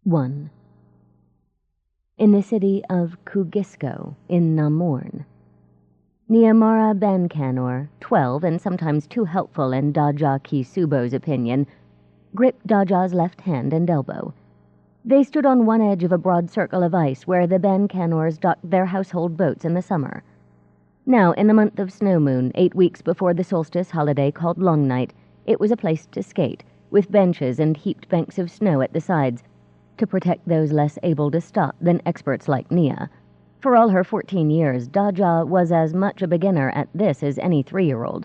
1. In the city of Kugisko in Namorn, Tamora Pierce, 12 and sometimes too helpful in Daja Kisubo's opinion, gripped Daja's left hand and elbow. They stood on one edge of a broad circle of ice where the Pierces docked their household boats in the summer. Now, in the month of snow moon, 8 weeks before the solstice holiday called Long Night, it was a place to skate, with benches and heaped banks of snow at the sides, to protect those less able to stop than experts like Nia. For all her 14 years, Daja was as much a beginner at this as any 3-year-old.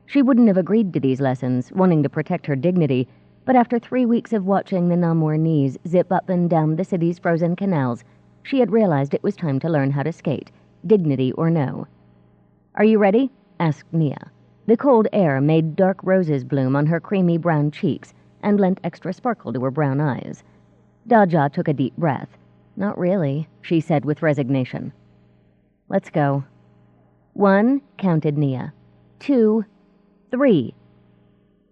She wouldn't have agreed to these lessons, wanting to protect her dignity, but after 3 weeks of watching the Namornese zip up and down the city's frozen canals, she had realized it was time to learn how to skate, dignity or no. "Are you ready?" asked Nia. The cold air made dark roses bloom on her creamy brown cheeks and lent extra sparkle to her brown eyes. Daja took a deep breath. "Not really," she said with resignation. "Let's go." 1, counted Nia. 2, 3.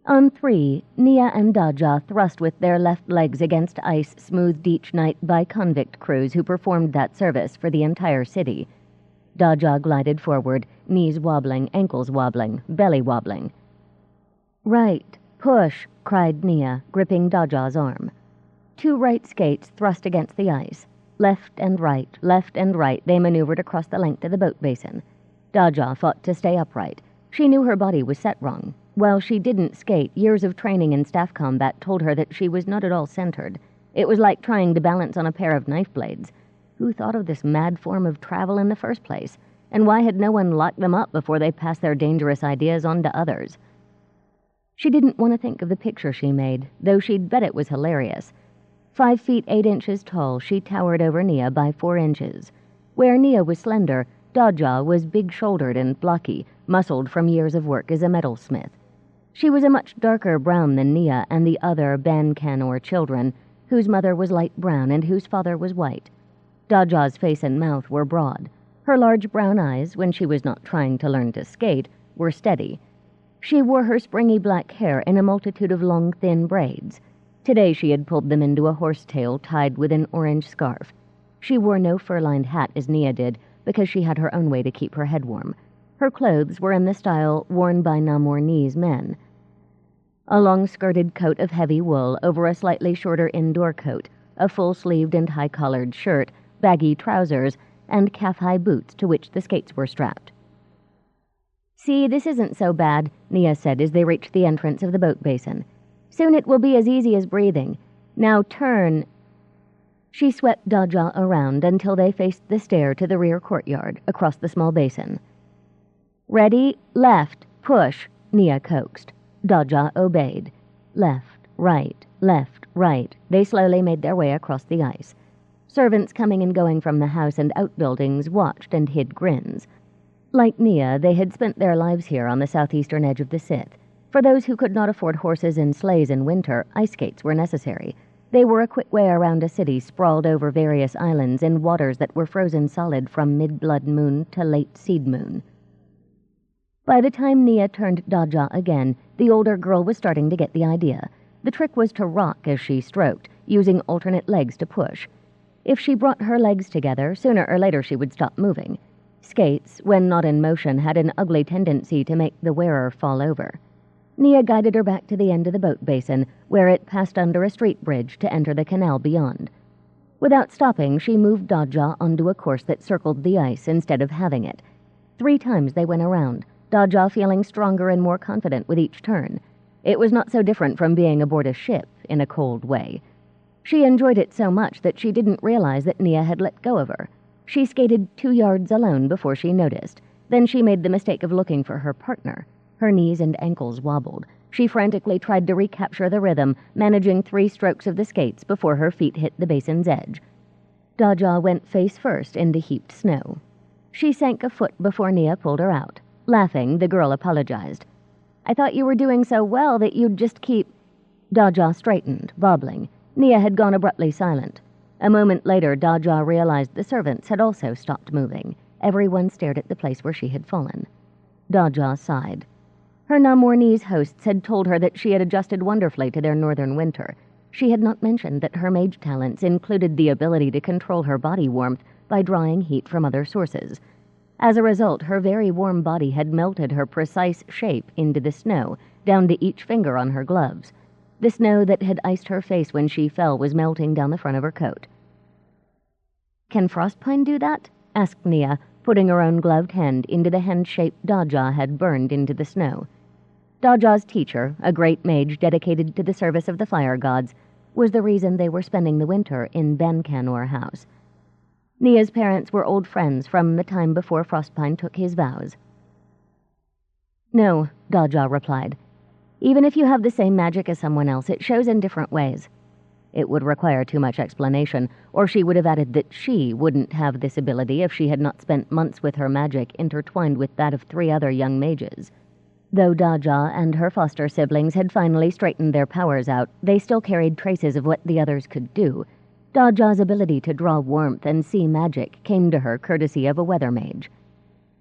On 3, Nia and Daja thrust with their left legs against ice smoothed each night by convict crews who performed that service for the entire city. Daja glided forward, knees wobbling, ankles wobbling, belly wobbling. "Right, push," cried Nia, gripping Daja's arm. 2 right skates thrust against the ice. Left and right, they maneuvered across the length of the boat basin. Daja fought to stay upright. She knew her body was set wrong. While she didn't skate, years of training in staff combat told her that she was not at all centered. It was like trying to balance on a pair of knife blades. Who thought of this mad form of travel in the first place? And why had no one locked them up before they passed their dangerous ideas on to others? She didn't want to think of the picture she made, though she'd bet it was hilarious. 5 feet 8 inches tall, she towered over Nia by 4 inches. Where Nia was slender, Daja was big-shouldered and blocky, muscled from years of work as a metalsmith. She was a much darker brown than Nia and the other Pierce children, whose mother was light brown and whose father was white. Daja's face and mouth were broad. Her large brown eyes, when she was not trying to learn to skate, were steady. She wore her springy black hair in a multitude of long, thin braids. Today she had pulled them into a horsetail tied with an orange scarf. She wore no fur-lined hat as Nia did, because she had her own way to keep her head warm. Her clothes were in the style worn by Namornese men. A long-skirted coat of heavy wool over a slightly shorter indoor coat, a full-sleeved and high-collared shirt, baggy trousers, and calf-high boots to which the skates were strapped. "See, this isn't so bad," Nia said as they reached the entrance of the boat basin. "Soon it will be as easy as breathing. Now turn." She swept Daja around until they faced the stair to the rear courtyard, across the small basin. "Ready, left, push," Nia coaxed. Daja obeyed. Left, right, they slowly made their way across the ice. Servants coming and going from the house and outbuildings watched and hid grins. Like Nia, they had spent their lives here on the southeastern edge of the Sith. For those who could not afford horses and sleighs in winter, ice skates were necessary. They were a quick way around a city sprawled over various islands in waters that were frozen solid from mid-blood moon to late seed moon. By the time Nia turned Daja again, the older girl was starting to get the idea. The trick was to rock as she stroked, using alternate legs to push. If she brought her legs together, sooner or later she would stop moving. Skates, when not in motion, had an ugly tendency to make the wearer fall over. Nia guided her back to the end of the boat basin, where it passed under a street bridge to enter the canal beyond. Without stopping, she moved Daja onto a course that circled the ice instead of having it. 3 times they went around, Daja feeling stronger and more confident with each turn. It was not so different from being aboard a ship, in a cold way. She enjoyed it so much that she didn't realize that Nia had let go of her. She skated 2 yards alone before she noticed. Then she made the mistake of looking for her partner. Her knees and ankles wobbled. She frantically tried to recapture the rhythm, managing 3 strokes of the skates before her feet hit the basin's edge. Daja went face first into heaped snow. She sank a foot before Nia pulled her out. Laughing, the girl apologized. "I thought you were doing so well that you'd just keep—" Daja straightened, bobbling. Nia had gone abruptly silent. A moment later, Daja realized the servants had also stopped moving. Everyone stared at the place where she had fallen. Daja sighed. Her Namornese hosts had told her that she had adjusted wonderfully to their northern winter. She had not mentioned that her mage talents included the ability to control her body warmth by drawing heat from other sources. As a result, her very warm body had melted her precise shape into the snow, down to each finger on her gloves. The snow that had iced her face when she fell was melting down the front of her coat. "Can Frostpine do that?" asked Nia, putting her own gloved hand into the hand shape Daja had burned into the snow. Daja's teacher, a great mage dedicated to the service of the fire gods, was the reason they were spending the winter in Bencanor House. Nia's parents were old friends from the time before Frostpine took his vows. "No," Daja replied. "Even if you have the same magic as someone else, it shows in different ways." It would require too much explanation, or she would have added that she wouldn't have this ability if she had not spent months with her magic intertwined with that of 3 other young mages. Though Daja and her foster siblings had finally straightened their powers out, they still carried traces of what the others could do. Daja's ability to draw warmth and see magic came to her courtesy of a weather mage.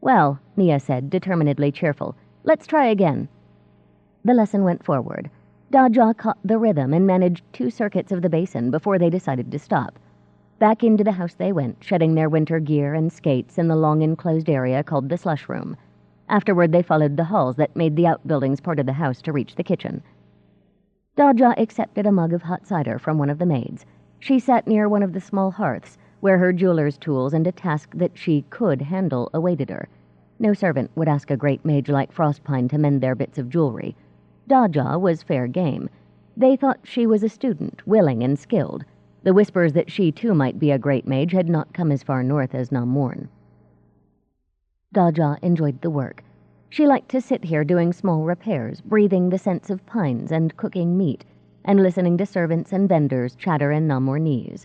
"Well," Nia said, determinedly cheerful, "let's try again." The lesson went forward. Daja caught the rhythm and managed 2 circuits of the basin before they decided to stop. Back into the house they went, shedding their winter gear and skates in the long enclosed area called the slush room. Afterward, they followed the halls that made the outbuildings part of the house to reach the kitchen. Daja accepted a mug of hot cider from one of the maids. She sat near one of the small hearths, where her jeweler's tools and a task that she could handle awaited her. No servant would ask a great mage like Frostpine to mend their bits of jewelry. Daja was fair game. They thought she was a student, willing and skilled. The whispers that she too might be a great mage had not come as far north as Namorn. Daja enjoyed the work. She liked to sit here doing small repairs, breathing the scents of pines and cooking meat, and listening to servants and vendors chatter in Namornese.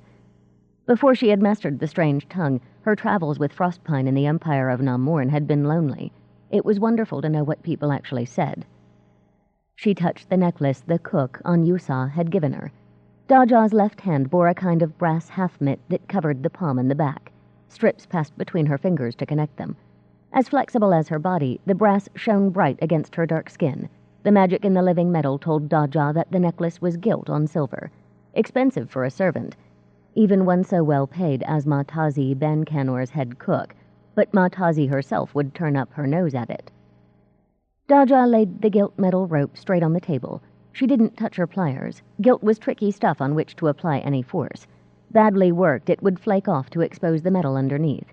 Before she had mastered the strange tongue, her travels with Frostpine in the Empire of Namorn had been lonely. It was wonderful to know what people actually said. She touched the necklace the cook, Anyusa, had given her. Daja's left hand bore a kind of brass half-mitt that covered the palm and the back. Strips passed between her fingers to connect them. As flexible as her body, the brass shone bright against her dark skin. The magic in the living metal told Daja that the necklace was gilt on silver. Expensive for a servant, even one so well paid as Matazi Bencanor's head cook, but Matazi herself would turn up her nose at it. Daja laid the gilt metal rope straight on the table. She didn't touch her pliers. Gilt was tricky stuff on which to apply any force. Badly worked, it would flake off to expose the metal underneath.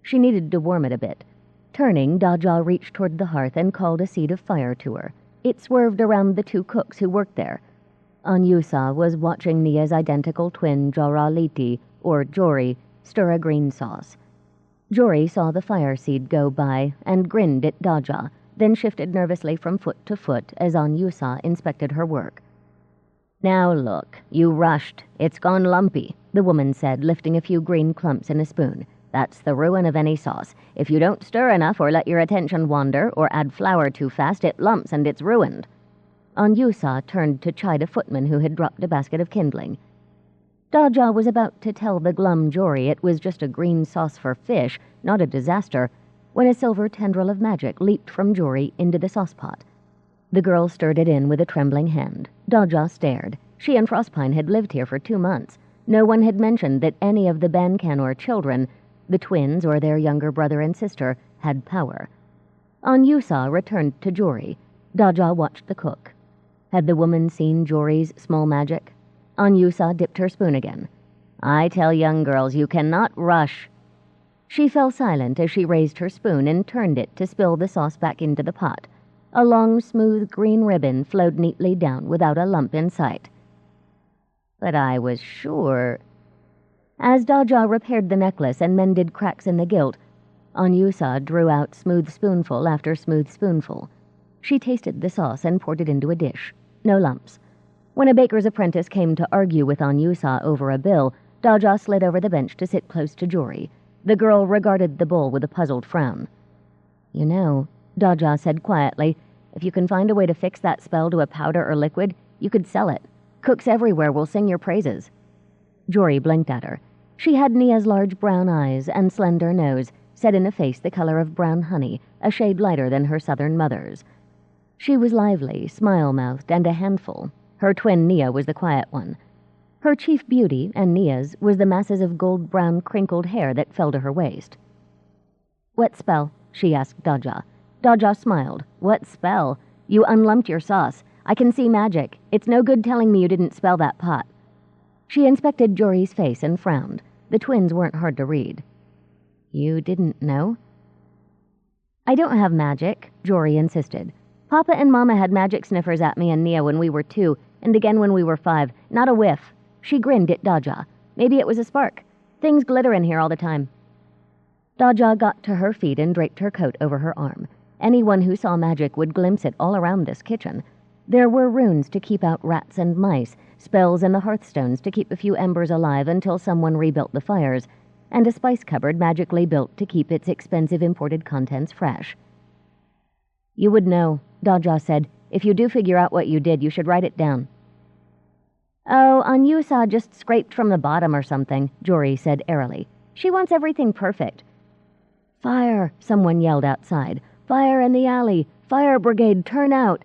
She needed to warm it a bit. Turning, Daja reached toward the hearth and called a seed of fire to her. It swerved around the 2 cooks who worked there. Anyusa was watching Nia's identical twin Joraliti, or Jori, stir a green sauce. Jori saw the fire seed go by and grinned at Daja, then shifted nervously from foot to foot as Anyusa inspected her work. "Now look, you rushed. It's gone lumpy," the woman said, lifting a few green clumps in a spoon. "That's the ruin of any sauce. If you don't stir enough or let your attention wander or add flour too fast, it lumps and it's ruined." Anyusa turned to chide a footman who had dropped a basket of kindling. Daja was about to tell the glum Jori it was just a green sauce for fish, not a disaster, when a silver tendril of magic leaped from Jori into the saucepot. The girl stirred it in with a trembling hand. Daja stared. She and Frostpine had lived here for 2 months. No one had mentioned that any of the Bencanor children, the twins or their younger brother and sister, had power. Anyusa returned to Jori. Daja watched the cook. Had the woman seen Jori's small magic? Anyusa dipped her spoon again. "I tell young girls, you cannot rush." She fell silent as she raised her spoon and turned it to spill the sauce back into the pot. A long, smooth green ribbon flowed neatly down without a lump in sight. "But I was sure—" As Daja repaired the necklace and mended cracks in the gilt, Anyusa drew out smooth spoonful after smooth spoonful. She tasted the sauce and poured it into a dish. No lumps. When a baker's apprentice came to argue with Anyusa over a bill, Daja slid over the bench to sit close to Jori. The girl regarded the bowl with a puzzled frown. "You know," Daja said quietly, "if you can find a way to fix that spell to a powder or liquid, you could sell it. Cooks everywhere will sing your praises." Jori blinked at her. She had Nia's large brown eyes and slender nose, set in a face the color of brown honey, a shade lighter than her southern mother's. She was lively, smile-mouthed, and a handful. Her twin Nia was the quiet one. Her chief beauty, and Nia's, was the masses of gold-brown crinkled hair that fell to her waist. "What spell?" she asked Daja. Daja smiled. "What spell? You unlumped your sauce. I can see magic. It's no good telling me you didn't spell that pot." She inspected Jory's face and frowned. The twins weren't hard to read. "You didn't know?" "I don't have magic," Jory insisted. "Papa and Mama had magic sniffers at me and Nia when we were 2, and again when we were 5. Not a whiff." She grinned at Daja. "Maybe it was a spark. Things glitter in here all the time." Daja got to her feet and draped her coat over her arm. Anyone who saw magic would glimpse it all around this kitchen. There were runes to keep out rats and mice, spells in the hearthstones to keep a few embers alive until someone rebuilt the fires, and a spice cupboard magically built to keep its expensive imported contents fresh. "You would know," Daja said. "If you do figure out what you did, you should write it down." "Oh, Anyusa just scraped from the bottom or something," Jory said airily. "She wants everything perfect." "Fire!" someone yelled outside. "Fire in the alley! Fire brigade, turn out!"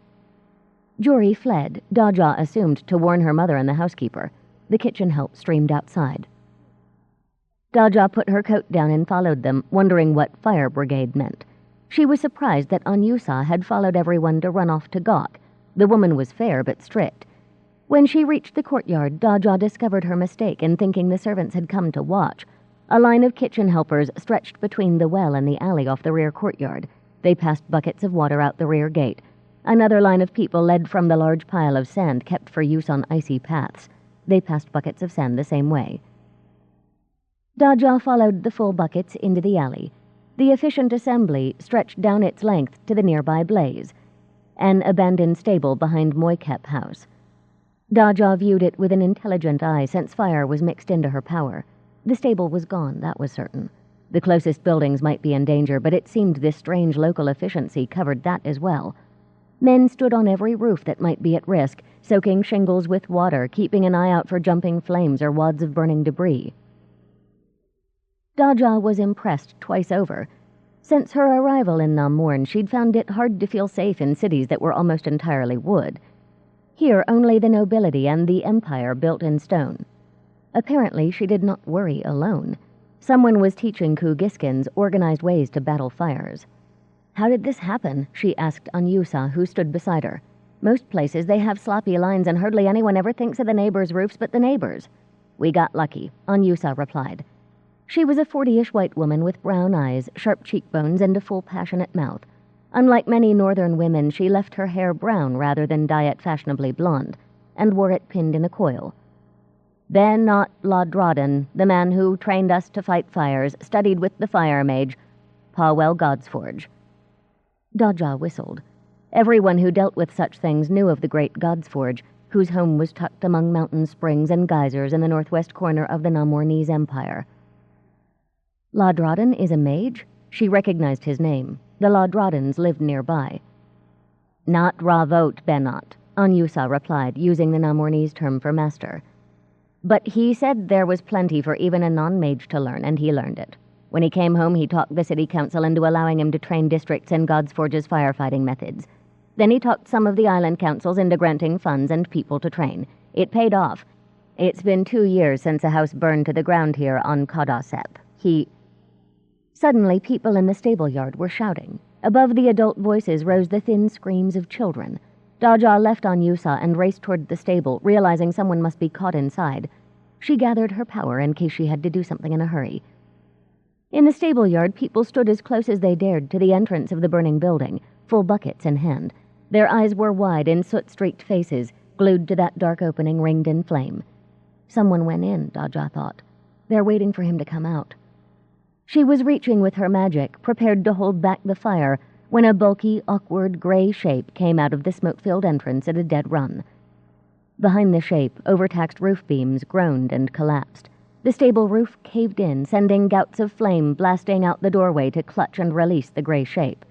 Jory fled, Daja assumed to warn her mother and the housekeeper. The kitchen help streamed outside. Daja put her coat down and followed them, wondering what fire brigade meant. She was surprised that Anyusa had followed everyone to run off to gawk. The woman was fair but strict. When she reached the courtyard, Daja discovered her mistake in thinking the servants had come to watch. A line of kitchen helpers stretched between the well and the alley off the rear courtyard. They passed buckets of water out the rear gate. Another line of people led from the large pile of sand kept for use on icy paths. They passed buckets of sand the same way. Daja followed the full buckets into the alley. The efficient assembly stretched down its length to the nearby blaze, an abandoned stable behind Moykep House. Daja viewed it with an intelligent eye since fire was mixed into her power. The stable was gone, that was certain. The closest buildings might be in danger, but it seemed this strange local efficiency covered that as well. Men stood on every roof that might be at risk, soaking shingles with water, keeping an eye out for jumping flames or wads of burning debris. Daja was impressed twice over. Since her arrival in Namorn, she'd found it hard to feel safe in cities that were almost entirely wood. Here, only the nobility and the empire built in stone. Apparently, she did not worry alone. Someone was teaching Kugiskans organized ways to battle fires. "How did this happen?" she asked Anyusa, who stood beside her. "Most places they have sloppy lines and hardly anyone ever thinks of the neighbors' roofs but the neighbors." "We got lucky," Anyusa replied. She was a 40-ish white woman with brown eyes, sharp cheekbones, and a full, passionate mouth. Unlike many northern women, she left her hair brown rather than dye it fashionably blonde, and wore it pinned in a coil. "Ben not Ladraden, the man who trained us to fight fires, studied with the fire mage, Pawel Godsforge." Daja whistled. Everyone who dealt with such things knew of the great Godsforge, whose home was tucked among mountain springs and geysers in the northwest corner of the Namornese Empire. "Ladraden is a mage?" She recognized his name. The Ladradens lived nearby. "Not Ravot Benot," Anyusa replied, using the Namornese term for master. "But he said there was plenty for even a non-mage to learn, and he learned it. When he came home, he talked the city council into allowing him to train districts in Godsforge's firefighting methods. Then he talked some of the island councils into granting funds and people to train. It paid off. It's been 2 years since a house burned to the ground here on Kodasep. Suddenly, people in the stable yard were shouting. Above the adult voices rose the thin screams of children. Daja left Anyusa and raced toward the stable, realizing someone must be caught inside. She gathered her power in case she had to do something in a hurry. In the stable yard, people stood as close as they dared to the entrance of the burning building, full buckets in hand. Their eyes were wide in soot-streaked faces, glued to that dark opening ringed in flame. Someone went in, Daja thought. They're waiting for him to come out. She was reaching with her magic, prepared to hold back the fire, when a bulky, awkward, gray shape came out of the smoke-filled entrance at a dead run. Behind the shape, overtaxed roof beams groaned and collapsed. The stable roof caved in, sending gouts of flame blasting out the doorway to clutch and release the gray shape.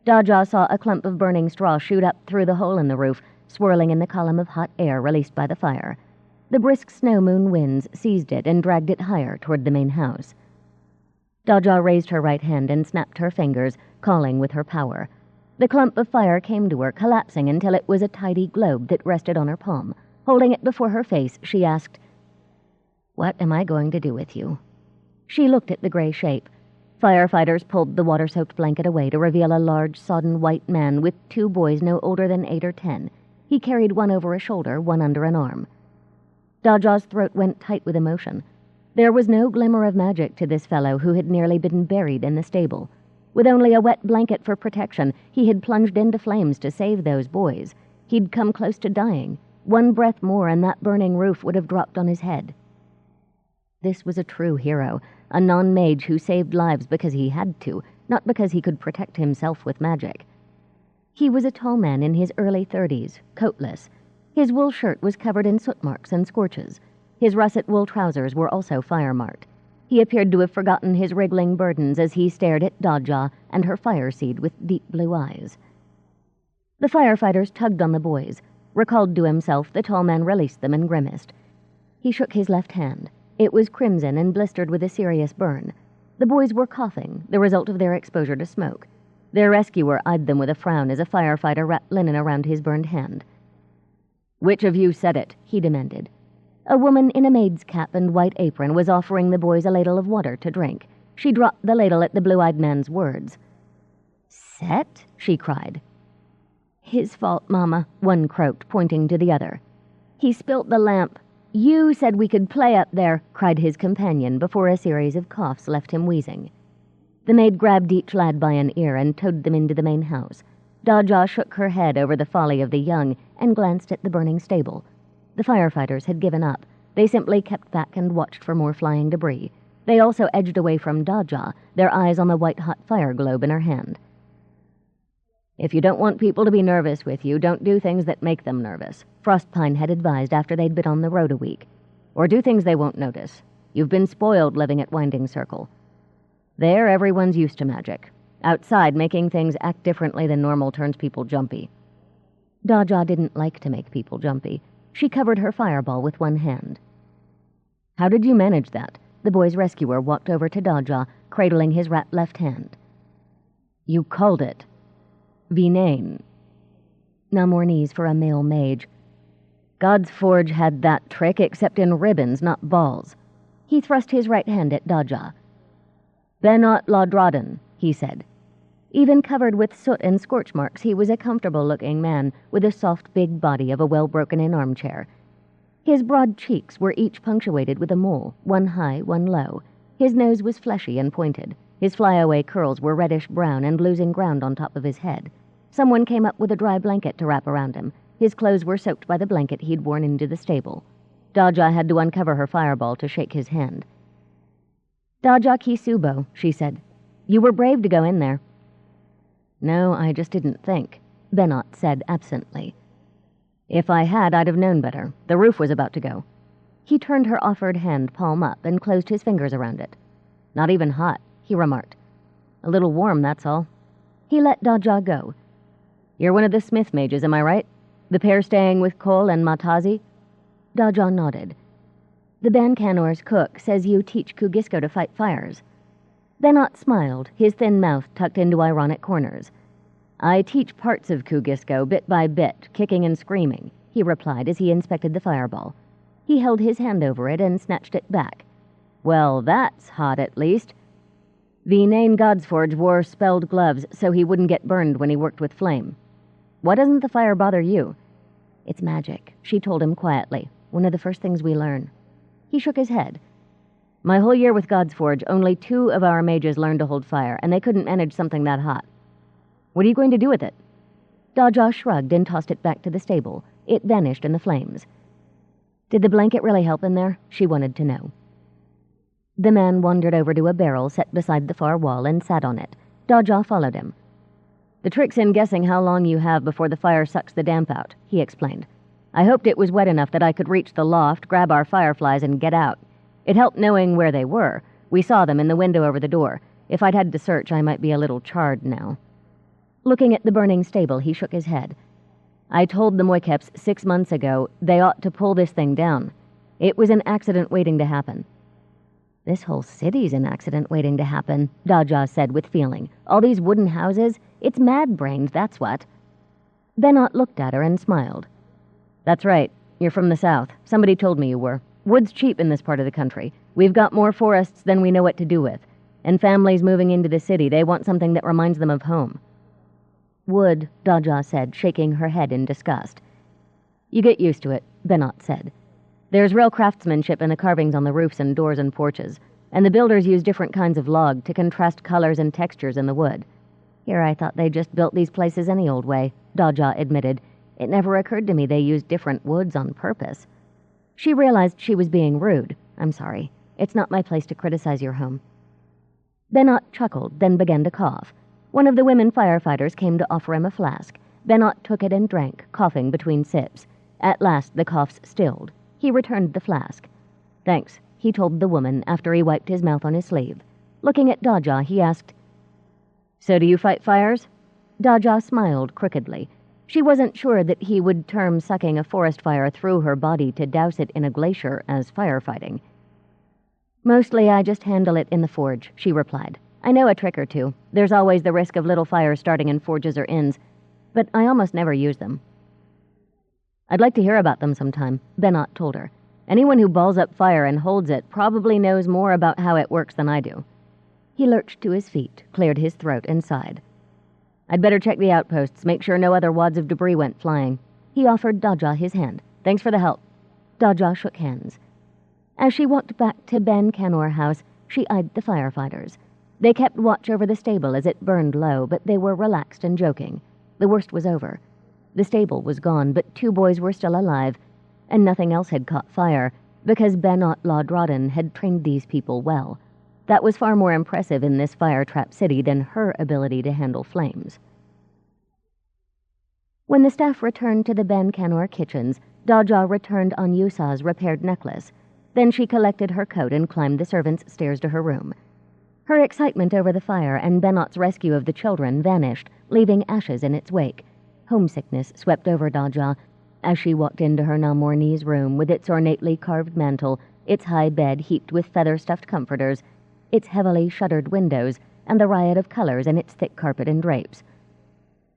Daja saw a clump of burning straw shoot up through the hole in the roof, swirling in the column of hot air released by the fire. The brisk snow-moon winds seized it and dragged it higher toward the main house. Daja raised her right hand and snapped her fingers, calling with her power. The clump of fire came to her, collapsing until it was a tidy globe that rested on her palm. Holding it before her face, she asked, "What am I going to do with you?" She looked at the gray shape. Firefighters pulled the water-soaked blanket away to reveal a large, sodden white man with 2 boys no older than 8 or 10. He carried one over a shoulder, one under an arm. Daja's throat went tight with emotion. There was no glimmer of magic to this fellow who had nearly been buried in the stable. With only a wet blanket for protection, he had plunged into flames to save those boys. He'd come close to dying. One breath more and that burning roof would have dropped on his head. This was a true hero, a non-mage who saved lives because he had to, not because he could protect himself with magic. He was a tall man in his early 30s, coatless. His wool shirt was covered in soot marks and scorches. His russet wool trousers were also fire-marked. He appeared to have forgotten his wriggling burdens as he stared at Daja and her fire seed with deep blue eyes. The firefighters tugged on the boys. Recalled to himself, the tall man released them and grimaced. He shook his left hand. It was crimson and blistered with a serious burn. The boys were coughing, the result of their exposure to smoke. Their rescuer eyed them with a frown as a firefighter wrapped linen around his burned hand. "Which of you said it?" he demanded. A woman in a maid's cap and white apron was offering the boys a ladle of water to drink. She dropped the ladle at the blue-eyed man's words. "Set?" she cried. "His fault, Mama," one croaked, pointing to the other. "He spilt the lamp." "You said we could play up there," cried his companion before a series of coughs left him wheezing. The maid grabbed each lad by an ear and towed them into the main house. Daja shook her head over the folly of the young and glanced at the burning stable. The firefighters had given up. They simply kept back and watched for more flying debris. They also edged away from Daja, their eyes on the white-hot fire globe in her hand. "If you don't want people to be nervous with you, don't do things that make them nervous," Frostpine had advised after they'd been on the road a week. "Or do things they won't notice. You've been spoiled living at Winding Circle. There, everyone's used to magic. Outside, making things act differently than normal turns people jumpy." Daja didn't like to make people jumpy. She covered her fireball with one hand. "How did you manage that?" The boy's rescuer walked over to Daja, cradling his wrapped left hand. "You called it Vinane." Namornese for a male mage. "God's Forge had that trick, except in ribbons, not balls." He thrust his right hand at Daja. "Benot Laudraden," he said. Even covered with soot and scorch marks, he was a comfortable-looking man with a soft, big body of a well-broken-in armchair. His broad cheeks were each punctuated with a mole, one high, one low. His nose was fleshy and pointed. His flyaway curls were reddish-brown and losing ground on top of his head. Someone came up with a dry blanket to wrap around him. His clothes were soaked by the blanket he'd worn into the stable. Daja had to uncover her fireball to shake his hand. "Daja Kisubo," she said. "You were brave to go in there." "No, I just didn't think," Benot said absently. "If I had, I'd have known better. The roof was about to go." He turned her offered hand palm up and closed his fingers around it. "Not even hot," he remarked. "A little warm, that's all." He let Daja go. "You're one of the Smith mages, am I right? The pair staying with Cole and Matazi?" Daja nodded. "The Bancanor's cook says you teach Kugisko to fight fires." Benot smiled, his thin mouth tucked into ironic corners. "I teach parts of Kugisko, bit by bit, kicking and screaming," he replied as he inspected the fireball. He held his hand over it and snatched it back. "Well, that's hot, at least." Vinane Godsforge wore spelled gloves so he wouldn't get burned when he worked with flame. "Why doesn't the fire bother you?" "It's magic," she told him quietly. "One of the first things we learn." He shook his head. "My whole year with Godsforge, only 2 of our mages learned to hold fire, and they couldn't manage something that hot. What are you going to do with it?" Daja shrugged and tossed it back to the stable. It vanished in the flames. "Did the blanket really help in there?" she wanted to know. The man wandered over to a barrel set beside the far wall and sat on it. Daja followed him. "The trick's in guessing how long you have before the fire sucks the damp out," he explained. "I hoped it was wet enough that I could reach the loft, grab our fireflies, and get out. It helped knowing where they were. We saw them in the window over the door. If I'd had to search, I might be a little charred now." Looking at the burning stable, he shook his head. "I told the Moikeps 6 months ago they ought to pull this thing down. It was an accident waiting to happen." "This whole city's an accident waiting to happen," Daja said with feeling. "All these wooden houses, It's mad-brained, that's what." Benot looked at her and smiled. "That's right. You're from the south. Somebody told me you were. Wood's cheap in this part of the country. We've got more forests than we know what to do with. And families moving into the city, they want something that reminds them of home." "Wood," Daja said, shaking her head in disgust. "You get used to it," Benot said. "There's real craftsmanship in the carvings on the roofs and doors and porches, and the builders use different kinds of log to contrast colors and textures in the wood. Here I thought they just built these places any old way," Daja admitted. "It never occurred to me they used different woods on purpose." She realized she was being rude. "I'm sorry. It's not my place to criticize your home." Benot chuckled, then began to cough. One of the women firefighters came to offer him a flask. Benot took it and drank, coughing between sips. At last the coughs stilled. He returned the flask. "Thanks," he told the woman after he wiped his mouth on his sleeve. Looking at Daja, he asked, "So do you fight fires?" Daja smiled crookedly. She wasn't sure that he would term sucking a forest fire through her body to douse it in a glacier as firefighting. "Mostly I just handle it in the forge," she replied. "I know a trick or two. There's always the risk of little fires starting in forges or inns, but I almost never use them." "I'd like to hear about them sometime," Benot told her. "Anyone who balls up fire and holds it probably knows more about how it works than I do." He lurched to his feet, cleared his throat, and sighed. "I'd better check the outposts, make sure no other wads of debris went flying." He offered Daja his hand. "Thanks for the help." Daja shook hands. As she walked back to Ben Canor House, she eyed the firefighters. They kept watch over the stable as it burned low, but they were relaxed and joking. The worst was over. The stable was gone, but 2 boys were still alive, and nothing else had caught fire, because Benot Lodrodden had trained these people well. That was far more impressive in this fire-trapped city than her ability to handle flames. When the staff returned to the Ben Canor kitchens, Daja returned on Yusa's repaired necklace. Then she collected her coat and climbed the servants' stairs to her room. Her excitement over the fire and Benot's rescue of the children vanished, leaving ashes in its wake. Homesickness swept over Daja as she walked into her Namornese room with its ornately carved mantel, its high bed heaped with feather-stuffed comforters, its heavily shuttered windows, and the riot of colors in its thick carpet and drapes.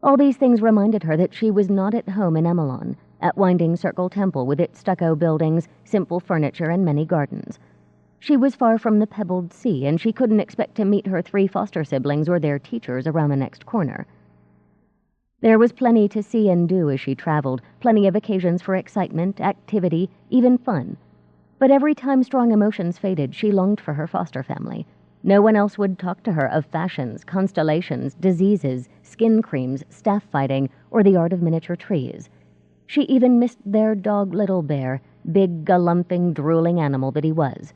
All these things reminded her that she was not at home in Emelon, at Winding Circle Temple with its stucco buildings, simple furniture, and many gardens. She was far from the pebbled sea, and she couldn't expect to meet her 3 foster siblings or their teachers around the next corner. There was plenty to see and do as she traveled, plenty of occasions for excitement, activity, even fun. But every time strong emotions faded, she longed for her foster family. No one else would talk to her of fashions, constellations, diseases, skin creams, staff fighting, or the art of miniature trees. She even missed their dog Little Bear, big, galumping, drooling animal that he was.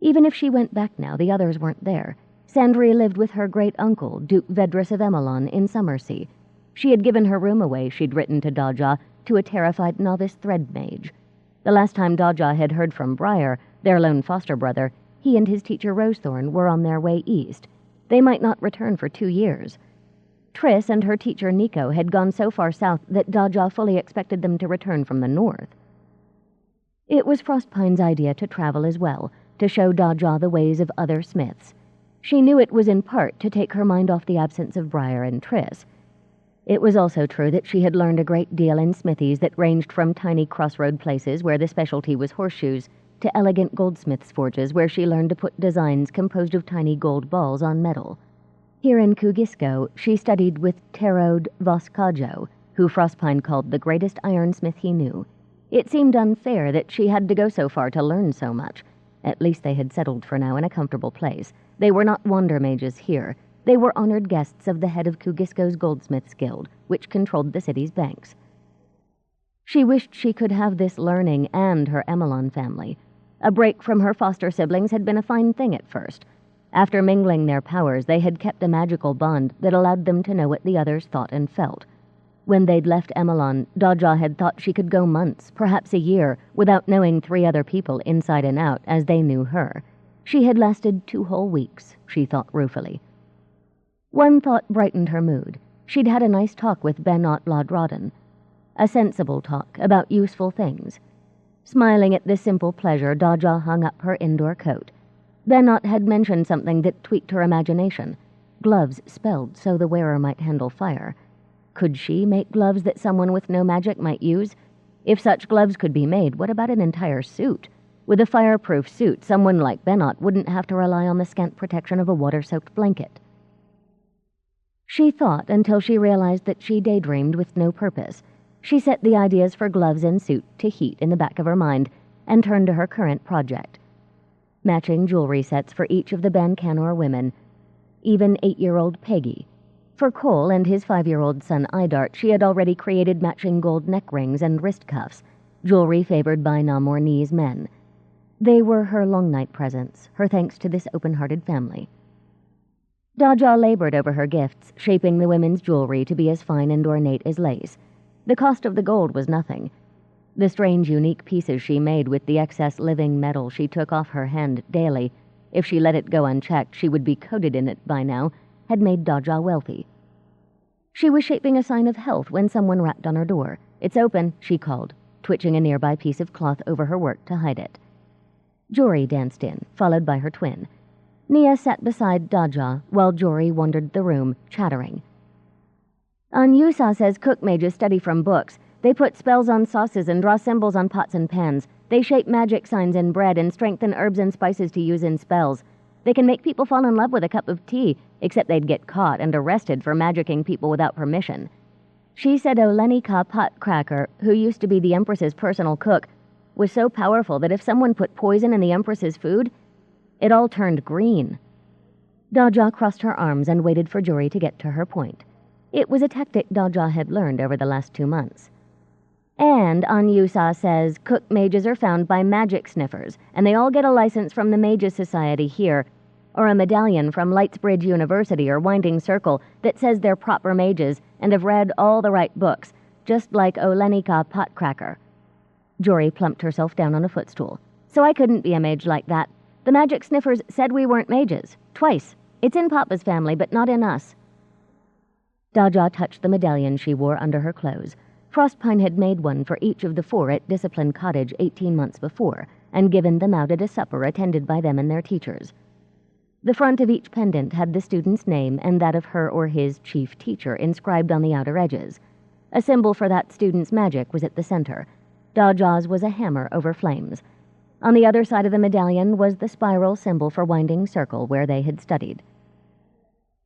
Even if she went back now, the others weren't there. Sandri lived with her great-uncle, Duke Vedris of Emelon, in Summersea. She had given her room away, she'd written to Daja, to a terrified novice thread mage. The last time Daja had heard from Briar, their lone foster brother, he and his teacher Rosethorn were on their way east. They might not return for 2 years. Triss and her teacher Nico had gone so far south that Daja fully expected them to return from the north. It was Frostpine's idea to travel as well, to show Daja the ways of other smiths. She knew it was in part to take her mind off the absence of Briar and Triss. It was also true that she had learned a great deal in smithies that ranged from tiny crossroad places where the specialty was horseshoes to elegant goldsmiths' forges where she learned to put designs composed of tiny gold balls on metal. Here in Kugisko, she studied with Terode Voskajo, who Frostpine called the greatest ironsmith he knew. It seemed unfair that she had to go so far to learn so much. At least they had settled for now in a comfortable place. They were not wander mages here. They were honored guests of the head of Kugisko's Goldsmiths Guild, which controlled the city's banks. She wished she could have this learning and her Emelon family. A break from her foster siblings had been a fine thing at first. After mingling their powers, they had kept a magical bond that allowed them to know what the others thought and felt. When they'd left Emelon, Daja had thought she could go months, perhaps a year, without knowing 3 other people inside and out as they knew her. She had lasted 2 whole weeks, she thought ruefully. One thought brightened her mood. She'd had a nice talk with Benot Lodrodden. A sensible talk about useful things. Smiling at this simple pleasure, Daja hung up her indoor coat. Benot had mentioned something that tweaked her imagination. gloves spelled so the wearer might handle fire. Could she make gloves that someone with no magic might use? If such gloves could be made, what about an entire suit? With a fireproof suit, someone like Bennett wouldn't have to rely on the scant protection of a water-soaked blanket. She thought until she realized that she daydreamed with no purpose. She set the ideas for gloves and suit to heat in the back of her mind and turned to her current project. Matching jewelry sets for each of the Bancanor women, even 8-year-old Peggy. For Cole and his 5-year-old son Idart, she had already created matching gold neck rings and wrist cuffs, jewelry favored by Namornese men. They were her long night presents, her thanks to this open-hearted family. Daja labored over her gifts, shaping the women's jewelry to be as fine and ornate as lace. The cost of the gold was nothing. The strange, unique pieces she made with the excess living metal she took off her hand daily, if she let it go unchecked, she would be coated in it by now, had made Daja wealthy. She was shaping a sign of health when someone rapped on her door. "It's open," she called, twitching a nearby piece of cloth over her work to hide it. Jory danced in, followed by her twin. Nia sat beside Daja while Jory wandered the room, chattering. "Anyusa says cook mages study from books. They put spells on sauces and draw symbols on pots and pans. They shape magic signs in bread and strengthen herbs and spices to use in spells. They can make people fall in love with a cup of tea, except they'd get caught and arrested for magicking people without permission." She said Olenika Potcracker, who used to be the Empress's personal cook, was so powerful that if someone put poison in the Empress's food, it all turned green. Daja crossed her arms and waited for Jory to get to her point. It was a tactic Daja had learned over the last 2 months. "And Anyusa says cook mages are found by magic sniffers, and they all get a license from the Mages Society here, or a medallion from Lightsbridge University or Winding Circle that says they're proper mages and have read all the right books, just like Olenika Potcracker." Jory plumped herself down on a footstool. "So I couldn't be a mage like that. The magic sniffers said we weren't mages. Twice. It's in Papa's family, but not in us." Daja touched the medallion she wore under her clothes. Frostpine had made one for each of the 4 at Discipline Cottage 18 months before, and given them out at a supper attended by them and their teachers. The front of each pendant had the student's name and that of her or his chief teacher inscribed on the outer edges. A symbol for that student's magic was at the center. Daja's was a hammer over flames. On the other side of the medallion was the spiral symbol for Winding Circle, where they had studied.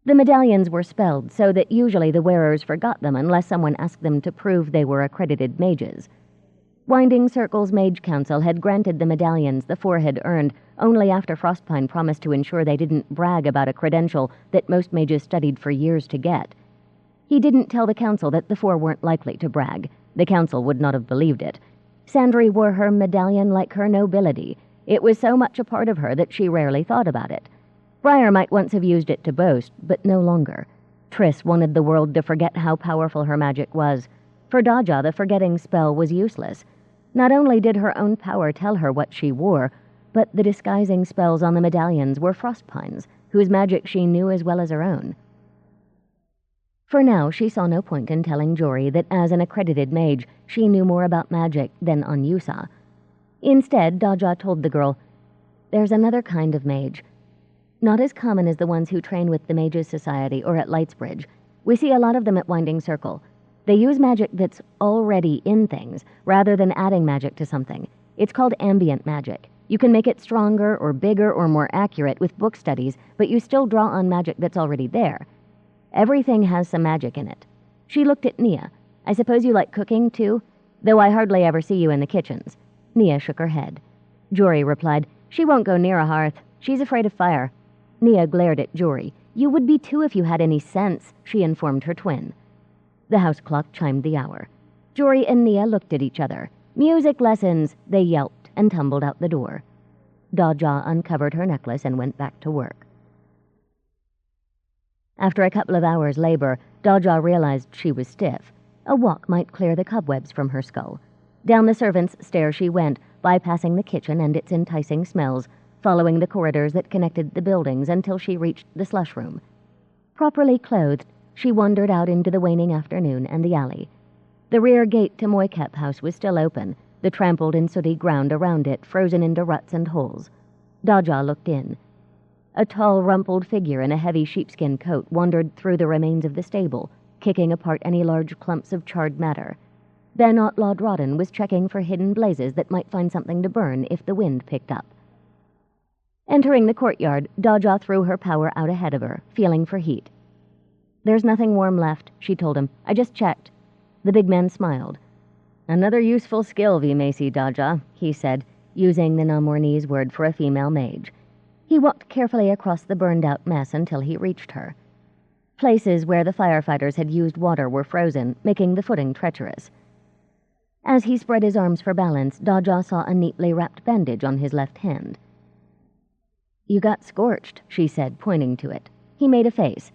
The medallions were spelled so that usually the wearers forgot them unless someone asked them to prove they were accredited mages. Winding Circle's Mage Council had granted the medallions the 4 had earned only after Frostpine promised to ensure they didn't brag about a credential that most mages studied for years to get. He didn't tell the council that the 4 weren't likely to brag. The council would not have believed it. Sandry wore her medallion like her nobility. It was so much a part of her that she rarely thought about it. Briar might once have used it to boast, but no longer. Triss wanted the world to forget how powerful her magic was. For Daja, the forgetting spell was useless. Not only did her own power tell her what she wore, but the disguising spells on the medallions were Frostpine's, whose magic she knew as well as her own. For now, she saw no point in telling Jory that as an accredited mage, she knew more about magic than Anyusa. Instead, Daja told the girl, "There's another kind of mage. Not as common as the ones who train with the Mages Society or at Lightsbridge. We see a lot of them at Winding Circle. They use magic that's already in things, rather than adding magic to something. It's called ambient magic. You can make it stronger or bigger or more accurate with book studies, but you still draw on magic that's already there. Everything has some magic in it." She looked at Nia. "I suppose you like cooking, too? Though I hardly ever see you in the kitchens." Nia shook her head. Jory replied, "She won't go near a hearth. She's afraid of fire." Nia glared at Jory. "You would be too if you had any sense," she informed her twin. The house clock chimed the hour. Jory and Nia looked at each other. "Music lessons!" they yelped and tumbled out the door. Daja uncovered her necklace and went back to work. After a couple of hours' labor, Daja realized she was stiff. A walk might clear the cobwebs from her skull. Down the servants' stair she went, bypassing the kitchen and its enticing smells, following the corridors that connected the buildings until she reached the slush room. Properly clothed, she wandered out into the waning afternoon and the alley. The rear gate to Moykep House was still open, the trampled and sooty ground around it frozen into ruts and holes. Daja looked in. A tall, rumpled figure in a heavy sheepskin coat wandered through the remains of the stable, kicking apart any large clumps of charred matter. Ben Lodrodden was checking for hidden blazes that might find something to burn if the wind picked up. Entering the courtyard, Daja threw her power out ahead of her, feeling for heat. "There's nothing warm left," she told him. "I just checked." The big man smiled. "Another useful skill, Vimesi Daja," he said, using the Namornese word for a female mage. He walked carefully across the burned-out mess until he reached her. Places where the firefighters had used water were frozen, making the footing treacherous. As he spread his arms for balance, Daja saw a neatly wrapped bandage on his left hand. "You got scorched," she said, pointing to it. He made a face.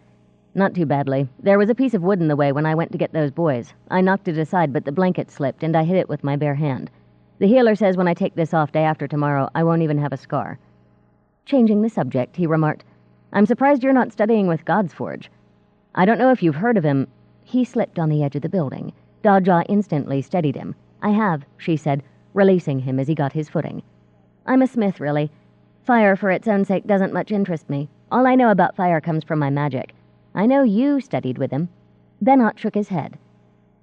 "Not too badly. There was a piece of wood in the way when I went to get those boys. I knocked it aside, but the blanket slipped, and I hit it with my bare hand. The healer says when I take this off day after tomorrow, I won't even have a scar." Changing the subject, he remarked, "I'm surprised you're not studying with Godsforge. I don't know if you've heard of him." He slipped on the edge of the building. Daja instantly steadied him. "I have," she said, releasing him as he got his footing. "I'm a smith, really. Fire for its own sake doesn't much interest me. All I know about fire comes from my magic. I know you studied with him." Bennett shook his head.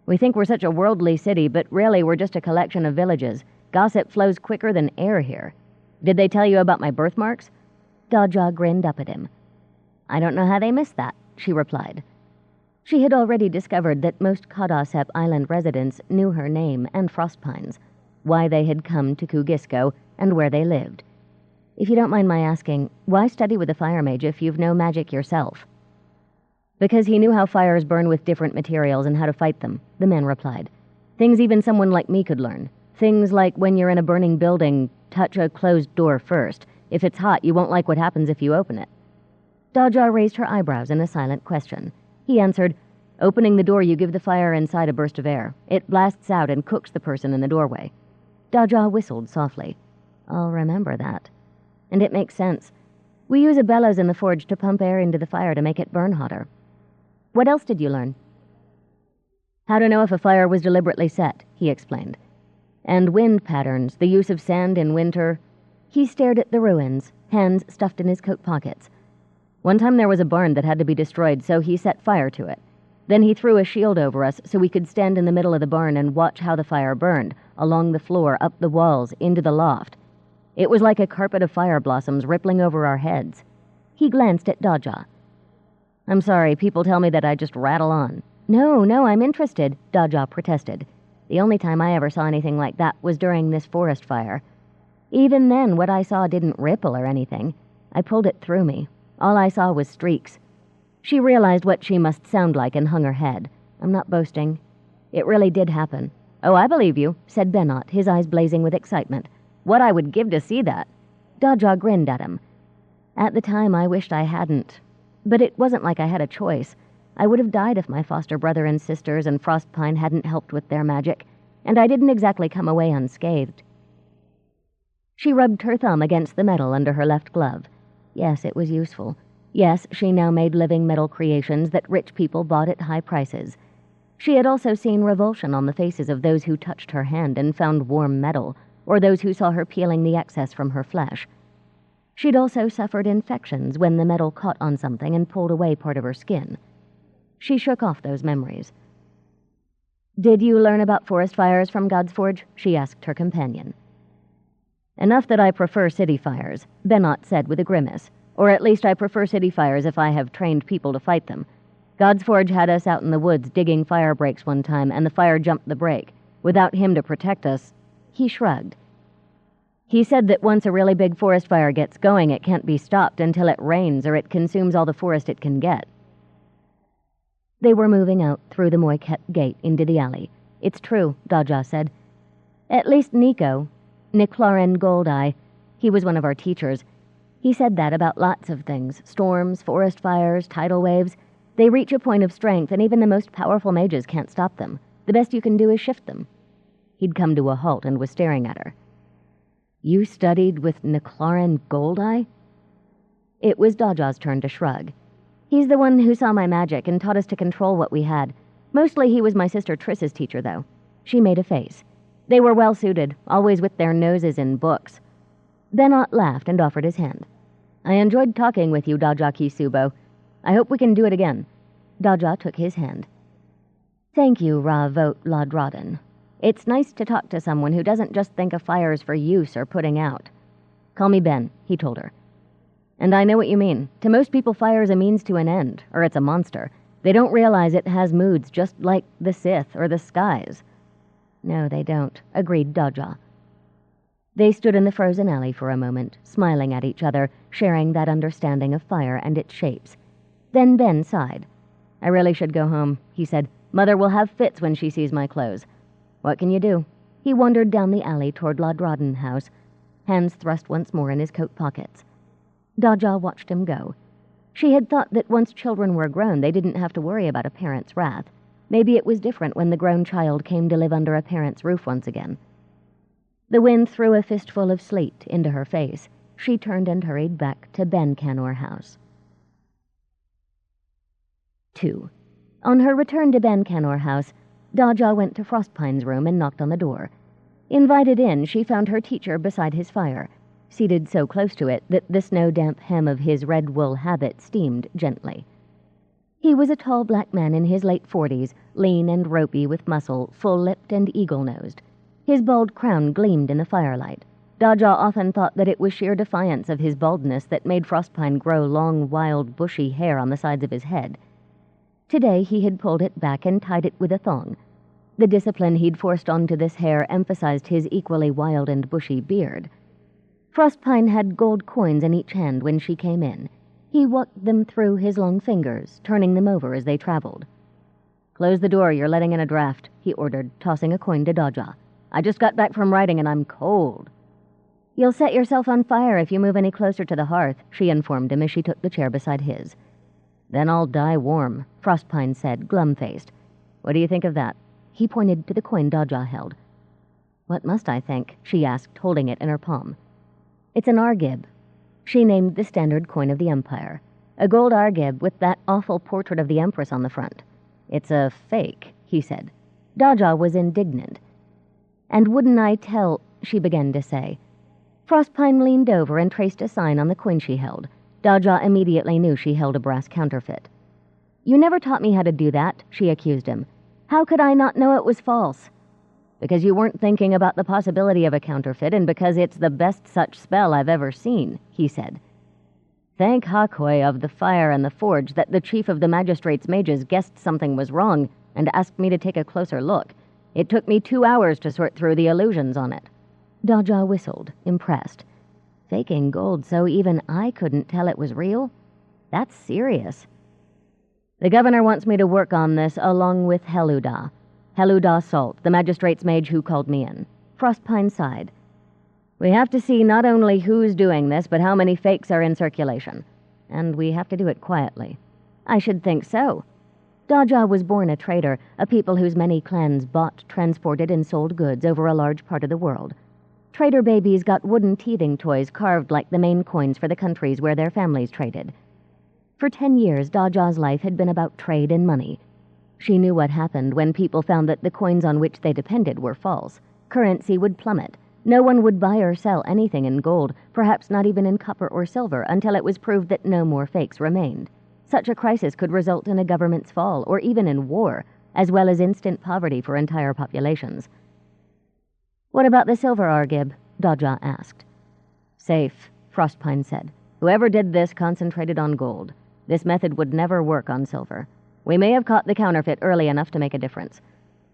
"We think we're such a worldly city, but really we're just a collection of villages. Gossip flows quicker than air here. Did they tell you about my birthmarks?" Daja grinned up at him. "I don't know how they missed that," she replied. She had already discovered that most Kadasep Island residents knew her name and Frostpine's, why they had come to Kugisko, and where they lived. "If you don't mind my asking, why study with a fire mage if you've no magic yourself?" "Because he knew how fires burn with different materials and how to fight them," the man replied. "Things even someone like me could learn. Things like when you're in a burning building, touch a closed door first. If it's hot, you won't like what happens if you open it." Daja raised her eyebrows in a silent question. He answered, "Opening the door, you give the fire inside a burst of air. It blasts out and cooks the person in the doorway." Daja whistled softly. "I'll remember that. And it makes sense. We use a bellows in the forge to pump air into the fire to make it burn hotter." "What else did you learn?" "How to know if a fire was deliberately set," he explained. "And wind patterns, the use of sand in winter." He stared at the ruins, hands stuffed in his coat pockets. "One time there was a barn that had to be destroyed, so he set fire to it. Then he threw a shield over us so we could stand in the middle of the barn and watch how the fire burned, along the floor, up the walls, into the loft. It was like a carpet of fire blossoms rippling over our heads." He glanced at Daja. "I'm sorry, people tell me that I just rattle on." No, I'm interested," Daja protested. "The only time I ever saw anything like that was during this forest fire. Even then, what I saw didn't ripple or anything. I pulled it through me. All I saw was streaks." She realized what she must sound like and hung her head. "I'm not boasting. It really did happen." "Oh, I believe you," said Bennett, his eyes blazing with excitement. "What I would give to see that." Daja grinned at him. "At the time, I wished I hadn't. But it wasn't like I had a choice. I would have died if my foster brother and sisters and Frostpine hadn't helped with their magic, and I didn't exactly come away unscathed." She rubbed her thumb against the metal under her left glove. Yes, it was useful. Yes, she now made living metal creations that rich people bought at high prices. She had also seen revulsion on the faces of those who touched her hand and found warm metal, or those who saw her peeling the excess from her flesh. She'd also suffered infections when the metal caught on something and pulled away part of her skin. She shook off those memories. "Did you learn about forest fires from Godsforge?" she asked her companion. "Enough that I prefer city fires," Bennett said with a grimace. "Or at least I prefer city fires if I have trained people to fight them. Godsforge had us out in the woods digging fire breaks one time, and the fire jumped the break. Without him to protect us..." He shrugged. "He said that once a really big forest fire gets going, it can't be stopped until it rains or it consumes all the forest it can get." They were moving out through the Moy-kept gate into the alley. "It's true," Daja said. "At least Nico, Niclarin Goldeye, he was one of our teachers. He said that about lots of things, storms, forest fires, tidal waves. They reach a point of strength, and even the most powerful mages can't stop them. The best you can do is shift them." He'd come to a halt and was staring at her. "You studied with Niclarin Goldeye?" It was Daja's turn to shrug. "He's the one who saw my magic and taught us to control what we had. Mostly he was my sister Triss's teacher, though." She made a face. "They were well-suited, always with their noses in books." Bennett laughed and offered his hand. I enjoyed talking with you, Daja Kisubo. I hope we can do it again. Daja took his hand. Thank you, Ra-Vote Ladrodden. It's nice to talk to someone who doesn't just think of fires for use or putting out. Call me Ben, he told her. And I know what you mean. To most people, fire is a means to an end, or it's a monster. They don't realize it has moods just like the Sith or the skies. No, they don't, agreed Daja. They stood in the frozen alley for a moment, smiling at each other, sharing that understanding of fire and its shapes. Then Ben sighed. I really should go home, he said. Mother will have fits when she sees my clothes. What can you do? He wandered down the alley toward Ladrodden House, hands thrust once more in his coat pockets. Daja watched him go. She had thought that once children were grown, they didn't have to worry about a parent's wrath. Maybe it was different when the grown child came to live under a parent's roof once again. The wind threw a fistful of sleet into her face. She turned and hurried back to Ben Canor House. 2. On her return to Ben Canor House, Daja went to Frostpine's room and knocked on the door. Invited in, she found her teacher beside his fire, seated so close to it that the snow-damp hem of his red wool habit steamed gently. He was a tall black man in his late 40s, lean and ropey with muscle, full-lipped and eagle-nosed. His bald crown gleamed in the firelight. Daja often thought that it was sheer defiance of his baldness that made Frostpine grow long, wild, bushy hair on the sides of his head. Today he had pulled it back and tied it with a thong. The discipline he'd forced onto this hair emphasized his equally wild and bushy beard. Frostpine had gold coins in each hand when she came in. He walked them through his long fingers, turning them over as they traveled. Close the door, you're letting in a draft, he ordered, tossing a coin to Daja. I just got back from riding and I'm cold. You'll set yourself on fire if you move any closer to the hearth, she informed him as she took the chair beside his. Then I'll die warm, Frostpine said, glum-faced. What do you think of that? He pointed to the coin Daja held. What must I think? She asked, holding it in her palm. It's an argib. She named the standard coin of the Empire. A gold argib with that awful portrait of the Empress on the front. It's a fake, he said. Daja was indignant. And wouldn't I tell, she began to say. Frostpine leaned over and traced a sign on the coin she held. Daja immediately knew she held a brass counterfeit. You never taught me how to do that, she accused him. How could I not know it was false? Because you weren't thinking about the possibility of a counterfeit and because it's the best such spell I've ever seen, he said. Thank Hakoi of the Fire and the Forge that the chief of the magistrate's mages guessed something was wrong and asked me to take a closer look. It took me 2 hours to sort through the illusions on it. Daja whistled, impressed. Faking gold so even I couldn't tell it was real? That's serious. The governor wants me to work on this along with Heluda Salt, the magistrate's mage who called me in. Frostpine sighed. We have to see not only who's doing this, but how many fakes are in circulation. And we have to do it quietly. I should think so. Daja was born a trader, a people whose many clans bought, transported, and sold goods over a large part of the world. Trader babies got wooden teething toys carved like the main coins for the countries where their families traded. For 10 years, Daja's life had been about trade and money. She knew what happened when people found that the coins on which they depended were false. Currency would plummet. No one would buy or sell anything in gold, perhaps not even in copper or silver, until it was proved that no more fakes remained. Such a crisis could result in a government's fall, or even in war, as well as instant poverty for entire populations. What about the silver argib? Daja asked. Safe, Frostpine said. Whoever did this concentrated on gold. This method would never work on silver. We may have caught the counterfeit early enough to make a difference.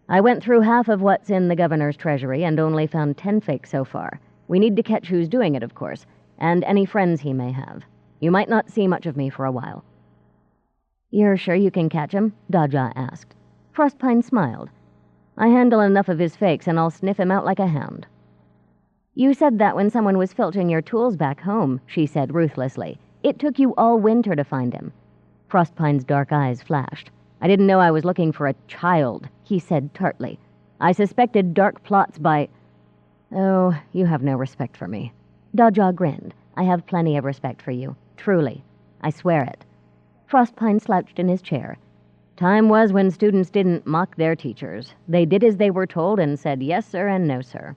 I went through half of what's in the governor's treasury and only found 10 fakes so far. We need to catch who's doing it, of course, and any friends he may have. You might not see much of me for a while. You're sure you can catch him? Daja asked. Frostpine smiled. I handle enough of his fakes and I'll sniff him out like a hound. You said that when someone was filching your tools back home, she said ruthlessly. It took you all winter to find him. Frostpine's dark eyes flashed. I didn't know I was looking for a child, he said tartly. I suspected dark plots by... Oh, you have no respect for me. Daja grinned. I have plenty of respect for you. Truly. I swear it. Frostpine slouched in his chair. Time was when students didn't mock their teachers. They did as they were told and said yes, sir, and no, sir.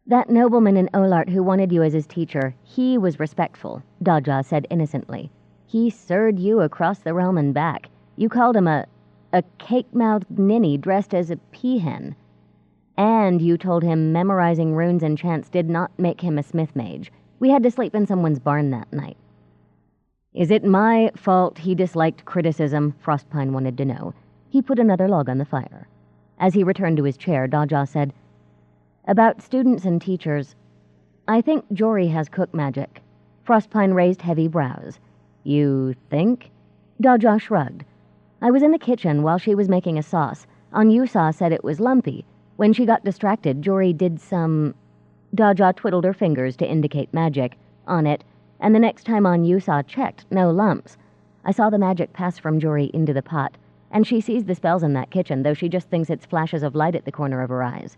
That nobleman in Olart who wanted you as his teacher, he was respectful, Daja said innocently. He sirred you across the realm and back. You called him a cake-mouthed ninny dressed as a peahen. And you told him memorizing runes and chants did not make him a smith mage. We had to sleep in someone's barn that night. Is it my fault he disliked criticism? Frostpine wanted to know. He put another log on the fire. As he returned to his chair, Daja said, About students and teachers, I think Jory has cook magic. Frostpine raised heavy brows. You think? Daja shrugged. I was in the kitchen while she was making a sauce. Anyusa said it was lumpy. When she got distracted, Jory did some... Daja twiddled her fingers to indicate magic on it, and the next time Anyusa checked, no lumps. I saw the magic pass from Jory into the pot, and she sees the spells in that kitchen, though she just thinks it's flashes of light at the corner of her eyes.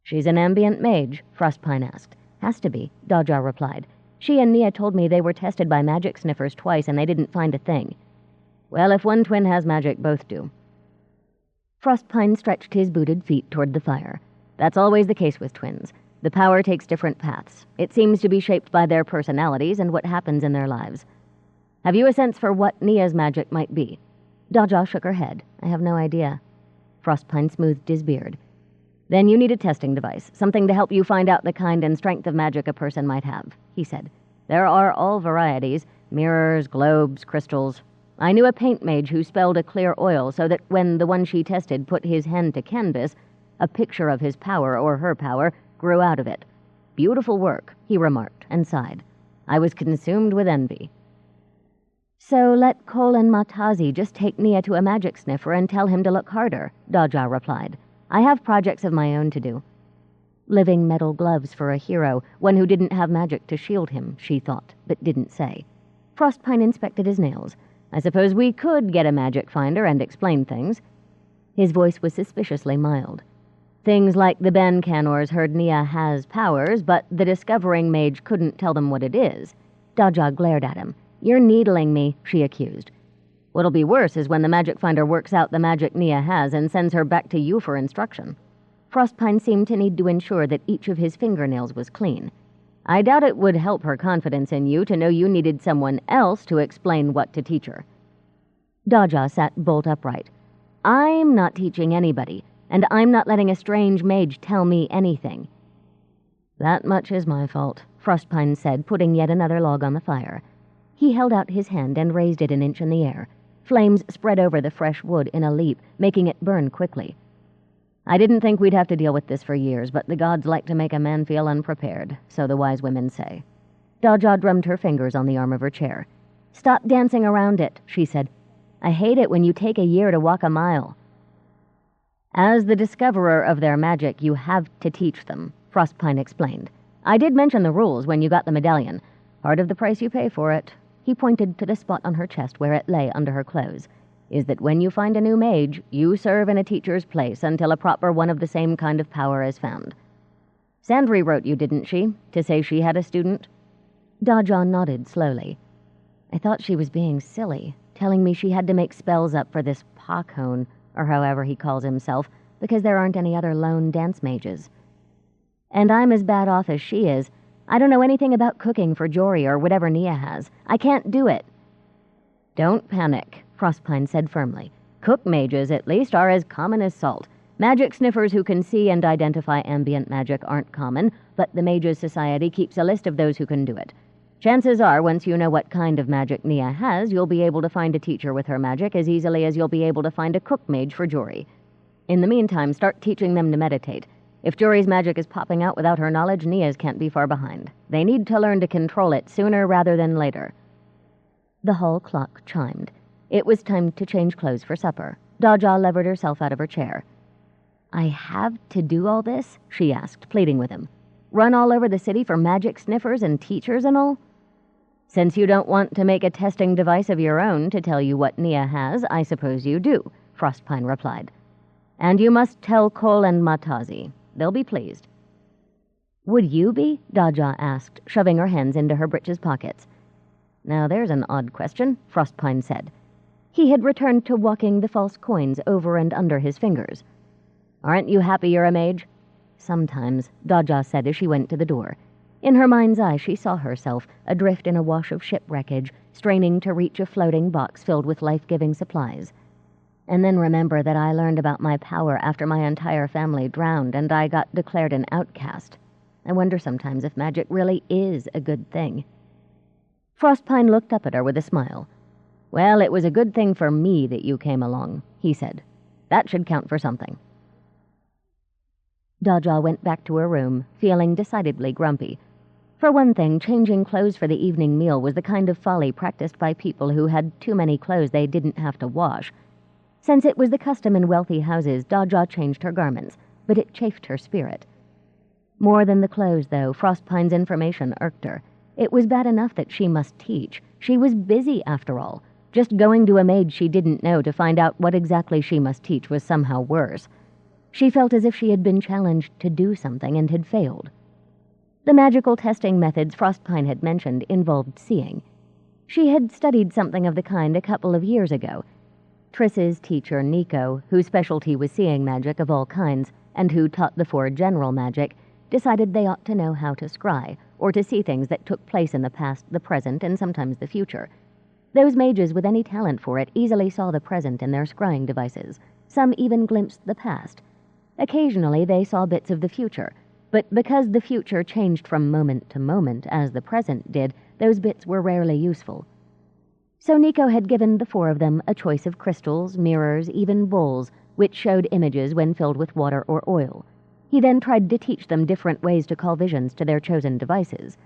She's an ambient mage, Frostpine asked. Has to be, Daja replied. She and Nia told me they were tested by magic sniffers twice and they didn't find a thing. Well, if one twin has magic, both do. Frostpine stretched his booted feet toward the fire. That's always the case with twins. The power takes different paths. It seems to be shaped by their personalities and what happens in their lives. Have you a sense for what Nia's magic might be? Daja shook her head. I have no idea. Frostpine smoothed his beard. Then you need a testing device, something to help you find out the kind and strength of magic a person might have, he said. There are all varieties, mirrors, globes, crystals. I knew a paint mage who spelled a clear oil so that when the one she tested put his hand to canvas, a picture of his power or her power grew out of it. Beautiful work, he remarked and sighed. I was consumed with envy. So let Cole and Matazi just take Nia to a magic sniffer and tell him to look harder, Daja replied. I have projects of my own to do. Living metal gloves for a hero, one who didn't have magic to shield him, she thought, but didn't say. Frostpine inspected his nails. I suppose we could get a magic finder and explain things. His voice was suspiciously mild. Things like the Ben Canors heard Nia has powers, but the discovering mage couldn't tell them what it is. Daja glared at him. You're needling me, she accused. What'll be worse is when the magic finder works out the magic Nia has and sends her back to you for instruction. Frostpine seemed to need to ensure that each of his fingernails was clean. I doubt it would help her confidence in you to know you needed someone else to explain what to teach her. Daja sat bolt upright. I'm not teaching anybody, and I'm not letting a strange mage tell me anything. That much is my fault, Frostpine said, putting yet another log on the fire. He held out his hand and raised it an inch in the air. Flames spread over the fresh wood in a leap, making it burn quickly. I didn't think we'd have to deal with this for years, but the gods like to make a man feel unprepared, so the wise women say. Daja drummed her fingers on the arm of her chair. Stop dancing around it, she said. I hate it when you take a year to walk a mile. As the discoverer of their magic, you have to teach them, Frostpine explained. I did mention the rules when you got the medallion. Part of the price you pay for it, he pointed to the spot on her chest where it lay under her clothes, is that when you find a new mage, you serve in a teacher's place until a proper one of the same kind of power is found. Sandry wrote you, didn't she, to say she had a student? Daja nodded slowly. I thought she was being silly, telling me she had to make spells up for this Pakone, or however he calls himself, because there aren't any other lone dance mages. And I'm as bad off as she is. I don't know anything about cooking for Jory or whatever Nia has. I can't do it. Don't panic, Frostpine said firmly. Cook mages, at least, are as common as salt. Magic sniffers who can see and identify ambient magic aren't common, but the Mages Society keeps a list of those who can do it. Chances are, once you know what kind of magic Nia has, you'll be able to find a teacher with her magic as easily as you'll be able to find a cook mage for Jory. In the meantime, start teaching them to meditate. If Jory's magic is popping out without her knowledge, Nia's can't be far behind. They need to learn to control it sooner rather than later. The hall clock chimed. It was time to change clothes for supper. Daja levered herself out of her chair. I have to do all this? She asked, pleading with him. Run all over the city for magic sniffers and teachers and all? Since you don't want to make a testing device of your own to tell you what Nia has, I suppose you do, Frostpine replied. And you must tell Cole and Matazi. They'll be pleased. Would you be? Daja asked, shoving her hands into her breeches pockets. Now there's an odd question, Frostpine said. He had returned to walking the false coins over and under his fingers. Aren't you happy you're a mage? Sometimes, Daja said as she went to the door. In her mind's eye, she saw herself, adrift in a wash of ship wreckage, straining to reach a floating box filled with life-giving supplies. And then remember that I learned about my power after my entire family drowned and I got declared an outcast. I wonder sometimes if magic really is a good thing. Frostpine looked up at her with a smile. Well, it was a good thing for me that you came along, he said. That should count for something. Daja went back to her room, feeling decidedly grumpy. For one thing, changing clothes for the evening meal was the kind of folly practiced by people who had too many clothes they didn't have to wash. Since it was the custom in wealthy houses, Daja changed her garments, but it chafed her spirit. More than the clothes, though, Frostpine's information irked her. It was bad enough that she must teach. She was busy, after all. Just going to a mage she didn't know to find out what exactly she must teach was somehow worse. She felt as if she had been challenged to do something and had failed. The magical testing methods Frostpine had mentioned involved seeing. She had studied something of the kind a couple of years ago. Triss's teacher, Nico, whose specialty was seeing magic of all kinds, and who taught the 4 general magic, decided they ought to know how to scry, or to see things that took place in the past, the present, and sometimes the future. Those mages with any talent for it easily saw the present in their scrying devices. Some even glimpsed the past. Occasionally they saw bits of the future, but because the future changed from moment to moment as the present did, those bits were rarely useful. So Nico had given the 4 of them a choice of crystals, mirrors, even bowls, which showed images when filled with water or oil. He then tried to teach them different ways to call visions to their chosen devices.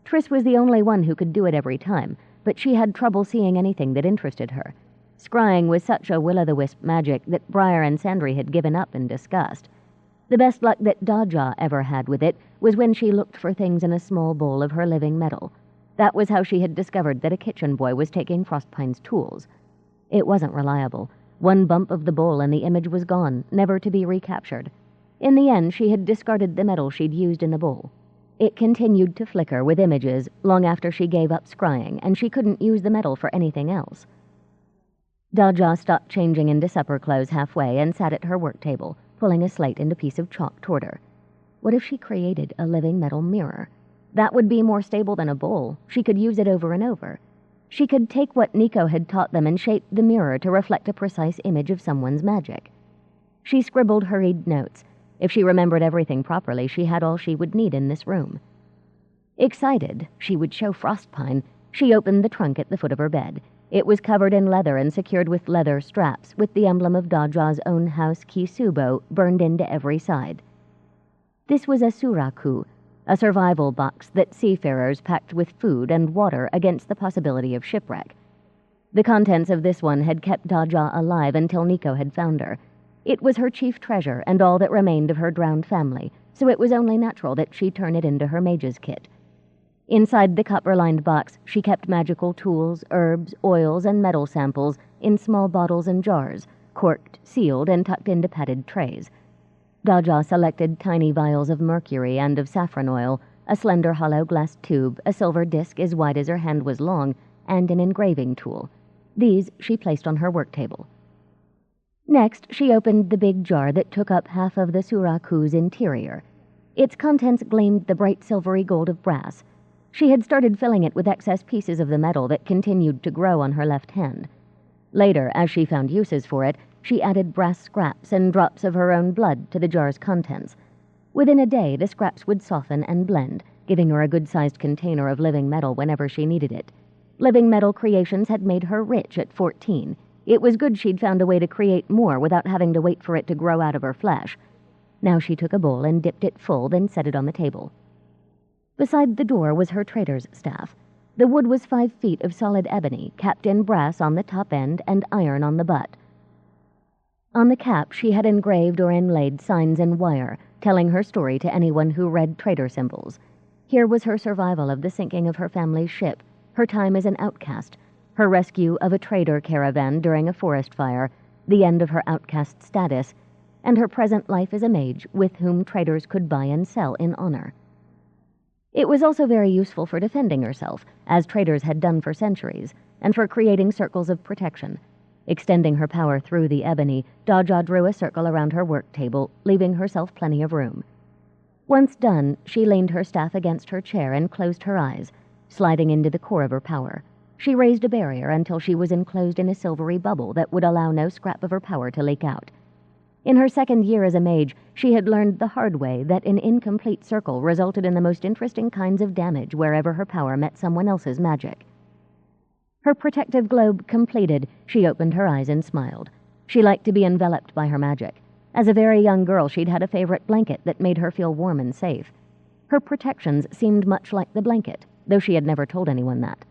Triss was the only one who could do it every time, but she had trouble seeing anything that interested her. Scrying was such a will-o'-the-wisp magic that Briar and Sandry had given up in disgust. The best luck that Daja ever had with it was when she looked for things in a small bowl of her living metal. That was how she had discovered that a kitchen boy was taking Frostpine's tools. It wasn't reliable. One bump of the bowl and the image was gone, never to be recaptured. In the end, she had discarded the metal she'd used in the bowl. It continued to flicker with images long after she gave up scrying, and she couldn't use the metal for anything else. Daja stopped changing into supper clothes halfway and sat at her work table, pulling a slate and a piece of chalk toward her. What if she created a living metal mirror? That would be more stable than a bowl. She could use it over and over. She could take what Nico had taught them and shape the mirror to reflect a precise image of someone's magic. She scribbled hurried notes. If she remembered everything properly, she had all she would need in this room. Excited, she would show Frostpine. She opened the trunk at the foot of her bed. It was covered in leather and secured with leather straps, with the emblem of Daja's own house, Kisubo, burned into every side. This was a suraku, a survival box that seafarers packed with food and water against the possibility of shipwreck. The contents of this one had kept Daja alive until Nico had found her. It was her chief treasure and all that remained of her drowned family, so it was only natural that she turn it into her mage's kit. Inside the copper-lined box, she kept magical tools, herbs, oils, and metal samples in small bottles and jars, corked, sealed, and tucked into padded trays. Daja selected tiny vials of mercury and of saffron oil, a slender hollow glass tube, a silver disc as wide as her hand was long, and an engraving tool. These she placed on her work table. Next, she opened the big jar that took up half of the suraku's interior. Its contents gleamed the bright silvery gold of brass. She had started filling it with excess pieces of the metal that continued to grow on her left hand. Later, as she found uses for it, she added brass scraps and drops of her own blood to the jar's contents. Within a day, the scraps would soften and blend, giving her a good-sized container of living metal whenever she needed it. Living metal creations had made her rich at 14. It was good she'd found a way to create more without having to wait for it to grow out of her flesh. Now she took a bowl and dipped it full, then set it on the table. Beside the door was her trader's staff. The wood was 5 feet of solid ebony, capped in brass on the top end and iron on the butt. On the cap, she had engraved or inlaid signs in wire, telling her story to anyone who read trader symbols. Here was her survival of the sinking of her family's ship, her time as an outcast, her rescue of a trader caravan during a forest fire, the end of her outcast status, and her present life as a mage with whom traders could buy and sell in honor. It was also very useful for defending herself, as traders had done for centuries, and for creating circles of protection. Extending her power through the ebony, Daja drew a circle around her work table, leaving herself plenty of room. Once done, she leaned her staff against her chair and closed her eyes, sliding into the core of her power. She raised a barrier until she was enclosed in a silvery bubble that would allow no scrap of her power to leak out. In her second year as a mage, she had learned the hard way that an incomplete circle resulted in the most interesting kinds of damage wherever her power met someone else's magic. Her protective globe completed, she opened her eyes and smiled. She liked to be enveloped by her magic. As a very young girl, she'd had a favorite blanket that made her feel warm and safe. Her protections seemed much like the blanket, though she had never told anyone that.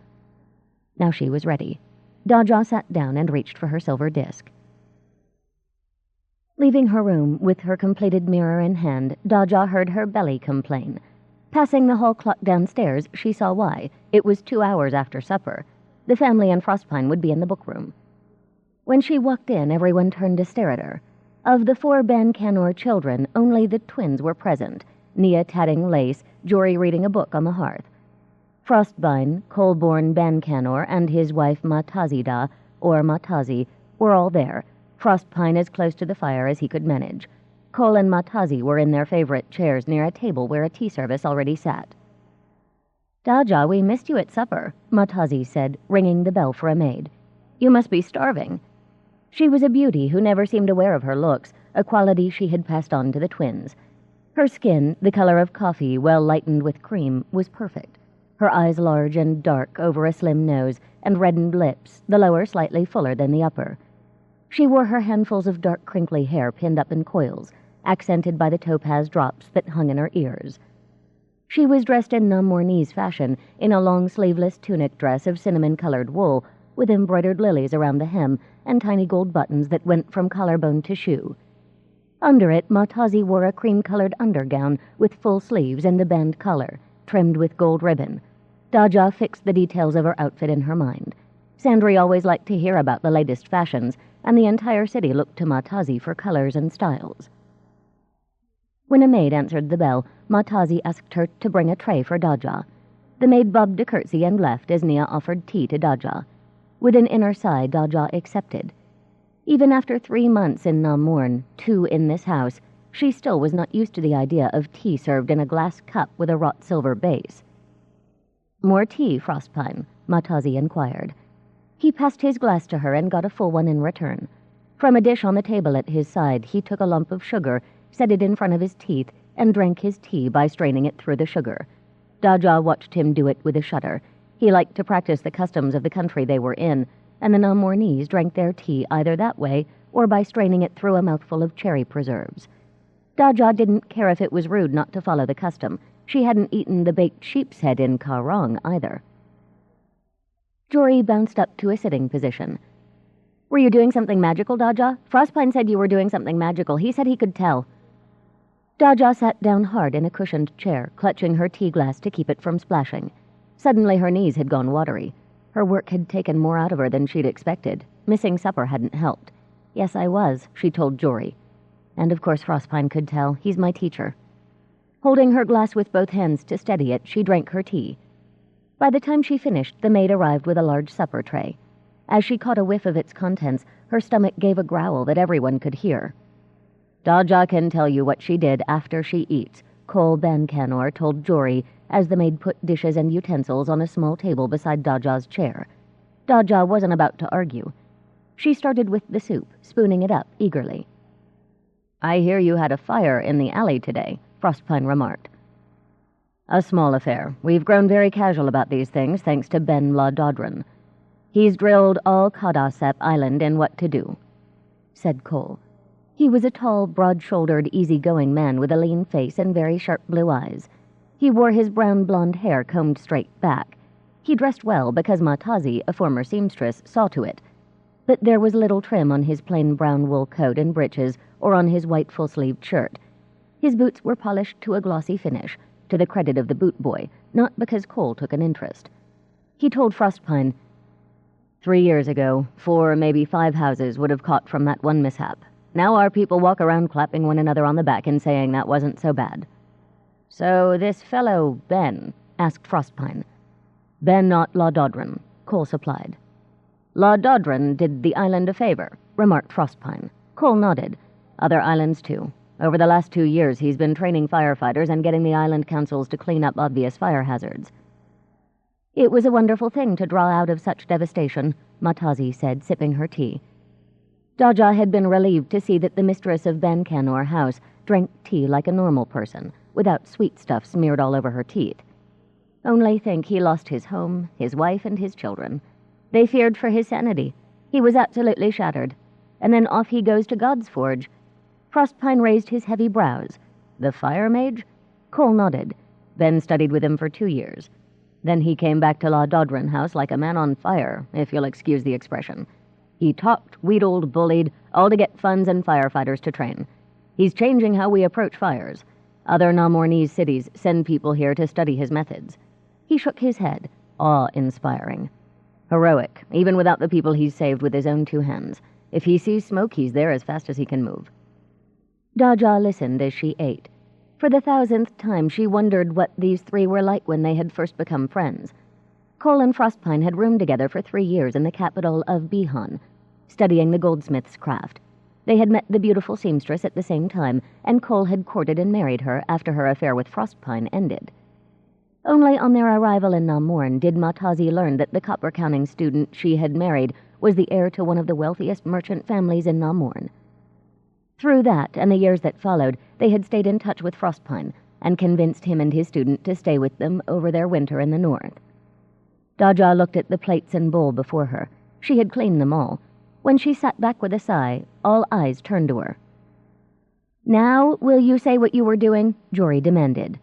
Now she was ready. Daja sat down and reached for her silver disc. Leaving her room with her completed mirror in hand, Daja heard her belly complain. Passing the hall clock downstairs, she saw why. It was 2 hours after supper. The family and Frostpine would be in the book room. When she walked in, everyone turned to stare at her. Of the 4 Bancanor children, only the twins were present, Nia tatting lace, Jory reading a book on the hearth. Frostbine, Colborn Bancanor, and his wife Matazida, or Matazi, were all there, Frostpine as close to the fire as he could manage. Cole and Matazi were in their favorite chairs near a table where a tea service already sat. "Daja, we missed you at supper," Matazi said, ringing the bell for a maid. "You must be starving." She was a beauty who never seemed aware of her looks, a quality she had passed on to the twins. Her skin, the color of coffee well lightened with cream, was perfect. Her eyes large and dark over a slim nose, and reddened lips, the lower slightly fuller than the upper. She wore her handfuls of dark crinkly hair pinned up in coils, accented by the topaz drops that hung in her ears. She was dressed in Namornese fashion, in a long sleeveless tunic dress of cinnamon-colored wool, with embroidered lilies around the hem and tiny gold buttons that went from collarbone to shoe. Under it, Matazi wore a cream-colored undergown with full sleeves and a band collar, trimmed with gold ribbon. Daja fixed the details of her outfit in her mind. Sandri always liked to hear about the latest fashions, and the entire city looked to Matazi for colors and styles. When a maid answered the bell, Matazi asked her to bring a tray for Daja. The maid bobbed a curtsy and left as Nia offered tea to Daja. With an inner sigh, Daja accepted. Even after 3 months in Namorn, 2 in this house, she still was not used to the idea of tea served in a glass cup with a wrought silver base. "More tea, Frostpine?" Matazi inquired. He passed his glass to her and got a full one in return. From a dish on the table at his side, he took a lump of sugar, set it in front of his teeth, and drank his tea by straining it through the sugar. Daja watched him do it with a shudder. He liked to practice the customs of the country they were in, and the Namornese drank their tea either that way or by straining it through a mouthful of cherry preserves. Daja didn't care if it was rude not to follow the custom. She hadn't eaten the baked sheep's head in Karong either. Jory bounced up to a sitting position. "Were you doing something magical, Daja? Frostpine said you were doing something magical. He said he could tell." Daja sat down hard in a cushioned chair, clutching her tea glass to keep it from splashing. Suddenly her knees had gone watery. Her work had taken more out of her than she'd expected. Missing supper hadn't helped. "Yes, I was," she told Jory. "And of course Frostpine could tell. He's my teacher." Holding her glass with both hands to steady it, she drank her tea. By the time she finished, the maid arrived with a large supper tray. As she caught a whiff of its contents, her stomach gave a growl that everyone could hear. "Daja can tell you what she did after she eats," Cole Bancanor told Jory as the maid put dishes and utensils on a small table beside Daja's chair. Daja wasn't about to argue. She started with the soup, spooning it up eagerly. "I hear you had a fire in the alley today," Frostpine remarked. "A small affair. We've grown very casual about these things, thanks to Ben La Dodron. He's drilled all Kadasep Island in what to do," said Cole. He was a tall, broad-shouldered, easy-going man with a lean face and very sharp blue eyes. He wore his brown blonde hair combed straight back. He dressed well because Matazi, a former seamstress, saw to it. But there was little trim on his plain brown wool coat and breeches or on his white full-sleeved shirt. His boots were polished to a glossy finish, to the credit of the boot boy, not because Cole took an interest. He told Frostpine, 3 years ago, 4, maybe 5 houses would have caught from that one mishap. Now our people walk around clapping one another on the back and saying that wasn't so bad." "So this fellow, Ben," asked Frostpine. "Ben not La Dodron," Cole supplied. "La Dodron did the island a favor," remarked Frostpine. Cole nodded. "Other islands, too. Over the last 2 years, he's been training firefighters and getting the island councils to clean up obvious fire hazards. It was a wonderful thing to draw out of such devastation, Matazi said, sipping her tea. Daja had been relieved to see that the mistress of Bancanor House drank tea like a normal person, without sweet stuff smeared all over her teeth. Only think, he lost his home, his wife, and his children. They feared for his sanity. He was absolutely shattered. And then off he goes to God's Forge. Frostpine raised his heavy brows. The fire mage? Cole nodded. Ben studied with him for 2 years. Then he came back to La Dodron House like a man on fire, if you'll excuse the expression. He talked, wheedled, bullied, all to get funds and firefighters to train. He's changing how we approach fires. Other Namornese cities send people here to study his methods. He shook his head, awe-inspiring. Heroic, even without the people he's saved with his own 2 hands. If he sees smoke, he's there as fast as he can move. Daja listened as she ate. For the 1000th time, she wondered what these 3 were like when they had first become friends. Cole and Frostpine had roomed together for 3 years in the capital of Bihan, studying the goldsmith's craft. They had met the beautiful seamstress at the same time, and Cole had courted and married her after her affair with Frostpine ended. Only on their arrival in Namorn did Matazi learn that the copper-counting student she had married was the heir to one of the wealthiest merchant families in Namorn. Through that, and the years that followed, they had stayed in touch with Frostpine and convinced him and his student to stay with them over their winter in the north. Daja looked at the plates and bowl before her. She had cleaned them all. When she sat back with a sigh, all eyes turned to her. "Now, will you say what you were doing?" Jory demanded.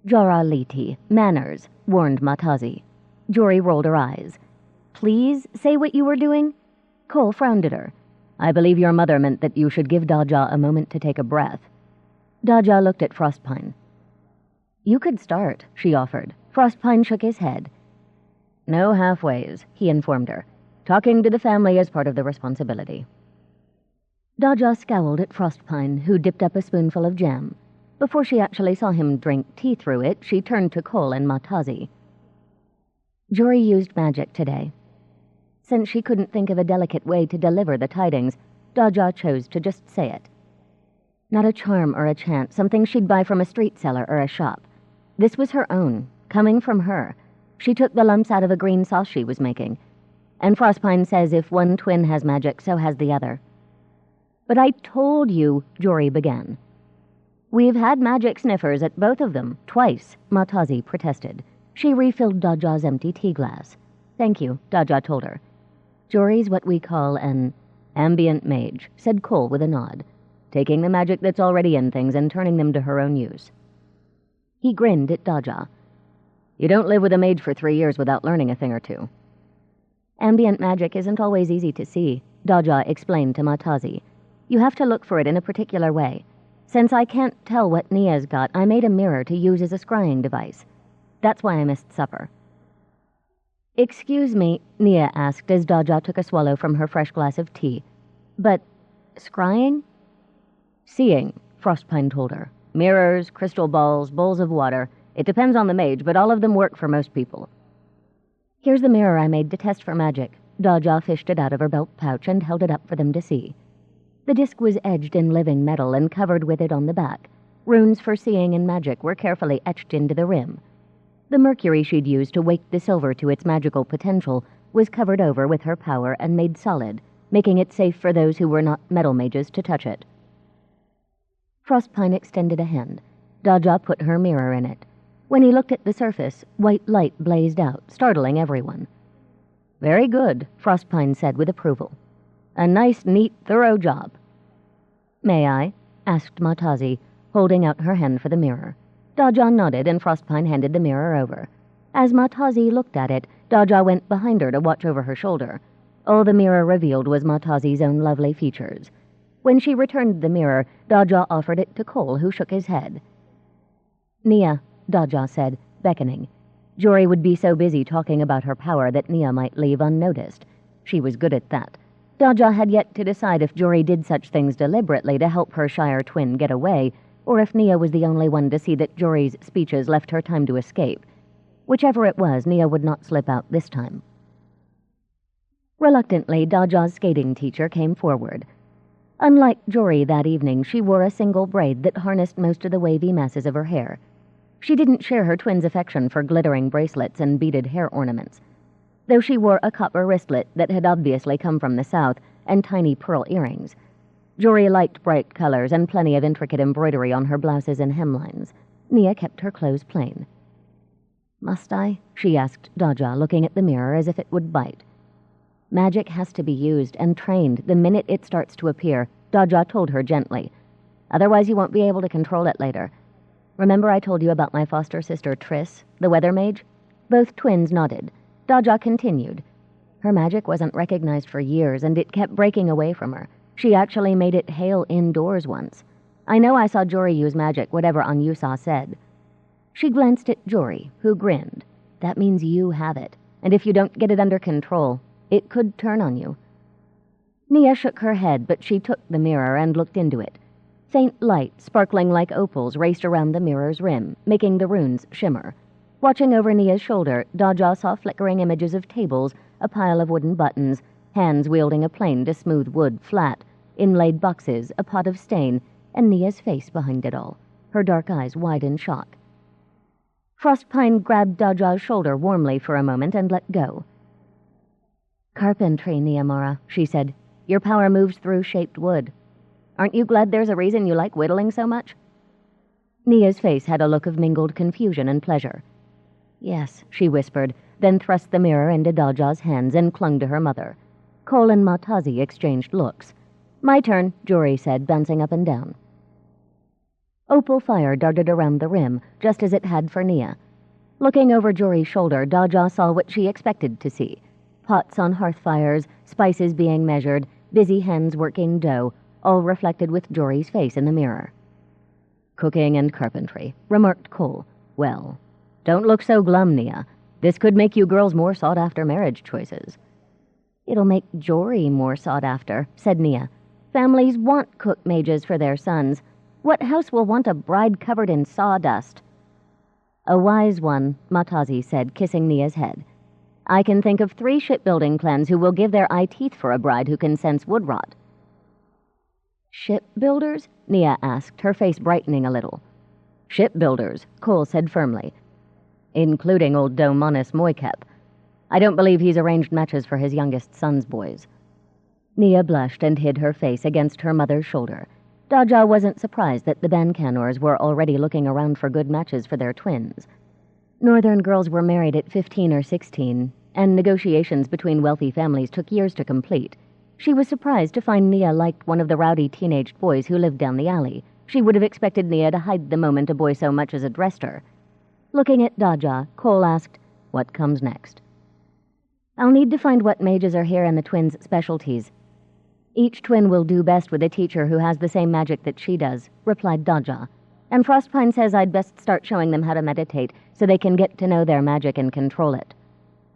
"Jora Liti, manners," warned Matazi. Jory rolled her eyes. "Please say what you were doing?" Cole frowned at her. "I believe your mother meant that you should give Daja a moment to take a breath." Daja looked at Frostpine. "You could start," she offered. Frostpine shook his head. "No halfways," he informed her. "Talking to the family is part of the responsibility." Daja scowled at Frostpine, who dipped up a spoonful of jam. Before she actually saw him drink tea through it, she turned to Cole and Matazi. "Jory used magic today." Since she couldn't think of a delicate way to deliver the tidings, Daja chose to just say it. Not a charm or a chant, something she'd buy from a street seller or a shop. This was her own, coming from her. She took the lumps out of a green sauce she was making. And Frostpine says if one twin has magic, so has the other. "But I told you," Jory began. "We've had magic sniffers at both of them, twice," Matazi protested. She refilled Daja's empty tea glass. "Thank you," Daja told her. "Jory's what we call an ambient mage," said Cole with a nod, "taking the magic that's already in things and turning them to her own use." He grinned at Daja. "You don't live with a mage for 3 years without learning a thing or two." "Ambient magic isn't always easy to see," Daja explained to Matazi. "You have to look for it in a particular way. Since I can't tell what Nia's got, I made a mirror to use as a scrying device. That's why I missed supper." "Excuse me," Nia asked as Daja took a swallow from her fresh glass of tea. "But scrying?" "Seeing," Frostpine told her. "Mirrors, crystal balls, bowls of water. It depends on the mage, but all of them work for most people." "Here's the mirror I made to test for magic." Daja fished it out of her belt pouch and held it up for them to see. The disc was edged in living metal and covered with it on the back. Runes for seeing and magic were carefully etched into the rim. The mercury she'd used to wake the silver to its magical potential was covered over with her power and made solid, making it safe for those who were not metal mages to touch it. Frostpine extended a hand. Daja put her mirror in it. When he looked at the surface, white light blazed out, startling everyone. "Very good," Frostpine said with approval. "A nice, neat, thorough job." "May I?" asked Matazi, holding out her hand for the mirror. Daja nodded, and Frostpine handed the mirror over. As Matazi looked at it, Daja went behind her to watch over her shoulder. All the mirror revealed was Matazi's own lovely features. When she returned the mirror, Daja offered it to Cole, who shook his head. "Nia," Daja said, beckoning. Jory would be so busy talking about her power that Nia might leave unnoticed. She was good at that. Daja had yet to decide if Jory did such things deliberately to help her Shire twin get away, or if Nia was the only one to see that Jory's speeches left her time to escape. Whichever it was, Nia would not slip out this time. Reluctantly, Daja's skating teacher came forward. Unlike Jory that evening, she wore a single braid that harnessed most of the wavy masses of her hair. She didn't share her twins' affection for glittering bracelets and beaded hair ornaments. Though she wore a copper wristlet that had obviously come from the South and tiny pearl earrings. Jory liked bright colors and plenty of intricate embroidery on her blouses and hemlines. Nia kept her clothes plain. "Must I?" she asked Daja, looking at the mirror as if it would bite. "Magic has to be used and trained the minute it starts to appear," Daja told her gently. "Otherwise you won't be able to control it later. Remember I told you about my foster sister Triss, the weather mage?" Both twins nodded. Daja continued. "Her magic wasn't recognized for years, and it kept breaking away from her. She actually made it hail indoors once. I know I saw Jory use magic, whatever Anyusa said." She glanced at Jory, who grinned. "That means you have it, and if you don't get it under control, it could turn on you." Nia shook her head, but she took the mirror and looked into it. Faint light, sparkling like opals, raced around the mirror's rim, making the runes shimmer. Watching over Nia's shoulder, Daja saw flickering images of tables, a pile of wooden buttons, hands wielding a plane to smooth wood flat, inlaid boxes, a pot of stain, and Nia's face behind it all, her dark eyes wide in shock. Frostpine grabbed Daja's shoulder warmly for a moment and let go. "Carpentry, Namora," she said. "Your power moves through shaped wood. Aren't you glad there's a reason you like whittling so much?" Nia's face had a look of mingled confusion and pleasure. "Yes," she whispered, then thrust the mirror into Daja's hands and clung to her mother. Cole and Matazi exchanged looks. "My turn," Jory said, bouncing up and down. Opal fire darted around the rim, just as it had for Nia. Looking over Jory's shoulder, Daja saw what she expected to see. Pots on hearth fires, spices being measured, busy hands working dough, all reflected with Jory's face in the mirror. "Cooking and carpentry," remarked Cole. "Well, don't look so glum, Nia. This could make you girls more sought-after marriage choices." "It'll make Jory more sought after," said Nia. "Families want cook mages for their sons. What house will want a bride covered in sawdust?" "A wise one," Matazi said, kissing Nia's head. "I can think of 3 shipbuilding clans who will give their eye teeth for a bride who can sense wood rot." "Shipbuilders?" Nia asked, her face brightening a little. "Shipbuilders," Cole said firmly. "Including old Domonis Moykep. I don't believe he's arranged matches for his youngest son's boys." Nia blushed and hid her face against her mother's shoulder. Daja wasn't surprised that the Bancanors were already looking around for good matches for their twins. Northern girls were married at 15 or 16, and negotiations between wealthy families took years to complete. She was surprised to find Nia liked one of the rowdy teenaged boys who lived down the alley. She would have expected Nia to hide the moment a boy so much as addressed her. Looking at Daja, Cole asked, "What comes next?" "I'll need to find what mages are here and the twins' specialties. Each twin will do best with a teacher who has the same magic that she does," replied Daja. "And Frostpine says I'd best start showing them how to meditate so they can get to know their magic and control it."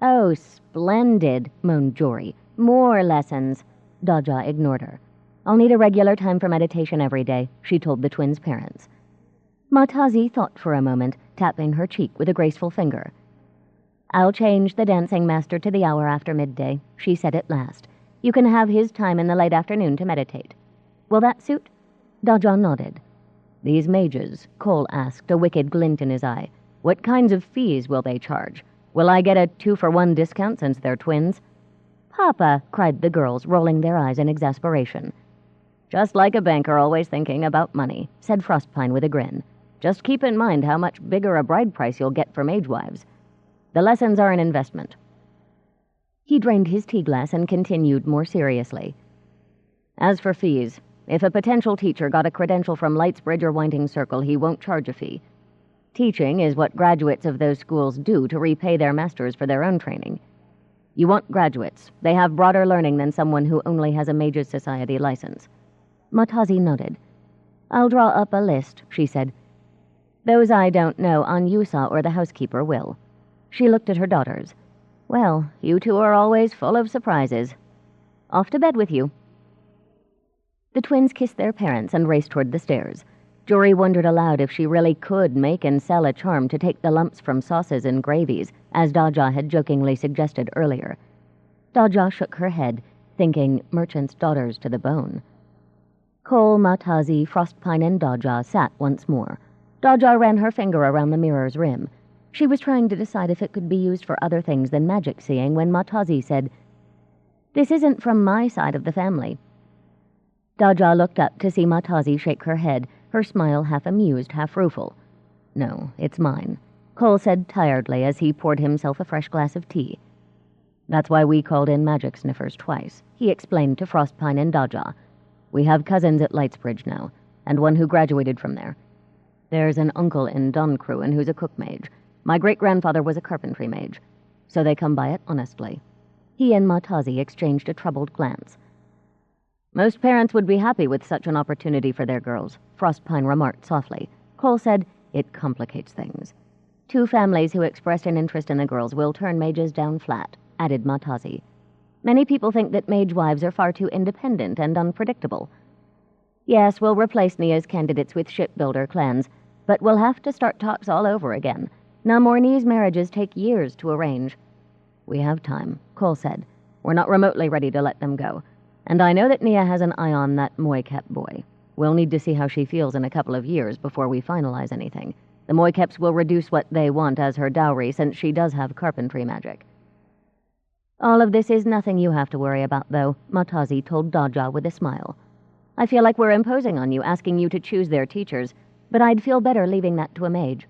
"Oh, splendid," moaned Jory. "More lessons." Daja ignored her. "I'll need a regular time for meditation every day," she told the twins' parents. Matazi thought for a moment, tapping her cheek with a graceful finger. "I'll change the dancing master to the hour after midday," she said at last. "You can have his time in the late afternoon to meditate. Will that suit?" Daja nodded. "These mages," Cole asked, a wicked glint in his eye, "what kinds of fees will they charge? Will I get a 2-for-1 discount since they're twins?" "Papa," cried the girls, rolling their eyes in exasperation. "Just like a banker always thinking about money," said Frostpine with a grin. "Just keep in mind how much bigger a bride price you'll get for mage wives. The lessons are an investment." He drained his tea glass and continued more seriously. "As for fees, if a potential teacher got a credential from Lightsbridge or Winding Circle, he won't charge a fee. Teaching is what graduates of those schools do to repay their masters for their own training. You want graduates. They have broader learning than someone who only has a Mages Society license." Matazi nodded. "I'll draw up a list," she said. "Those I don't know, Anyusa or the housekeeper will." She looked at her daughters. "Well, you two are always full of surprises. Off to bed with you." The twins kissed their parents and raced toward the stairs. Jory wondered aloud if she really could make and sell a charm to take the lumps from sauces and gravies, as Daja had jokingly suggested earlier. Daja shook her head, thinking merchants' daughters to the bone. Cole, Matazi, Frostpine, and Daja sat once more. Daja ran her finger around the mirror's rim. She was trying to decide if it could be used for other things than magic seeing when Matazi said, "This isn't from my side of the family." Daja looked up to see Matazi shake her head, her smile half amused, half rueful. "No, it's mine," Cole said tiredly as he poured himself a fresh glass of tea. "That's why we called in magic sniffers twice," he explained to Frostpine and Daja. "We have cousins at Lightsbridge now, and one who graduated from there. There's an uncle in Duncruin who's a cook mage. My great-grandfather was a carpentry mage, so they come by it honestly." He and Matazi exchanged a troubled glance. "Most parents would be happy with such an opportunity for their girls," Frostpine remarked softly. Cole said, "It complicates things." "Two families who expressed an interest in the girls will turn mages down flat," added Matazi. "Many people think that mage wives are far too independent and unpredictable. Yes, we'll replace Nia's candidates with shipbuilder clans, but we'll have to start talks all over again. Namornese marriages take years to arrange." "We have time," Cole said. "We're not remotely ready to let them go. And I know that Nia has an eye on that Moikep boy. We'll need to see how she feels in a couple of years before we finalize anything. The Moikeps will reduce what they want as her dowry since she does have carpentry magic." "All of this is nothing you have to worry about, though," Matazi told Daja with a smile. "I feel like we're imposing on you, asking you to choose their teachers, but I'd feel better leaving that to a mage."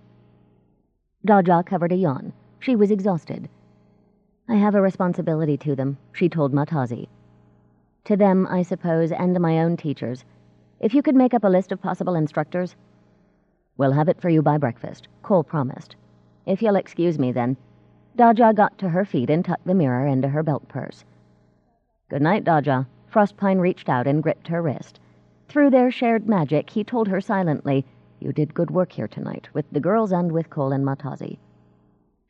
Daja covered a yawn. She was exhausted. "I have a responsibility to them," she told Matazi. "To them, I suppose, and my own teachers. If you could make up a list of possible instructors—" "We'll have it for you by breakfast," Cole promised. "If you'll excuse me, then." Daja got to her feet and tucked the mirror into her belt purse. "Good night, Daja." Frostpine reached out and gripped her wrist. Through their shared magic, he told her silently, "You did good work here tonight, with the girls and with Cole and Matazi."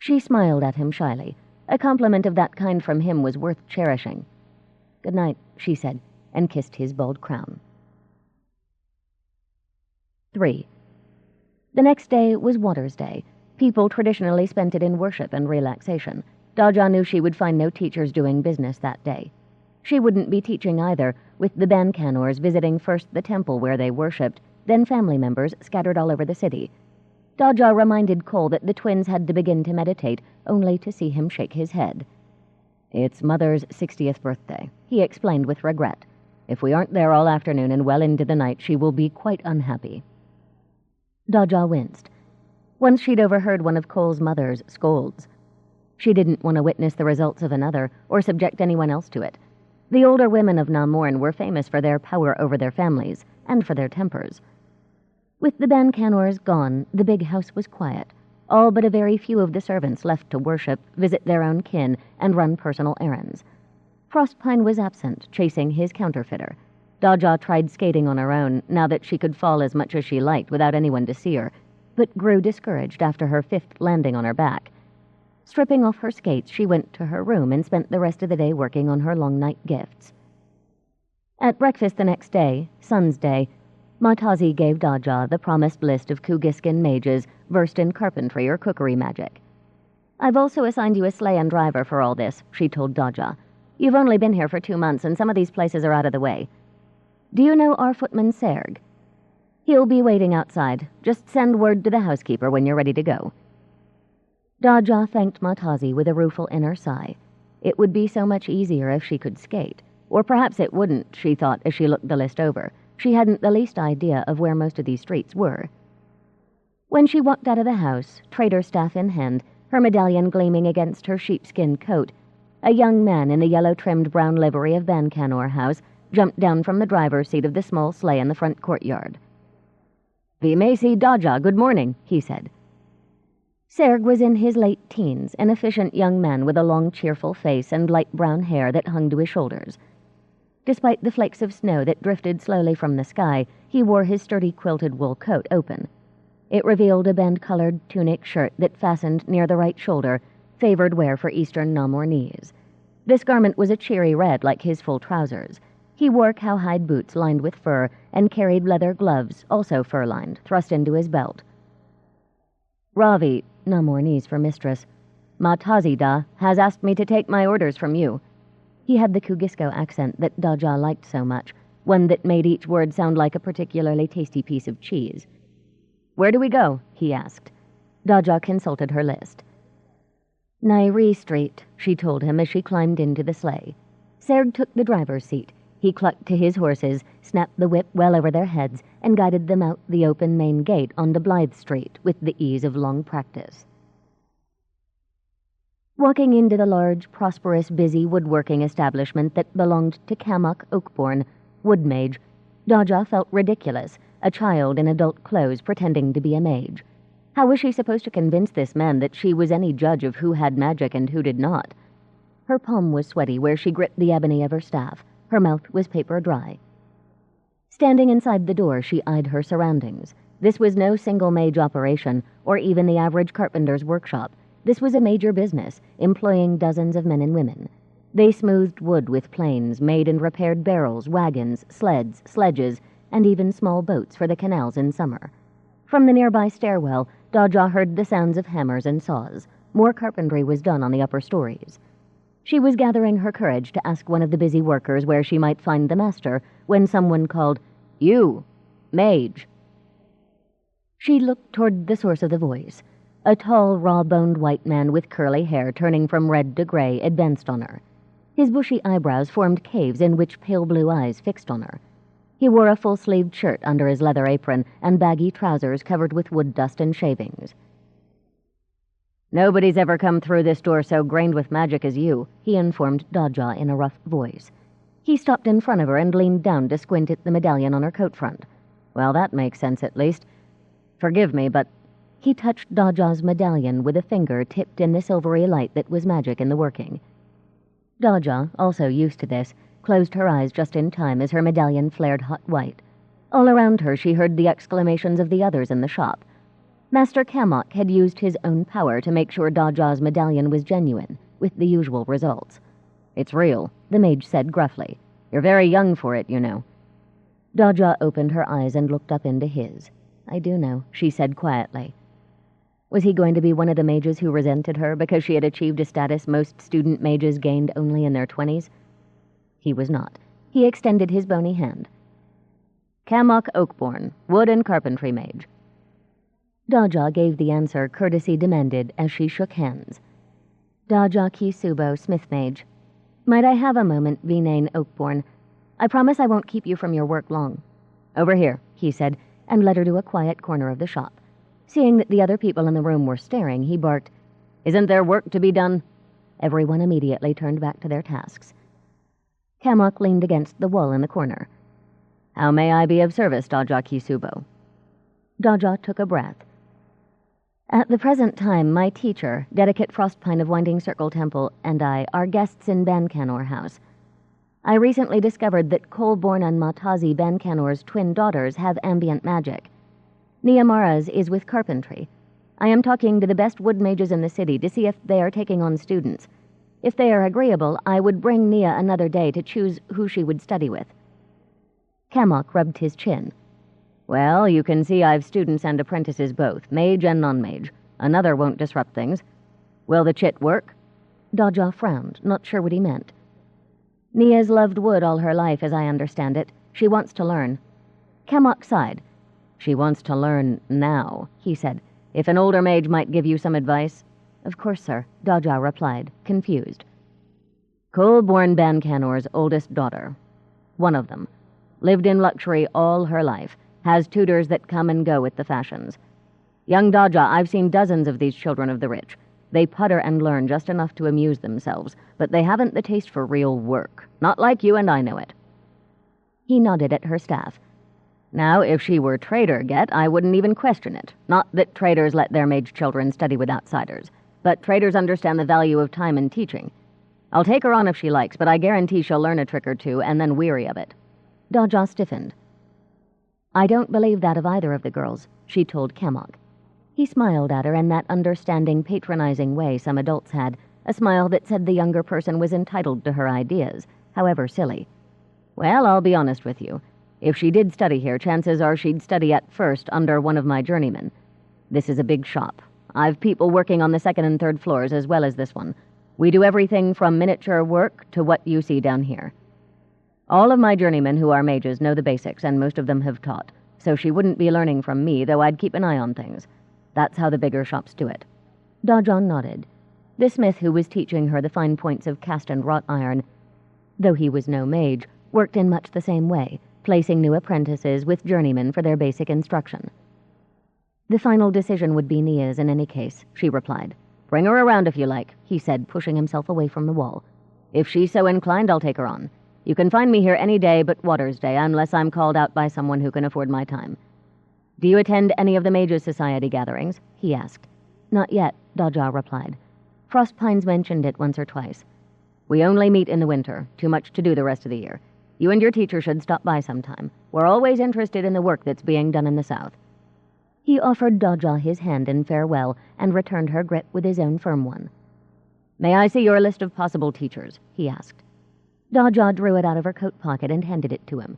She smiled at him shyly. A compliment of that kind from him was worth cherishing. "Good night," she said, and kissed his bald crown. 3. The next day was Water's Day. People traditionally spent it in worship and relaxation. Daja knew she would find no teachers doing business that day. She wouldn't be teaching either, with the Bancanors visiting first the temple where they worshipped, then family members scattered all over the city. Daja reminded Cole that the twins had to begin to meditate, only to see him shake his head. "It's Mother's 60th birthday," he explained with regret. "If we aren't there all afternoon and well into the night, she will be quite unhappy." Daja winced. Once she'd overheard one of Cole's mother's scolds. She didn't want to witness the results of another, or subject anyone else to it. The older women of Namorn were famous for their power over their families, and for their tempers. With the Bancanors gone, the big house was quiet. All but a very few of the servants left to worship, visit their own kin, and run personal errands. Frostpine was absent, chasing his counterfeiter. Daja tried skating on her own, now that she could fall as much as she liked without anyone to see her, but grew discouraged after her 5th landing on her back. Stripping off her skates, she went to her room and spent the rest of the day working on her long night gifts. At breakfast the next day, Sun's Day, Matazi gave Daja the promised list of Kugiskan mages versed in carpentry or cookery magic. "I've also assigned you a sleigh and driver for all this," she told Daja. "You've only been here for 2 months, and some of these places are out of the way. Do you know our footman Serg? He'll be waiting outside. Just send word to the housekeeper when you're ready to go." Daja thanked Matazi with a rueful inner sigh. It would be so much easier if she could skate. Or perhaps it wouldn't, she thought as she looked the list over. She hadn't the least idea of where most of these streets were. When she walked out of the house, trader staff in hand, her medallion gleaming against her sheepskin coat, a young man in the yellow-trimmed brown livery of Bancanor House jumped down from the driver's seat of the small sleigh in the front courtyard. "Vimesi Daja, good morning," he said. Serg was in his late teens, an efficient young man with a long, cheerful face and light brown hair that hung to his shoulders. Despite the flakes of snow that drifted slowly from the sky, he wore his sturdy quilted wool coat open. It revealed a band-colored tunic shirt that fastened near the right shoulder, favored wear for eastern Namornese. This garment was a cheery red like his full trousers. He wore cowhide boots lined with fur and carried leather gloves, also fur-lined, thrust into his belt. "Ravi," Namornese for mistress, "Matazida has asked me to take my orders from you." He had the Kugisko accent that Daja liked so much. one that made each word sound like a particularly tasty piece of cheese. "Where do we go?" he asked. Daja consulted her list. "Nairi Street," she told him as she climbed into the sleigh. Serg took the driver's seat. He clucked to his horses, snapped the whip well over their heads, and guided them out the open main gate onto Blythe Street with the ease of long practice. Walking into the large, prosperous, busy woodworking establishment that belonged to Cammock Oakbourne, wood mage, Daja felt ridiculous, a child in adult clothes pretending to be a mage. How was she supposed to convince this man that she was any judge of who had magic and who did not? Her palm was sweaty where she gripped the ebony of her staff. Her mouth was paper dry. Standing inside the door, she eyed her surroundings. This was no single mage operation, or even the average carpenter's workshop. This was a major business, employing dozens of men and women. They smoothed wood with planes, made and repaired barrels, wagons, sleds, sledges, and even small boats for the canals in summer. From the nearby stairwell, Daja heard the sounds of hammers and saws. More carpentry was done on the upper stories. She was gathering her courage to ask one of the busy workers where she might find the master when someone called, "You, mage." She looked toward the source of the voice. A tall, raw-boned white man with curly hair turning from red to gray advanced on her. His bushy eyebrows formed caves in which pale blue eyes fixed on her. He wore a full-sleeved shirt under his leather apron and baggy trousers covered with wood dust and shavings. "Nobody's ever come through this door so grained with magic as you," he informed Daja in a rough voice. He stopped in front of her and leaned down to squint at the medallion on her coat front. "Well, that makes sense at least. Forgive me, but—" He touched Daja's medallion with a finger tipped in the silvery light that was magic in the working. Daja, also used to this, closed her eyes just in time as her medallion flared hot white. All around her she heard the exclamations of the others in the shop. Master Cammock had used his own power to make sure Daja's medallion was genuine, with the usual results. "It's real," the mage said gruffly. "You're very young for it, you know." Daja opened her eyes and looked up into his. "I do know," she said quietly. Was he going to be one of the mages who resented her because she had achieved a status most student mages gained only in their 20s? He was not. He extended his bony hand. "Cammock Oakbourne, wood and carpentry mage." Daja gave the answer courtesy demanded as she shook hands. "Daja Kisubo, smith mage. Might I have a moment, Vinane Oakbourne? I promise I won't keep you from your work long." "Over here," he said, and led her to a quiet corner of the shop. Seeing that the other people in the room were staring, he barked, "Isn't there work to be done?" Everyone immediately turned back to their tasks. Cammock leaned against the wall in the corner. "How may I be of service, Daja Kisubo?" Daja took a breath. "At the present time, my teacher, Dedicate Frostpine of Winding Circle Temple, and I are guests in Bancanor House. I recently discovered that Colborn and Matazi Bancanor's twin daughters have ambient magic. Niamara's is with carpentry. I am talking to the best wood mages in the city to see if they are taking on students. If they are agreeable, I would bring Nia another day to choose who she would study with." Cammock rubbed his chin. "Well, you can see I've students and apprentices both, mage and non-mage. Another won't disrupt things. Will the chit work?" Daja frowned, not sure what he meant. "Nia's loved wood all her life, as I understand it. She wants to learn." Cammock sighed. "She wants to learn now," he said. "If an older mage might give you some advice." "Of course, sir," Daja replied, confused. "Colborn Bancanor's oldest daughter. One of them. Lived in luxury all her life. Has tutors that come and go with the fashions. Young Daja, I've seen dozens of these children of the rich. They putter and learn just enough to amuse themselves, but they haven't the taste for real work. Not like you, and I know it." He nodded at her staff. "Now, if she were trader get, I wouldn't even question it. Not that traders let their mage children study with outsiders, but traders understand the value of time and teaching. I'll take her on if she likes, but I guarantee she'll learn a trick or two and then weary of it." Daja stiffened. "I don't believe that of either of the girls," she told Cammock. He smiled at her in that understanding, patronizing way some adults had, a smile that said the younger person was entitled to her ideas, however silly. "Well, I'll be honest with you. If she did study here, chances are she'd study at first under one of my journeymen. This is a big shop. I've people working on the second and third floors as well as this one. We do everything from miniature work to what you see down here." All of my journeymen who are mages know the basics, and most of them have taught, so she wouldn't be learning from me, though I'd keep an eye on things. That's how the bigger shops do it." Daja nodded. The smith who was teaching her the fine points of cast and wrought iron, though he was no mage, worked in much the same way, placing new apprentices with journeymen for their basic instruction. "The final decision would be Nia's in any case," she replied. "Bring her around if you like," he said, pushing himself away from the wall. "If she's so inclined, I'll take her on. You can find me here any day but Water's Day, unless I'm called out by someone who can afford my time." "Do you attend any of the Mages' Society gatherings?" he asked. "Not yet," Daja replied. "Frostpines mentioned it once or twice. We only meet in the winter. Too much to do the rest of the year. You and your teacher should stop by sometime. We're always interested in the work that's being done in the South." He offered Daja his hand in farewell and returned her grip with his own firm one. "May I see your list of possible teachers?" he asked. Daja drew it out of her coat pocket and handed it to him.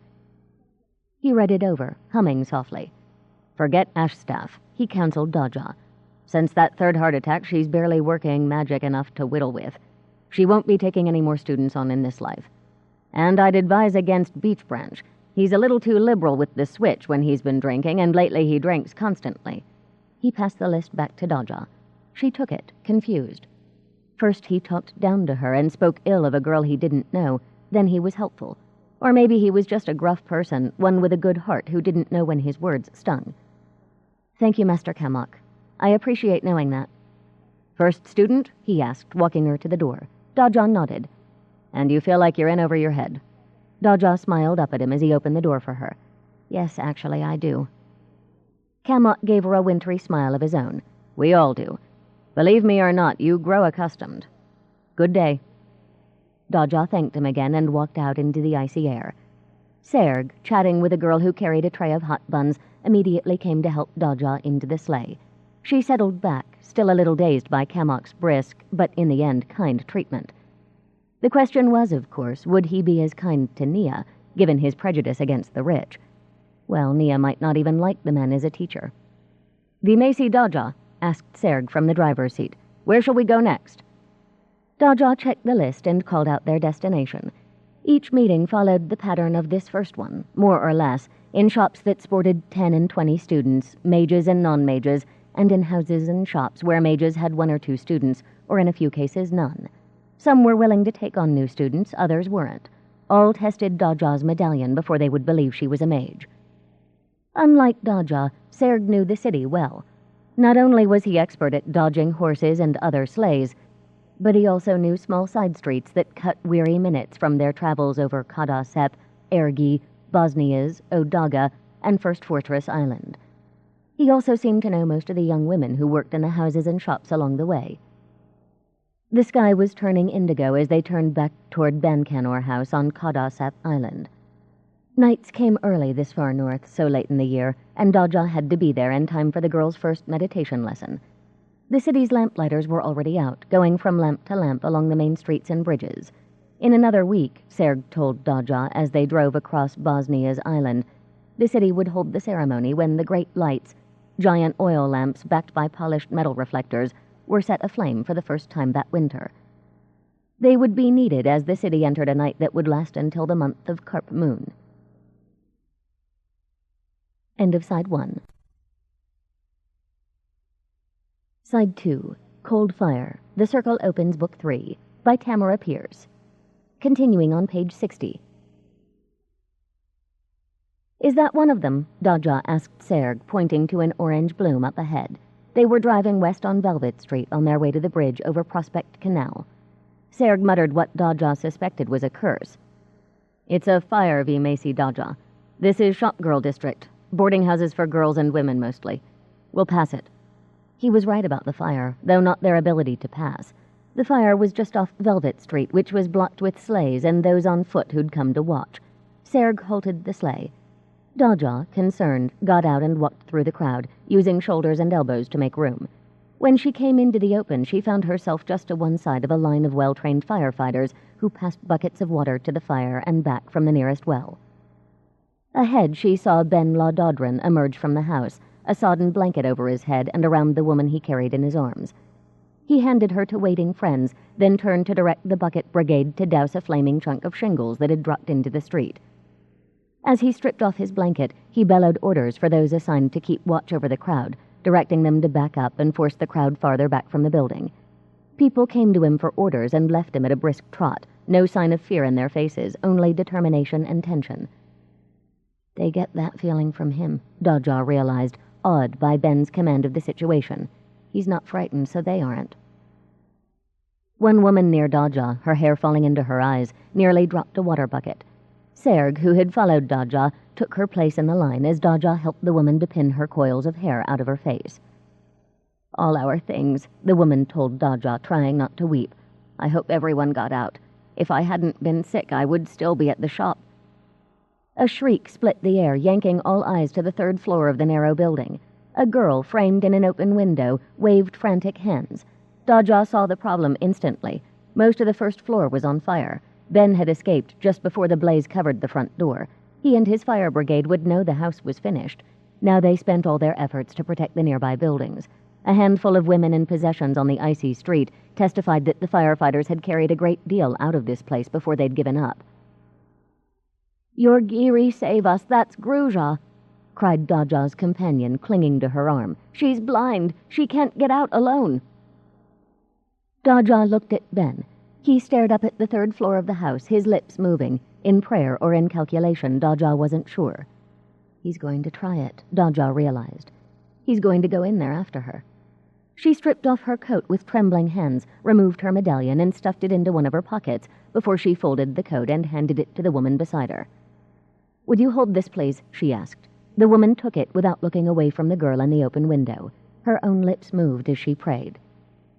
He read it over, humming softly. "Forget Ashstaff," he counseled Daja. "Since that third heart attack, she's barely working magic enough to whittle with. She won't be taking any more students on in this life. And I'd advise against Beach Branch. He's a little too liberal with the switch when he's been drinking, and lately he drinks constantly." He passed the list back to Daja. She took it, confused. First he talked down to her and spoke ill of a girl he didn't know, then he was helpful. Or maybe he was just a gruff person, one with a good heart who didn't know when his words stung. "Thank you, Master Kamok. I appreciate knowing that." "First student?" he asked, walking her to the door. Daja nodded. "And you feel like you're in over your head?" Daja smiled up at him as he opened the door for her. "Yes, actually, I do." Kamok gave her a wintry smile of his own. "We all do. Believe me or not, you grow accustomed. Good day." Daja thanked him again and walked out into the icy air. Serg, chatting with a girl who carried a tray of hot buns, immediately came to help Daja into the sleigh. She settled back, still a little dazed by Kamok's brisk, but in the end kind treatment. The question was, of course, would he be as kind to Nia, given his prejudice against the rich? Well, Nia might not even like the man as a teacher. "The Macy Daja?" asked Serg from the driver's seat. "Where shall we go next?" Daja checked the list and called out their destination. Each meeting followed the pattern of this first one, more or less, in shops that sported 10 and 20 students, mages and non-mages, and in houses and shops where mages had 1 or 2 students, or in a few cases none. Some were willing to take on new students, others weren't. All tested Daja's medallion before they would believe she was a mage. Unlike Daja, Serg knew the city well. Not only was he expert at dodging horses and other sleighs, but he also knew small side streets that cut weary minutes from their travels over Kadasep, Ergi, Bosnias, Odaga, and First Fortress Island. He also seemed to know most of the young women who worked in the houses and shops along the way. The sky was turning indigo as they turned back toward Bancanor House on Kadasep Island. Nights came early this far north, so late in the year, and Daja had to be there in time for the girls' first meditation lesson. The city's lamplighters were already out, going from lamp to lamp along the main streets and bridges. In another week, Serg told Daja as they drove across Bosnia's island, the city would hold the ceremony when the great lights, giant oil lamps backed by polished metal reflectors, were set aflame for the first time that winter. They would be needed as the city entered a night that would last until the month of Carp Moon. End of Side 1. Side 2, Cold Fire, The Circle Opens Book 3, by Tamora Pierce. Continuing on page 60. "Is that one of them?" Daja asked Serg, pointing to an orange bloom up ahead. They were driving west on Velvet Street on their way to the bridge over Prospect Canal. Serg muttered what Daja suspected was a curse. "It's a fire, V. Macy Daja. This is Shop Girl District. Boarding houses for girls and women mostly. We'll pass it." He was right about the fire, though not their ability to pass. The fire was just off Velvet Street, which was blocked with sleighs and those on foot who'd come to watch. Serg halted the sleigh. Daja, concerned, got out and walked through the crowd, using shoulders and elbows to make room. When she came into the open, she found herself just to one side of a line of well-trained firefighters who passed buckets of water to the fire and back from the nearest well. Ahead, she saw Ben Laudodran emerge from the house, a sodden blanket over his head and around the woman he carried in his arms. He handed her to waiting friends, then turned to direct the bucket brigade to douse a flaming chunk of shingles that had dropped into the street. As he stripped off his blanket, he bellowed orders for those assigned to keep watch over the crowd, directing them to back up and force the crowd farther back from the building. People came to him for orders and left him at a brisk trot, no sign of fear in their faces, only determination and tension. They get that feeling from him, Daja realized, awed by Ben's command of the situation. He's not frightened, so they aren't. One woman near Daja, her hair falling into her eyes, nearly dropped a water bucket. Serg, who had followed Daja, took her place in the line as Daja helped the woman to pin her coils of hair out of her face. "All our things," the woman told Daja, trying not to weep. "I hope everyone got out. If I hadn't been sick, I would still be at the shop." A shriek split the air, yanking all eyes to the third floor of the narrow building. A girl, framed in an open window, waved frantic hands. Daja saw the problem instantly. Most of the first floor was on fire. Ben had escaped just before the blaze covered the front door. He and his fire brigade would know the house was finished. Now they spent all their efforts to protect the nearby buildings. A handful of women and possessions on the icy street testified that the firefighters had carried a great deal out of this place before they'd given up. "Your Giri, save us, that's Gruja," cried Daja's companion, clinging to her arm. "She's blind. She can't get out alone." Daja looked at Ben. He stared up at the third floor of the house, his lips moving. In prayer or in calculation, Daja wasn't sure. He's going to try it, Daja realized. He's going to go in there after her. She stripped off her coat with trembling hands, removed her medallion, and stuffed it into one of her pockets before she folded the coat and handed it to the woman beside her. "Would you hold this, please?" she asked. The woman took it without looking away from the girl in the open window. Her own lips moved as she prayed.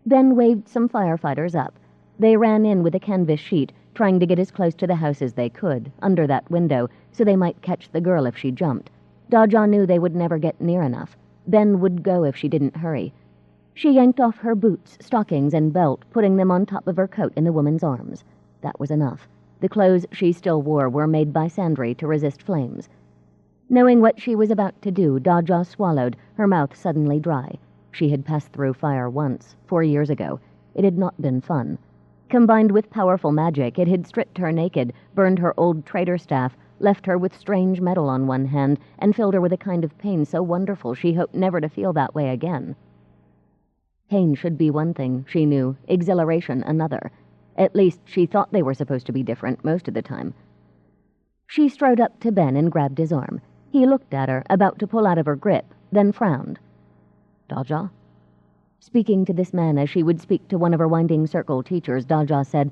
Ben waved some firefighters up. They ran in with a canvas sheet, trying to get as close to the house as they could, under that window, so they might catch the girl if she jumped. Daja knew they would never get near enough. Ben would go if she didn't hurry. She yanked off her boots, stockings, and belt, putting them on top of her coat in the woman's arms. That was enough. The clothes she still wore were made by Sandry to resist flames. Knowing what she was about to do, Daja swallowed, her mouth suddenly dry. She had passed through fire once, 4 years ago. It had not been fun. Combined with powerful magic, it had stripped her naked, burned her old trader staff, left her with strange metal on one hand, and filled her with a kind of pain so wonderful she hoped never to feel that way again. Pain should be one thing, she knew, exhilaration another. At least she thought they were supposed to be different most of the time. She strode up to Ben and grabbed his arm. He looked at her, about to pull out of her grip, then frowned. "Daja?" Speaking to this man as she would speak to one of her winding circle teachers, Daja said,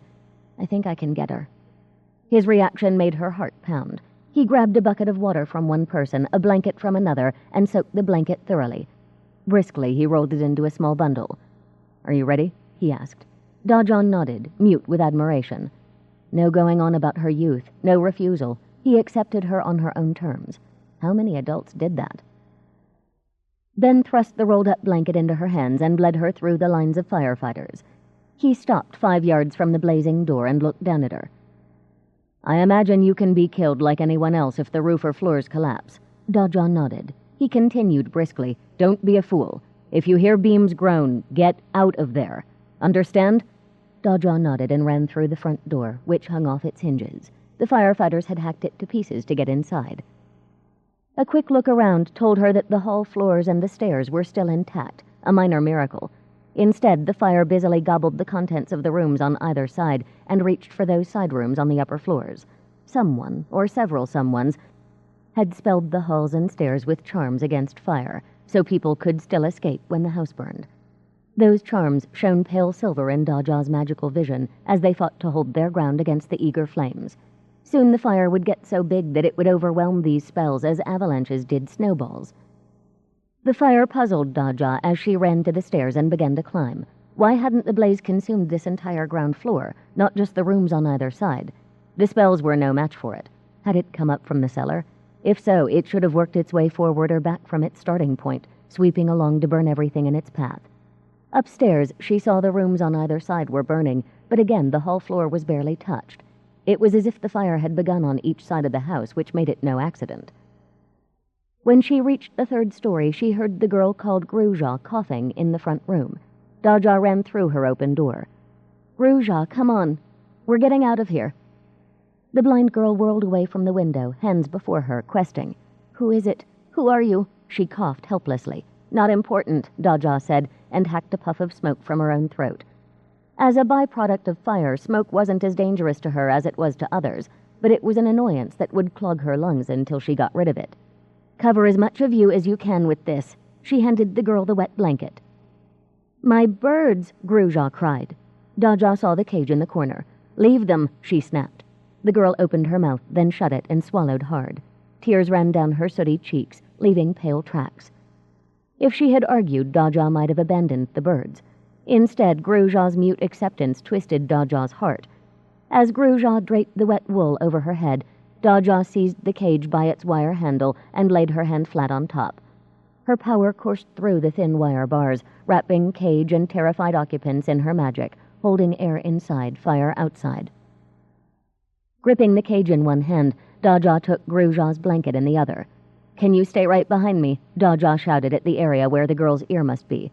"I think I can get her." His reaction made her heart pound. He grabbed a bucket of water from one person, a blanket from another, and soaked the blanket thoroughly. Briskly, he rolled it into a small bundle. "Are you ready?" he asked. Daja nodded, mute with admiration. No going on about her youth, no refusal. He accepted her on her own terms. How many adults did that? Ben thrust the rolled-up blanket into her hands and led her through the lines of firefighters. He stopped 5 yards from the blazing door and looked down at her. "I imagine you can be killed like anyone else if the roof or floors collapse." Daja nodded. He continued briskly, "Don't be a fool. If you hear beams groan, get out of there. Understand?" Daja nodded and ran through the front door, which hung off its hinges. The firefighters had hacked it to pieces to get inside. A quick look around told her that the hall floors and the stairs were still intact, a minor miracle. Instead, the fire busily gobbled the contents of the rooms on either side and reached for those side rooms on the upper floors. Someone, or several someones, had spelled the halls and stairs with charms against fire, so people could still escape when the house burned. Those charms shone pale silver in Daja's magical vision as they fought to hold their ground against the eager flames. Soon the fire would get so big that it would overwhelm these spells as avalanches did snowballs. The fire puzzled Daja as she ran to the stairs and began to climb. Why hadn't the blaze consumed this entire ground floor, not just the rooms on either side? The spells were no match for it. Had it come up from the cellar? If so, it should have worked its way forward or back from its starting point, sweeping along to burn everything in its path. Upstairs, she saw the rooms on either side were burning, but again the hall floor was barely touched. It was as if the fire had begun on each side of the house, which made it no accident. When she reached the third story, she heard the girl called Gruja coughing in the front room. Daja ran through her open door. "Gruja, come on. We're getting out of here." The blind girl whirled away from the window, hands before her, questing. "Who is it? Who are you?" She coughed helplessly. "Not important," Daja said, and hacked a puff of smoke from her own throat. As a byproduct of fire, smoke wasn't as dangerous to her as it was to others, but it was an annoyance that would clog her lungs until she got rid of it. "Cover as much of you as you can with this." She handed the girl the wet blanket. "My birds!" Gruja cried. Daja saw the cage in the corner. "Leave them," she snapped. The girl opened her mouth, then shut it and swallowed hard. Tears ran down her sooty cheeks, leaving pale tracks. If she had argued, Daja might have abandoned the birds. Instead, Gruja's mute acceptance twisted Daja's heart. As Gruja draped the wet wool over her head, Daja seized the cage by its wire handle and laid her hand flat on top. Her power coursed through the thin wire bars, wrapping cage and terrified occupants in her magic, holding air inside, fire outside. Gripping the cage in one hand, Daja took Gruja's blanket in the other. "Can you stay right behind me?" Daja shouted at the area where the girl's ear must be.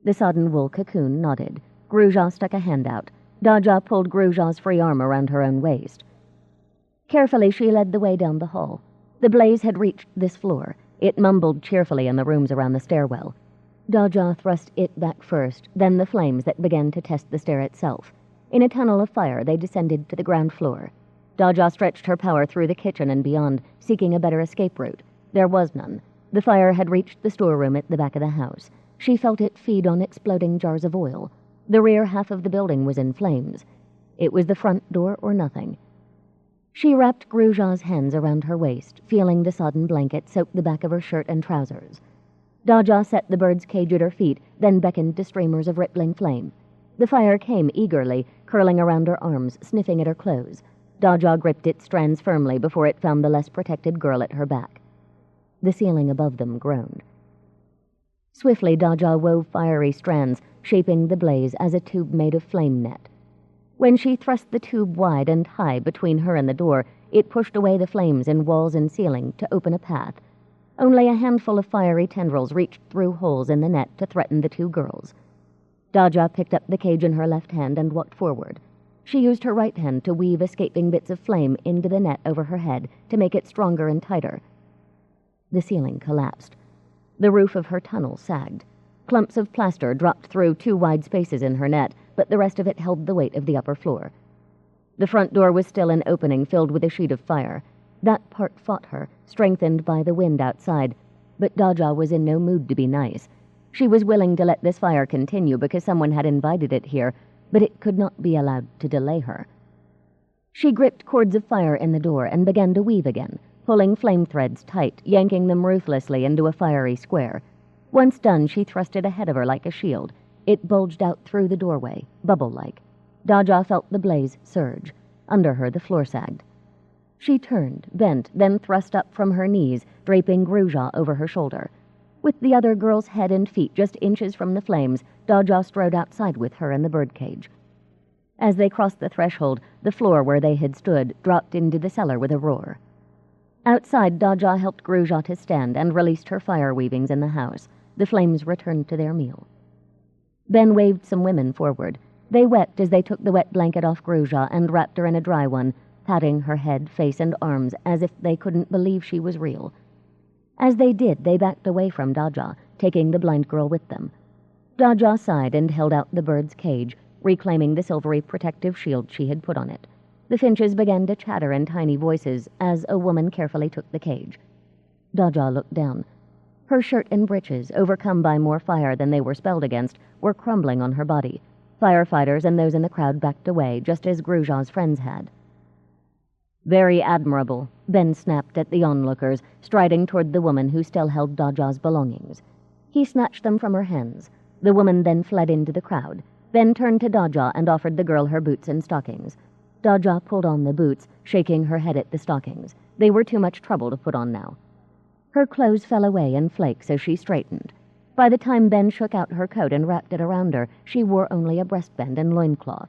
The sodden wool cocoon nodded. Gruja stuck a hand out. Daja pulled Gruja's free arm around her own waist. Carefully, she led the way down the hall. The blaze had reached this floor. It mumbled cheerfully in the rooms around the stairwell. Daja thrust it back first, then the flames that began to test the stair itself. In a tunnel of fire, they descended to the ground floor. Daja stretched her power through the kitchen and beyond, seeking a better escape route. There was none. The fire had reached the storeroom at the back of the house. She felt it feed on exploding jars of oil. The rear half of the building was in flames. It was the front door or nothing. She wrapped Gruja's hands around her waist, feeling the sodden blanket soak the back of her shirt and trousers. Daja set the bird's cage at her feet, then beckoned to streamers of rippling flame. The fire came eagerly, curling around her arms, sniffing at her clothes. Daja gripped its strands firmly before it found the less protected girl at her back. The ceiling above them groaned. Swiftly, Daja wove fiery strands, shaping the blaze as a tube made of flame net. When she thrust the tube wide and high between her and the door, it pushed away the flames in walls and ceiling to open a path. Only a handful of fiery tendrils reached through holes in the net to threaten the two girls. Daja picked up the cage in her left hand and walked forward. She used her right hand to weave escaping bits of flame into the net over her head to make it stronger and tighter. The ceiling collapsed. The roof of her tunnel sagged. Clumps of plaster dropped through two wide spaces in her net, but the rest of it held the weight of the upper floor. The front door was still an opening filled with a sheet of fire. That part fought her, strengthened by the wind outside, but Daja was in no mood to be nice. She was willing to let this fire continue because someone had invited it here, but it could not be allowed to delay her. She gripped cords of fire in the door and began to weave again, pulling flame threads tight, yanking them ruthlessly into a fiery square. Once done, she thrust it ahead of her like a shield. It bulged out through the doorway, bubble-like. Daja felt the blaze surge. Under her, the floor sagged. She turned, bent, then thrust up from her knees, draping Gruja over her shoulder. With the other girl's head and feet just inches from the flames, Daja strode outside with her in the birdcage. As they crossed the threshold, the floor where they had stood dropped into the cellar with a roar. Outside, Daja helped Gruja to stand and released her fire weavings in the house. The flames returned to their meal. Ben waved some women forward. They wept as they took the wet blanket off Gruja and wrapped her in a dry one, patting her head, face, and arms as if they couldn't believe she was real. As they did, they backed away from Daja, taking the blind girl with them. Daja sighed and held out the bird's cage, reclaiming the silvery protective shield she had put on it. The finches began to chatter in tiny voices as a woman carefully took the cage. Daja looked down. Her shirt and breeches, overcome by more fire than they were spelled against, were crumbling on her body. Firefighters and those in the crowd backed away, just as Gruja's friends had. "Very admirable," Ben snapped at the onlookers, striding toward the woman who still held Daja's belongings. He snatched them from her hands. The woman then fled into the crowd. Ben turned to Daja and offered the girl her boots and stockings. Daja pulled on the boots, shaking her head at the stockings. They were too much trouble to put on now. Her clothes fell away in flakes as she straightened. By the time Ben shook out her coat and wrapped it around her, she wore only a breastband and loincloth.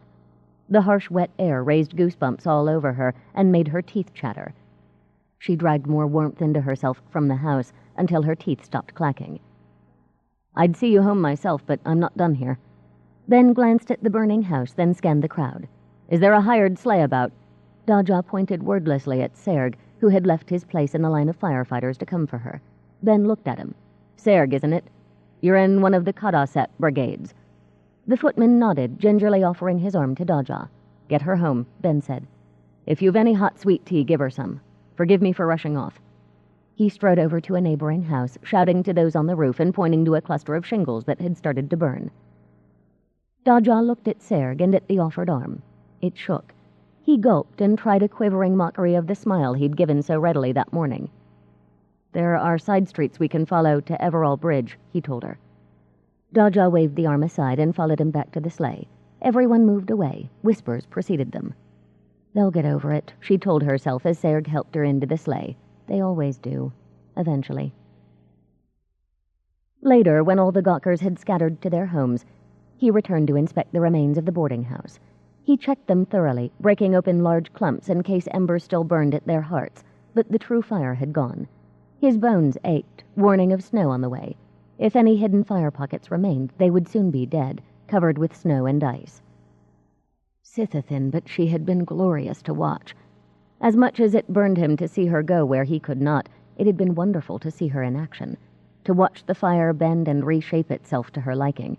The harsh, wet air raised goosebumps all over her and made her teeth chatter. She dragged more warmth into herself from the house until her teeth stopped clacking. I'd see you home myself, but I'm not done here." Ben glanced at the burning house, then scanned the crowd. "Is there a hired sleigh about?" Daja pointed wordlessly at Serg, who had left his place in the line of firefighters to come for her. Ben looked at him. "Serg, isn't it? You're in one of the Kadaset brigades." The footman nodded, gingerly offering his arm to Daja. "Get her home," Ben said. "If you've any hot sweet tea, give her some. Forgive me for rushing off." He strode over to a neighboring house, shouting to those on the roof and pointing to a cluster of shingles that had started to burn. Daja looked at Serg and at the offered arm. It shook. He gulped and tried a quivering mockery of the smile he'd given so readily that morning. "There are side streets we can follow to Everall Bridge," he told her. Daja waved the arm aside and followed him back to the sleigh. Everyone moved away. Whispers preceded them. "They'll get over it," she told herself as Serg helped her into the sleigh. "They always do. Eventually." Later, when all the Gawkers had scattered to their homes, he returned to inspect the remains of the boarding house. He checked them thoroughly, breaking open large clumps in case embers still burned at their hearts, but the true fire had gone. His bones ached, warning of snow on the way. If any hidden fire pockets remained, they would soon be dead, covered with snow and ice. Sithithin, but she had been glorious to watch. As much as it burned him to see her go where he could not, it had been wonderful to see her in action, to watch the fire bend and reshape itself to her liking.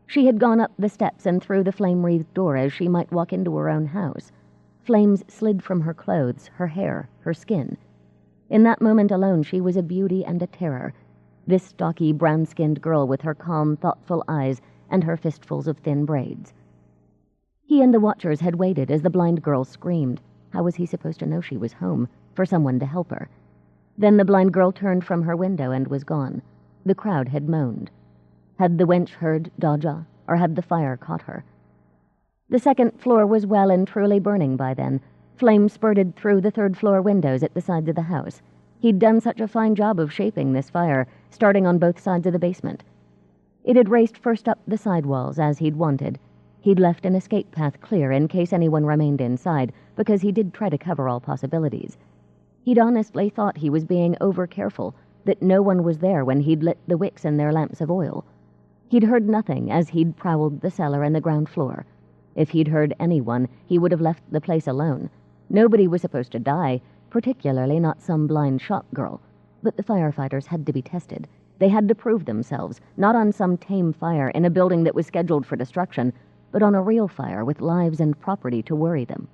She had gone up the steps and through the flame-wreathed door as she might walk into her own house. Flames slid from her clothes, her hair, her skin. In that moment alone, she was a beauty and a terror. This stocky, brown-skinned girl with her calm, thoughtful eyes and her fistfuls of thin braids. He and the watchers had waited as the blind girl screamed. How was he supposed to know she was home? For someone to help her. Then the blind girl turned from her window and was gone. The crowd had moaned. Had the wench heard Daja, or had the fire caught her? The second floor was well and truly burning by then. Flames spurted through the third-floor windows at the sides of the house. He'd done such a fine job of shaping this fire, starting on both sides of the basement. It had raced first up the side walls, as he'd wanted. He'd left an escape path clear in case anyone remained inside, because he did try to cover all possibilities. He'd honestly thought he was being over-careful, that no one was there when he'd lit the wicks in their lamps of oil. He'd heard nothing as he'd prowled the cellar and the ground floor. If he'd heard anyone, he would have left the place alone. Nobody was supposed to die, particularly not some blind shop girl. But the firefighters had to be tested. They had to prove themselves, not on some tame fire in a building that was scheduled for destruction, but on a real fire with lives and property to worry them.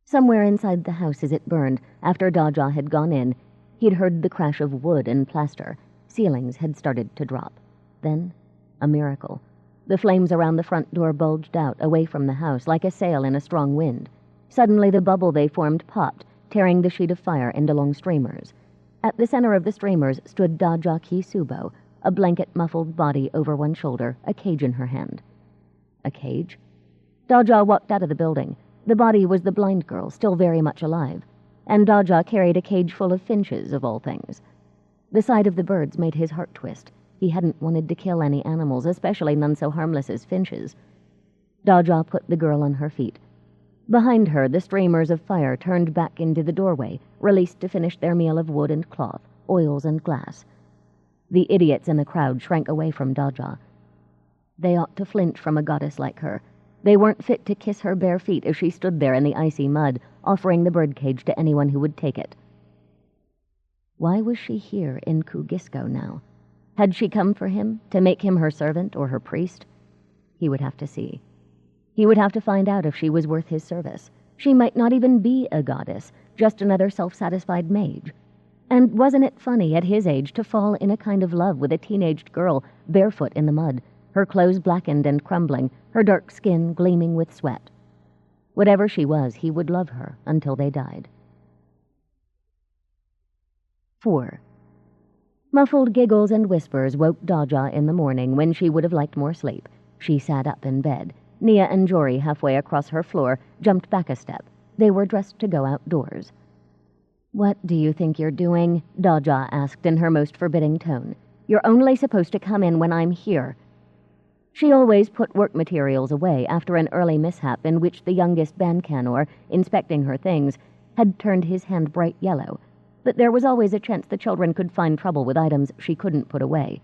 Somewhere inside the house as it burned, after Daja had gone in, he'd heard the crash of wood and plaster. Ceilings had started to drop. Then, a miracle. The flames around the front door bulged out, away from the house, like a sail in a strong wind. Suddenly the bubble they formed popped, tearing the sheet of fire into long streamers. At the center of the streamers stood Daja Kisubo, a blanket-muffled body over one shoulder, a cage in her hand. A cage? Daja walked out of the building. The body was the blind girl, still very much alive. And Daja carried a cage full of finches, of all things. The sight of the birds made his heart twist. He hadn't wanted to kill any animals, especially none so harmless as finches. Daja put the girl on her feet. Behind her, the streamers of fire turned back into the doorway, released to finish their meal of wood and cloth, oils and glass. The idiots in the crowd shrank away from Daja. They ought to flinch from a goddess like her. They weren't fit to kiss her bare feet as she stood there in the icy mud, offering the birdcage to anyone who would take it. Why was she here in Kugisko now? Had she come for him, to make him her servant or her priest? He would have to see. He would have to find out if she was worth his service. She might not even be a goddess, just another self-satisfied mage. And wasn't it funny at his age to fall in a kind of love with a teenaged girl barefoot in the mud, her clothes blackened and crumbling, her dark skin gleaming with sweat? Whatever she was, he would love her until they died. 4. Muffled giggles and whispers woke Daja in the morning when she would have liked more sleep. She sat up in bed. Nia and Jory, halfway across her floor, jumped back a step. They were dressed to go outdoors. "What do you think you're doing?" Daja asked in her most forbidding tone. "You're only supposed to come in when I'm here." She always put work materials away after an early mishap in which the youngest Bancanor, inspecting her things, had turned his hand bright yellow, but there was always a chance the children could find trouble with items she couldn't put away.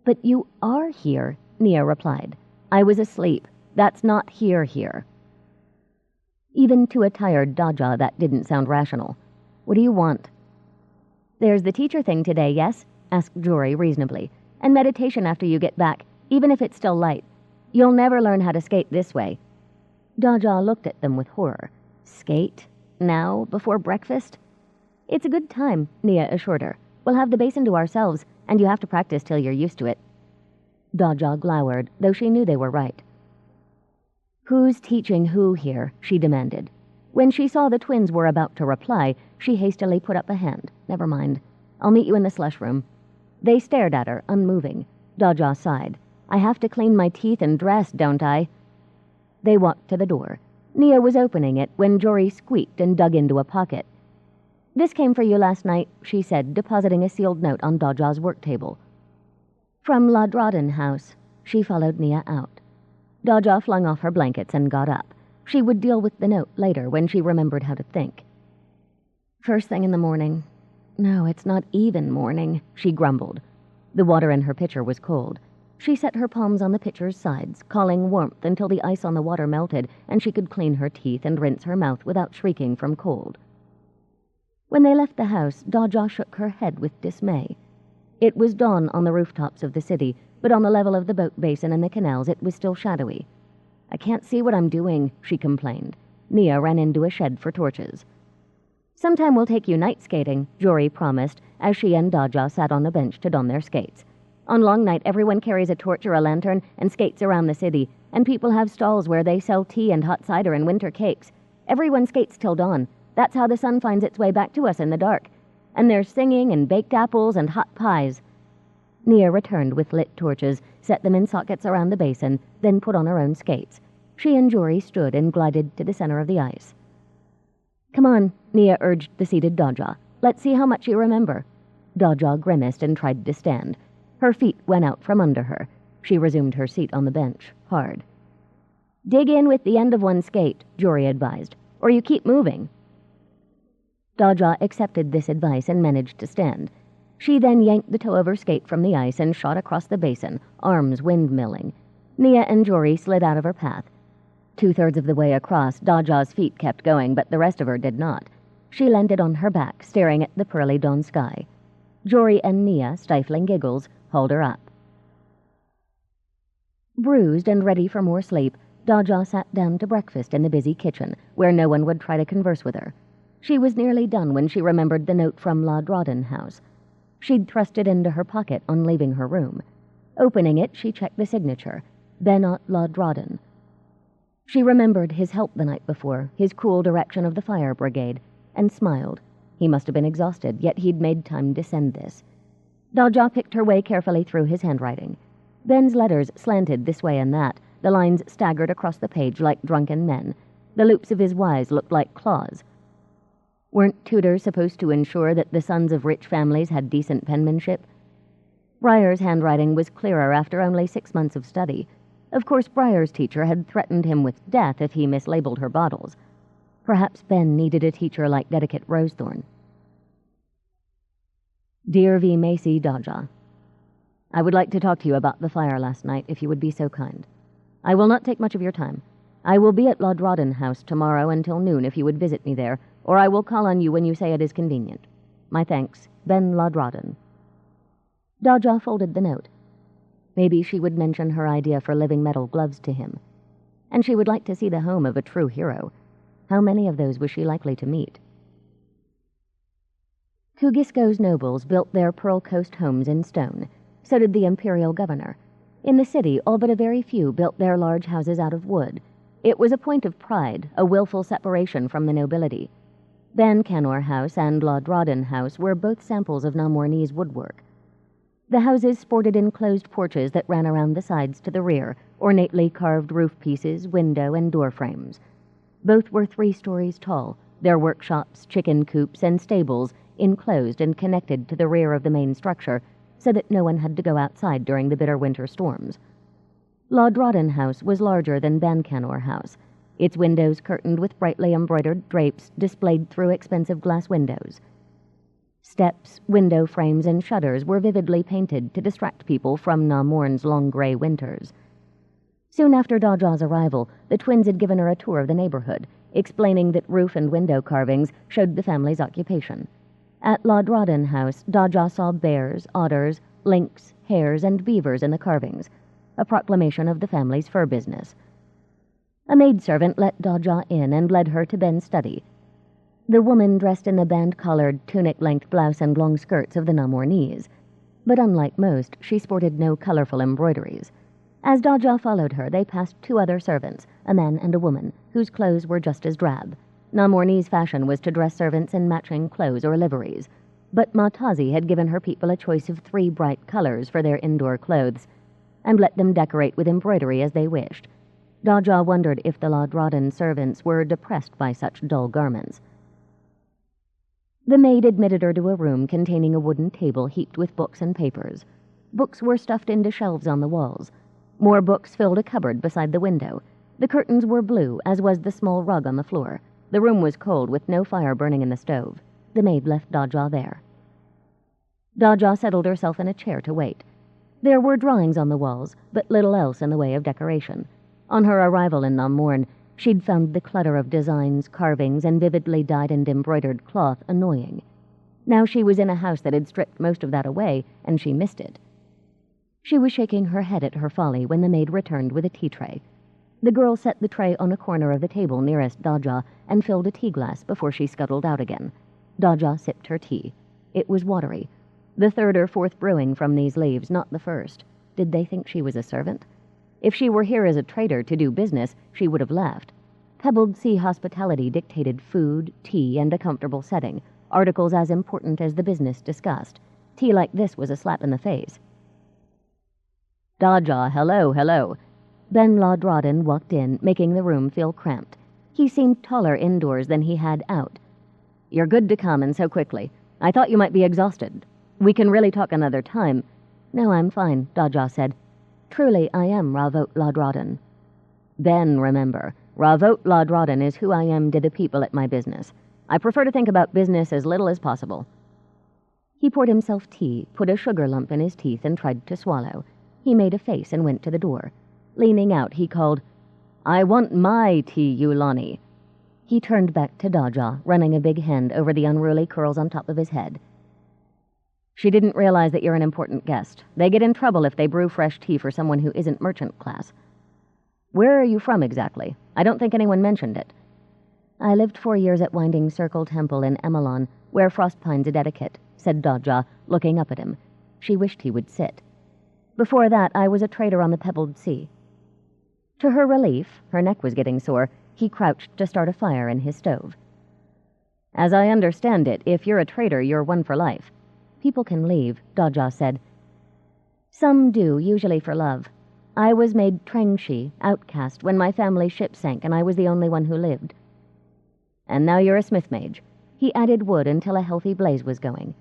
But you are here, Nia replied. I was asleep. That's not here. Even to a tired Daja, that didn't sound rational. What do you want? There's the teacher thing today, yes? Asked Jory reasonably. And meditation after you get back, even if it's still light. You'll never learn how to skate this way. Daja looked at them with horror. Skate? Now? Before breakfast? It's a good time, Nia assured her. We'll have the basin to ourselves, and you have to practice till you're used to it. Daja glowered, though she knew they were right. Who's teaching who here? She demanded. When she saw the twins were about to reply, she hastily put up a hand. Never mind. I'll meet you in the slush room. They stared at her, unmoving. Daja sighed. I have to clean my teeth and dress, don't I? They walked to the door. Nia was opening it when Jory squeaked and dug into a pocket. This came for you last night, she said, depositing a sealed note on Daja's work table. From La Drawden house. She followed Nia out. Daja flung off her blankets and got up. She would deal with the note later when she remembered how to think. First thing in the morning. No, it's not even morning, she grumbled. The water in her pitcher was cold. She set her palms on the pitcher's sides, calling warmth until the ice on the water melted and she could clean her teeth and rinse her mouth without shrieking from cold. When they left the house, Daja shook her head with dismay. It was dawn on the rooftops of the city, but on the level of the boat basin and the canals it was still shadowy. I can't see what I'm doing, she complained. Nia ran into a shed for torches. Sometime we'll take you night skating, Jory promised, as she and Daja sat on the bench to don their skates. On long night, everyone carries a torch or a lantern and skates around the city, and people have stalls where they sell tea and hot cider and winter cakes. Everyone skates till dawn. That's how the sun finds its way back to us in the dark. And there's singing and baked apples and hot pies. Nia returned with lit torches, set them in sockets around the basin, then put on her own skates. She and Jory stood and glided to the center of the ice. Come on, Nia urged the seated Daja. Let's see how much you remember. Daja grimaced and tried to stand. Her feet went out from under her. She resumed her seat on the bench, hard. Dig in with the end of one skate, Jory advised, or you keep moving. Daja accepted this advice and managed to stand. She then yanked the toe of her skate from the ice and shot across the basin, arms windmilling. Nia and Jory slid out of her path. 2/3 of the way across, Daja's feet kept going, but the rest of her did not. She landed on her back, staring at the pearly dawn sky. Jory and Nia, stifling giggles, hauled her up. Bruised and ready for more sleep, Daja sat down to breakfast in the busy kitchen, where no one would try to converse with her. She was nearly done when she remembered the note from La Drawden house. She'd thrust it into her pocket on leaving her room. Opening it, she checked the signature, Benot La Drawden. She remembered his help the night before, his cool direction of the fire brigade, and smiled. He must have been exhausted, yet he'd made time to send this. Daja picked her way carefully through his handwriting. Ben's letters slanted this way and that. The lines staggered across the page like drunken men. The loops of his Ys looked like claws. Weren't tutors supposed to ensure that the sons of rich families had decent penmanship? Briar's handwriting was clearer after only 6 months of study. Of course, Briar's teacher had threatened him with death if he mislabeled her bottles. Perhaps Ben needed a teacher like Dedicate Rosethorn. Dear V. Macy Daja, I would like to talk to you about the fire last night, if you would be so kind. I will not take much of your time. I will be at La Drawden house tomorrow until noon if you would visit me there, or I will call on you when you say it is convenient. My thanks, Ben La Drawden. Daja folded the note. Maybe she would mention her idea for living metal gloves to him. And she would like to see the home of a true hero. How many of those was she likely to meet? Kugisko's nobles built their Pearl Coast homes in stone. So did the imperial governor. In the city, all but a very few built their large houses out of wood. It was a point of pride, a willful separation from the nobility. Bancanor House and La Drawden House were both samples of Namornese woodwork. The houses sported enclosed porches that ran around the sides to the rear, ornately carved roof pieces, window, and door frames. Both were 3 stories tall, their workshops, chicken coops, and stables enclosed and connected to the rear of the main structure, so that no one had to go outside during the bitter winter storms. La Drawden House was larger than Bancanor House, its windows curtained with brightly embroidered drapes displayed through expensive glass windows. Steps, window frames, and shutters were vividly painted to distract people from Namorn's long gray winters. Soon after Daja's arrival, the twins had given her a tour of the neighborhood, explaining that roof and window carvings showed the family's occupation. At La Drodden house, Daja saw bears, otters, lynx, hares, and beavers in the carvings, a proclamation of the family's fur business. A maidservant let Daja in and led her to Ben's study. The woman dressed in the band-collared, tunic-length blouse and long skirts of the Namornese, but unlike most, she sported no colorful embroideries. As Daja followed her, they passed two other servants, a man and a woman, whose clothes were just as drab. Namornese fashion was to dress servants in matching clothes or liveries, but Matazi had given her people a choice of 3 bright colors for their indoor clothes, and let them decorate with embroidery as they wished. Daja wondered if the La Drodden servants were depressed by such dull garments. The maid admitted her to a room containing a wooden table heaped with books and papers. Books were stuffed into shelves on the walls. More books filled a cupboard beside the window. The curtains were blue, as was the small rug on the floor. The room was cold, with no fire burning in the stove. The maid left Daja there. Daja settled herself in a chair to wait. There were drawings on the walls, but little else in the way of decoration. On her arrival in Namorn, she'd found the clutter of designs, carvings, and vividly dyed and embroidered cloth annoying. Now she was in a house that had stripped most of that away, and she missed it. She was shaking her head at her folly when the maid returned with a tea tray. The girl set the tray on a corner of the table nearest Daja and filled a tea glass before she scuttled out again. Daja sipped her tea. It was watery. The 3rd or 4th brewing from these leaves, not the first. Did they think she was a servant? If she were here as a trader to do business, she would have left. Pebbled Sea hospitality dictated food, tea, and a comfortable setting, articles as important as the business discussed. Tea like this was a slap in the face. Daja, hello. Ben La Drodden walked in, making the room feel cramped. He seemed taller indoors than he had out. You're good to come, and so quickly. I thought you might be exhausted. We can really talk another time. No, I'm fine, Daja said. Truly, I am Ravot La Drodden. Ben, remember, Ravot La Drodden is who I am to the people at my business. I prefer to think about business as little as possible. He poured himself tea, put a sugar lump in his teeth, and tried to swallow. He made a face and went to the door. Leaning out, he called, I want my tea, Yulani. He turned back to Daja, running a big hand over the unruly curls on top of his head. She didn't realize that you're an important guest. They get in trouble if they brew fresh tea for someone who isn't merchant class. Where are you from exactly? I don't think anyone mentioned it. I lived 4 years at Winding Circle Temple in Emelon, where Frostpine's a etiquette, said Daja, looking up at him. She wished he would sit. Before that, I was a trader on the Pebbled Sea. To her relief, her neck was getting sore, he crouched to start a fire in his stove. As I understand it, if you're a trader, you're one for life. People can leave, Daja said. Some do, usually for love. I was made Trengshi, outcast, when my family's ship sank and I was the only one who lived. And now you're a smith mage. He added wood until a healthy blaze was going.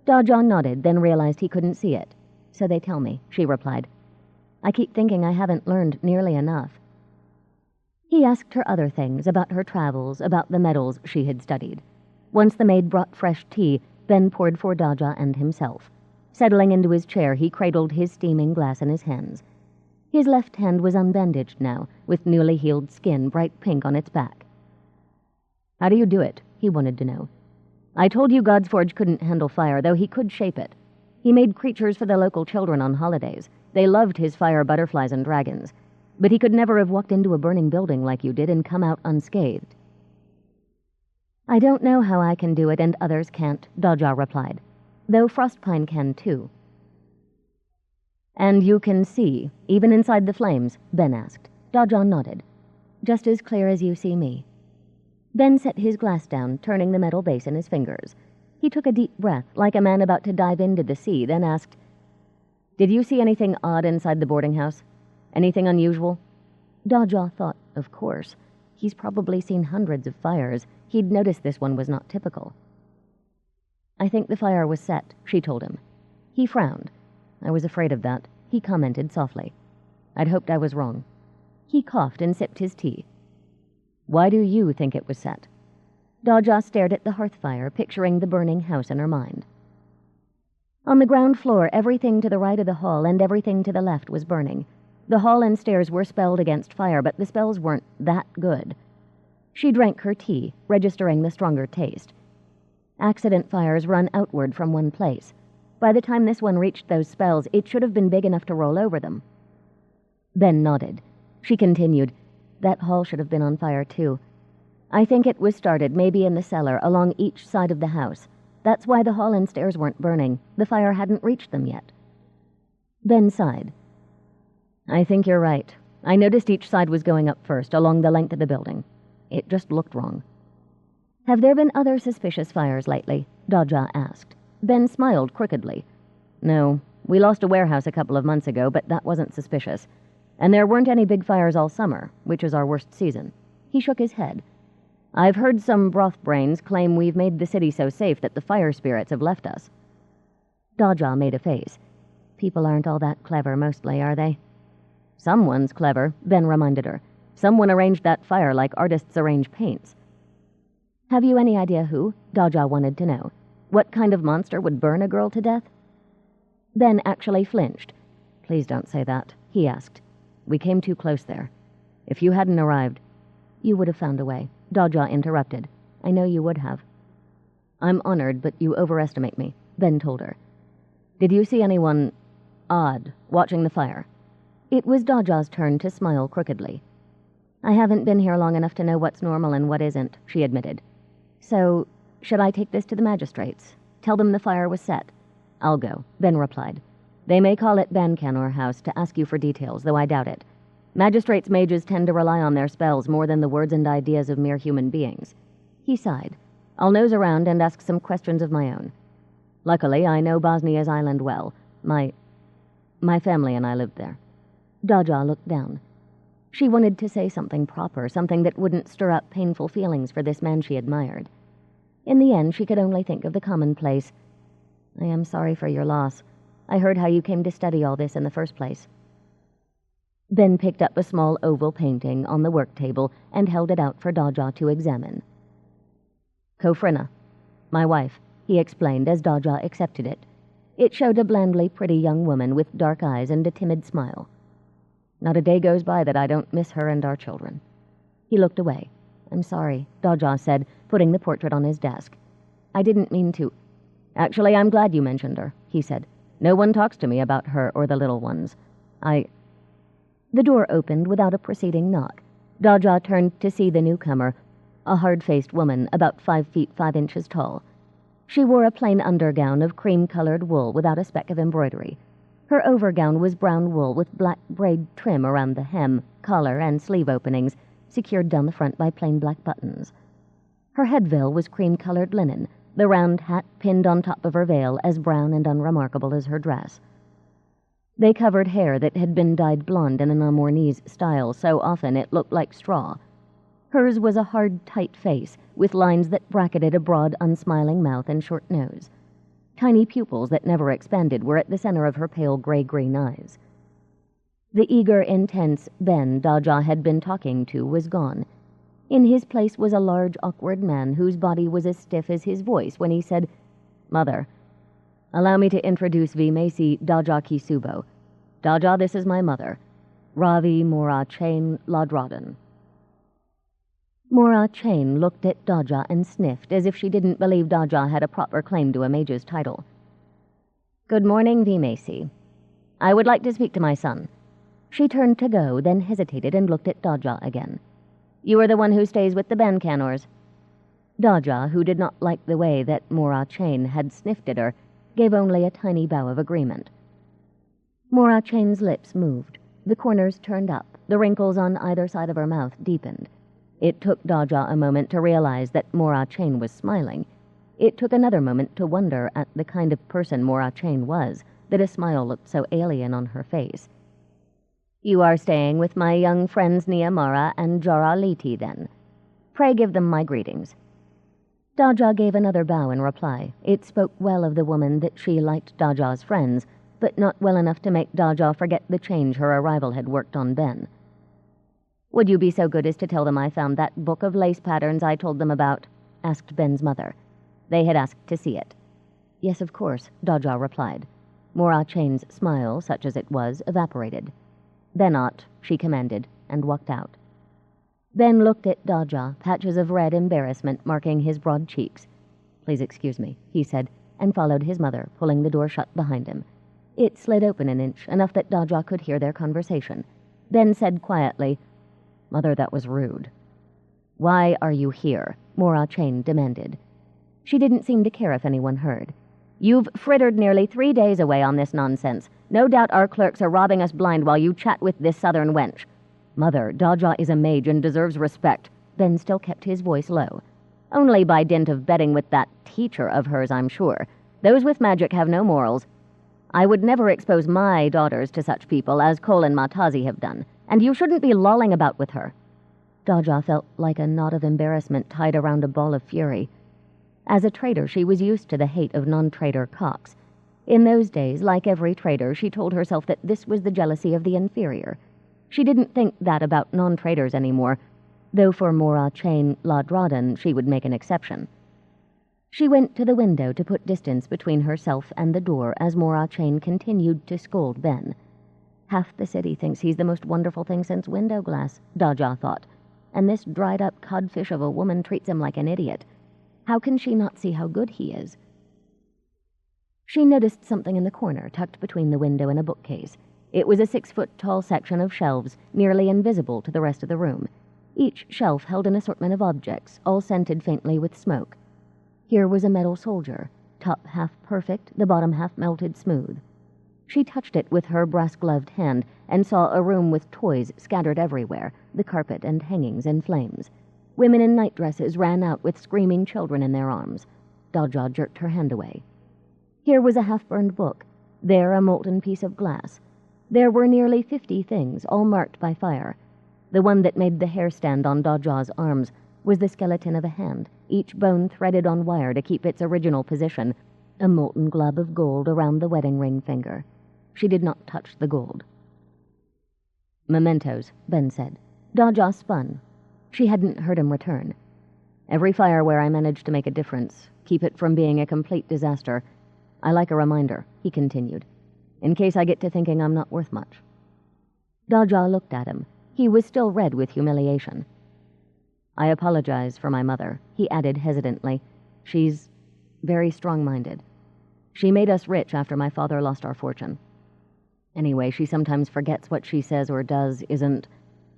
Daja nodded, then realized he couldn't see it. So they tell me, she replied. I keep thinking I haven't learned nearly enough. He asked her other things, about her travels, about the metals she had studied. Once the maid brought fresh tea, Ben poured for Daja and himself. Settling into his chair, he cradled his steaming glass in his hands. His left hand was unbandaged now, with newly healed skin bright pink on its back. How do you do it? He wanted to know. I told you Godsforge couldn't handle fire, though he could shape it. He made creatures for the local children on holidays. They loved his fire butterflies and dragons. But he could never have walked into a burning building like you did and come out unscathed. I don't know how I can do it and others can't, Daja replied, though Frostpine can too. And you can see, even inside the flames, Ben asked. Daja nodded. Just as clear as you see me. Ben set his glass down, turning the metal base in his fingers. He took a deep breath, like a man about to dive into the sea, then asked, Did you see anything odd inside the boarding house? Anything unusual? Daja thought, of course. He's probably seen hundreds of fires. He'd noticed this one was not typical. I think the fire was set, she told him. He frowned. I was afraid of that, he commented softly. I'd hoped I was wrong. He coughed and sipped his tea. Why do you think it was set? Daja stared at the hearth fire, picturing the burning house in her mind. On the ground floor, everything to the right of the hall and everything to the left was burning. The hall and stairs were spelled against fire, but the spells weren't that good. She drank her tea, registering the stronger taste. Accident fires run outward from one place. By the time this one reached those spells, it should have been big enough to roll over them. Ben nodded. She continued, "That hall should have been on fire too. I think it was started, maybe in the cellar, along each side of the house. That's why the hall and stairs weren't burning. The fire hadn't reached them yet." Ben sighed. "I think you're right. I noticed each side was going up first, along the length of the building. It just looked wrong." "Have there been other suspicious fires lately?" Daja asked. Ben smiled crookedly. "No, we lost a warehouse a couple of months ago, but that wasn't suspicious. And there weren't any big fires all summer, which is our worst season." He shook his head. "I've heard some broth brains claim we've made the city so safe that the fire spirits have left us." Daja made a face. "People aren't all that clever mostly, are they?" "Someone's clever," Ben reminded her. "Someone arranged that fire like artists arrange paints." "Have you any idea who?" Daja wanted to know. What kind of monster would burn a girl to death? Ben actually flinched. "Please don't say that," he asked. "We came too close there. If you hadn't arrived—" "You would have found a way," Daja interrupted. "I know you would have." "I'm honored, but you overestimate me," Ben told her. "Did you see anyone odd watching the fire?" It was Daja's turn to smile crookedly. "I haven't been here long enough to know what's normal and what isn't," she admitted. "So, should I take this to the magistrates? Tell them the fire was set?" "I'll go," Ben replied. "They may call it Bancanor House to ask you for details, though I doubt it. Magistrates' mages tend to rely on their spells more than the words and ideas of mere human beings." He sighed. "I'll nose around and ask some questions of my own. Luckily, I know Bosnia's island well. My family and I lived there." Daja looked down. She wanted to say something proper, something that wouldn't stir up painful feelings for this man she admired. In the end, she could only think of the commonplace. "I am sorry for your loss. I heard how you came to study all this in the first place." Ben picked up a small oval painting on the work table and held it out for Daja to examine. "Kofrina, my wife," he explained as Daja accepted it. It showed a blandly pretty young woman with dark eyes and a timid smile. "Not a day goes by that I don't miss her and our children." He looked away. "I'm sorry," Daja said, putting the portrait on his desk. "I didn't mean to—" "Actually, I'm glad you mentioned her," he said. "No one talks to me about her or the little ones. The door opened without a preceding knock. Daja turned to see the newcomer, a hard-faced woman about 5 feet 5 inches tall. She wore a plain undergown of cream-colored wool without a speck of embroidery. Her overgown was brown wool with black braid trim around the hem, collar, and sleeve openings, secured down the front by plain black buttons. Her head veil was cream-colored linen, the round hat pinned on top of her veil as brown and unremarkable as her dress. They covered hair that had been dyed blonde in a Namornese style so often it looked like straw. Hers was a hard, tight face, with lines that bracketed a broad, unsmiling mouth and short nose. Tiny pupils that never expanded were at the center of her pale gray-green eyes. The eager, intense Ben Daja had been talking to was gone. In his place was a large, awkward man whose body was as stiff as his voice when he said, "Mother, allow me to introduce Vimesi Daja Kisubo. Daja, this is my mother, Ravi Mora Chain Ladradan." Mora Chain looked at Daja and sniffed as if she didn't believe Daja had a proper claim to a mage's title. "Good morning, Vimesi. I would like to speak to my son." She turned to go, then hesitated and looked at Daja again. "You are the one who stays with the Bancanors." Daja, who did not like the way that Mora Chain had sniffed at her, gave only a tiny bow of agreement. Mora Chain's lips moved. The corners turned up. The wrinkles on either side of her mouth deepened. It took Daja a moment to realize that Mora Chain was smiling. It took another moment to wonder at the kind of person Mora Chain was, that a smile looked so alien on her face. "You are staying with my young friends Niamara and Jara Liti, then. Pray give them my greetings." Daja gave another bow in reply. It spoke well of the woman that she liked Daja's friends, but not well enough to make Daja forget the change her arrival had worked on Ben. "Would you be so good as to tell them I found that book of lace patterns I told them about?" asked Ben's mother. They had asked to see it. Yes, of course, Daja replied. Mora Chain's smile, such as it was, evaporated. Benot, she commanded, and walked out. Ben looked at Daja, patches of red embarrassment marking his broad cheeks. Please excuse me, he said, and followed his mother, pulling the door shut behind him. It slid open an inch, enough that Daja could hear their conversation. Ben said quietly, Mother, that was rude. Why are you here? Mora Chain demanded. She didn't seem to care if anyone heard. You've frittered nearly 3 days away on this nonsense. No doubt our clerks are robbing us blind while you chat with this southern wench. Mother, Daja is a mage and deserves respect. Ben still kept his voice low. Only by dint of betting with that teacher of hers, I'm sure. Those with magic have no morals. I would never expose my daughters to such people as Cole and Matazi have done, and you shouldn't be lolling about with her. Daja felt like a knot of embarrassment tied around a ball of fury. As a trader, she was used to the hate of non-trader cocks. In those days, like every trader, she told herself that this was the jealousy of the inferior. She didn't think that about non-traders anymore, though for Mora Chain Ladradan she would make an exception. She went to the window to put distance between herself and the door as Mora Chain continued to scold Ben. Half the city thinks he's the most wonderful thing since window glass, Daja thought, and this dried-up codfish of a woman treats him like an idiot. How can she not see how good he is? She noticed something in the corner, tucked between the window and a bookcase. It was a 6-foot-tall section of shelves, nearly invisible to the rest of the room. Each shelf held an assortment of objects, all scented faintly with smoke. Here was a metal soldier, top half perfect, the bottom half melted smooth. She touched it with her brass-gloved hand and saw a room with toys scattered everywhere, the carpet and hangings in flames. Women in nightdresses ran out with screaming children in their arms. Daja jerked her hand away. Here was a half-burned book, there a molten piece of glass. There were nearly 50 things, all marked by fire. The one that made the hair stand on Daja's arms was the skeleton of a hand, each bone threaded on wire to keep its original position, a molten glob of gold around the wedding ring finger. She did not touch the gold. Mementos, Ben said. Daja spun. She hadn't heard him return. Every fire where I managed to make a difference, keep it from being a complete disaster. I like a reminder, he continued, in case I get to thinking I'm not worth much. Daja looked at him. He was still red with humiliation. I apologize for my mother, he added hesitantly. She's very strong-minded. She made us rich after my father lost our fortune. Anyway, she sometimes forgets what she says or does isn't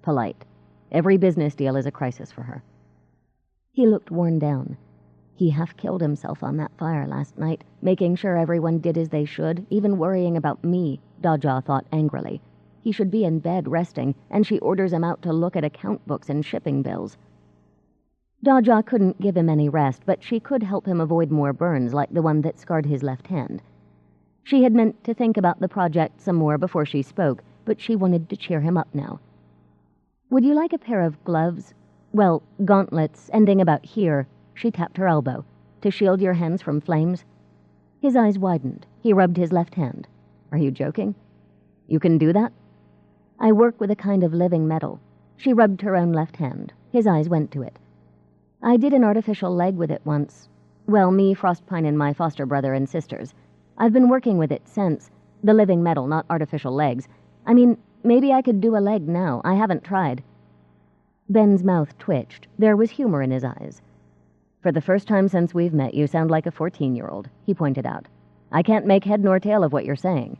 polite. Every business deal is a crisis for her. He looked worn down. He half killed himself on that fire last night, making sure everyone did as they should, even worrying about me, Daja thought angrily. He should be in bed resting, and she orders him out to look at account books and shipping bills. Daja couldn't give him any rest, but she could help him avoid more burns like the one that scarred his left hand. She had meant to think about the project some more before she spoke, but she wanted to cheer him up now. Would you like a pair of gloves? Well, gauntlets, ending about here, she tapped her elbow, to shield your hands from flames? His eyes widened. He rubbed his left hand. Are you joking? You can do that? I work with a kind of living metal. She rubbed her own left hand. His eyes went to it. I did an artificial leg with it once. Well, me, Frostpine, and my foster brother and sisters. I've been working with it since. The living metal, not artificial legs. I mean, maybe I could do a leg now. I haven't tried. Ben's mouth twitched. There was humor in his eyes. For the first time since we've met, you sound like a 14-year-old, he pointed out. I can't make head nor tail of what you're saying.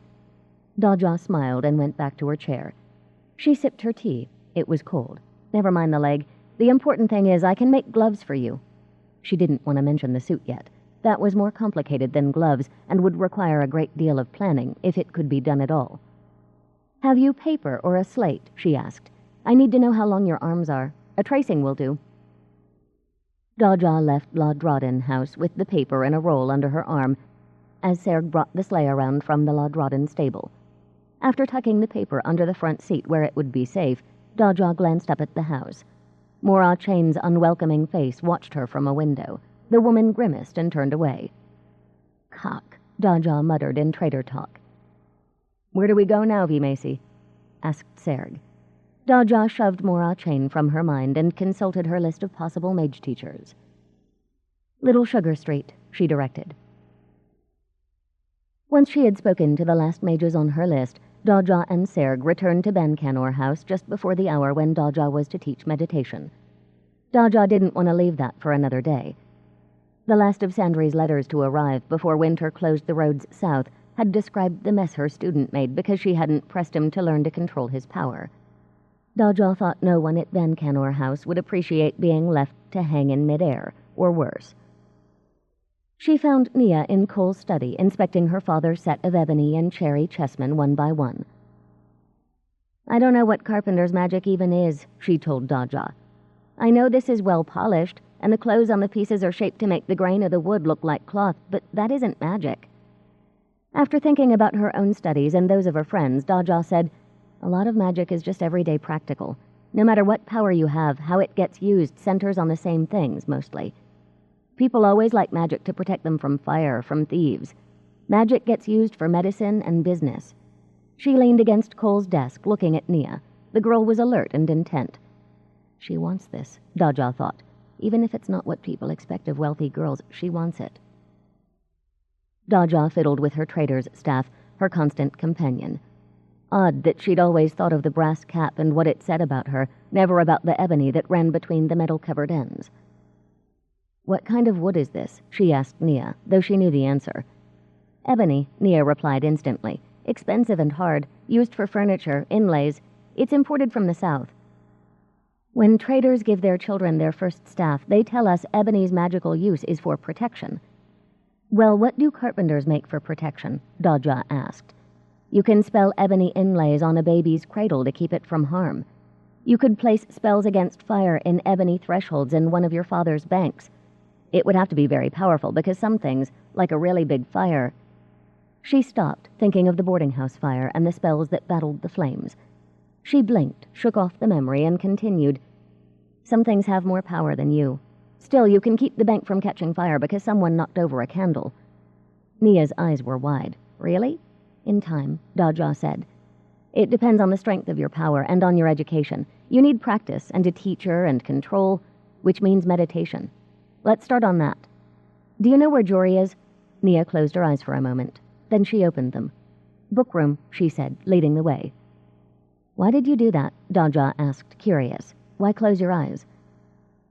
Daja smiled and went back to her chair. She sipped her tea. It was cold. Never mind the leg. The important thing is I can make gloves for you. She didn't want to mention the suit yet. That was more complicated than gloves and would require a great deal of planning, if it could be done at all. Have you paper or a slate? She asked. I need to know how long your arms are. A tracing will do. Daja left Ladradan house with the paper in a roll under her arm as Serg brought the sleigh around from the Ladradan stable. After tucking the paper under the front seat where it would be safe, Daja glanced up at the house. Mora Chain's unwelcoming face watched her from a window. The woman grimaced and turned away. Cock, Daja muttered in trader talk. Where do we go now, Vimesi? Asked Serg. Daja shoved Mora Chain from her mind and consulted her list of possible mage teachers. Little Sugar Street, she directed. Once she had spoken to the last mages on her list, Daja and Serg returned to Bencanor House just before the hour when Daja was to teach meditation. Daja didn't want to leave that for another day. The last of Sandry's letters to arrive before winter closed the roads south had described the mess her student made because she hadn't pressed him to learn to control his power. Daja thought no one at Bencanor House would appreciate being left to hang in midair, or worse. She found Nia in Cole's study, inspecting her father's set of ebony and cherry chessmen one by one. "I don't know what carpenter's magic even is," she told Daja. "I know this is well polished, and the clothes on the pieces are shaped to make the grain of the wood look like cloth, but that isn't magic." After thinking about her own studies and those of her friends, Daja said, "A lot of magic is just everyday practical. No matter what power you have, how it gets used centers on the same things, mostly. People always like magic to protect them from fire, from thieves. Magic gets used for medicine and business." She leaned against Cole's desk, looking at Nia. The girl was alert and intent. She wants this, Daja thought. Even if it's not what people expect of wealthy girls, she wants it. Daja fiddled with her trader's staff, her constant companion. Odd that she'd always thought of the brass cap and what it said about her, never about the ebony that ran between the metal-covered ends. "What kind of wood is this?" she asked Nia, though she knew the answer. "Ebony," Nia replied instantly. "Expensive and hard, used for furniture, inlays. It's imported from the south. When traders give their children their first staff, they tell us ebony's magical use is for protection." "Well, what do carpenters make for protection?" Daja asked. "You can spell ebony inlays on a baby's cradle to keep it from harm. You could place spells against fire in ebony thresholds in one of your father's banks. It would have to be very powerful because some things, like a really big fire..." She stopped, thinking of the boarding house fire and the spells that battled the flames. She blinked, shook off the memory, and continued, "Some things have more power than you. Still, you can keep the bank from catching fire because someone knocked over a candle." Nia's eyes were wide. "Really?" "In time," Daja said. "It depends on the strength of your power and on your education. You need practice and a teacher and control, which means meditation. Let's start on that. Do you know where Jory is?" Nia closed her eyes for a moment. Then she opened them. "Bookroom," she said, leading the way. "Why did you do that?" Daja asked, curious. "Why close your eyes?"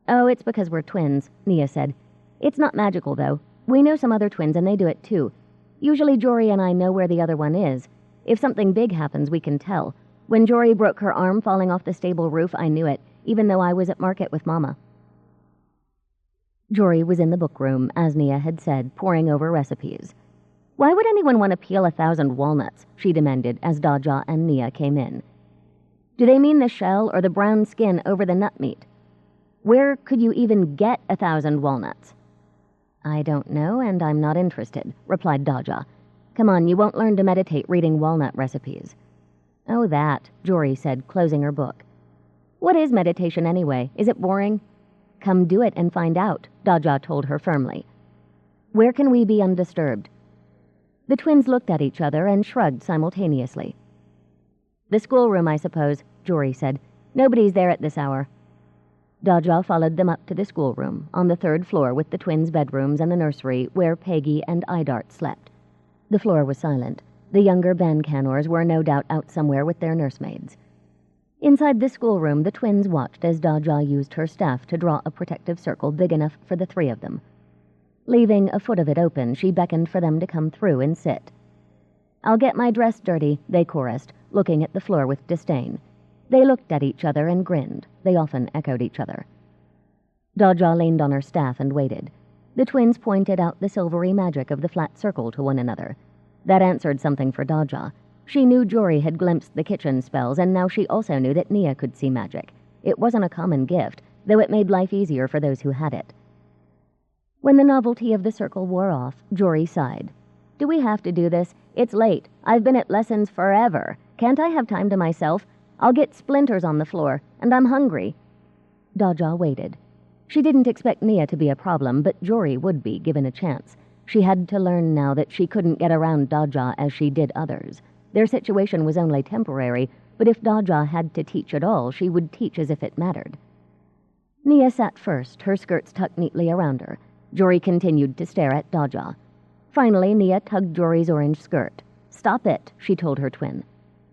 "Oh, it's because we're twins," Nia said. "It's not magical, though. We know some other twins, and they do it, too. Usually Jory and I know where the other one is. If something big happens, we can tell. When Jory broke her arm falling off the stable roof, I knew it, even though I was at market with Mama." Jory was in the bookroom, as Nia had said, poring over recipes. "Why would anyone want to peel 1,000 walnuts?" she demanded as Daja and Nia came in. "Do they mean the shell or the brown skin over the nut meat? Where could you even get 1,000 walnuts?" "I don't know, and I'm not interested," replied Daja. "Come on, you won't learn to meditate reading walnut recipes." "Oh, that," Jory said, closing her book. "What is meditation anyway? Is it boring?" "Come do it and find out," Daja told her firmly. "Where can we be undisturbed?" The twins looked at each other and shrugged simultaneously. "The schoolroom, I suppose," Jory said. "Nobody's there at this hour." Daja followed them up to the schoolroom, on the 3rd floor with the twins' bedrooms and the nursery, where Peggy and Idart slept. The floor was silent. The younger Bencanors were no doubt out somewhere with their nursemaids. Inside the schoolroom, the twins watched as Daja used her staff to draw a protective circle big enough for the 3 of them. Leaving a foot of it open, she beckoned for them to come through and sit. "I'll get my dress dirty," they chorused, looking at the floor with disdain. They looked at each other and grinned. They often echoed each other. Daja leaned on her staff and waited. The twins pointed out the silvery magic of the flat circle to one another. That answered something for Daja. She knew Jory had glimpsed the kitchen spells, and now she also knew that Nia could see magic. It wasn't a common gift, though it made life easier for those who had it. When the novelty of the circle wore off, Jory sighed. "Do we have to do this? It's late. I've been at lessons forever. Can't I have time to myself? I'll get splinters on the floor, and I'm hungry." Daja waited. She didn't expect Nia to be a problem, but Jory would be, given a chance. She had to learn now that she couldn't get around Daja as she did others. Their situation was only temporary, but if Daja had to teach at all, she would teach as if it mattered. Nia sat first, her skirts tucked neatly around her. Jory continued to stare at Daja. Finally, Nia tugged Jory's orange skirt. "Stop it," she told her twin.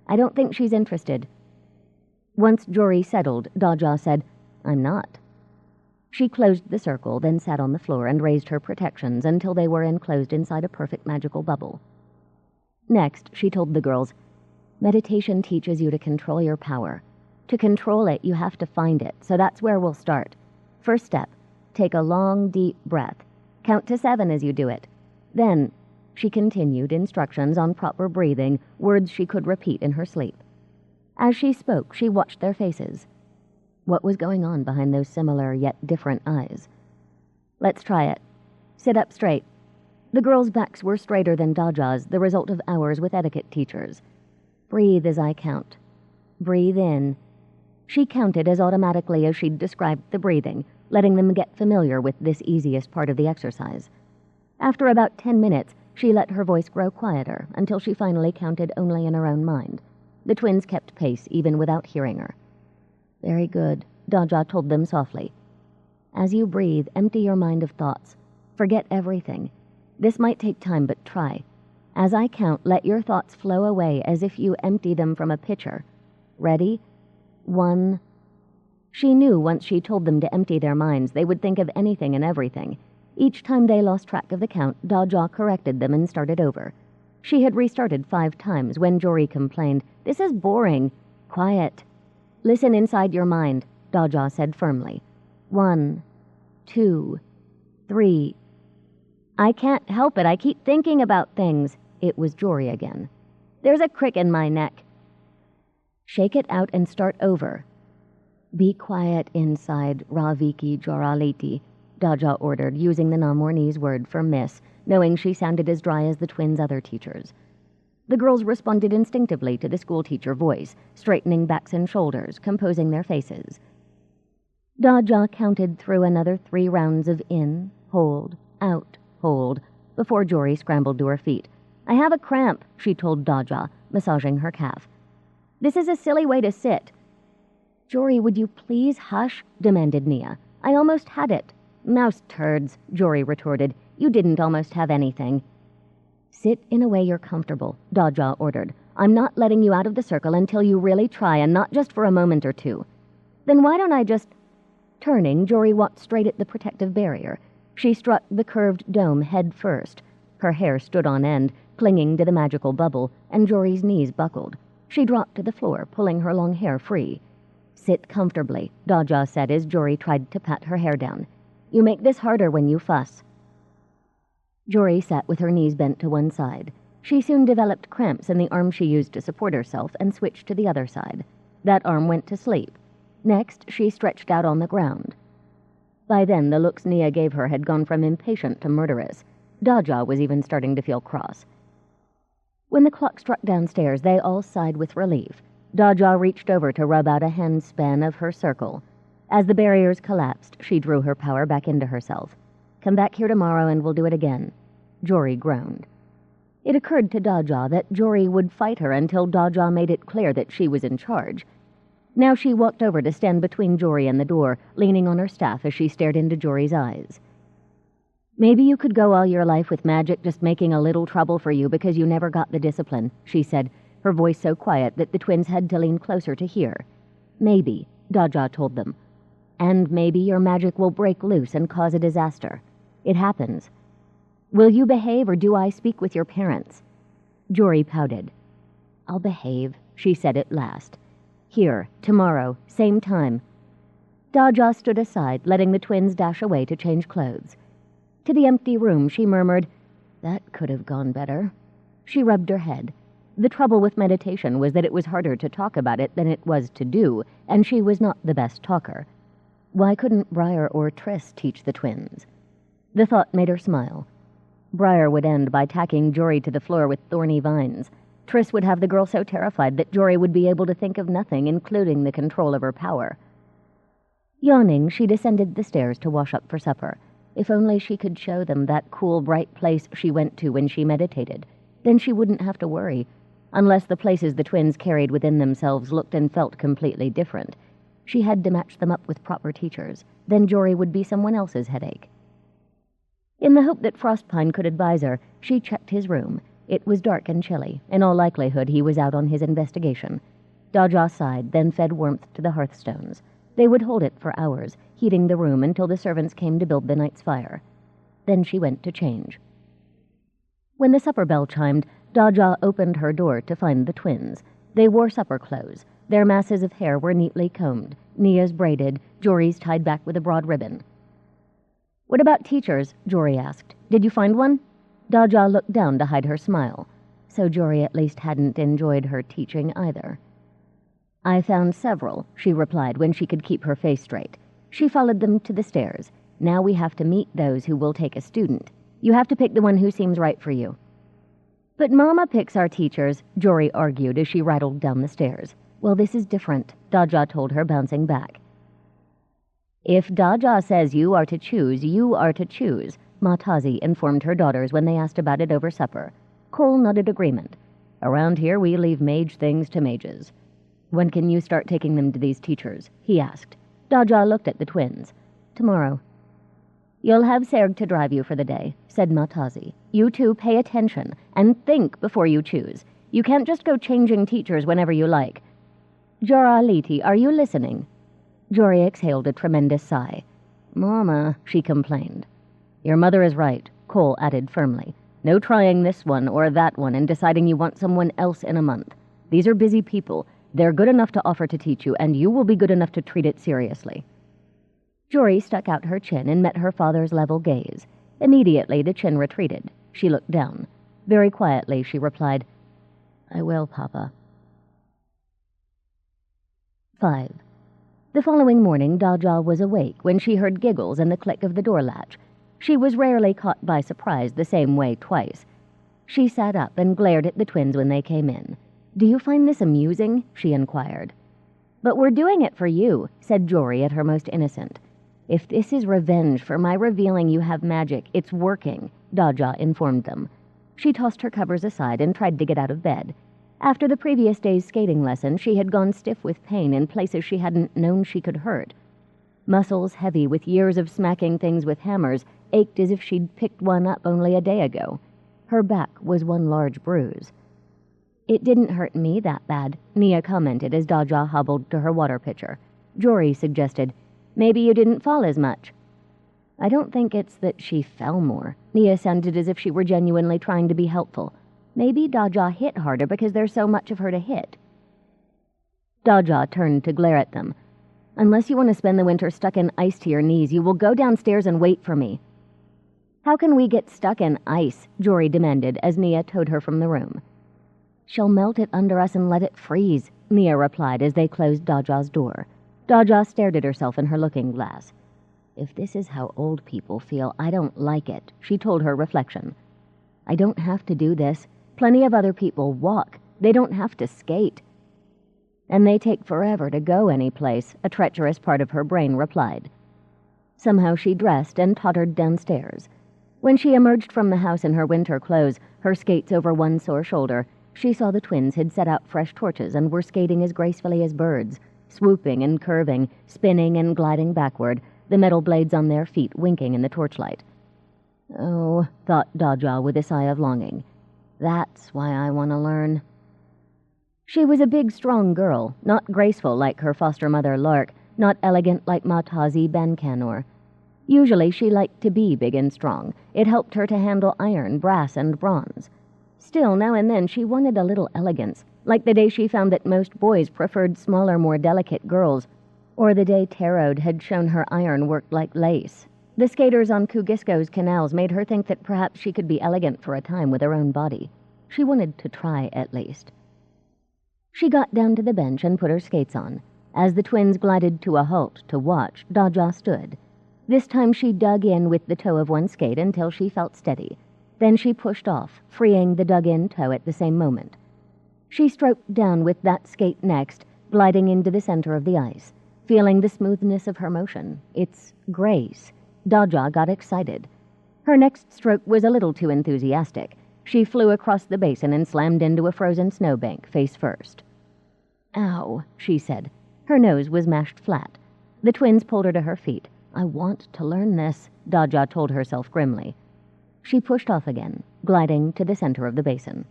"I don't think she's interested." Once Jory settled, Daja said, "I'm not." She closed the circle, then sat on the floor and raised her protections until they were enclosed inside a perfect magical bubble. Next, she told the girls, "Meditation teaches you to control your power. To control it, you have to find it, so that's where we'll start. First step, take a long, deep breath. Count to 7 as you do it. Then," she continued instructions on proper breathing, words she could repeat in her sleep. As she spoke, she watched their faces. What was going on behind those similar yet different eyes? "Let's try it. Sit up straight." The girls' backs were straighter than Daja's, the result of hours with etiquette teachers. "Breathe as I count. Breathe in." She counted as automatically as she'd described the breathing, letting them get familiar with this easiest part of the exercise. After about 10 minutes, she let her voice grow quieter until she finally counted only in her own mind. The twins kept pace even without hearing her. "Very good," Daja told them softly. "As you breathe, empty your mind of thoughts. Forget everything. This might take time, but try. As I count, let your thoughts flow away as if you empty them from a pitcher. Ready? 1. She knew once she told them to empty their minds, they would think of anything and everything. Each time they lost track of the count, Daja corrected them and started over. She had restarted 5 times when Jory complained, "This is boring." "Quiet. Listen inside your mind," Daja said firmly. 1, 2, 3. "I can't help it. I keep thinking about things." It was Jory again. "There's a crick in my neck." "Shake it out and start over." "Be quiet inside, Raviki Joraliti," Daja ordered, using the Namornese word for miss, knowing she sounded as dry as the twins' other teachers. The girls responded instinctively to the schoolteacher voice, straightening backs and shoulders, composing their faces. Daja counted through another 3 rounds of in, hold, out, hold, before Jory scrambled to her feet. "I have a cramp," she told Daja, massaging her calf. "This is a silly way to sit." "Jory, would you please hush?" demanded Nia. "I almost had it." "Mouse turds," Jory retorted. "You didn't almost have anything." "Sit in a way you're comfortable," Daja ordered. "I'm not letting you out of the circle until you really try, and not just for a moment or 2. "Then why don't I just—" Turning, Jory walked straight at the protective barrier. She struck the curved dome head first. Her hair stood on end, clinging to the magical bubble, and Jory's knees buckled. She dropped to the floor, pulling her long hair free. "Sit comfortably," Daja said as Jory tried to pat her hair down. "You make this harder when you fuss." Jory sat with her knees bent to one side. She soon developed cramps in the arm she used to support herself and switched to the other side. That arm went to sleep. Next, she stretched out on the ground. By then, the looks Nia gave her had gone from impatient to murderous. Daja was even starting to feel cross. When the clock struck downstairs, they all sighed with relief. Daja reached over to rub out a handspan of her circle. As the barriers collapsed, she drew her power back into herself. "Come back here tomorrow and we'll do it again." Jory groaned. It occurred to Daja that Jory would fight her until Daja made it clear that she was in charge. Now she walked over to stand between Jory and the door, leaning on her staff as she stared into Jory's eyes. "Maybe you could go all your life with magic just making a little trouble for you because you never got the discipline," she said, her voice so quiet that the twins had to lean closer to hear. "Maybe," Daja told them. "And maybe your magic will break loose and cause a disaster. It happens. Will you behave, or do I speak with your parents?" Jory pouted. "I'll behave," she said at last. "Here, tomorrow, same time." Daja stood aside, letting the twins dash away to change clothes. To the empty room, she murmured, "That could have gone better." She rubbed her head. The trouble with meditation was that it was harder to talk about it than it was to do, and she was not the best talker. Why couldn't Briar or Triss teach the twins? The thought made her smile. Briar would end by tacking Jory to the floor with thorny vines. Triss would have the girl so terrified that Jory would be able to think of nothing, including the control of her power. Yawning, she descended the stairs to wash up for supper. If only she could show them that cool, bright place she went to when she meditated. Then she wouldn't have to worry, unless the places the twins carried within themselves looked and felt completely different. She had to match them up with proper teachers. Then Jory would be someone else's headache. In the hope that Frostpine could advise her, she checked his room. It was dark and chilly. In all likelihood, he was out on his investigation. Daja sighed, then fed warmth to the hearthstones. They would hold it for hours, heating the room until the servants came to build the night's fire. Then she went to change. When the supper bell chimed, Daja opened her door to find the twins. They wore supper clothes. Their masses of hair were neatly combed, Nia's braided, Jory's tied back with a broad ribbon. "What about teachers?" Jory asked. "Did you find one?" Daja looked down to hide her smile. So Jory at least hadn't enjoyed her teaching either. "I found several," she replied when she could keep her face straight. She followed them to the stairs. "Now we have to meet those who will take a student. You have to pick the one who seems right for you." "But Mama picks our teachers," Jory argued as she rattled down the stairs. "Well, this is different," Daja told her, bouncing back. "If Daja says you are to choose, you are to choose," Matazi informed her daughters when they asked about it over supper. Cole nodded agreement. "Around here we leave mage things to mages." "When can you start taking them to these teachers?" he asked. Daja looked at the twins. "Tomorrow." "You'll have Serg to drive you for the day," said Matazi. "You two pay attention, and think before you choose. You can't just go changing teachers whenever you like. Jora Liti, are you listening?" Jory exhaled a tremendous sigh. "Mama," she complained. "Your mother is right," Cole added firmly. "No trying this one or that one and deciding you want someone else in a month. These are busy people. They're good enough to offer to teach you, and you will be good enough to treat it seriously." Jory stuck out her chin and met her father's level gaze. Immediately the chin retreated. She looked down. Very quietly she replied, "I will, Papa." 5. The following morning, Daja was awake when she heard giggles and the click of the door latch. She was rarely caught by surprise the same way twice. She sat up and glared at the twins when they came in. "Do you find this amusing?" she inquired. "But we're doing it for you," said Jory at her most innocent. "If this is revenge for my revealing you have magic, it's working," Daja informed them. She tossed her covers aside and tried to get out of bed. After the previous day's skating lesson, she had gone stiff with pain in places she hadn't known she could hurt. Muscles heavy with years of smacking things with hammers ached as if she'd picked one up only a day ago. Her back was one large bruise. "It didn't hurt me that bad," Nia commented as Daja hobbled to her water pitcher. Jory suggested, "Maybe you didn't fall as much." "I don't think it's that she fell more." Nia sounded as if she were genuinely trying to be helpful. "Maybe Daja hit harder because there's so much of her to hit." Daja turned to glare at them. "Unless you want to spend the winter stuck in ice to your knees, you will go downstairs and wait for me." "How can we get stuck in ice?" Jory demanded as Nia towed her from the room. "She'll melt it under us and let it freeze," Nia replied as they closed Daja's door. Daja stared at herself in her looking glass. "If this is how old people feel, I don't like it," she told her reflection. "I don't have to do this. Plenty of other people walk. They don't have to skate." "And they take forever to go any place," a treacherous part of her brain replied. Somehow she dressed and tottered downstairs. When she emerged from the house in her winter clothes, her skates over one sore shoulder, she saw the twins had set out fresh torches and were skating as gracefully as birds, swooping and curving, spinning and gliding backward, the metal blades on their feet winking in the torchlight. "Oh," thought Daja with a sigh of longing. "That's why I want to learn." She was a big, strong girl, not graceful like her foster mother Lark, not elegant like Matazi Bankanor. Usually she liked to be big and strong. It helped her to handle iron, brass, and bronze. Still, now and then she wanted a little elegance, like the day she found that most boys preferred smaller, more delicate girls, or the day Tarot had shown her iron worked like lace. The skaters on Kugisko's canals made her think that perhaps she could be elegant for a time with her own body. She wanted to try, at least. She got down to the bench and put her skates on. As the twins glided to a halt to watch, Daja stood. This time she dug in with the toe of one skate until she felt steady. Then she pushed off, freeing the dug-in toe at the same moment. She stroked down with that skate next, gliding into the center of the ice, feeling the smoothness of her motion, its grace. Daja got excited. Her next stroke was a little too enthusiastic. She flew across the basin and slammed into a frozen snowbank, face first. "Ow," she said. Her nose was mashed flat. The twins pulled her to her feet. "I want to learn this," Daja told herself grimly. She pushed off again, gliding to the center of the basin.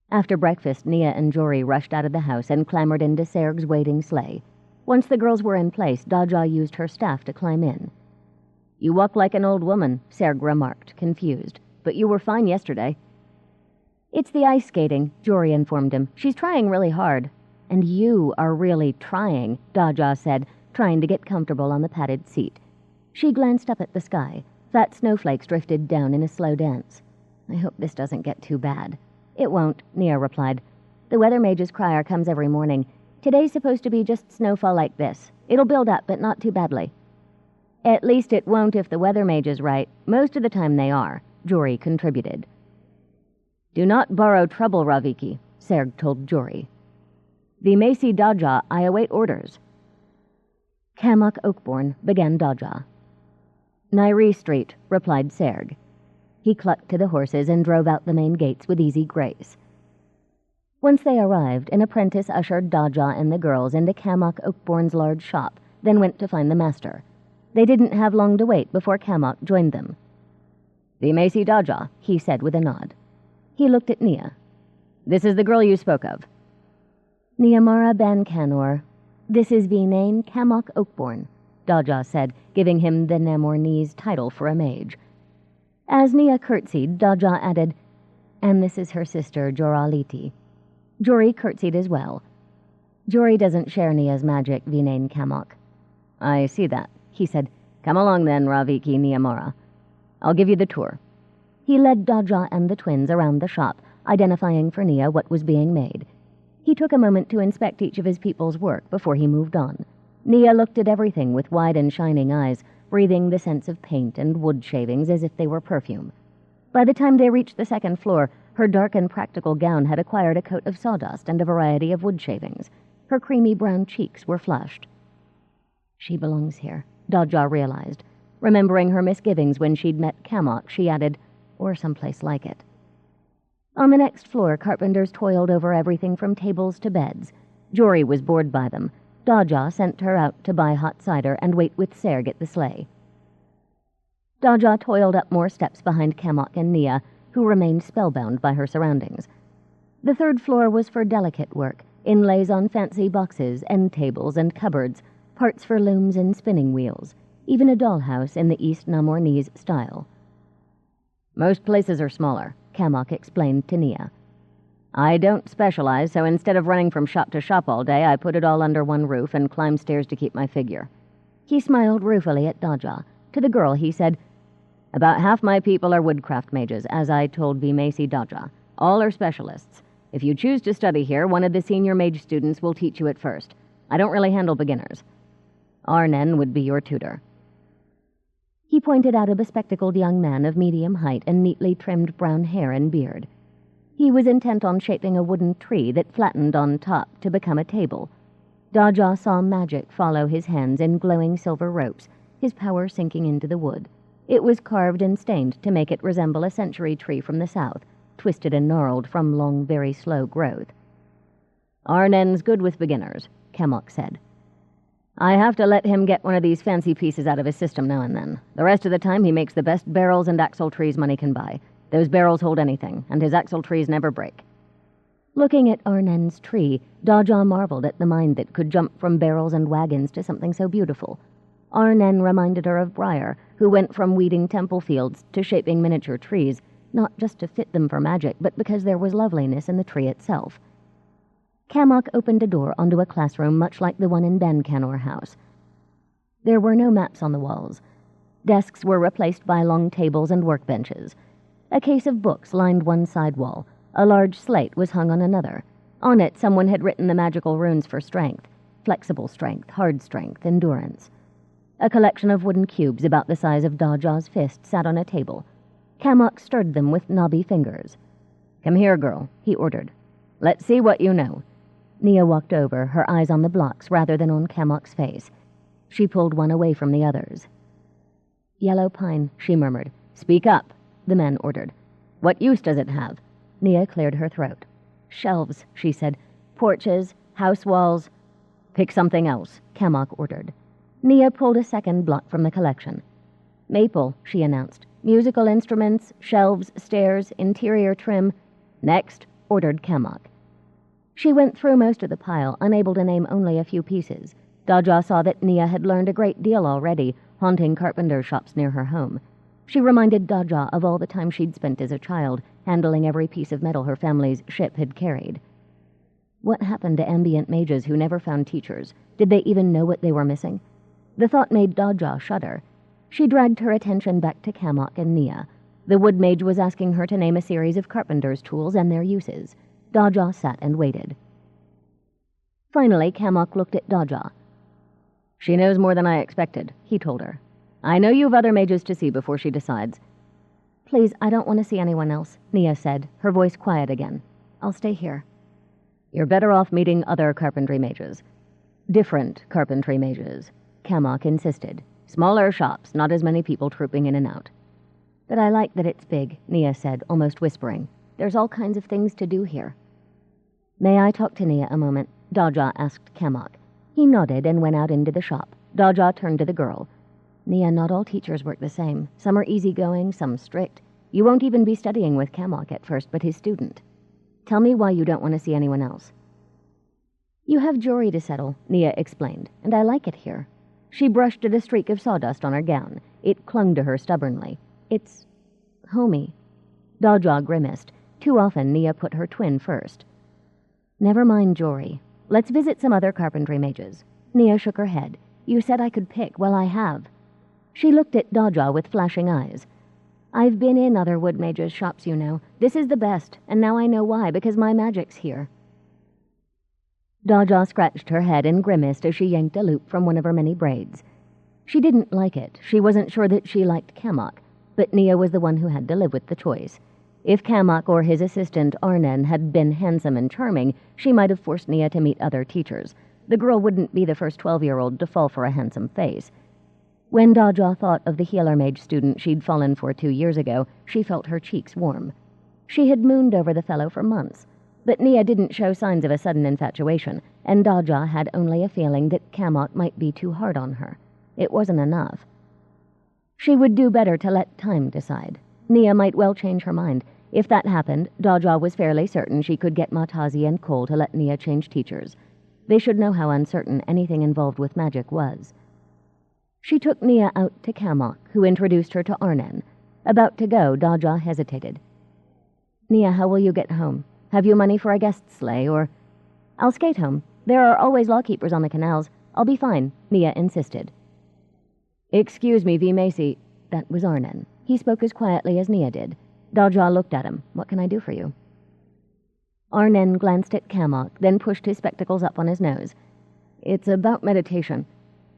After breakfast, Nia and Jory rushed out of the house and clambered into Serg's waiting sleigh. Once the girls were in place, Daja used her staff to climb in. "You walk like an old woman," Serg remarked, confused. "But you were fine yesterday." "It's the ice skating," Jory informed him. "She's trying really hard." "And you are really trying," Daja said, trying to get comfortable on the padded seat. She glanced up at the sky. Fat snowflakes drifted down in a slow dance. "I hope this doesn't get too bad." "It won't," Nia replied. "The weather mage's crier comes every morning. Today's supposed to be just snowfall like this. It'll build up, but not too badly." "At least it won't if the weather mage is right. Most of the time they are," Jory contributed. "Do not borrow trouble, Raviki," Serg told Jory. "Vimesi Daja, I await orders." "Kamok Oakborn," began Daja. "Nairi Street," replied Serg. He clucked to the horses and drove out the main gates with easy grace. Once they arrived, an apprentice ushered Daja and the girls into Kamok Oakborn's large shop, then went to find the master. They didn't have long to wait before Kamok joined them. "Vimesi Daja," he said with a nod. He looked at Nia. "This is the girl you spoke of." "Niamara Bankanor. This is Vinain Kamok Oakborn," Daja said, giving him the Namornese title for a mage. As Nia curtsied, Daja added, "And this is her sister, Joraliti." Jory curtsied as well. "Jory doesn't share Nia's magic, Vinain Kamok." "I see that," he said. "Come along then, Raviki Niamara. I'll give you the tour." He led Daja and the twins around the shop, identifying for Nia what was being made. He took a moment to inspect each of his people's work before he moved on. Nia looked at everything with wide and shining eyes, breathing the scents of paint and wood shavings as if they were perfume. By the time they reached the second floor, her dark and practical gown had acquired a coat of sawdust and a variety of wood shavings. Her creamy brown cheeks were flushed. "She belongs here," Daja realized. Remembering her misgivings when she'd met Kamok, she added, "or someplace like it." On the next floor, carpenters toiled over everything from tables to beds. Jory was bored by them. Daja sent her out to buy hot cider and wait with Serg at the sleigh. Daja toiled up more steps behind Kamok and Nia, who remained spellbound by her surroundings. The third floor was for delicate work, inlays on fancy boxes, end tables, and cupboards, parts for looms and spinning wheels, even a dollhouse in the East Namornese style. "Most places are smaller," Kamok explained to Nia. "I don't specialize, so instead of running from shop to shop all day, I put it all under one roof and climb stairs to keep my figure." He smiled ruefully at Daja. To the girl, he said, "About half my people are woodcraft mages, as I told Vimesi Daja. All are specialists. If you choose to study here, one of the senior mage students will teach you at first. I don't really handle beginners. Arnen would be your tutor." He pointed out a bespectacled young man of medium height and neatly trimmed brown hair and beard. He was intent on shaping a wooden tree that flattened on top to become a table. Daja saw magic follow his hands in glowing silver ropes, his power sinking into the wood. It was carved and stained to make it resemble a century tree from the south, twisted and gnarled from long, very slow growth. "Arnen's good with beginners," Kamok said. "I have to let him get one of these fancy pieces out of his system now and then. The rest of the time he makes the best barrels and axle trees money can buy. Those barrels hold anything, and his axle trees never break." Looking at Arnen's tree, Daja marveled at the mind that could jump from barrels and wagons to something so beautiful. Arnen reminded her of Briar, who went from weeding temple fields to shaping miniature trees, not just to fit them for magic, but because there was loveliness in the tree itself. Kamok opened a door onto a classroom much like the one in Bankanor House. There were no maps on the walls. Desks were replaced by long tables and workbenches. A case of books lined one side wall. A large slate was hung on another. On it, someone had written the magical runes for strength: flexible strength, hard strength, endurance. A collection of wooden cubes about the size of Daja's fist sat on a table. Kamok stirred them with knobby fingers. "Come here, girl," he ordered. "Let's see what you know." Nia walked over, her eyes on the blocks rather than on Kamok's face. She pulled one away from the others. "Yellow pine," she murmured. "Speak up," the man ordered. "What use does it have?" Nia cleared her throat. "Shelves," she said. "Porches, house walls." "Pick something else," Kamok ordered. Nia pulled a second block from the collection. "Maple," she announced. Musical instruments, shelves, stairs, interior trim. Next, ordered Kamok. She went through most of the pile, unable to name only a few pieces. Daja saw that Nia had learned a great deal already, haunting carpenter shops near her home. She reminded Daja of all the time she'd spent as a child, handling every piece of metal her family's ship had carried. What happened to ambient mages who never found teachers? Did they even know what they were missing? The thought made Daja shudder. She dragged her attention back to Kamok and Nia. The wood mage was asking her to name a series of carpenter's tools and their uses. Daja sat and waited. Finally, Kamok looked at Daja. "She knows more than I expected," he told her. "I know you've other mages to see before she decides." "Please, I don't want to see anyone else," Nia said, her voice quiet again. "I'll stay here." "You're better off meeting other carpentry mages." "Different carpentry mages," Kamok insisted. "Smaller shops, not as many people trooping in and out." "But I like that it's big," Nia said, almost whispering. "There's all kinds of things to do here." "May I talk to Nia a moment?" Daja asked Kamok. He nodded and went out into the shop. Daja turned to the girl. "Nia, not all teachers work the same. Some are easygoing, some strict. You won't even be studying with Kamok at first, but his student. Tell me why you don't want to see anyone else." "You have jewelry to settle," Nia explained, "and I like it here." She brushed at a streak of sawdust on her gown. It clung to her stubbornly. "It's homey." Daja grimaced. Too often Nia put her twin first. "Never mind jewelry. Let's visit some other carpentry mages." Nia shook her head. "You said I could pick. Well, I have." She looked at Daja with flashing eyes. "I've been in other wood mages' shops, you know. This is the best, and now I know why, because my magic's here." Daja scratched her head and grimaced as she yanked a loop from one of her many braids. She didn't like it. She wasn't sure that she liked Kamok, but Nia was the one who had to live with the choice. If Kamok or his assistant Arson had been handsome and charming, she might have forced Nia to meet other teachers. The girl wouldn't be the first 12-year-old to fall for a handsome face. When Daja thought of the healer mage student she'd fallen for 2 years ago, she felt her cheeks warm. She had mooned over the fellow for months, but Nia didn't show signs of a sudden infatuation, and Daja had only a feeling that Kamok might be too hard on her. It wasn't enough. She would do better to let time decide. Nia might well change her mind. If that happened, Daja was fairly certain she could get Matazi and Cole to let Nia change teachers. They should know how uncertain anything involved with magic was. She took Nia out to Kamok, who introduced her to Arson. About to go, Daja hesitated. "Nia, how will you get home? Have you money for a guest sleigh, or—" "I'll skate home. There are always lawkeepers on the canals. I'll be fine," Nia insisted. "Excuse me, V. Macy." That was Arson. He spoke as quietly as Nia did. Daja looked at him. "What can I do for you?" Arson glanced at Kamok, then pushed his spectacles up on his nose. "It's about meditation.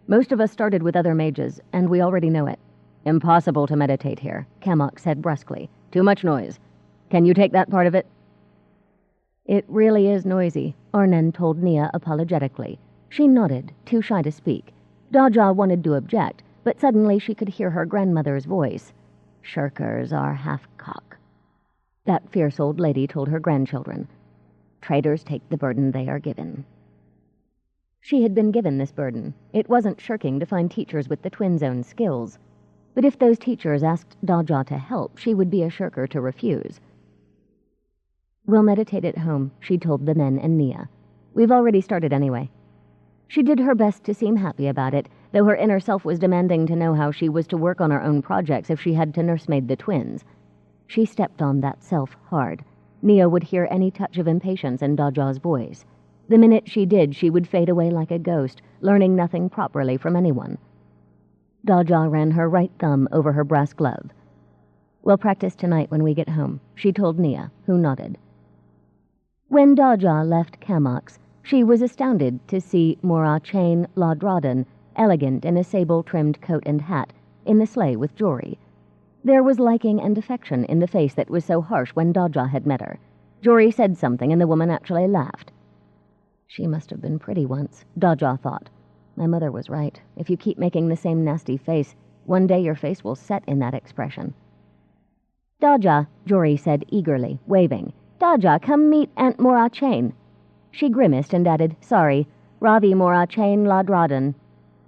Most of us started with other mages, and we already know it." "Impossible to meditate here," Kamok said brusquely. "Too much noise. Can you take that part of it?" "It really is noisy," Arson told Nia apologetically. She nodded, too shy to speak. Daja wanted to object, but suddenly she could hear her grandmother's voice. "Shirkers are half-cock," that fierce old lady told her grandchildren. "Traitors take the burden they are given." She had been given this burden. It wasn't shirking to find teachers with the twins' own skills. But if those teachers asked Daja to help, she would be a shirker to refuse. "We'll meditate at home," she told the men and Nia. "We've already started anyway." She did her best to seem happy about it, though her inner self was demanding to know how she was to work on her own projects if she had to nursemaid the twins. She stepped on that self hard. Nia would hear any touch of impatience in Daja's voice. The minute she did, she would fade away like a ghost, learning nothing properly from anyone. Daja ran her right thumb over her brass glove. "We'll practice tonight when we get home," she told Nia, who nodded. When Daja left Kamok's, she was astounded to see Mora Chain Ladraden, elegant in a sable-trimmed coat and hat, in the sleigh with Jory. There was liking and affection in the face that was so harsh when Daja had met her. Jory said something, and the woman actually laughed. She must have been pretty once, Daja thought. My mother was right. If you keep making the same nasty face, one day your face will set in that expression. "Daja," Jory said eagerly, waving. "Daja, come meet Aunt Mora Chain." She grimaced and added, "Sorry, Ravi Mora Chain Ladraden.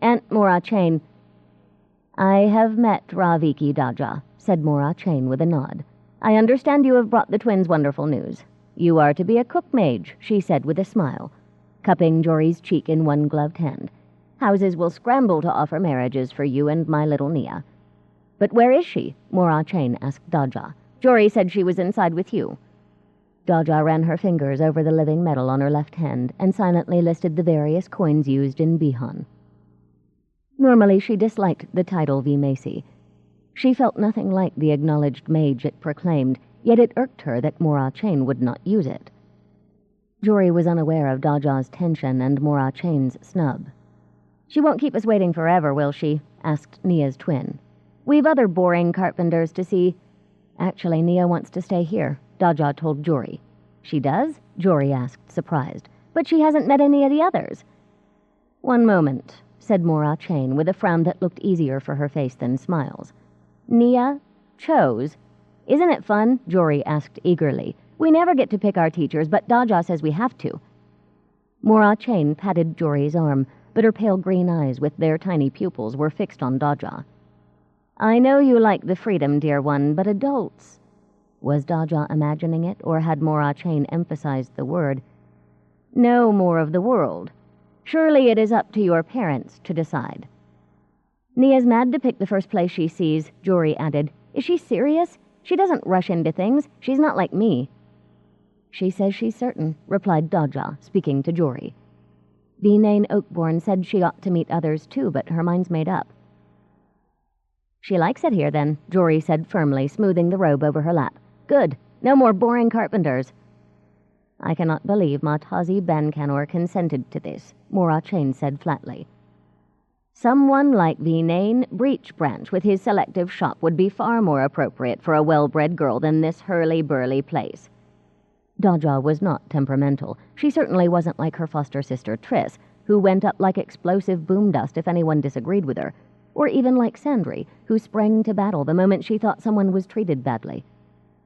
Aunt Mora Chain." "I have met Raviki Daja," said Mora Chain with a nod. "I understand you have brought the twins wonderful news. You are to be a cook mage," she said with a smile, cupping Jory's cheek in one gloved hand. "Houses will scramble to offer marriages for you and my little Nia." "But where is she?" Mora Chain asked Daja. "Jory said she was inside with you." Daja ran her fingers over the living metal on her left hand and silently listed the various coins used in Bihan. Normally she disliked the title Vimesi. She felt nothing like the acknowledged mage it proclaimed, yet it irked her that Mora Chain would not use it. Jory was unaware of Daja's tension and Mora Chain's snub. "She won't keep us waiting forever, will she?" asked Nia's twin. "We've other boring carpenters to see." "Actually, Nia wants to stay here," Daja told Jory. "She does?" Jory asked, surprised. "But she hasn't met any of the others." "One moment," said Mora Chain with a frown that looked easier for her face than smiles. "Nia chose. Isn't it fun?" Jory asked eagerly. "We never get to pick our teachers, but Daja says we have to." Mora Chain patted Jory's arm, but her pale green eyes with their tiny pupils were fixed on Daja. "I know you like the freedom, dear one, but adults—" Was Daja imagining it, or had Mora Chain emphasized the word? "Know more of the world. Surely it is up to your parents to decide." "Nia's mad to pick the first place she sees," Jory added. "Is she serious? She doesn't rush into things. She's not like me." "She says she's certain," replied Daja, speaking to Jory. "Vinane Oakborn said she ought to meet others too, but her mind's made up." "She likes it here, then," Jory said firmly, smoothing the robe over her lap. "Good. No more boring carpenters." "I cannot believe Matazi Bankanor consented to this," Mora Chain said flatly. "Someone like Vinane Breach Branch with his selective shop would be far more appropriate for a well-bred girl than this hurly-burly place." Daja was not temperamental. She certainly wasn't like her foster sister Triss, who went up like explosive boom dust if anyone disagreed with her, or even like Sandry, who sprang to battle the moment she thought someone was treated badly.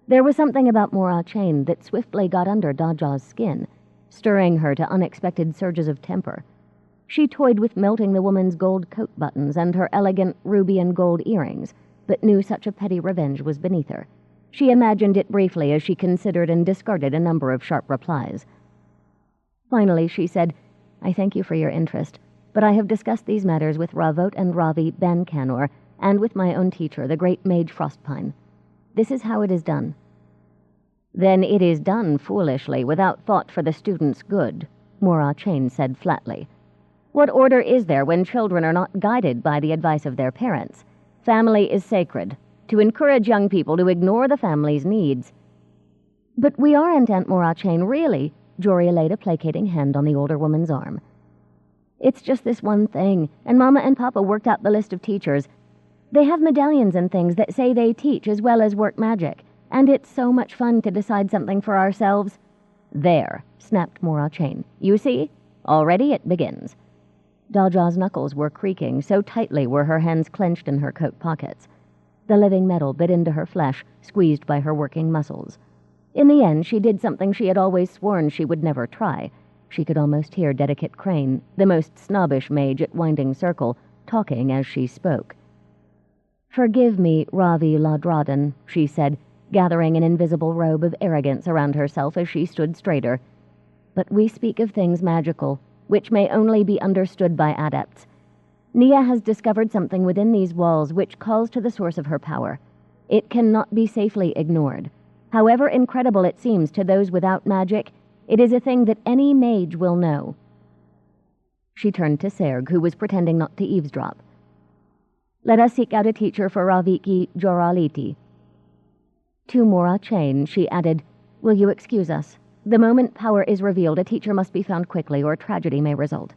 There was something about Mora Chain that swiftly got under Daja's skin, stirring her to unexpected surges of temper. She toyed with melting the woman's gold coat buttons and her elegant ruby and gold earrings, but knew such a petty revenge was beneath her. She imagined it briefly as she considered and discarded a number of sharp replies. Finally, she said, "I thank you for your interest, but I have discussed these matters with Ravot and Ravi Bankanor, and with my own teacher, the great mage Frostpine. This is how it is done." "Then it is done foolishly, without thought for the student's good," Mora Chain said flatly. "What order is there when children are not guided by the advice of their parents? Family is sacred. To encourage young people to ignore the family's needs—" "But we aren't, Aunt Mora Chain, really." Jory laid a placating hand on the older woman's arm. "It's just this one thing, and Mama and Papa worked out the list of teachers. They have medallions and things that say they teach as well as work magic, and it's so much fun to decide something for ourselves." "There," snapped Mora Chain. "You see? Already it begins." Daja's knuckles were creaking, so tightly were her hands clenched in her coat pockets. The living metal bit into her flesh, squeezed by her working muscles. In the end, she did something she had always sworn she would never try. She could almost hear Dedicate Crane, the most snobbish mage at Winding Circle, talking as she spoke. "Forgive me, Ravi Ladradan," she said, gathering an invisible robe of arrogance around herself as she stood straighter. "But we speak of things magical, which may only be understood by adepts. Nia has discovered something within these walls which calls to the source of her power. It cannot be safely ignored. However incredible it seems to those without magic, it is a thing that any mage will know." She turned to Serg, who was pretending not to eavesdrop. "Let us seek out a teacher for Raviki Joraliti." To Mora Chain, she added, "Will you excuse us? The moment power is revealed, a teacher must be found quickly, or tragedy may result."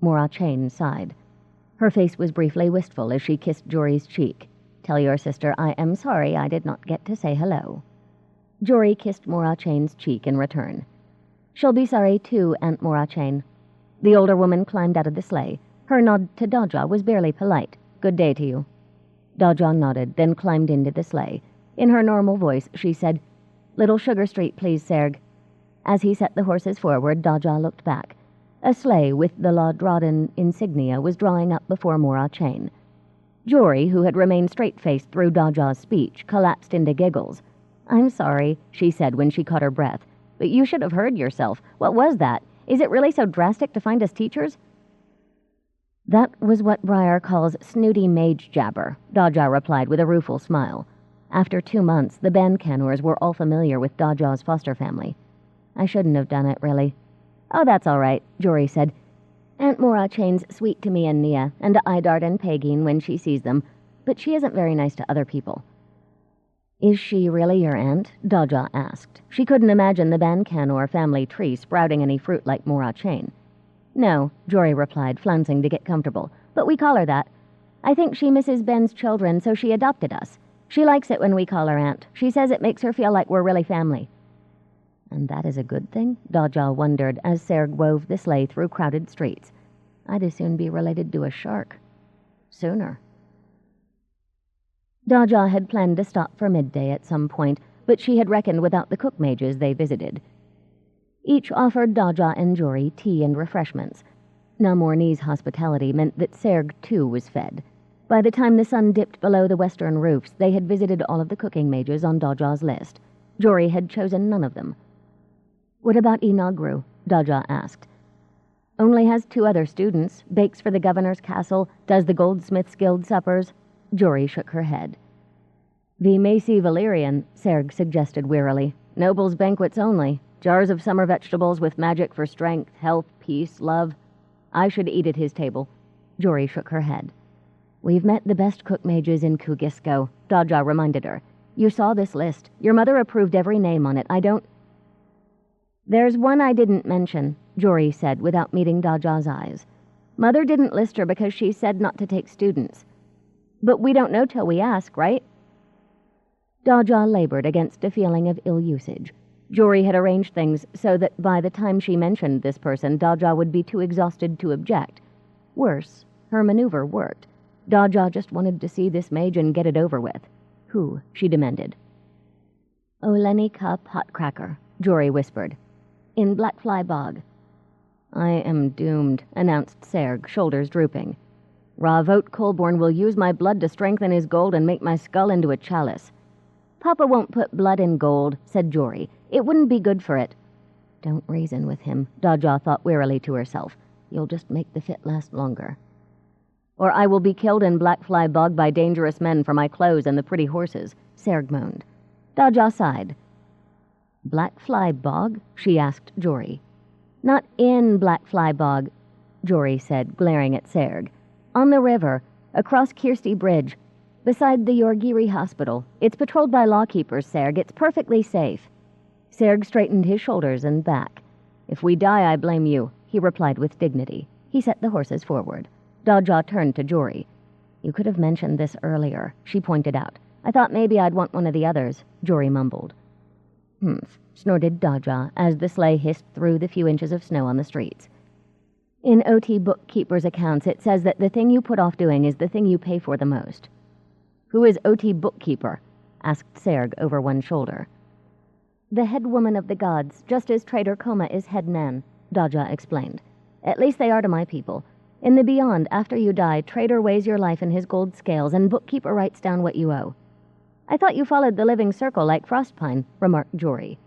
Mora Chain sighed. Her face was briefly wistful as she kissed Jory's cheek. "Tell your sister I am sorry I did not get to say hello." Jory kissed Mora Chain's cheek in return. "She'll be sorry too, Aunt Mora Chain." The older woman climbed out of the sleigh. Her nod to Daja was barely polite. "Good day to you." Daja nodded, then climbed into the sleigh. In her normal voice, she said, "Little Sugar Street, please, Serg." As he set the horses forward, Daja looked back. A sleigh with the Ladradan insignia was drawing up before Mora Chain. Jory, who had remained straight-faced through Daja's speech, collapsed into giggles. "I'm sorry," she said when she caught her breath, "but you should have heard yourself. What was that? Is it really so drastic to find us teachers?" "That was what Briar calls snooty mage jabber," Daja replied with a rueful smile. After 2 months, the Bancanors were all familiar with Daja's foster family. "I shouldn't have done it, really." "Oh, that's all right," Jory said. "Aunt Mora Chain's sweet to me and Nia, and to Idart and Pagine when she sees them, but she isn't very nice to other people." "Is she really your aunt?" Daja asked. She couldn't imagine the Bancanor family tree sprouting any fruit like Mora Chain. "No," Jory replied, flouncing to get comfortable, "but we call her that. I think she misses Ben's children, so she adopted us. She likes it when we call her aunt. She says it makes her feel like we're really family." "And that is a good thing?" Daja wondered as Serg wove the sleigh through crowded streets. "I'd as soon be related to a shark. Sooner." Daja had planned to stop for midday at some point, but she had reckoned without the cook mages they visited. Each offered Daja and Jory tea and refreshments. Namornese hospitality meant that Serg, too, was fed. By the time the sun dipped below the western roofs, they had visited all of the cooking mages on Daja's list. Jory had chosen none of them. "What about Inagru?" Daja asked. "Only has 2 other students, bakes for the governor's castle, does the goldsmith's guild suppers." Jory shook her head. "The Macy Valyrian," Serg suggested wearily. "Nobles' banquets only. Jars of summer vegetables with magic for strength, health, peace, love. I should eat at his table." Jory shook her head. "We've met the best cook mages in Kugisko," Daja reminded her. "You saw this list. Your mother approved every name on it. I don't—" "There's one I didn't mention," Jory said without meeting Daja's eyes. "Mother didn't list her because she said not to take students. But we don't know till we ask, right?" Daja labored against a feeling of ill usage. Jory had arranged things so that by the time she mentioned this person, Daja would be too exhausted to object. Worse, her maneuver worked. Daja just wanted to see this mage and get it over with. "Who?" she demanded. "Olenika Potcracker," Jory whispered. "In Blackfly Bog." "I am doomed," announced Serg, shoulders drooping. "Ravot Colborn will use my blood to strengthen his gold and make my skull into a chalice." "Papa won't put blood in gold," said Jory. "It wouldn't be good for it." "Don't reason with him," Daja thought wearily to herself. "You'll just make the fit last longer." "Or I will be killed in Blackfly Bog by dangerous men for my clothes and the pretty horses," Serg moaned. Daja sighed. "Blackfly Bog?" she asked Jory. "Not in Blackfly Bog," Jory said, glaring at Serg. "On the river, across Kirsty Bridge, beside the Yorgiri Hospital. It's patrolled by lawkeepers, Serg. It's perfectly safe." Serg straightened his shoulders and back. "If we die, I blame you," he replied with dignity. He set the horses forward. Daja turned to Jory. "You could have mentioned this earlier," she pointed out. "I thought maybe I'd want one of the others," Jory mumbled. "Humph," snorted Daja as the sleigh hissed through the few inches of snow on the streets. "In OT Bookkeeper's accounts, it says that the thing you put off doing is the thing you pay for the most." "Who is OT Bookkeeper?" asked Serg over one shoulder. "The head woman of the gods, just as Trader Koma is head Nan," Daja explained. "At least they are to my people. In the beyond, after you die, Trader weighs your life in his gold scales, and Bookkeeper writes down what you owe." "I thought you followed the living circle like Frostpine," remarked Jory.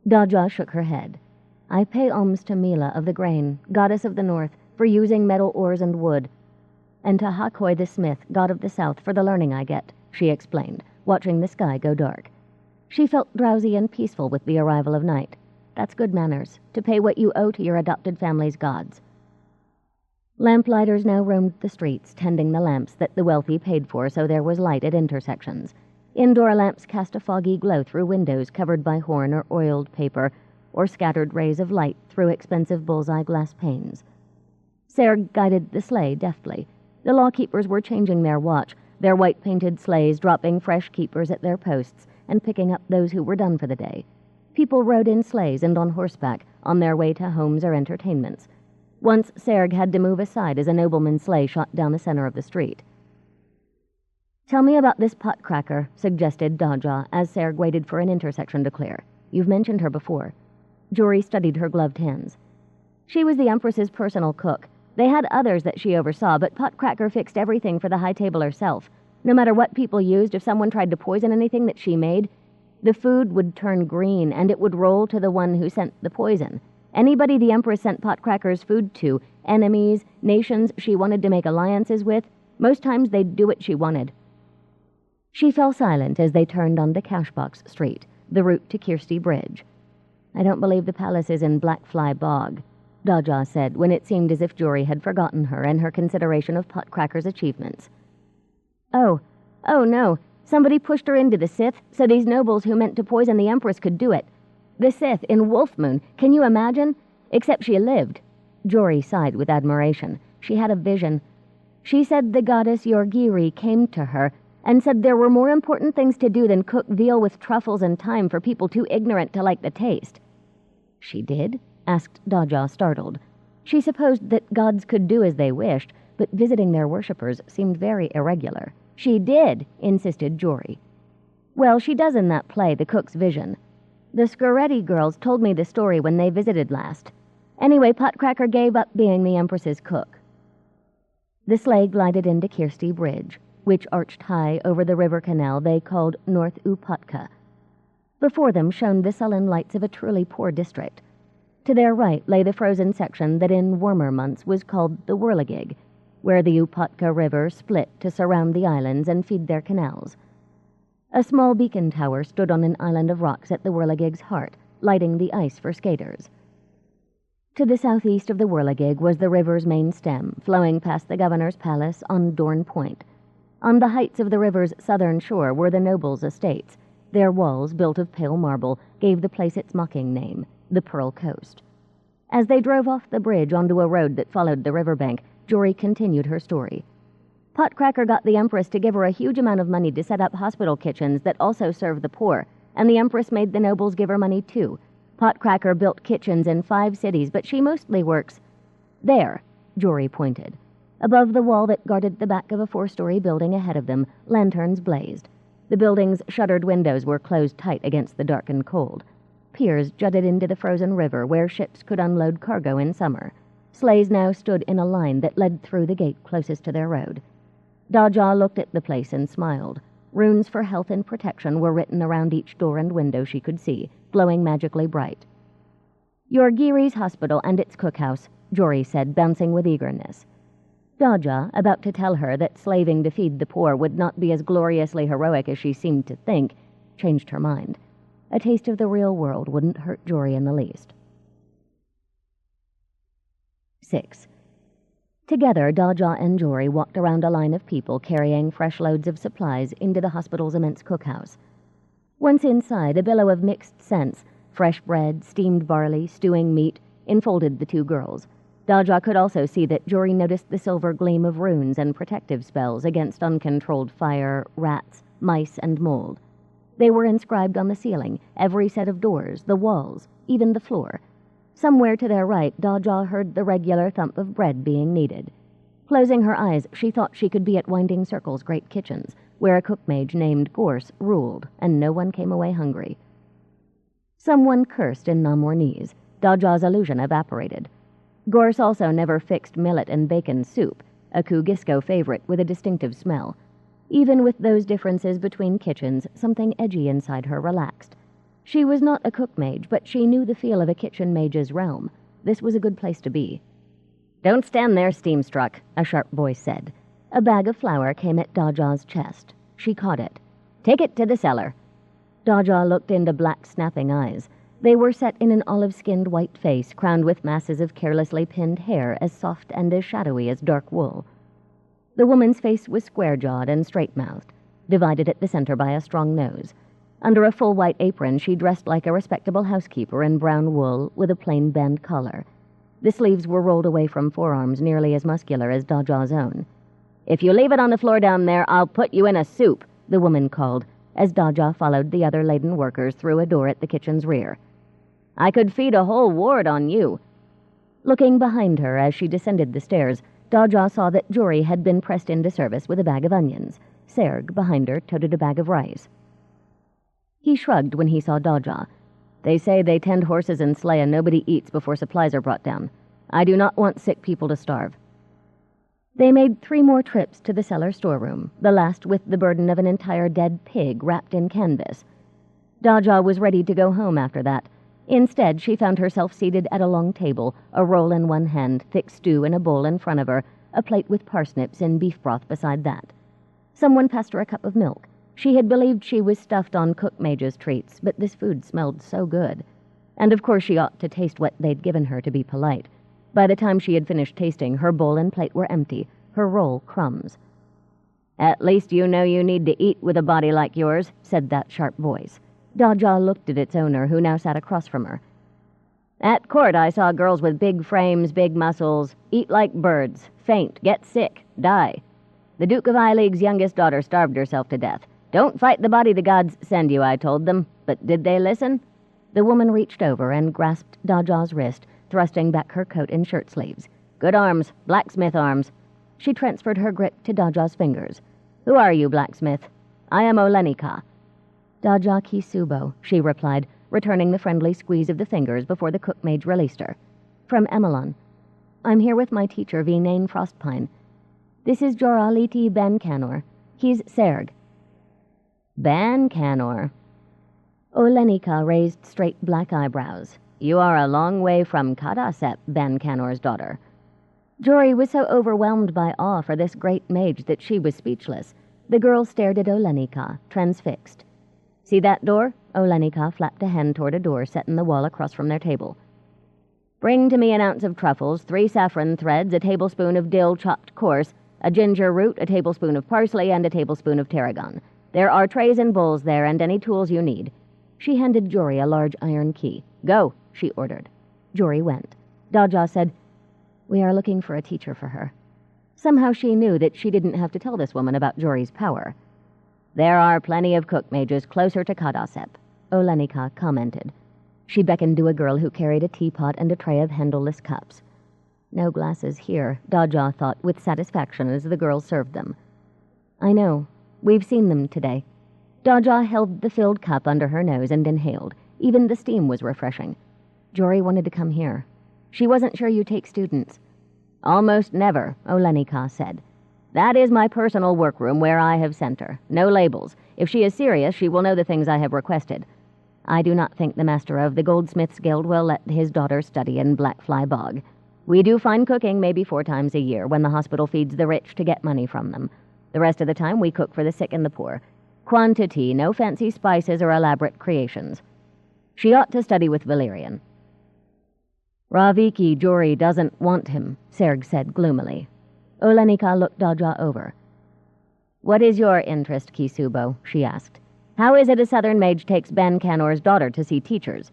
Daja shook her head. "I pay alms to Mila of the Grain, goddess of the north, for using metal ores and wood, and to Hakoi the smith, god of the south, for the learning I get," she explained, watching the sky go dark. She felt drowsy and peaceful with the arrival of night. That's good manners, to pay what you owe to your adopted family's gods. Lamplighters now roamed the streets, tending the lamps that the wealthy paid for so there was light at intersections. Indoor lamps cast a foggy glow through windows covered by horn or oiled paper, or scattered rays of light through expensive bullseye glass panes. Serg guided the sleigh deftly. The lawkeepers were changing their watch, their white-painted sleighs dropping fresh keepers at their posts and picking up those who were done for the day. People rode in sleighs and on horseback, on their way to homes or entertainments. Once Serg had to move aside as a nobleman's sleigh shot down the center of the street. "Tell me about this Potcracker," suggested Daja as Serg waited for an intersection to clear. "You've mentioned her before." Jory studied her gloved hands. "She was the Empress's personal cook. They had others that she oversaw, but Potcracker fixed everything for the high table herself. No matter what people used, if someone tried to poison anything that she made, the food would turn green, and it would roll to the one who sent the poison. Anybody the Empress sent Potcracker's food to, enemies, nations she wanted to make alliances with, most times they'd do what she wanted. She fell silent as they turned onto Cashbox Street, the route to Kirsty Bridge. "I don't believe the palace is in Blackfly Bog," Daja said when it seemed as if Jory had forgotten her and her consideration of Potcracker's achievements. Oh no, somebody pushed her into the Sith so these nobles who meant to poison the Empress could do it. The Sith in Wolfmoon, can you imagine? Except she lived." Jory sighed with admiration. She had a vision. She said the goddess Yorgiri came to her and said there were more important things to do than cook veal with truffles and thyme for people too ignorant to like the taste. "She did?" asked Daja, startled. She supposed that gods could do as they wished, but visiting their worshippers seemed very irregular. "She did," insisted Jory. "Well, she does in that play, The Cook's Vision. The Scoretti girls told me the story when they visited last. Anyway, Potcracker gave up being the Empress's cook." The sleigh glided into Kirsty Bridge, which arched high over the river canal they called North Upatka. Before them shone the sullen lights of a truly poor district. To their right lay the frozen section that in warmer months was called the Whirligig, where the Upatka River split to surround the islands and feed their canals. A small beacon tower stood on an island of rocks at the Whirligig's heart, lighting the ice for skaters. To the southeast of the Whirligig was the river's main stem, flowing past the governor's palace on Dorn Point. On the heights of the river's southern shore were the nobles' estates. Their walls, built of pale marble, gave the place its mocking name, the Pearl Coast. As they drove off the bridge onto a road that followed the riverbank, Jory continued her story. Potcracker got the Empress to give her a huge amount of money to set up hospital kitchens that also serve the poor, and the Empress made the nobles give her money too. Potcracker built kitchens in 5 cities, but she mostly works there, Jory pointed. Above the wall that guarded the back of a 4-story building ahead of them, lanterns blazed. The building's shuttered windows were closed tight against the dark and cold. Piers jutted into the frozen river where ships could unload cargo in summer. Sleighs now stood in a line that led through the gate closest to their road. Daja looked at the place and smiled. Runes for health and protection were written around each door and window she could see, glowing magically bright. "Yorgiri's hospital and its cookhouse," Jory said, bouncing with eagerness. Daja, about to tell her that slaving to feed the poor would not be as gloriously heroic as she seemed to think, changed her mind. A taste of the real world wouldn't hurt Jory in the least. 6. Together, Daja and Jory walked around a line of people carrying fresh loads of supplies into the hospital's immense cookhouse. Once inside, a billow of mixed scents, fresh bread, steamed barley, stewing meat, enfolded the 2 girls. Daja could also see that Jory noticed the silver gleam of runes and protective spells against uncontrolled fire, rats, mice, and mold. They were inscribed on the ceiling, every set of doors, the walls, even the floor. Somewhere to their right, Daja heard the regular thump of bread being kneaded. Closing her eyes, she thought she could be at Winding Circle's great kitchens, where a cook mage named Gorse ruled, and no one came away hungry. Someone cursed in Namornese. Daja's illusion evaporated. Gorse also never fixed millet and bacon soup, a Kugisco favorite with a distinctive smell. Even with those differences between kitchens, something edgy inside her relaxed. She was not a cook mage, but she knew the feel of a kitchen mage's realm. This was a good place to be. "Don't stand there, steam-struck," a sharp voice said. A bag of flour came at Daja's chest. She caught it. "Take it to the cellar." Daja looked into black, snapping eyes. They were set in an olive-skinned white face, crowned with masses of carelessly pinned hair as soft and as shadowy as dark wool. The woman's face was square-jawed and straight-mouthed, divided at the center by a strong nose. Under a full white apron, she dressed like a respectable housekeeper in brown wool with a plain band collar. The sleeves were rolled away from forearms nearly as muscular as Daja's own. "If you leave it on the floor down there, I'll put you in a soup," the woman called, as Daja followed the other laden workers through a door at the kitchen's rear. "I could feed a whole ward on you." Looking behind her as she descended the stairs, Daja saw that Jory had been pressed into service with a bag of onions. Serg, behind her, toted a bag of rice. He shrugged when he saw Daja. "They say they tend horses and sleigh and nobody eats before supplies are brought down. I do not want sick people to starve. They made 3 more trips to the cellar storeroom, the last with the burden of an entire dead pig wrapped in canvas. Daja was ready to go home after that. Instead, she found herself seated at a long table, a roll in one hand, thick stew in a bowl in front of her, a plate with parsnips and beef broth beside that. Someone passed her a cup of milk. She had believed she was stuffed on cook mage's treats, but this food smelled so good. And of course she ought to taste what they'd given her to be polite. By the time she had finished tasting, her bowl and plate were empty, her roll crumbs. "At least you know you need to eat with a body like yours," said that sharp voice. Daja looked at its owner, who now sat across from her. "At court I saw girls with big frames, big muscles, eat like birds, faint, get sick, die. The Duke of Eilig's youngest daughter starved herself to death. Don't fight the body the gods send you, I told them. But did they listen?" The woman reached over and grasped Daja's wrist, thrusting back her coat and shirt sleeves. "Good arms, blacksmith arms." She transferred her grip to Daja's fingers. "Who are you, blacksmith?" "I am Olenika." "Daja Kisubo," she replied, returning the friendly squeeze of the fingers before the cook mage released her. "From Emelon. I'm here with my teacher, Vinane Frostpine. This is Joraliti Bancanor. He's Serg." "Bancanor?" Olenika raised straight black eyebrows. "You are a long way from Kadasep, Bancanor's daughter." Jory was so overwhelmed by awe for this great mage that she was speechless. The girl stared at Olenika, transfixed. "See that door?" Olenika flapped a hand toward a door set in the wall across from their table. "Bring to me an ounce of truffles, 3 saffron threads, a tablespoon of dill chopped coarse, a ginger root, a tablespoon of parsley, and a tablespoon of tarragon. There are trays and bowls there, and any tools you need." She handed Jory a large iron key. "Go," she ordered. Jory went. Daja said, "We are looking for a teacher for her." Somehow she knew that she didn't have to tell this woman about Jory's power. "There are plenty of cook mages closer to Kadasep," Olenika commented. She beckoned to a girl who carried a teapot and a tray of handleless cups. "No glasses here," Daja thought with satisfaction as the girl served them. "I know. We've seen them today." Daja held the filled cup under her nose and inhaled. Even the steam was refreshing. "Jory wanted to come here. She wasn't sure you take students." "Almost never," Olenika said. "That is my personal workroom where I have sent her. No labels. If she is serious, she will know the things I have requested. I do not think the master of the Goldsmiths Guild will let his daughter study in Blackfly Bog. We do fine cooking maybe 4 times a year when the hospital feeds the rich to get money from them. The rest of the time we cook for the sick and the poor. Quantity, no fancy spices or elaborate creations. She ought to study with Valerian." "Raviki Jory doesn't want him," Serg said gloomily. Olenika looked Daja over. "What is your interest, Kisubo?" she asked. "How is it a southern mage takes Bancanor's daughter to see teachers?"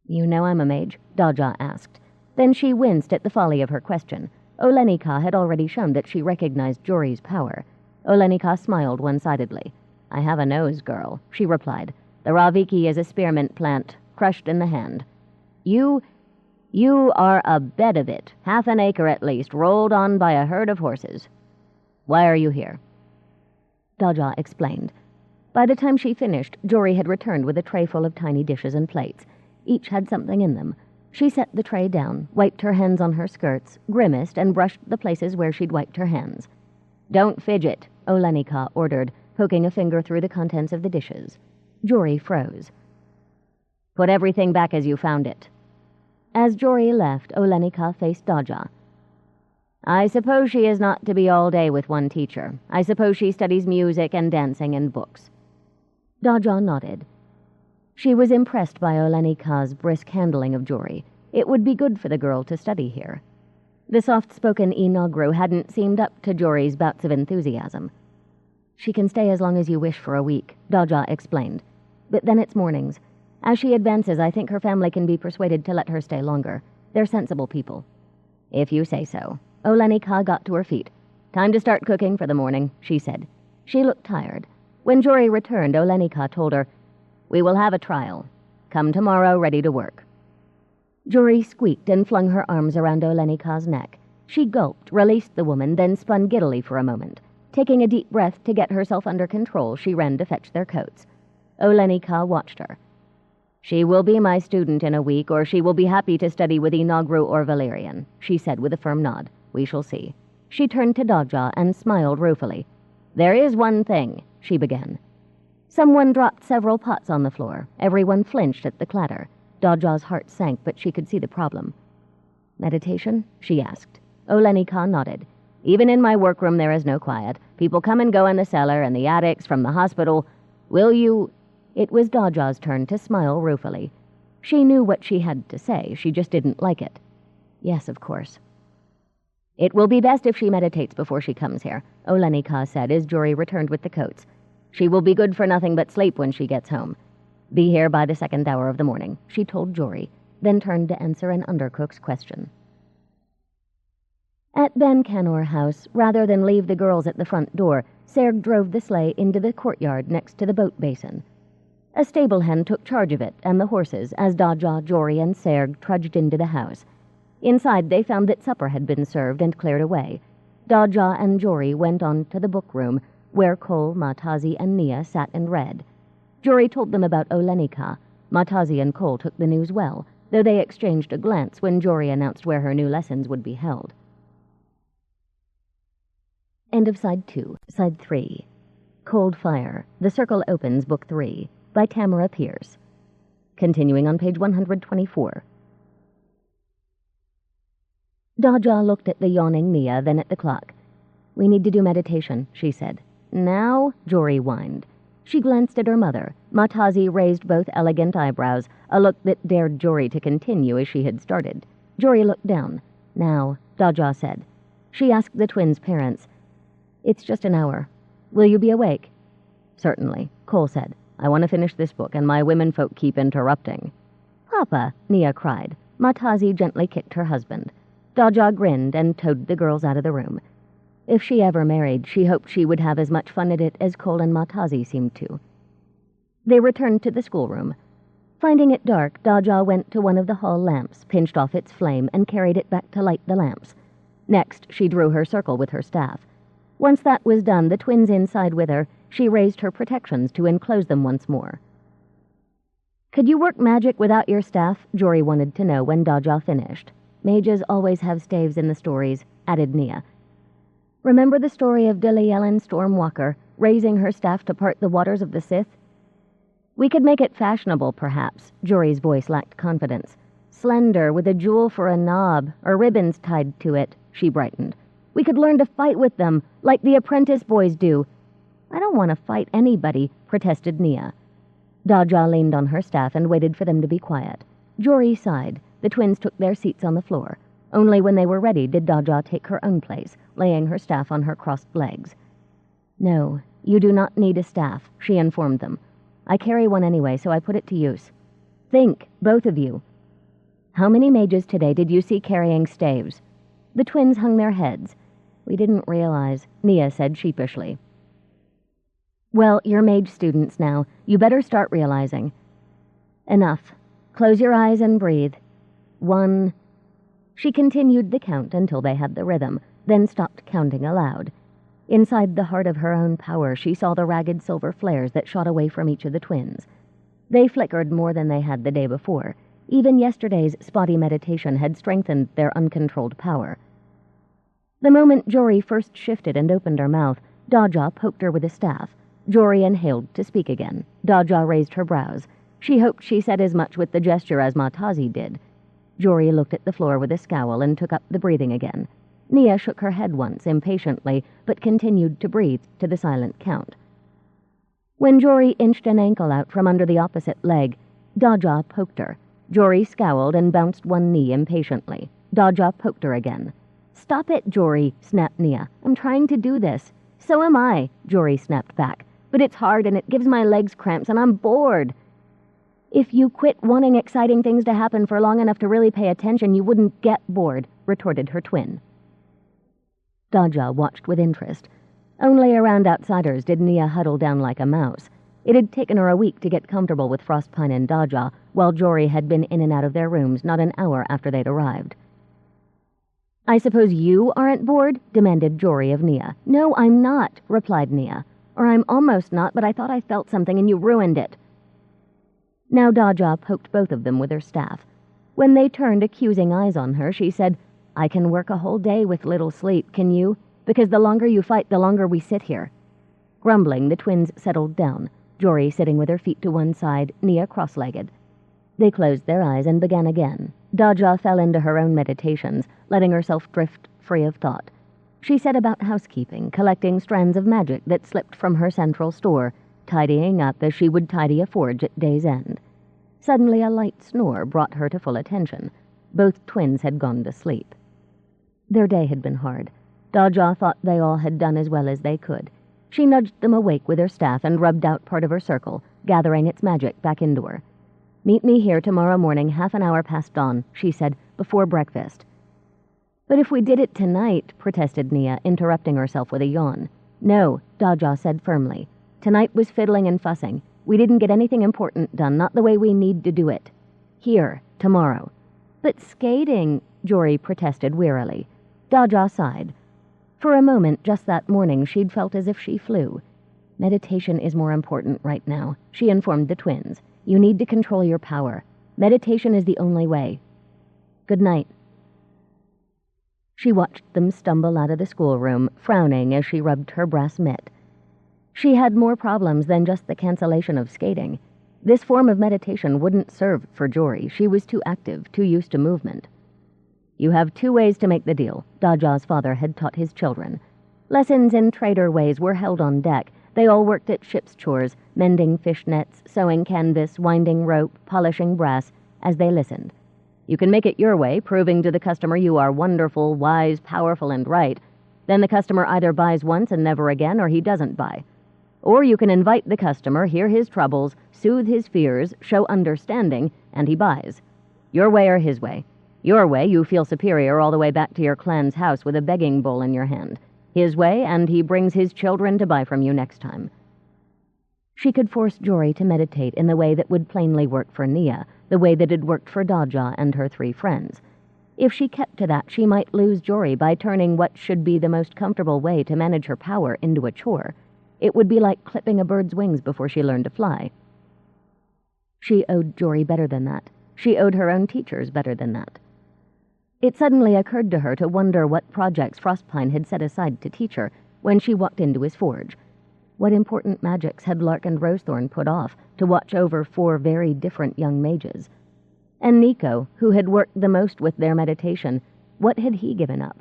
"You know I'm a mage?" Daja asked. Then she winced at the folly of her question. Olenika had already shown that she recognized Jory's power. Olenika smiled one-sidedly. "I have a nose, girl," she replied. "The Raviki is a spearmint plant, crushed in the hand. You are a bed of it, 1/2 an acre at least, rolled on by a herd of horses. Why are you here?" Daja explained. By the time she finished, Jory had returned with a tray full of tiny dishes and plates. Each had something in them. She set the tray down, wiped her hands on her skirts, grimaced, and brushed the places where she'd wiped her hands. "Don't fidget," Olenika ordered, poking a finger through the contents of the dishes. Jory froze. "Put everything back as you found it." As Jory left, Olenika faced Daja. "I suppose she is not to be all day with one teacher. I suppose she studies music and dancing and books." Daja nodded. She was impressed by Olenika's brisk handling of Jory. It would be good for the girl to study here. The soft-spoken Inogru hadn't seemed up to Jory's bouts of enthusiasm. "She can stay as long as you wish for a week," Daja explained. "But then it's mornings. As she advances, I think her family can be persuaded to let her stay longer. They're sensible people." "If you say so." Olenika got to her feet. "Time to start cooking for the morning," she said. She looked tired. When Jory returned, Olenika told her, "We will have a trial. Come tomorrow ready to work." Jory squeaked and flung her arms around Olenika's neck. She gulped, released the woman, then spun giddily for a moment. Taking a deep breath to get herself under control, she ran to fetch their coats. Olenika watched her. "She will be my student in a week, or she will be happy to study with Inogru or Valerian," she said with a firm nod. "We shall see." She turned to Daja and smiled ruefully. "There is one thing," she began. Someone dropped several pots on the floor. Everyone flinched at the clatter. Daja's heart sank, but she could see the problem. "Meditation?" she asked. Olenika nodded. "Even in my workroom there is no quiet. People come and go in the cellar and the attics from the hospital. Will you—" It was Daja's turn to smile ruefully. She knew what she had to say. She just didn't like it. "Yes, of course." "It will be best if she meditates before she comes here," Olenika said as Jory returned with the coats. "She will be good for nothing but sleep when she gets home. Be here by the 2nd hour of the morning," she told Jory, then turned to answer an undercook's question. At Ben Canor House, rather than leave the girls at the front door, Serg drove the sleigh into the courtyard next to the boat basin. A stable hen took charge of it and the horses as Daja, Jory, and Serg trudged into the house. Inside they found that supper had been served and cleared away. Daja and Jory went on to the book room, where Cole, Matazi, and Nia sat and read. Jory told them about Olenika. Matazi and Cole took the news well, though they exchanged a glance when Jory announced where her new lessons would be held. End of Side 2. Side 3. Cold Fire. The Circle Opens, Book 3, by Tamora Pierce. Continuing on page 124. Daja looked at the yawning Nia, then at the clock. "We need to do meditation," she said. "Now?" Jory whined. She glanced at her mother. Matazi raised both elegant eyebrows, a look that dared Jory to continue as she had started. Jory looked down. "Now," Daja said. She asked the twins' parents, "It's just an hour. Will you be awake?" "Certainly," Cole said. "I want to finish this book, and my womenfolk keep interrupting." "Papa," Nia cried. Matazi gently kicked her husband. Daja grinned and towed the girls out of the room. If she ever married, she hoped she would have as much fun at it as Cole and Matazi seemed to. They returned to the schoolroom. Finding it dark, Daja went to one of the hall lamps, pinched off its flame, and carried it back to light the lamps. Next, she drew her circle with her staff. Once that was done, the twins inside with her, she raised her protections to enclose them once more. "Could you work magic without your staff?" Jory wanted to know when Daja finished. "Mages always have staves in the stories," added Nia. "Remember the story of Delielin Stormwalker, raising her staff to part the waters of the Sith?" "We could make it fashionable, perhaps." Jory's voice lacked confidence. "Slender, with a jewel for a knob, or ribbons tied to it," she brightened. "We could learn to fight with them, like the apprentice boys do." "I don't want to fight anybody," protested Nia. Daja leaned on her staff and waited for them to be quiet. Jory sighed. The twins took their seats on the floor. Only when they were ready did Daja take her own place, laying her staff on her crossed legs. "No, you do not need a staff," she informed them. "I carry one anyway, so I put it to use. Think, both of you. How many mages today did you see carrying staves?" The twins hung their heads. "We didn't realize," Nia said sheepishly. "Well, you're mage students now. You better start realizing." "Enough. Close your eyes and breathe. 1. She continued the count until they had the rhythm, then stopped counting aloud. Inside the heart of her own power, she saw the ragged silver flares that shot away from each of the twins. They flickered more than they had the day before. Even yesterday's spotty meditation had strengthened their uncontrolled power. The moment Jory first shifted and opened her mouth, Daja poked her with a staff. Jory inhaled to speak again. Daja raised her brows. She hoped she said as much with the gesture as Matazi did. Jory looked at the floor with a scowl and took up the breathing again. Nia shook her head once, impatiently, but continued to breathe to the silent count. When Jory inched an ankle out from under the opposite leg, Daja poked her. Jory scowled and bounced one knee impatiently. Daja poked her again. "Stop it, Jory," snapped Nia. "I'm trying to do this." "So am I," Jory snapped back. "But it's hard and it gives my legs cramps and I'm bored." "If you quit wanting exciting things to happen for long enough to really pay attention, you wouldn't get bored," retorted her twin. Daja watched with interest. Only around outsiders did Nia huddle down like a mouse. It had taken her a week to get comfortable with Frostpine and Daja, while Jory had been in and out of their rooms not an hour after they'd arrived. "I suppose you aren't bored?" demanded Jory of Nia. "No, I'm not," replied Nia. "Or I'm almost not, but I thought I felt something and you ruined it." Now Daja poked both of them with her staff. When they turned accusing eyes on her, she said, I can work a whole day with little sleep, can you? Because the longer you fight, the longer we sit here." Grumbling, the twins settled down, Jory sitting with her feet to one side, Nia cross-legged. They closed their eyes and began again. Daja fell into her own meditations, letting herself drift free of thought. She set about housekeeping, collecting strands of magic that slipped from her central store, tidying up as she would tidy a forge at day's end. Suddenly a light snore brought her to full attention. Both twins had gone to sleep. Their day had been hard. Daja thought they all had done as well as they could. She nudged them awake with her staff and rubbed out part of her circle, gathering its magic back into her. "Meet me here tomorrow morning, half an hour past dawn," she said, "before breakfast." "But if we did it tonight," protested Nia, interrupting herself with a yawn. "No," Daja said firmly. "Tonight was fiddling and fussing. We didn't get anything important done, not the way we need to do it. Here, tomorrow." "But skating," Jory protested wearily. Daja sighed. For a moment, just that morning, she'd felt as if she flew. "Meditation is more important right now," she informed the twins. "You need to control your power. Meditation is the only way. Good night." She watched them stumble out of the schoolroom, frowning as she rubbed her brass mitt. She had more problems than just the cancellation of skating. This form of meditation wouldn't serve for Jory. She was too active, too used to movement. "You have 2 ways to make the deal," Daja's father had taught his children. Lessons in trader ways were held on deck. They all worked at ship's chores, mending fish nets, sewing canvas, winding rope, polishing brass, as they listened. "You can make it your way, proving to the customer you are wonderful, wise, powerful, and right. Then the customer either buys once and never again, or he doesn't buy. Or you can invite the customer, hear his troubles, soothe his fears, show understanding, and he buys. Your way or his way. Your way, you feel superior all the way back to your clan's house with a begging bowl in your hand. His way, and he brings his children to buy from you next time." She could force Jory to meditate in the way that would plainly work for Nia, the way that had worked for Daja and her 3 friends. If she kept to that, she might lose Jory by turning what should be the most comfortable way to manage her power into a chore. It would be like clipping a bird's wings before she learned to fly. She owed Jory better than that. She owed her own teachers better than that. It suddenly occurred to her to wonder what projects Frostpine had set aside to teach her when she walked into his forge. What important magics had Lark and Rosethorn put off to watch over 4 very different young mages? And Nico, who had worked the most with their meditation, what had he given up?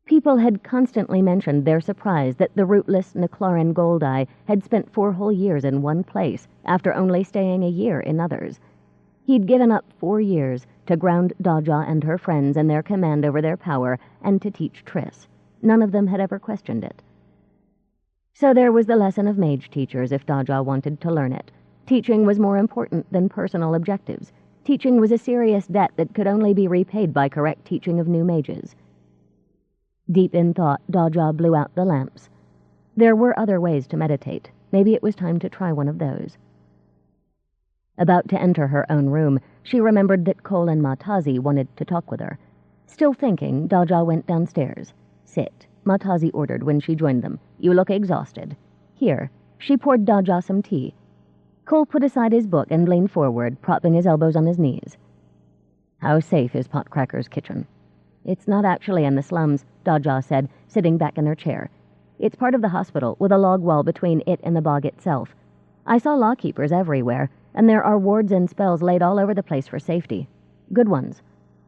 People had constantly mentioned their surprise that the rootless Naclaran Goldeye had spent 4 whole years in one place after only staying a year in others. He'd given up 4 years to ground Daja and her friends in their command over their power and to teach Triss. None of them had ever questioned it. So there was the lesson of mage teachers if Daja wanted to learn it. Teaching was more important than personal objectives. Teaching was a serious debt that could only be repaid by correct teaching of new mages. Deep in thought, Daja blew out the lamps. There were other ways to meditate. Maybe it was time to try one of those. About to enter her own room, she remembered that Cole and Matazi wanted to talk with her. Still thinking, Daja went downstairs. "Sit," Matazi ordered when she joined them. "You look exhausted." "Here." She poured Daja some tea. Cole put aside his book and leaned forward, propping his elbows on his knees. "How safe is Potcracker's kitchen?" "It's not actually in the slums," Daja said, sitting back in her chair. "It's part of the hospital, with a log wall between it and the bog itself. I saw lawkeepers everywhere, and there are wards and spells laid all over the place for safety. Good ones."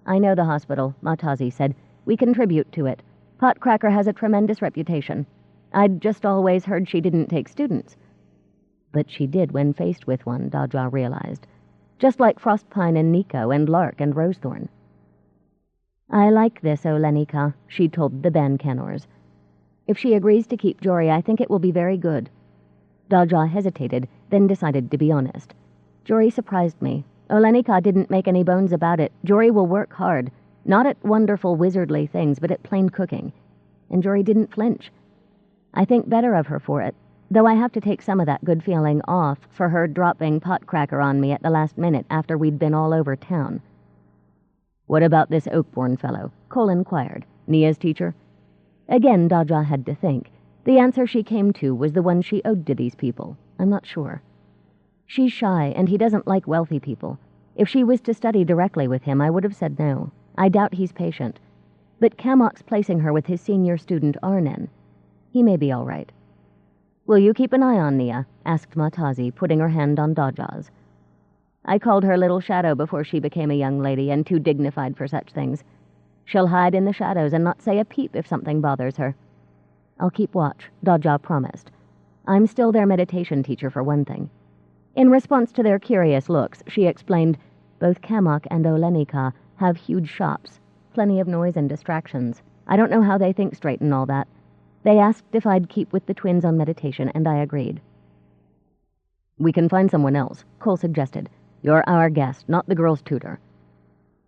"I know the hospital," Matazi said. "We contribute to it. Potcracker has a tremendous reputation. I'd just always heard she didn't take students." But she did when faced with one, Daja realized. Just like Frostpine and Nico and Lark and Rosethorn. "I like this, Olenika," she told the Bancanors. "If she agrees to keep Jory, I think it will be very good." Daja hesitated, then decided to be honest. "Jory surprised me. Olenika didn't make any bones about it. Jory will work hard. Not at wonderful wizardly things, but at plain cooking. And Jory didn't flinch. I think better of her for it, though I have to take some of that good feeling off for her dropping Potcracker on me at the last minute after we'd been all over town." "What about this Oakbourne fellow?" Cole inquired. "Nia's teacher?" Again, Daja had to think. The answer she came to was the one she owed to these people. "I'm not sure. She's shy, and he doesn't like wealthy people. If she was to study directly with him, I would have said no." I doubt he's patient. But Kamok's placing her with his senior student Arnon. He may be all right. "Will you keep an eye on Nia?" asked Matazi, putting her hand on Daja's. "I called her Little Shadow before she became a young lady and too dignified for such things. She'll hide in the shadows and not say a peep if something bothers her." "I'll keep watch," Daja promised. "I'm still their meditation teacher for one thing." In response to their curious looks, she explained, "Both Kamok and Olenika have huge shops, plenty of noise and distractions. I don't know how they think straight and all that. They asked if I'd keep with the twins on meditation, and I agreed." "We can find someone else," Cole suggested. "You're our guest, not the girl's tutor."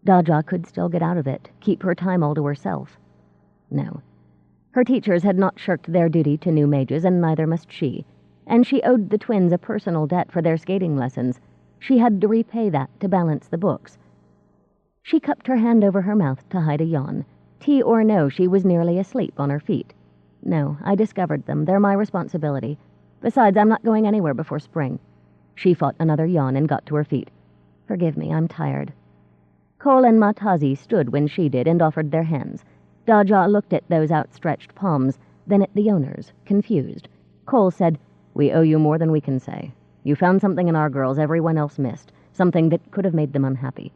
Daja could still get out of it, keep her time all to herself. No. Her teachers had not shirked their duty to new mages, and neither must she. And she owed the twins a personal debt for their skating lessons. She had to repay that to balance the books. She cupped her hand over her mouth to hide a yawn. Tea or no, she was nearly asleep on her feet. "No, I discovered them. They're my responsibility. Besides, I'm not going anywhere before spring." She fought another yawn and got to her feet. "Forgive me, I'm tired." Cole and Matazi stood when she did and offered their hands. Daja looked at those outstretched palms, then at the owners, confused. Cole said, "We owe you more than we can say. You found something in our girls everyone else missed, something that could have made them unhappy."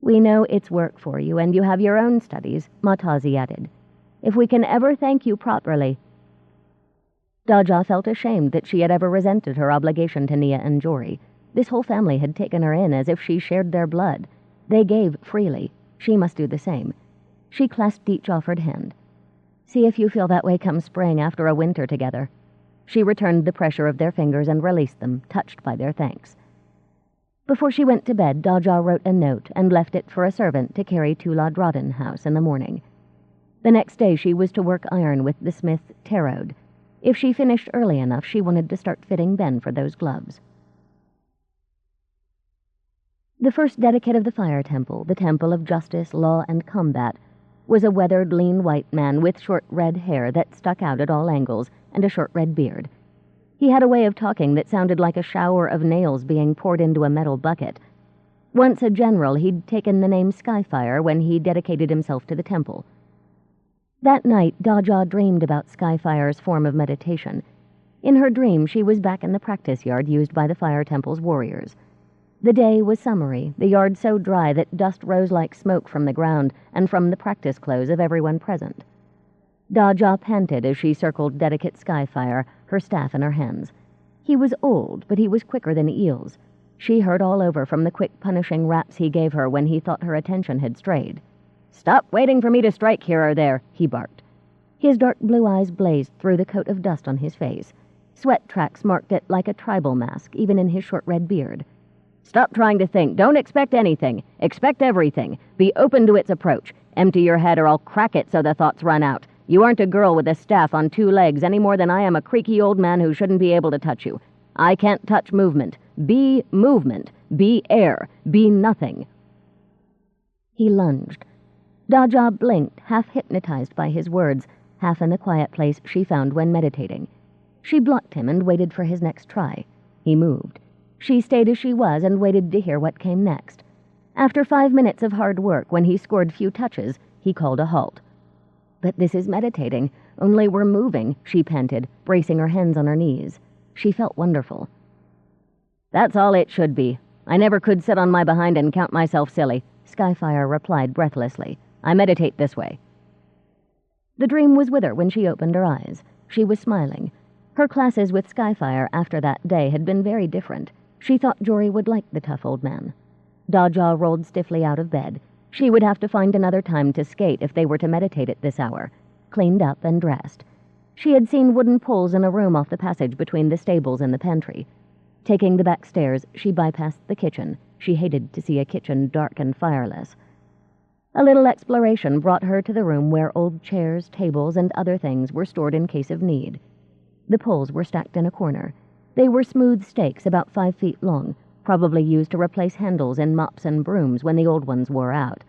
"We know it's work for you, and you have your own studies," Matazi added. "If we can ever thank you properly—" Daja felt ashamed that she had ever resented her obligation to Nia and Jory. This whole family had taken her in as if she shared their blood. They gave freely. She must do the same. She clasped each offered hand. "See if you feel that way come spring after a winter together." She returned the pressure of their fingers and released them, touched by their thanks. Before she went to bed, Daja wrote a note and left it for a servant to carry to La Drodden house in the morning. The next day she was to work iron with the smith Terode. If she finished early enough, she wanted to start fitting Ben for those gloves. The first dedicate of the Fire Temple, the Temple of Justice, Law, and Combat, was a weathered, lean white man with short red hair that stuck out at all angles and a short red beard. He had a way of talking that sounded like a shower of nails being poured into a metal bucket. Once a general, he'd taken the name Skyfire when he dedicated himself to the temple. That night, Daja dreamed about Skyfire's form of meditation. In her dream, she was back in the practice yard used by the Fire Temple's warriors. The day was summery, the yard so dry that dust rose like smoke from the ground and from the practice clothes of everyone present. Daja panted as she circled Dedicate Skyfire, her staff in her hands. He was old, but he was quicker than eels. She heard all over from the quick punishing raps he gave her when he thought her attention had strayed. "Stop waiting for me to strike here or there," he barked. His dark blue eyes blazed through the coat of dust on his face. Sweat tracks marked it like a tribal mask, even in his short red beard. "Stop trying to think. Don't expect anything. Expect everything. Be open to its approach. Empty your head or I'll crack it so the thoughts run out. You aren't a girl with a staff on 2 legs any more than I am a creaky old man who shouldn't be able to touch you. I can't touch movement. Be movement. Be air. Be nothing." He lunged. Daja blinked, half hypnotized by his words, half in the quiet place she found when meditating. She blocked him and waited for his next try. He moved. She stayed as she was and waited to hear what came next. After 5 minutes of hard work, when he scored few touches, he called a halt. "But this is meditating. Only we're moving," she panted, bracing her hands on her knees. She felt wonderful. "That's all it should be. I never could sit on my behind and count myself silly," Skyfire replied breathlessly. "I meditate this way." The dream was with her when she opened her eyes. She was smiling. Her classes with Skyfire after that day had been very different. She thought Jory would like the tough old man. Daja rolled stiffly out of bed. She would have to find another time to skate if they were to meditate at this hour. Cleaned up and dressed. She had seen wooden poles in a room off the passage between the stables and the pantry. Taking the back stairs, she bypassed the kitchen. She hated to see a kitchen dark and fireless. A little exploration brought her to the room where old chairs, tables, and other things were stored in case of need. The poles were stacked in a corner. They were smooth stakes about 5 feet long, probably used to replace handles in mops and brooms when the old ones wore out.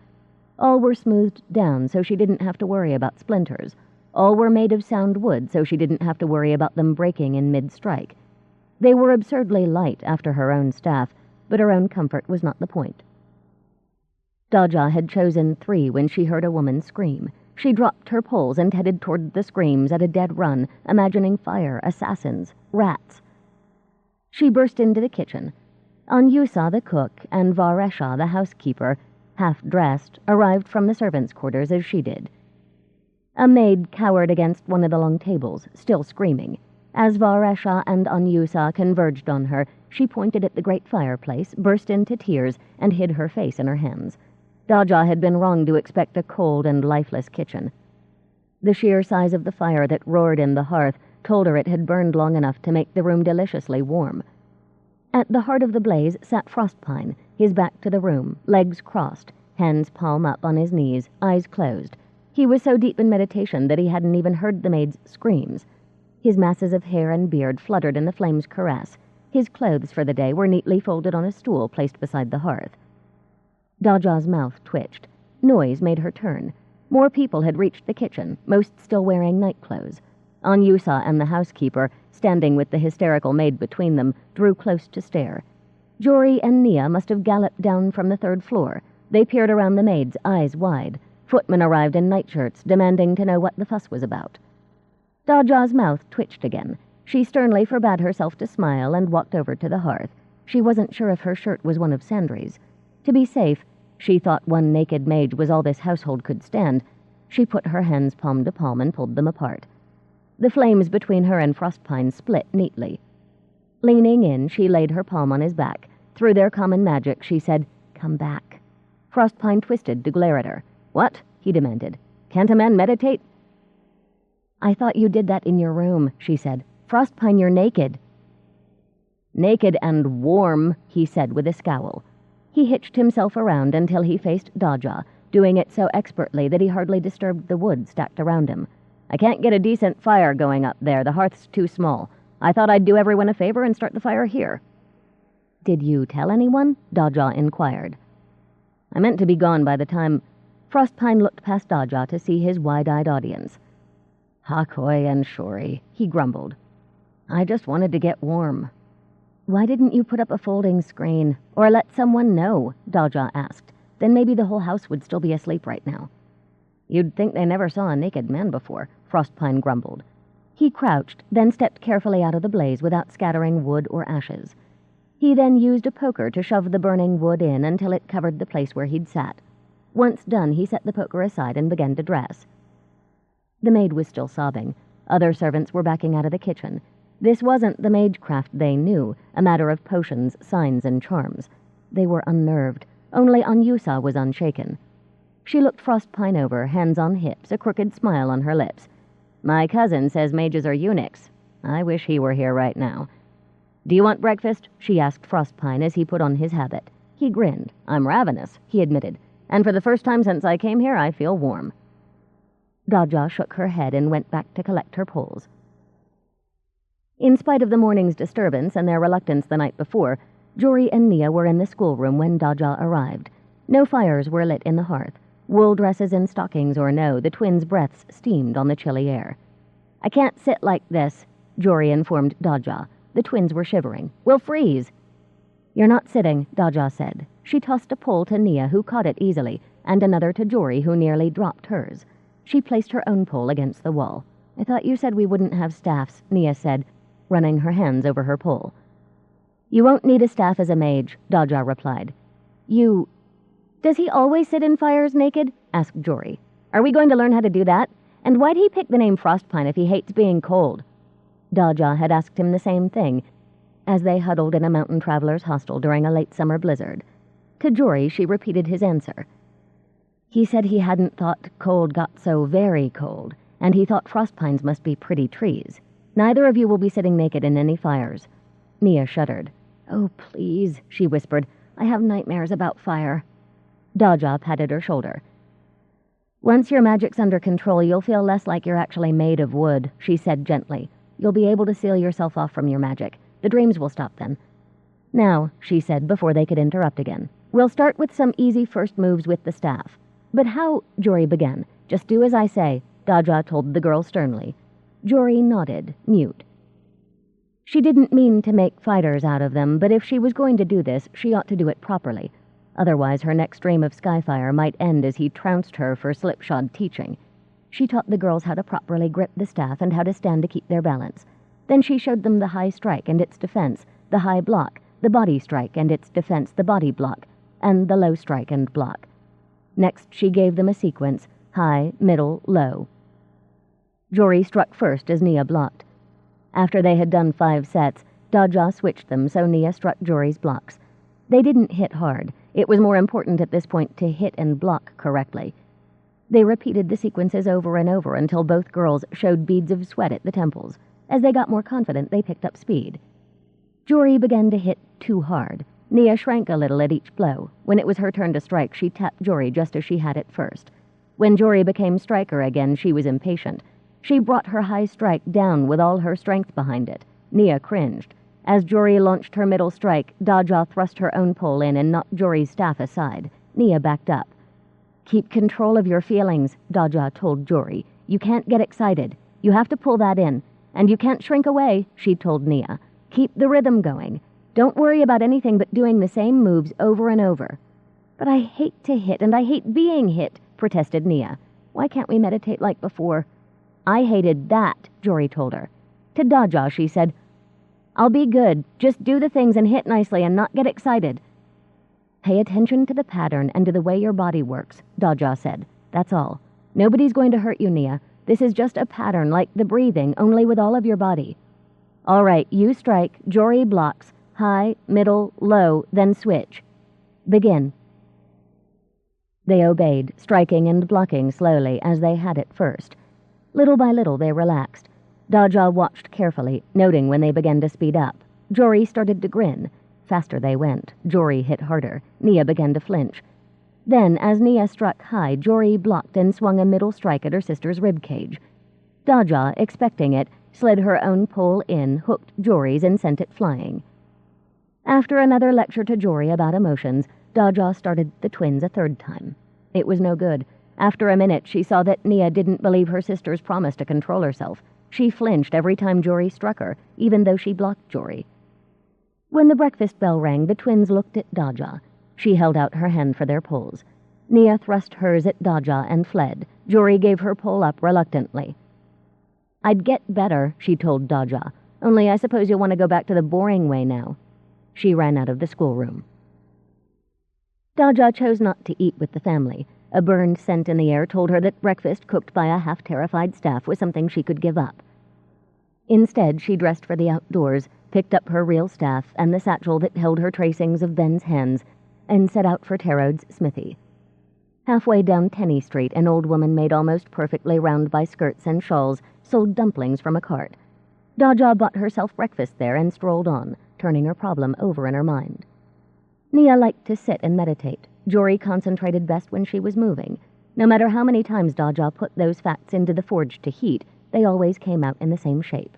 All were smoothed down so she didn't have to worry about splinters. All were made of sound wood so she didn't have to worry about them breaking in mid-strike. They were absurdly light after her own staff, but her own comfort was not the point. Daja had chosen 3 when she heard a woman scream. She dropped her poles and headed toward the screams at a dead run, imagining fire, assassins, rats. She burst into the kitchen. Anyusa, the cook, and Varesha, the housekeeper, half-dressed, arrived from the servants' quarters as she did. A maid cowered against one of the long tables, still screaming. As Varesha and Anyusa converged on her, she pointed at the great fireplace, burst into tears, and hid her face in her hands. Daja had been wrong to expect a cold and lifeless kitchen. The sheer size of the fire that roared in the hearth told her it had burned long enough to make the room deliciously warm. At the heart of the blaze sat Frostpine, his back to the room, legs crossed, hands palm up on his knees, eyes closed. He was so deep in meditation that he hadn't even heard the maid's screams. His masses of hair and beard fluttered in the flame's caress. His clothes for the day were neatly folded on a stool placed beside the hearth. Daja's mouth twitched. Noise made her turn. More people had reached the kitchen, most still wearing nightclothes. Anyusa and the housekeeper, standing with the hysterical maid between them, drew close to stare. Jory and Nia must have galloped down from the 3rd floor. They peered around the maids, eyes wide. Footmen arrived in nightshirts, demanding to know what the fuss was about. Daja's mouth twitched again. She sternly forbade herself to smile and walked over to the hearth. She wasn't sure if her shirt was one of Sandry's. To be safe, she thought one naked mage was all this household could stand. She put her hands palm to palm and pulled them apart. The flames between her and Frostpine split neatly. Leaning in, she laid her palm on his back. Through their common magic, she said, "Come back." Frostpine twisted to glare at her. "What?" he demanded. "Can't a man meditate?" "I thought you did that in your room," she said. "Frostpine, you're naked." "Naked and warm," he said with a scowl. He hitched himself around until he faced Daja, doing it so expertly that he hardly disturbed the wood stacked around him. "I can't get a decent fire going up there. The hearth's too small. I thought I'd do everyone a favor and start the fire here." "Did you tell anyone?" Daja inquired. "I meant to be gone by the time—" Frostpine looked past Daja to see his wide-eyed audience. "Hakoi and Shori," he grumbled. "I just wanted to get warm." "Why didn't you put up a folding screen, or let someone know?" Daja asked. "Then maybe the whole house would still be asleep right now." "You'd think they never saw a naked man before," Frostpine grumbled. He crouched, then stepped carefully out of the blaze without scattering wood or ashes. He then used a poker to shove the burning wood in until it covered the place where he'd sat. Once done, he set the poker aside and began to dress. The maid was still sobbing. Other servants were backing out of the kitchen. This wasn't the magecraft they knew, a matter of potions, signs, and charms. They were unnerved. Only Anyusa was unshaken. She looked Frostpine over, hands on hips, a crooked smile on her lips. "My cousin says mages are eunuchs. I wish he were here right now." "Do you want breakfast?" she asked Frostpine as he put on his habit. He grinned. "I'm ravenous," he admitted, "and for the first time since I came here, I feel warm." Daja shook her head and went back to collect her poles. In spite of the morning's disturbance and their reluctance the night before, Jory and Nia were in the schoolroom when Daja arrived. No fires were lit in the hearth. Wool dresses and stockings or no, the twins' breaths steamed on the chilly air. "I can't sit like this," Jory informed Daja. The twins were shivering. "We'll freeze." "You're not sitting," Daja said. She tossed a pole to Nia, who caught it easily, and another to Jory, who nearly dropped hers. She placed her own pole against the wall. "I thought you said we wouldn't have staffs," Nia said, running her hands over her pole. "You won't need a staff as a mage," Daja replied. "Does he always sit in fires naked?" asked Jory. "Are we going to learn how to do that? And why'd he pick the name Frostpine if he hates being cold?" Daja had asked him the same thing, as they huddled in a mountain traveler's hostel during a late summer blizzard. To Jory, she repeated his answer. "He said he hadn't thought cold got so very cold, and he thought frostpines must be pretty trees. Neither of you will be sitting naked in any fires." Nia shuddered. "Oh, please," she whispered. "I have nightmares about fire." Daja patted her shoulder. "Once your magic's under control, you'll feel less like you're actually made of wood," she said gently. "You'll be able to seal yourself off from your magic. The dreams will stop then." "Now," she said before they could interrupt again, "we'll start with some easy first moves with the staff." "But how—" Jory began. "Just do as I say," Daja told the girl sternly. Jory nodded, mute. She didn't mean to make fighters out of them, but if she was going to do this, she ought to do it properly. Otherwise, her next stream of Skyfire might end as he trounced her for slipshod teaching. She taught the girls how to properly grip the staff and how to stand to keep their balance. Then she showed them the high strike and its defense, the high block, the body strike and its defense, the body block, and the low strike and block. Next, she gave them a sequence, high, middle, low. Jory struck first as Nia blocked. After they had done 5 sets, Daja switched them so Nia struck Jory's blocks. They didn't hit hard. It was more important at this point to hit and block correctly. They repeated the sequences over and over until both girls showed beads of sweat at the temples. As they got more confident, they picked up speed. Jory began to hit too hard. Nia shrank a little at each blow. When it was her turn to strike, she tapped Jory just as she had it first. When Jory became striker again, she was impatient. She brought her high strike down with all her strength behind it. Nia cringed. As Jory launched her middle strike, Daja thrust her own pole in and knocked Jory's staff aside. Nia backed up. "Keep control of your feelings," Daja told Jory. "You can't get excited. You have to pull that in. And you can't shrink away," she told Nia. "Keep the rhythm going. Don't worry about anything but doing the same moves over and over." "But I hate to hit, and I hate being hit," protested Nia. "Why can't we meditate like before?" "I hated that," Jory told her. To Daja, she said, "I'll be good. Just do the things and hit nicely and not get excited." "Pay attention to the pattern and to the way your body works," Daja said. "That's all. Nobody's going to hurt you, Nia. This is just a pattern like the breathing, only with all of your body." "All right, you strike, Jory blocks, high, middle, low, then switch. Begin." They obeyed, striking and blocking slowly as they had it first. Little by little they relaxed. Daja watched carefully, noting when they began to speed up. Jory started to grin. Faster they went. Jory hit harder. Nia began to flinch. Then, as Nia struck high, Jory blocked and swung a middle strike at her sister's rib cage. Daja, expecting it, slid her own pole in, hooked Jory's, and sent it flying. After another lecture to Jory about emotions, Daja started the twins a 3rd time. It was no good. After a minute, she saw that Nia didn't believe her sister's promise to control herself. She flinched every time Jory struck her, even though she blocked Jory. When the breakfast bell rang, the twins looked at Daja. She held out her hand for their poles. Nia thrust hers at Daja and fled. Jory gave her pole up reluctantly. "I'd get better," she told Daja. "Only I suppose you'll want to go back to the boring way now." She ran out of the schoolroom. Daja chose not to eat with the family. A burned scent in the air told her that breakfast cooked by a half-terrified staff was something she could give up. Instead, she dressed for the outdoors, picked up her real staff and the satchel that held her tracings of Ben's hands, and set out for Tarod's smithy. Halfway down Tenney Street, an old woman made almost perfectly round by skirts and shawls sold dumplings from a cart. Daja bought herself breakfast there and strolled on, turning her problem over in her mind. Nia liked to sit and meditate. Jory concentrated best when she was moving. No matter how many times Daja put those fats into the forge to heat, they always came out in the same shape.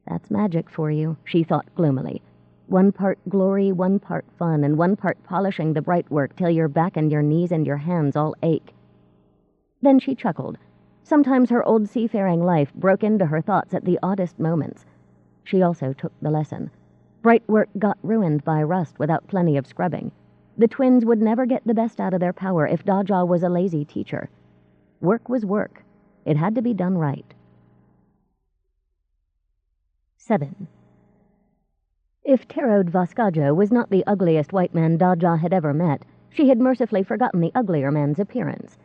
"That's magic for you," she thought gloomily. 1 part glory, 1 part fun, and 1 part polishing the bright work till your back and your knees and your hands all ache. Then she chuckled. Sometimes her old seafaring life broke into her thoughts at the oddest moments. She also took the lesson. Bright work got ruined by rust without plenty of scrubbing. The twins would never get the best out of their power if Daja was a lazy teacher. Work was work. It had to be done right. 7. If Tarod Vascajo was not the ugliest white man Daja had ever met, she had mercifully forgotten the uglier man's appearance.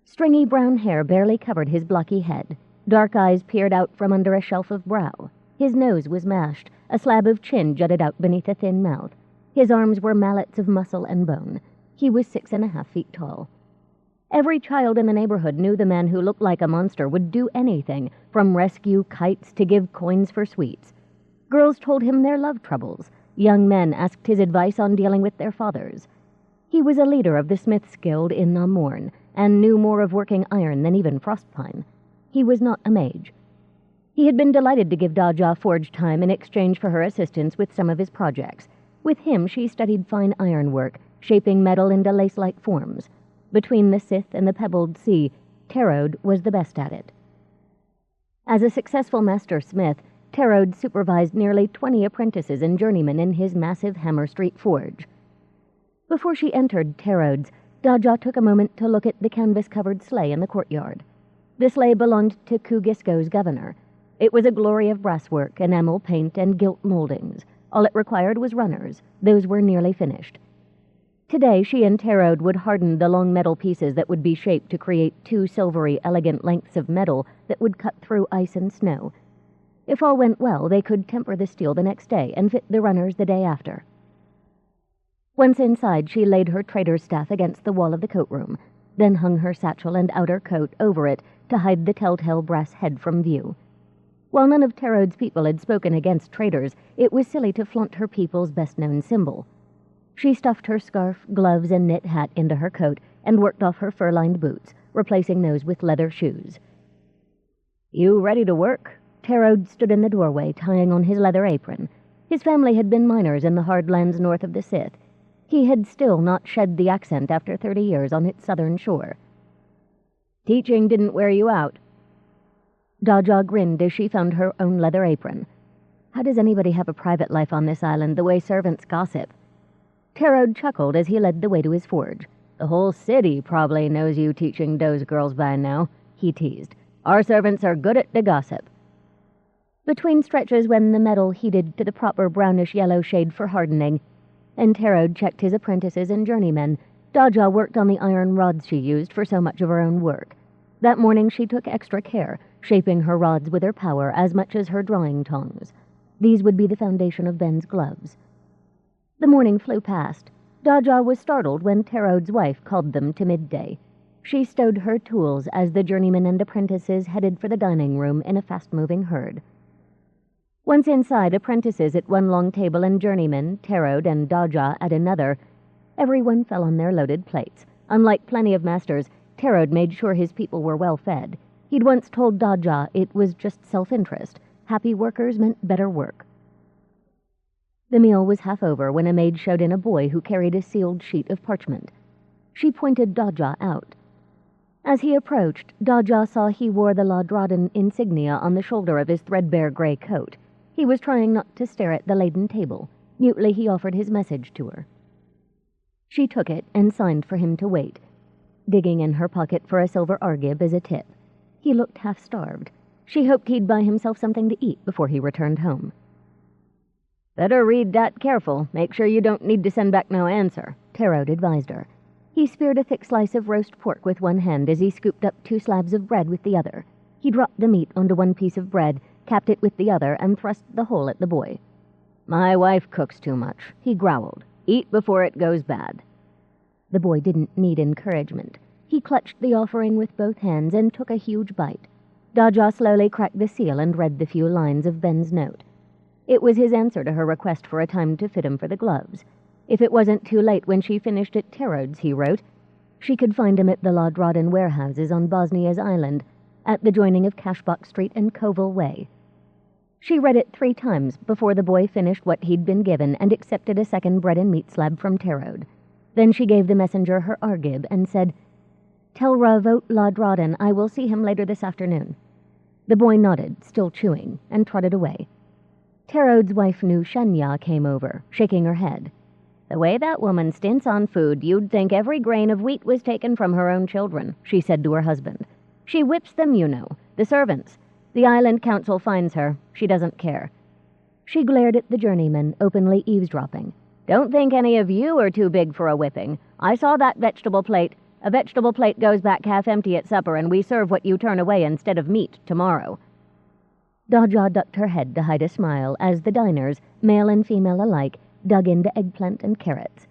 Stringy brown hair barely covered his blocky head. Dark eyes peered out from under a shelf of brow. His nose was mashed. A slab of chin jutted out beneath a thin mouth. His arms were mallets of muscle and bone. He was 6.5 feet tall. Every child in the neighborhood knew the man who looked like a monster would do anything, from rescue kites to give coins for sweets. Girls told him their love troubles. Young men asked his advice on dealing with their fathers. He was a leader of the Smiths Guild in Namorn, and knew more of working iron than even Frostpine. He was not a mage. He had been delighted to give Daja forge time in exchange for her assistance with some of his projects. With him, she studied fine ironwork, shaping metal into lace-like forms. Between the Sith and the pebbled sea, Tarod was the best at it. As a successful master smith, Tarod supervised nearly 20 apprentices and journeymen in his massive Hammer Street forge. Before she entered Terod's, Daja took a moment to look at the canvas-covered sleigh in the courtyard. The sleigh belonged to Kugisko's governor. It was a glory of brasswork, enamel paint, and gilt moldings. All it required was runners. Those were nearly finished. Today she and Terod would harden the long metal pieces that would be shaped to create two silvery, elegant lengths of metal that would cut through ice and snow. If all went well, they could temper the steel the next day and fit the runners the day after. Once inside, she laid her trader's staff against the wall of the coat room, then hung her satchel and outer coat over it to hide the telltale brass head from view. While none of Terod's people had spoken against traders, it was silly to flaunt her people's best-known symbol. She stuffed her scarf, gloves, and knit hat into her coat and worked off her fur-lined boots, replacing those with leather shoes. "You ready to work?" Terod stood in the doorway, tying on his leather apron. His family had been miners in the hard lands north of the Sith. He had still not shed the accent after 30 years on its southern shore. "Teaching didn't wear you out?" Daja grinned as she found her own leather apron. "How does anybody have a private life on this island the way servants gossip?" Terod chuckled as he led the way to his forge. "The whole city probably knows you teaching those girls by now," he teased. "Our servants are good at the gossip." Between stretches when the metal heated to the proper brownish-yellow shade for hardening, and Terod checked his apprentices and journeymen, Daja worked on the iron rods she used for so much of her own work. That morning she took extra care, shaping her rods with her power as much as her drawing tongs. These would be the foundation of Ben's gloves. The morning flew past. Daja was startled when Terod's wife called them to midday. She stowed her tools as the journeymen and apprentices headed for the dining room in a fast-moving herd. Once inside, apprentices at one long table and journeymen, Terod and Daja at another, everyone fell on their loaded plates. Unlike plenty of masters, Terod made sure his people were well fed. He'd once told Daja it was just self-interest. Happy workers meant better work. The meal was half over when a maid showed in a boy who carried a sealed sheet of parchment. She pointed Daja out. As he approached, Daja saw he wore the Ladradan insignia on the shoulder of his threadbare gray coat. He was trying not to stare at the laden table. Mutely he offered his message to her. She took it and signed for him to wait, digging in her pocket for a silver argib as a tip. He looked half-starved. She hoped he'd buy himself something to eat before he returned home. "Better read that careful. Make sure you don't need to send back no answer," Terod advised her. He speared a thick slice of roast pork with one hand as he scooped up 2 slabs of bread with the other. He dropped the meat onto one piece of bread, capped it with the other, and thrust the whole at the boy. "My wife cooks too much," he growled. "Eat before it goes bad." The boy didn't need encouragement. He clutched the offering with both hands and took a huge bite. Daja slowly cracked the seal and read the few lines of Ben's note. It was his answer to her request for a time to fit him for the gloves. If it wasn't too late when she finished at Terod's, he wrote, she could find him at the Ladradan warehouses on Bosnia's island, at the joining of Cashbox Street and Koval Way. She read it 3 times before the boy finished what he'd been given and accepted a second bread and meat slab from Terod. Then she gave the messenger her argib and said, "Tell Ravot Ladradan I will see him later this afternoon." The boy nodded, still chewing, and trotted away. Terod's wife Nu Shenya came over, shaking her head. "The way that woman stints on food, you'd think every grain of wheat was taken from her own children," she said to her husband. "She whips them, you know, the servants. The island council finds her. She doesn't care." She glared at the journeyman, openly eavesdropping. "Don't think any of you are too big for a whipping. I saw that vegetable plate. A vegetable plate goes back half empty at supper, and we serve what you turn away instead of meat tomorrow." Daja ducked her head to hide a smile as the diners, male and female alike, dug into eggplant and carrots.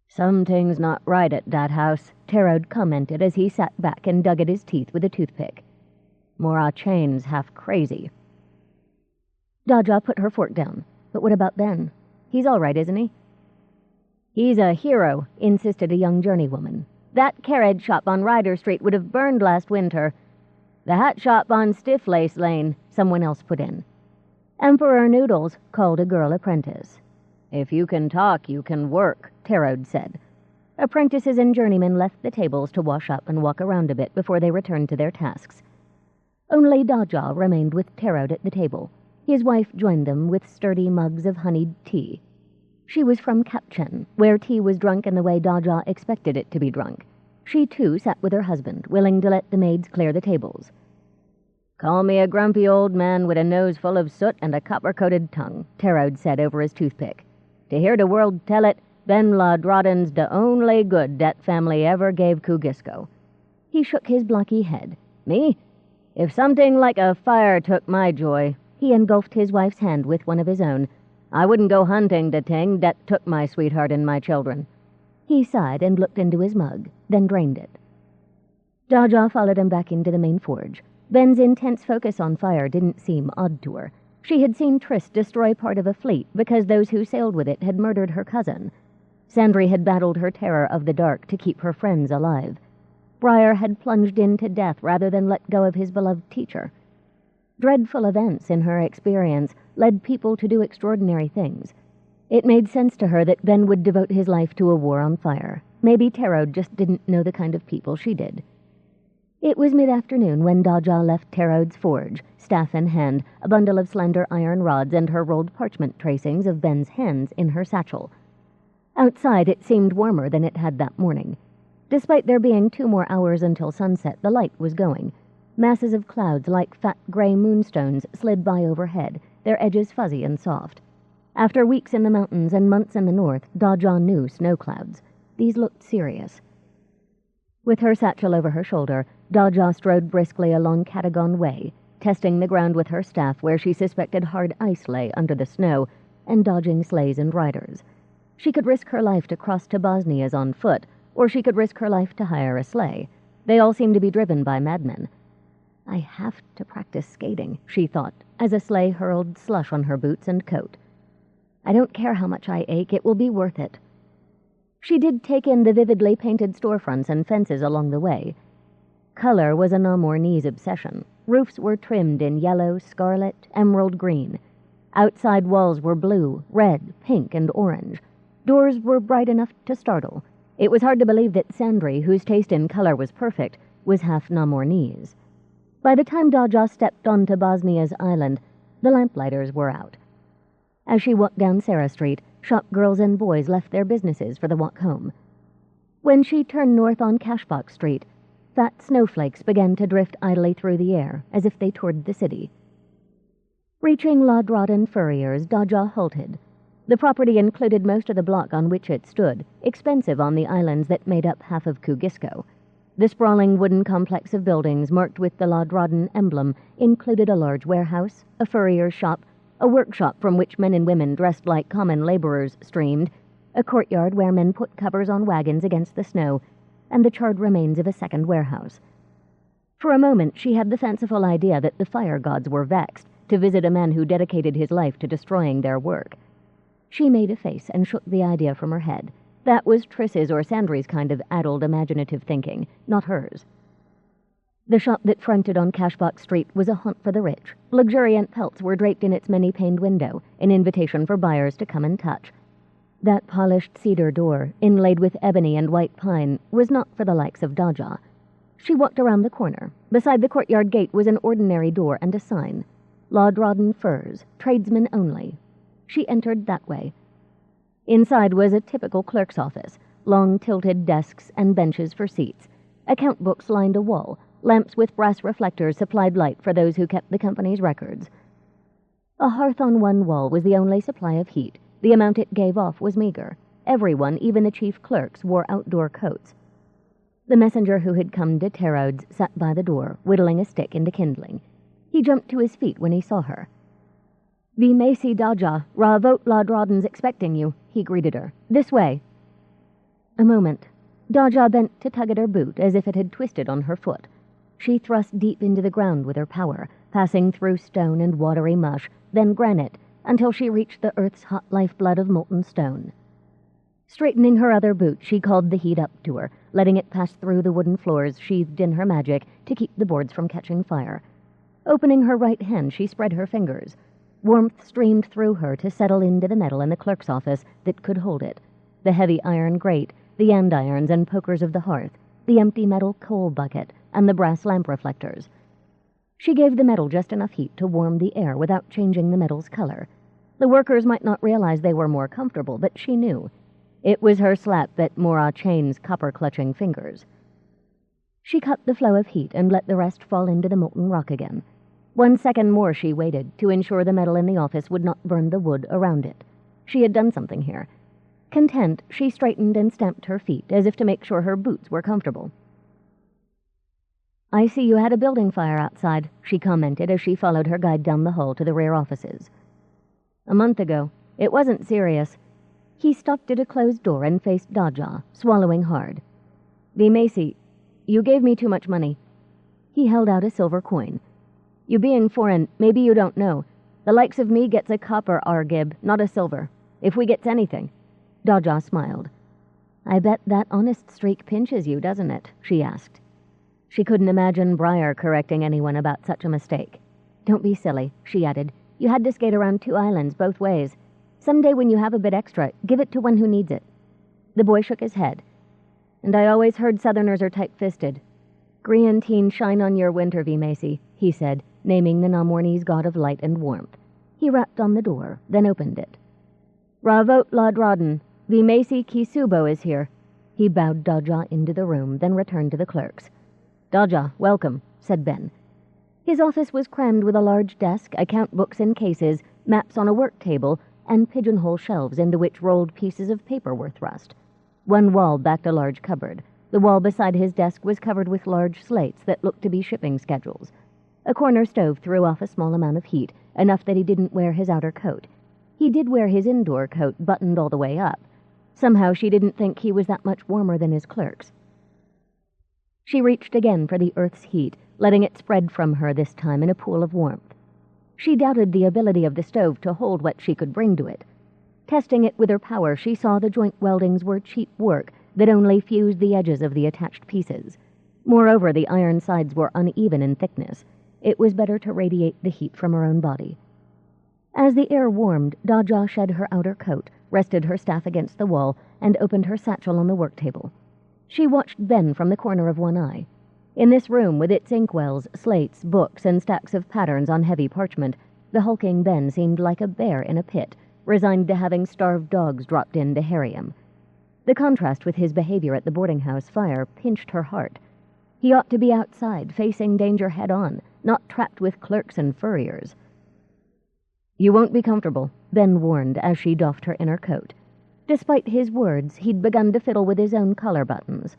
"Something's not right at that house," Terod commented as he sat back and dug at his teeth with a toothpick. "Mora Chain's half crazy." Daja put her fork down. "But what about Ben? He's all right, isn't he?" "He's a hero," insisted a young journeywoman. "That carriage shop on Ryder Street would have burned last winter." "The hat shop on Stiff Lace Lane," someone else put in. "Emperor Noodles," called a girl apprentice. "If you can talk, you can work," Terod said. Apprentices and journeymen left the tables to wash up and walk around a bit before they returned to their tasks. Only Daja remained with Terod at the table. His wife joined them with sturdy mugs of honeyed tea. She was from Kapchen, where tea was drunk in the way Daja expected it to be drunk. She, too, sat with her husband, willing to let the maids clear the tables. "Call me a grumpy old man with a nose full of soot and a copper-coated tongue," Terode said over his toothpick. "To hear the world tell it, Ben La Droden's de only good dat family ever gave Kugisco." He shook his blocky head. "Me? If something like a fire took my joy," he engulfed his wife's hand with one of his own, "I wouldn't go hunting the thing that took my sweetheart and my children." He sighed and looked into his mug, then drained it. Daja followed him back into the main forge. Ben's intense focus on fire didn't seem odd to her. She had seen Triss destroy part of a fleet because those who sailed with it had murdered her cousin. Sandry had battled her terror of the dark to keep her friends alive. Briar had plunged into death rather than let go of his beloved teacher. Dreadful events, in her experience, led people to do extraordinary things. It made sense to her that Ben would devote his life to a war on fire. Maybe Terode just didn't know the kind of people she did. It was mid-afternoon when Daja left Terode's forge, staff in hand, a bundle of slender iron rods and her rolled parchment tracings of Ben's hands in her satchel. Outside it seemed warmer than it had that morning. Despite there being 2 more hours until sunset, the light was going. Masses of clouds like fat gray moonstones slid by overhead, their edges fuzzy and soft. After weeks in the mountains and months in the north, Daja knew snow clouds. These looked serious. With her satchel over her shoulder, Daja strode briskly along Catagon Way, testing the ground with her staff where she suspected hard ice lay under the snow, and dodging sleighs and riders. She could risk her life to cross to Bosnia's on foot, or she could risk her life to hire a sleigh. They all seemed to be driven by madmen. "I have to practice skating," she thought, as a sleigh hurled slush on her boots and coat. "I don't care how much I ache, it will be worth it." She did take in the vividly painted storefronts and fences along the way. Color was a Namornese obsession. Roofs were trimmed in yellow, scarlet, emerald green. Outside walls were blue, red, pink, and orange. Doors were bright enough to startle. It was hard to believe that Sandry, whose taste in color was perfect, was half Namornese. By the time Daja stepped onto Bosnia's island, the lamplighters were out. As she walked down Sarah Street, shop girls and boys left their businesses for the walk home. When she turned north on Cashbox Street, fat snowflakes began to drift idly through the air, as if they toured the city. Reaching La Droden Furrier's, Daja halted. The property included most of the block on which it stood, expensive on the islands that made up half of Kugisco. The sprawling wooden complex of buildings marked with the La Droden emblem included a large warehouse, a furrier's shop, a workshop from which men and women dressed like common laborers streamed, a courtyard where men put covers on wagons against the snow, and the charred remains of a second warehouse. For a moment she had the fanciful idea that the fire gods were vexed to visit a man who dedicated his life to destroying their work. She made a face and shook the idea from her head. That was Triss's or Sandry's kind of addled imaginative thinking, not hers. The shop that fronted on Cashbox Street was a haunt for the rich. Luxuriant pelts were draped in its many-paned window, an invitation for buyers to come and touch. That polished cedar door, inlaid with ebony and white pine, was not for the likes of Daja. She walked around the corner. Beside the courtyard gate was an ordinary door and a sign. La Droden Furs, tradesmen only. She entered that way. Inside was a typical clerk's office, long tilted desks and benches for seats. Account books lined a wall. Lamps with brass reflectors supplied light for those who kept the company's records. A hearth on one wall was the only supply of heat. The amount it gave off was meager. Everyone, even the chief clerks, wore outdoor coats. The messenger who had come to Terode's sat by the door, whittling a stick into kindling. He jumped to his feet when he saw her. "Vi Macy Daja, Ravot La Droden's expecting you," he greeted her. "This way." A moment. Daja bent to tug at her boot as if it had twisted on her foot. She thrust deep into the ground with her power, passing through stone and watery mush, then granite, until she reached the earth's hot lifeblood of molten stone. Straightening her other boot, she called the heat up to her, letting it pass through the wooden floors sheathed in her magic to keep the boards from catching fire. Opening her right hand, she spread her fingers. Warmth streamed through her to settle into the metal in the clerk's office that could hold it. The heavy iron grate, the andirons and pokers of the hearth, the empty metal coal bucket, and the brass lamp reflectors. She gave the metal just enough heat to warm the air without changing the metal's color. The workers might not realize they were more comfortable, but she knew. It was her slap that Mora Chain's copper-clutching fingers. She cut the flow of heat and let the rest fall into the molten rock again. 1 second more she waited, to ensure the metal in the office would not burn the wood around it. She had done something here. Content, she straightened and stamped her feet, as if to make sure her boots were comfortable. "I see you had a building fire outside," she commented as she followed her guide down the hall to the rear offices. "A month ago. It wasn't serious." He stopped at a closed door and faced Daja, swallowing hard. "V. Macy, you gave me too much money." He held out a silver coin. "You being foreign, maybe you don't know. The likes of me gets a copper argib, not a silver. If we gets anything." Daja smiled. "I bet that honest streak pinches you, doesn't it?" she asked. She couldn't imagine Briar correcting anyone about such a mistake. "Don't be silly," she added. "You had to skate around 2 islands both ways. Someday when you have a bit extra, give it to one who needs it." The boy shook his head. "And I always heard Southerners are tight-fisted." "Griantine shine on your winter, V. Macy," he said, naming the Namornese god of light and warmth. He rapped on the door, then opened it. "Ravot Ladrodden, V. Macy Kisubo is here." He bowed Daja into the room, then returned to the clerks. "Daja, welcome," said Ben. His office was crammed with a large desk, account books in cases, maps on a work table, and pigeonhole shelves into which rolled pieces of paper were thrust. One wall backed a large cupboard. The wall beside his desk was covered with large slates that looked to be shipping schedules. A corner stove threw off a small amount of heat, enough that he didn't wear his outer coat. He did wear his indoor coat, buttoned all the way up. Somehow she didn't think he was that much warmer than his clerks. She reached again for the earth's heat, letting it spread from her this time in a pool of warmth. She doubted the ability of the stove to hold what she could bring to it. Testing it with her power, she saw the joint weldings were cheap work that only fused the edges of the attached pieces. Moreover, the iron sides were uneven in thickness. It was better to radiate the heat from her own body. As the air warmed, Daja shed her outer coat, rested her staff against the wall, and opened her satchel on the work table. She watched Ben from the corner of one eye. In this room, with its inkwells, slates, books, and stacks of patterns on heavy parchment, the hulking Ben seemed like a bear in a pit, resigned to having starved dogs dropped in to harry him. The contrast with his behavior at the boarding-house fire pinched her heart. He ought to be outside, facing danger head-on, not trapped with clerks and furriers. "You won't be comfortable," Ben warned as she doffed her inner coat. Despite his words, he'd begun to fiddle with his own collar buttons.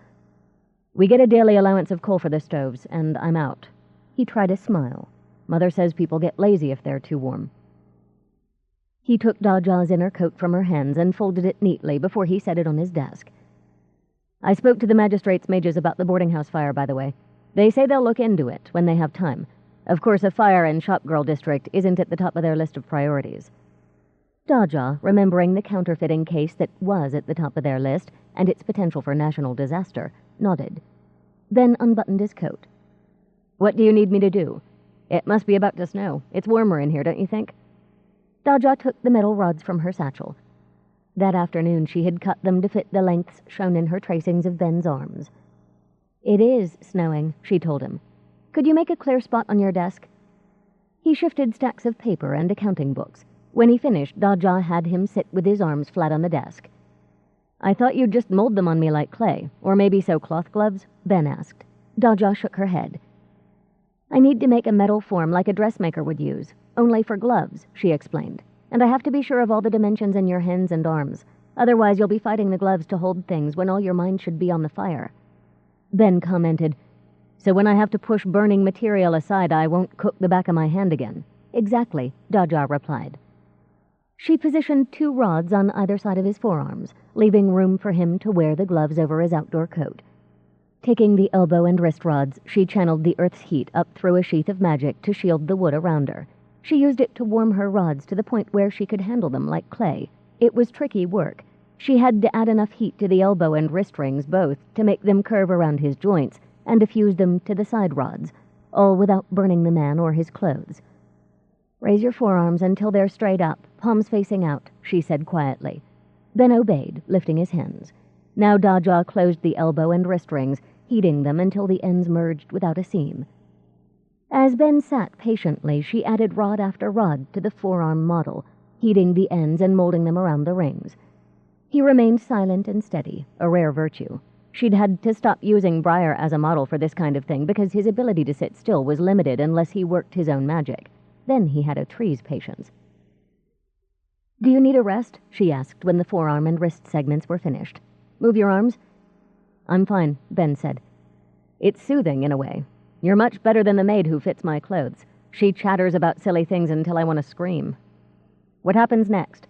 "We get a daily allowance of coal for the stoves, and I'm out." He tried a smile. "Mother says people get lazy if they're too warm." He took Daja's inner coat from her hands and folded it neatly before he set it on his desk. "I spoke to the magistrate's mages about the boarding-house fire, by the way. They say they'll look into it when they have time. Of course, a fire in Shopgirl district isn't at the top of their list of priorities." Daja, remembering the counterfeiting case that was at the top of their list and its potential for national disaster, nodded. Then unbuttoned his coat. "What do you need me to do? It must be about to snow. It's warmer in here, don't you think?" Daja took the metal rods from her satchel. That afternoon she had cut them to fit the lengths shown in her tracings of Ben's arms. "It is snowing," she told him. "Could you make a clear spot on your desk?" He shifted stacks of paper and accounting books. When he finished, Daja had him sit with his arms flat on the desk. "I thought you'd just mold them on me like clay, or maybe sew cloth gloves?" Ben asked. Daja shook her head. "I need to make a metal form like a dressmaker would use, only for gloves," she explained. "And I have to be sure of all the dimensions in your hands and arms. Otherwise you'll be fighting the gloves to hold things when all your mind should be on the fire." Ben commented, "So when I have to push burning material aside, I won't cook the back of my hand again." "Exactly," Daja replied. She positioned 2 rods on either side of his forearms, leaving room for him to wear the gloves over his outdoor coat. Taking the elbow and wrist rods, she channeled the earth's heat up through a sheath of magic to shield the wood around her. She used it to warm her rods to the point where she could handle them like clay. It was tricky work. She had to add enough heat to the elbow and wrist rings both to make them curve around his joints and to fuse them to the side rods, all without burning the man or his clothes. "Raise your forearms until they're straight up, palms facing out," she said quietly. Ben obeyed, lifting his hands. Now Daja closed the elbow and wrist rings, heating them until the ends merged without a seam. As Ben sat patiently, she added rod after rod to the forearm model. heating the ends and molding them around the rings. He remained silent and steady, a rare virtue. She'd had to stop using Briar as a model for this kind of thing because his ability to sit still was limited unless he worked his own magic. Then he had a tree's patience. "Do you need a rest?" she asked when the forearm and wrist segments were finished. "Move your arms?" "I'm fine," Ben said. "It's soothing in a way. You're much better than the maid who fits my clothes. She chatters about silly things until I want to scream. What happens next?"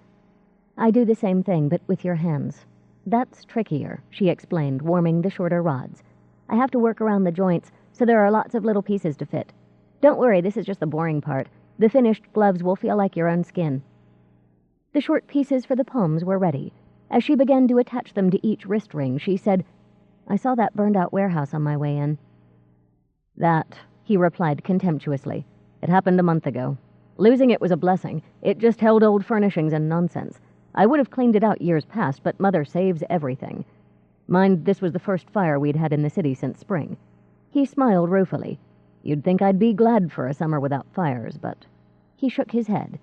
"I do the same thing, but with your hands. That's trickier," she explained, warming the shorter rods. "I have to work around the joints, so there are lots of little pieces to fit. Don't worry, this is just the boring part. The finished gloves will feel like your own skin." The short pieces for the palms were ready. As she began to attach them to each wrist ring, she said, "I saw that burned-out warehouse on my way in." "That," he replied contemptuously. "It happened a month ago. Losing it was a blessing. It just held old furnishings and nonsense. I would have cleaned it out years past, but Mother saves everything. Mind, this was the first fire we'd had in the city since spring." He smiled ruefully. "You'd think I'd be glad for a summer without fires, but—" He shook his head.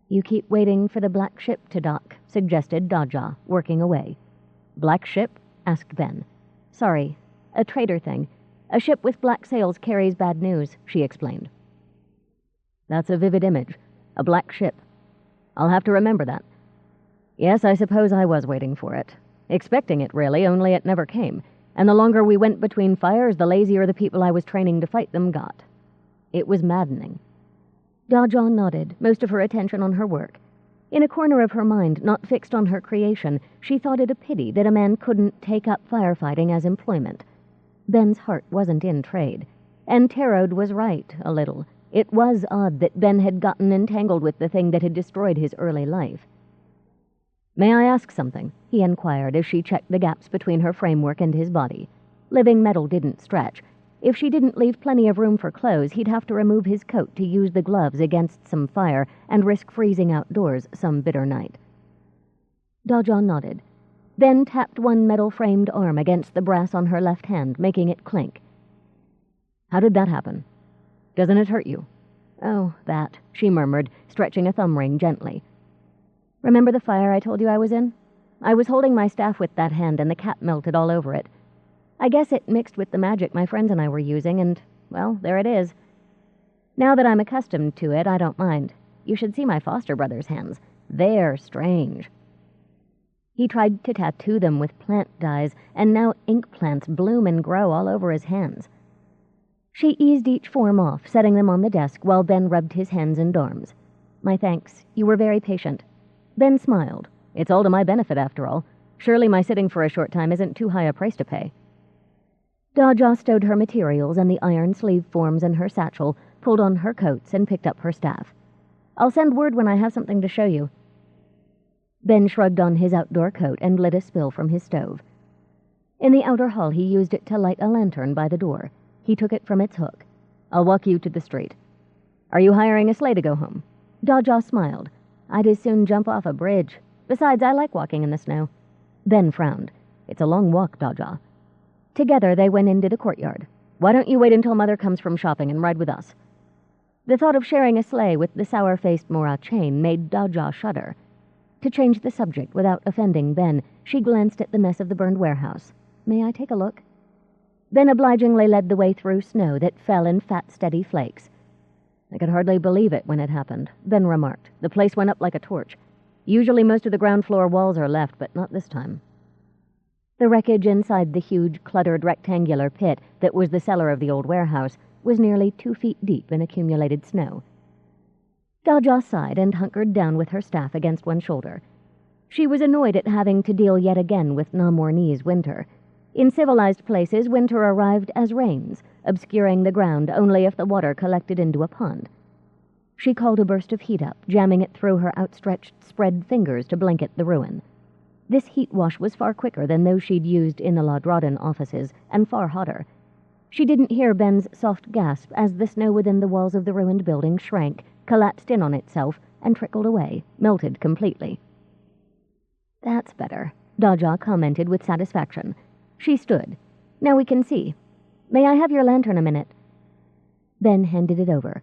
"You keep waiting for the black ship to dock," suggested Daja, working away. "Black ship?" asked Ben. "Sorry, a trader thing. A ship with black sails carries bad news," she explained. "That's a vivid image. A black ship. I'll have to remember that. Yes, I suppose I was waiting for it. Expecting it, really, only it never came. And the longer we went between fires, the lazier the people I was training to fight them got. It was maddening." Daja nodded, most of her attention on her work. In a corner of her mind, not fixed on her creation, she thought it a pity that a man couldn't take up firefighting as employment. Ben's heart wasn't in trade. And Tarot was right, a little. It was odd that Ben had gotten entangled with the thing that had destroyed his early life. "May I ask something?" he inquired as she checked the gaps between her framework and his body. Living metal didn't stretch. If she didn't leave plenty of room for clothes, he'd have to remove his coat to use the gloves against some fire and risk freezing outdoors some bitter night. Daja nodded, then tapped one metal-framed arm against the brass on her left hand, making it clink. "How did that happen? Doesn't it hurt you?" "Oh, that," she murmured, stretching a thumb ring gently. "Remember the fire I told you I was in? I was holding my staff with that hand and the cap melted all over it. I guess it mixed with the magic my friends and I were using, and, well, there it is. Now that I'm accustomed to it, I don't mind. You should see my foster brother's hands. They're strange." He tried to tattoo them with plant dyes, and now ink plants bloom and grow all over his hands. She eased each form off, setting them on the desk while Ben rubbed his hands and arms. "My thanks. You were very patient." Ben smiled. "It's all to my benefit, after all. Surely my sitting for a short time isn't too high a price to pay." Daja stowed her materials and the iron sleeve forms in her satchel, pulled on her coats, and picked up her staff. "I'll send word when I have something to show you." Ben shrugged on his outdoor coat and lit a spill from his stove. In the outer hall, he used it to light a lantern by the door. He took it from its hook. "I'll walk you to the street." "Are you hiring a sleigh to go home?" Daja smiled. "I'd as soon jump off a bridge. Besides, I like walking in the snow." Ben frowned. "It's a long walk, Daja." Together they went into the courtyard. "Why don't you wait until Mother comes from shopping and ride with us?" The thought of sharing a sleigh with the sour-faced Mora Chain made Daja shudder. To change the subject without offending Ben, she glanced at the mess of the burned warehouse. "May I take a look?" Ben obligingly led the way through snow that fell in fat, steady flakes. "I could hardly believe it when it happened," Ben remarked. "The place went up like a torch. Usually most of the ground floor walls are left, but not this time." The wreckage inside the huge, cluttered rectangular pit that was the cellar of the old warehouse was nearly 2 feet deep in accumulated snow. Daja sighed and hunkered down with her staff against one shoulder. She was annoyed at having to deal yet again with Namornese winter. In civilized places, winter arrived as rains, obscuring the ground only if the water collected into a pond. She called a burst of heat up, jamming it through her outstretched, spread fingers to blanket the ruin. This heat wash was far quicker than those she'd used in the Ladrodden offices, and far hotter. She didn't hear Ben's soft gasp as the snow within the walls of the ruined building shrank, collapsed in on itself, and trickled away, melted completely. "That's better," Daja commented with satisfaction. She stood. "Now we can see. May I have your lantern a minute?" Ben handed it over.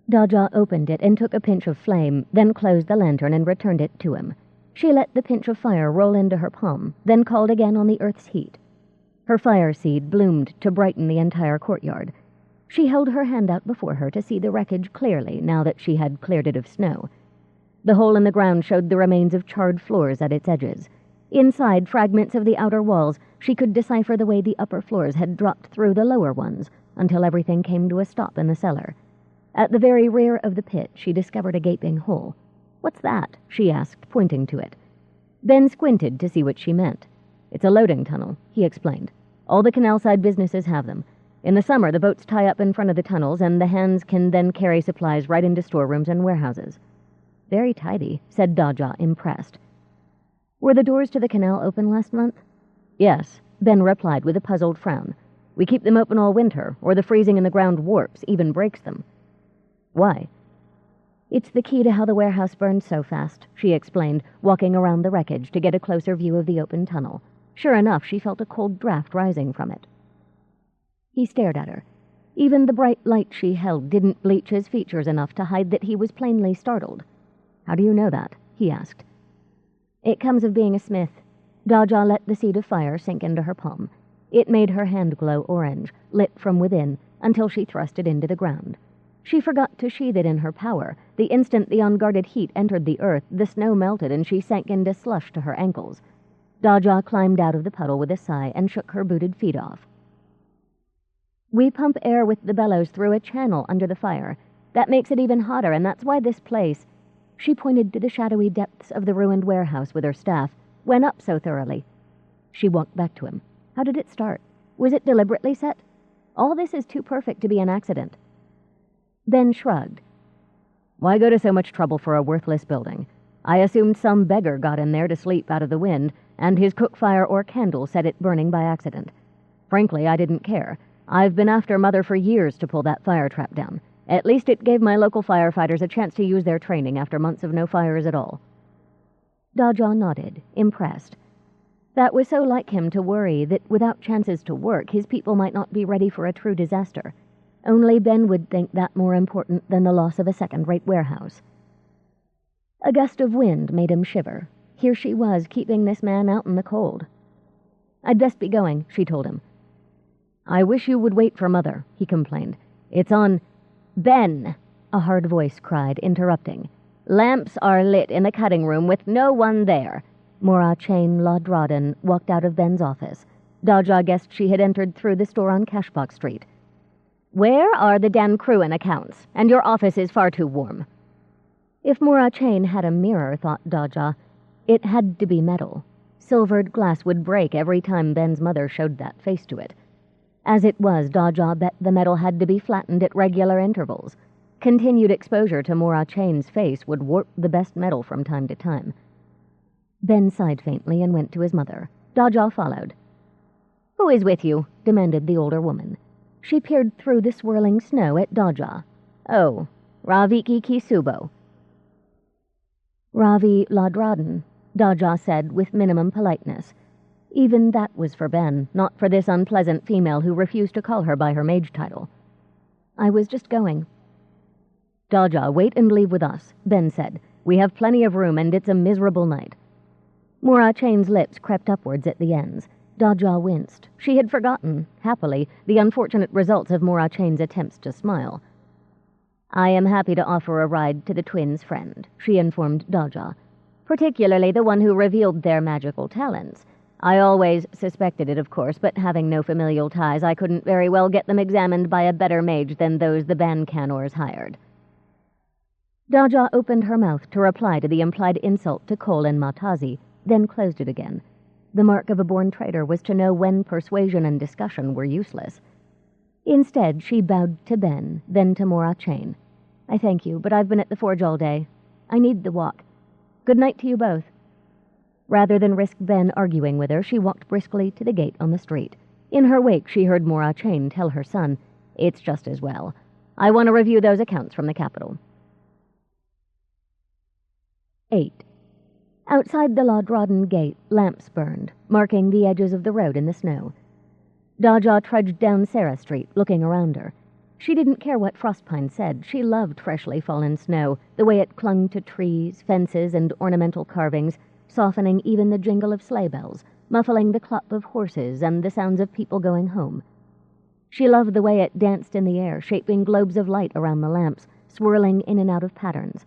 Daja opened it and took a pinch of flame, then closed the lantern and returned it to him. She let the pinch of fire roll into her palm, then called again on the earth's heat. Her fire seed bloomed to brighten the entire courtyard. She held her hand out before her to see the wreckage clearly now that she had cleared it of snow. The hole in the ground showed the remains of charred floors at its edges. Inside, fragments of the outer walls, she could decipher the way the upper floors had dropped through the lower ones, until everything came to a stop in the cellar. At the very rear of the pit, she discovered a gaping hole. "What's that?" she asked, pointing to it. Ben squinted to see what she meant. "It's a loading tunnel," he explained. "All the canal-side businesses have them. In the summer, the boats tie up in front of the tunnels, and the hands can then carry supplies right into storerooms and warehouses." "Very tidy," said Daja, impressed. "Were the doors to the canal open last month?" "Yes," Ben replied with a puzzled frown. "We keep them open all winter, or the freezing in the ground warps, even breaks them." "Why?" "It's the key to how the warehouse burned so fast," she explained, walking around the wreckage to get a closer view of the open tunnel. Sure enough, she felt a cold draft rising from it. He stared at her. Even the bright light she held didn't bleach his features enough to hide that he was plainly startled. "How do you know that?" he asked. "It comes of being a smith." Daja let the seed of fire sink into her palm. It made her hand glow orange, lit from within, until she thrust it into the ground. She forgot to sheathe it in her power. The instant the unguarded heat entered the earth, the snow melted and she sank into slush to her ankles. Daja climbed out of the puddle with a sigh and shook her booted feet off. "We pump air with the bellows through a channel under the fire. That makes it even hotter, and that's why this place—" She pointed to the shadowy depths of the ruined warehouse with her staff, "went up so thoroughly." She walked back to him. "How did it start? Was it deliberately set? All this is too perfect to be an accident." Ben shrugged. "Why go to so much trouble for a worthless building? I assumed some beggar got in there to sleep out of the wind, and his cook fire or candle set it burning by accident. Frankly, I didn't care. I've been after Mother for years to pull that fire trap down. At least it gave my local firefighters a chance to use their training after months of no fires at all." Daja nodded, impressed. That was so like him to worry that without chances to work, his people might not be ready for a true disaster. Only Ben would think that more important than the loss of a second-rate warehouse. A gust of wind made him shiver. Here she was, keeping this man out in the cold. "I'd best be going," she told him. "I wish you would wait for Mother," he complained. "It's on—" "Ben!" a hard voice cried, interrupting. "Lamps are lit in the cutting room with no one there." Mora Chain Ladraden walked out of Ben's office. Daja guessed she had entered through the store on Cashbox Street. "Where are the Dan Cruin accounts? And your office is far too warm." If Mora Chain had a mirror, thought Daja, it had to be metal. Silvered glass would break every time Ben's mother showed that face to it. As it was, Daja bet the metal had to be flattened at regular intervals. Continued exposure to Mora Chain's face would warp the best metal from time to time. Ben sighed faintly and went to his mother. Daja followed. "Who is with you?" demanded the older woman. She peered through the swirling snow at Daja. "Oh, Daja Kisubo." "Ravi Ladraden," Daja said with minimum politeness. Even that was for Ben, not for this unpleasant female who refused to call her by her mage title. "I was just going." "Daja, wait and leave with us," Ben said. "We have plenty of room, and it's a miserable night." Mora Chain's lips crept upwards at the ends. Daja winced. She had forgotten, happily, the unfortunate results of Mora Chain's attempts to smile. "I am happy to offer a ride to the twins' friend," she informed Daja. "Particularly the one who revealed their magical talents. I always suspected it, of course, but having no familial ties, I couldn't very well get them examined by a better mage than those the Bancanors hired." Daja opened her mouth to reply to the implied insult to Cole and Matazi, then closed it again. The mark of a born traitor was to know when persuasion and discussion were useless. Instead, she bowed to Ben, then to Mora Chain. "I thank you, but I've been at the forge all day. I need the walk. Good night to you both." Rather than risk Ben arguing with her, she walked briskly to the gate on the street. In her wake, she heard Mora Chain tell her son, "It's just as well. I want to review those accounts from the capital." 8. Outside the Ladraden gate, lamps burned, marking the edges of the road in the snow. Daja trudged down Sarah Street, looking around her. She didn't care what Frostpine said. She loved freshly fallen snow, the way it clung to trees, fences, and ornamental carvings, softening even the jingle of sleigh bells, muffling the clop of horses and the sounds of people going home. She loved the way it danced in the air, shaping globes of light around the lamps, swirling in and out of patterns.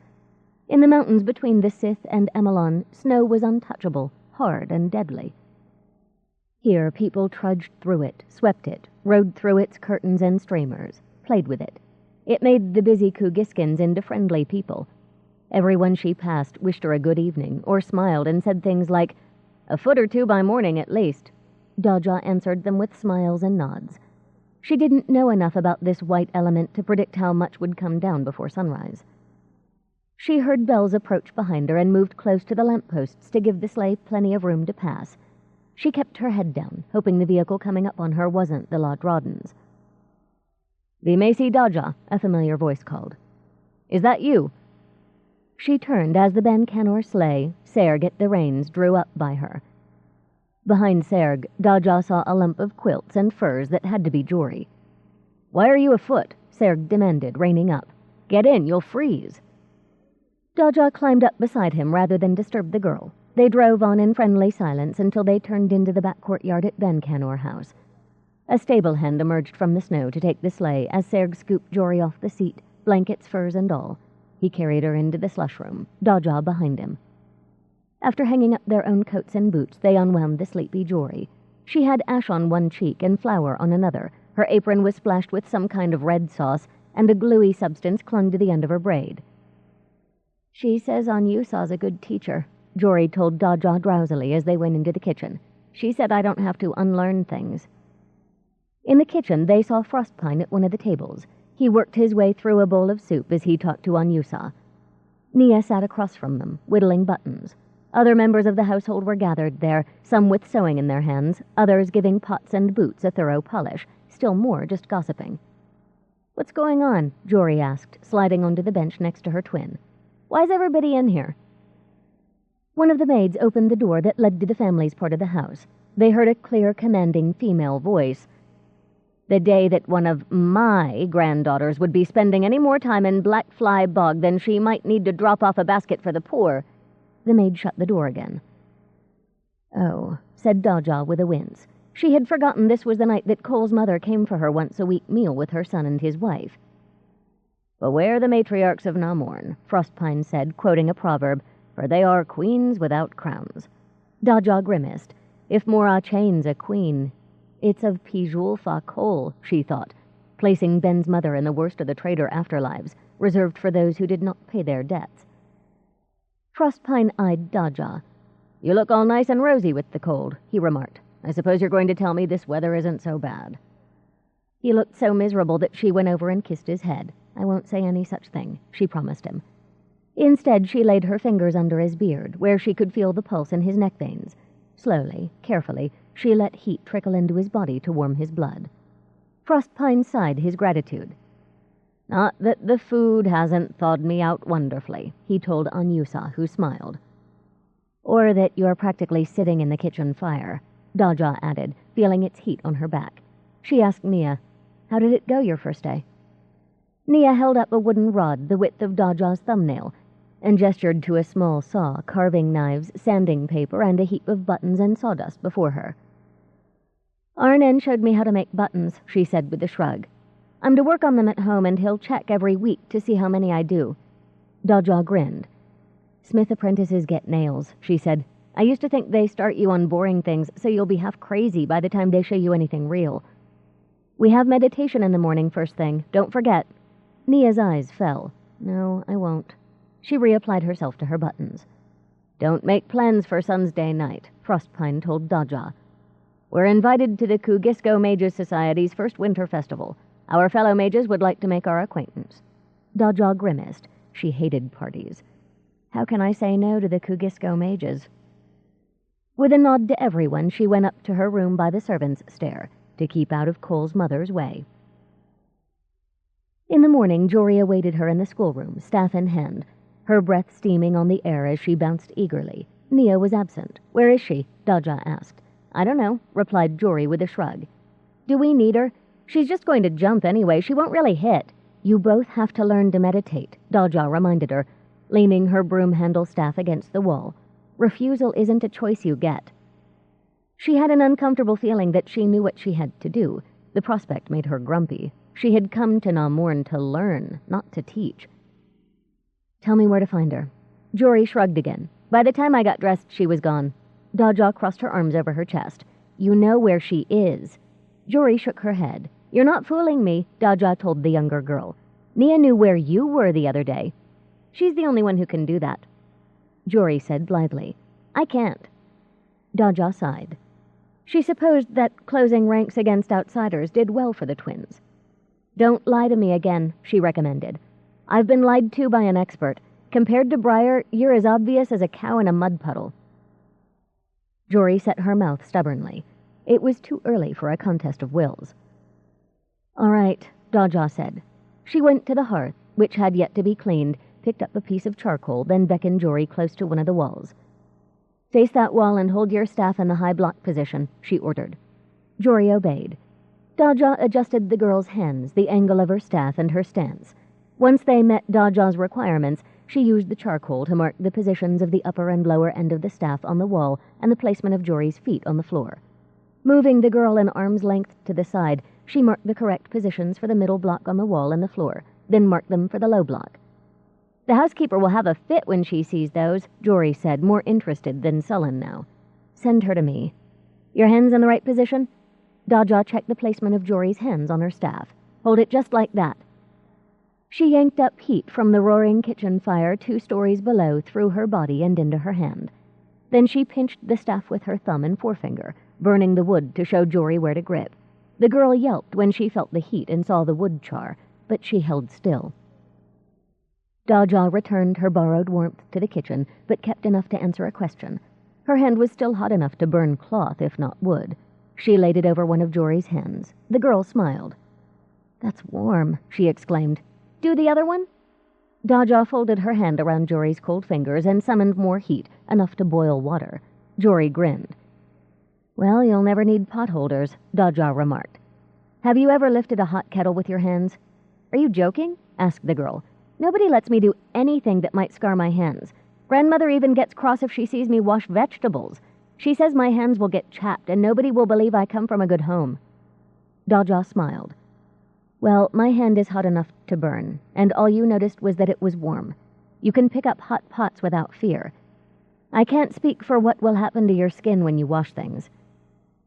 In the mountains between the Sith and Emelon, snow was untouchable, hard and deadly. Here people trudged through it, swept it, rode through its curtains and streamers, played with it. It made the busy Kugiskans into friendly people. Everyone she passed wished her a good evening, or smiled and said things like, "A foot or two by morning at least." Daja answered them with smiles and nods. She didn't know enough about this white element to predict how much would come down before sunrise. She heard bells approach behind her and moved close to the lampposts to give the sleigh plenty of room to pass. She kept her head down, hoping the vehicle coming up on her wasn't the La Drawdens. "Vi Macy Daja," a familiar voice called. "Is that you?" She turned as the Ben Canor sleigh, Serg at the reins, drew up by her. Behind Serg, Daja saw a lump of quilts and furs that had to be Jory. "Why are you afoot?" Serg demanded, reining up. "Get in, you'll freeze." Daja climbed up beside him rather than disturb the girl. They drove on in friendly silence until they turned into the back courtyard at Ben Canor House. A stable hand emerged from the snow to take the sleigh as Serg scooped Jory off the seat, blankets, furs, and all. He carried her into the slush room, Daja behind him. After hanging up their own coats and boots, they unwound the sleepy Jory. She had ash on one cheek and flour on another. Her apron was splashed with some kind of red sauce, and a gluey substance clung to the end of her braid. "She says Anyusa's a good teacher," Jory told Daja drowsily as they went into the kitchen. "She said I don't have to unlearn things." In the kitchen, they saw Frostpine at one of the tables. He worked his way through a bowl of soup as he talked to Anyusa. Nia sat across from them, whittling buttons. Other members of the household were gathered there, some with sewing in their hands, others giving pots and boots a thorough polish, still more just gossiping. "What's going on?" Jory asked, sliding onto the bench next to her twin. "Why's everybody in here?" One of the maids opened the door that led to the family's part of the house. They heard a clear, commanding female voice. "The day that one of my granddaughters would be spending any more time in Blackfly Bog than she might need to drop off a basket for the poor." The maid shut the door again. "Oh," said Daja with a wince. She had forgotten this was the night that Cole's mother came for her once-a-week meal with her son and his wife. "Beware the matriarchs of Namorn," Frostpine said, quoting a proverb, "for they are queens without crowns." Daja grimaced. If Mora Chain's a queen, it's of Pijul Fa Cole, she thought, placing Ben's mother in the worst of the traitor afterlives, reserved for those who did not pay their debts. Frostpine eyed Daja. "You look all nice and rosy with the cold," he remarked. "I suppose you're going to tell me this weather isn't so bad." He looked so miserable that she went over and kissed his head. "I won't say any such thing," she promised him. Instead, she laid her fingers under his beard, where she could feel the pulse in his neck veins. Slowly, carefully, she let heat trickle into his body to warm his blood. Frostpine sighed his gratitude. "Not that the food hasn't thawed me out wonderfully," he told Anyusa, who smiled. "Or that you're practically sitting in the kitchen fire," Daja added, feeling its heat on her back. She asked Nia, "How did it go your first day?" Nia held up a wooden rod the width of Daja's thumbnail and gestured to a small saw, carving knives, sanding paper, and a heap of buttons and sawdust before her. "Arnon showed me how to make buttons," she said with a shrug. "I'm to work on them at home, and he'll check every week to see how many I do." Daja grinned. "Smith apprentices get nails," she said. "I used to think they start you on boring things, so you'll be half crazy by the time they show you anything real. We have meditation in the morning first thing, don't forget." Nia's eyes fell. "No, I won't." She reapplied herself to her buttons. "Don't make plans for Sun's Day night," Frostpine told Daja. "We're invited to the Kugisko Mages Society's first winter festival. Our fellow mages would like to make our acquaintance." Daja grimaced. She hated parties. "How can I say no to the Kugisko Mages?" With a nod to everyone, she went up to her room by the servants' stair to keep out of Cole's mother's way. In the morning, Jory awaited her in the schoolroom, staff in hand, her breath steaming on the air as she bounced eagerly. Nia was absent. "Where is she?" Daja asked. "I don't know," replied Jory with a shrug. "Do we need her? She's just going to jump anyway. She won't really hit. You both have to learn to meditate, Daja reminded her, leaning her broom handle staff against the wall. Refusal isn't a choice you get. She had an uncomfortable feeling that she knew what she had to do. The prospect made her grumpy. She had come to Namorn to learn, not to teach. Tell me where to find her. Jory shrugged again. By the time I got dressed, she was gone. Daja crossed her arms over her chest. You know where she is. Jory shook her head. You're not fooling me, Daja told the younger girl. Nia knew where you were the other day. She's the only one who can do that. Jory said blithely. I can't. Daja sighed. She supposed that closing ranks against outsiders did well for the twins. Don't lie to me again, she recommended. I've been lied to by an expert. Compared to Briar, you're as obvious as a cow in a mud puddle. Jory set her mouth stubbornly. It was too early for a contest of wills. All right, Daja said. She went to the hearth, which had yet to be cleaned, picked up a piece of charcoal, then beckoned Jory close to one of the walls. Face that wall and hold your staff in the high block position, she ordered. Jory obeyed. Daja adjusted the girl's hands, the angle of her staff, and her stance. Once they met Daja's requirements, she used the charcoal to mark the positions of the upper and lower end of the staff on the wall and the placement of Jory's feet on the floor. Moving the girl an arm's length to the side, she marked the correct positions for the middle block on the wall and the floor, then marked them for the low block. The housekeeper will have a fit when she sees those, Jory said, more interested than sullen now. Send her to me. Your hands in the right position? Daja checked the placement of Jory's hands on her staff. Hold it just like that. She yanked up heat from the roaring kitchen fire 2 stories below through her body and into her hand. Then she pinched the staff with her thumb and forefinger, burning the wood to show Jory where to grip. The girl yelped when she felt the heat and saw the wood char, but she held still. Daja returned her borrowed warmth to the kitchen, but kept enough to answer a question. Her hand was still hot enough to burn cloth, if not wood. She laid it over one of Jory's hands. The girl smiled. That's warm, she exclaimed. Do the other one? Daja folded her hand around Jory's cold fingers and summoned more heat, enough to boil water. Jory grinned. Well, you'll never need potholders, Daja remarked. Have you ever lifted a hot kettle with your hands? Are you joking? Asked the girl. Nobody lets me do anything that might scar my hands. Grandmother even gets cross if she sees me wash vegetables. She says my hands will get chapped and nobody will believe I come from a good home. Daja smiled. Well, my hand is hot enough to burn, and all you noticed was that it was warm. You can pick up hot pots without fear. I can't speak for what will happen to your skin when you wash things.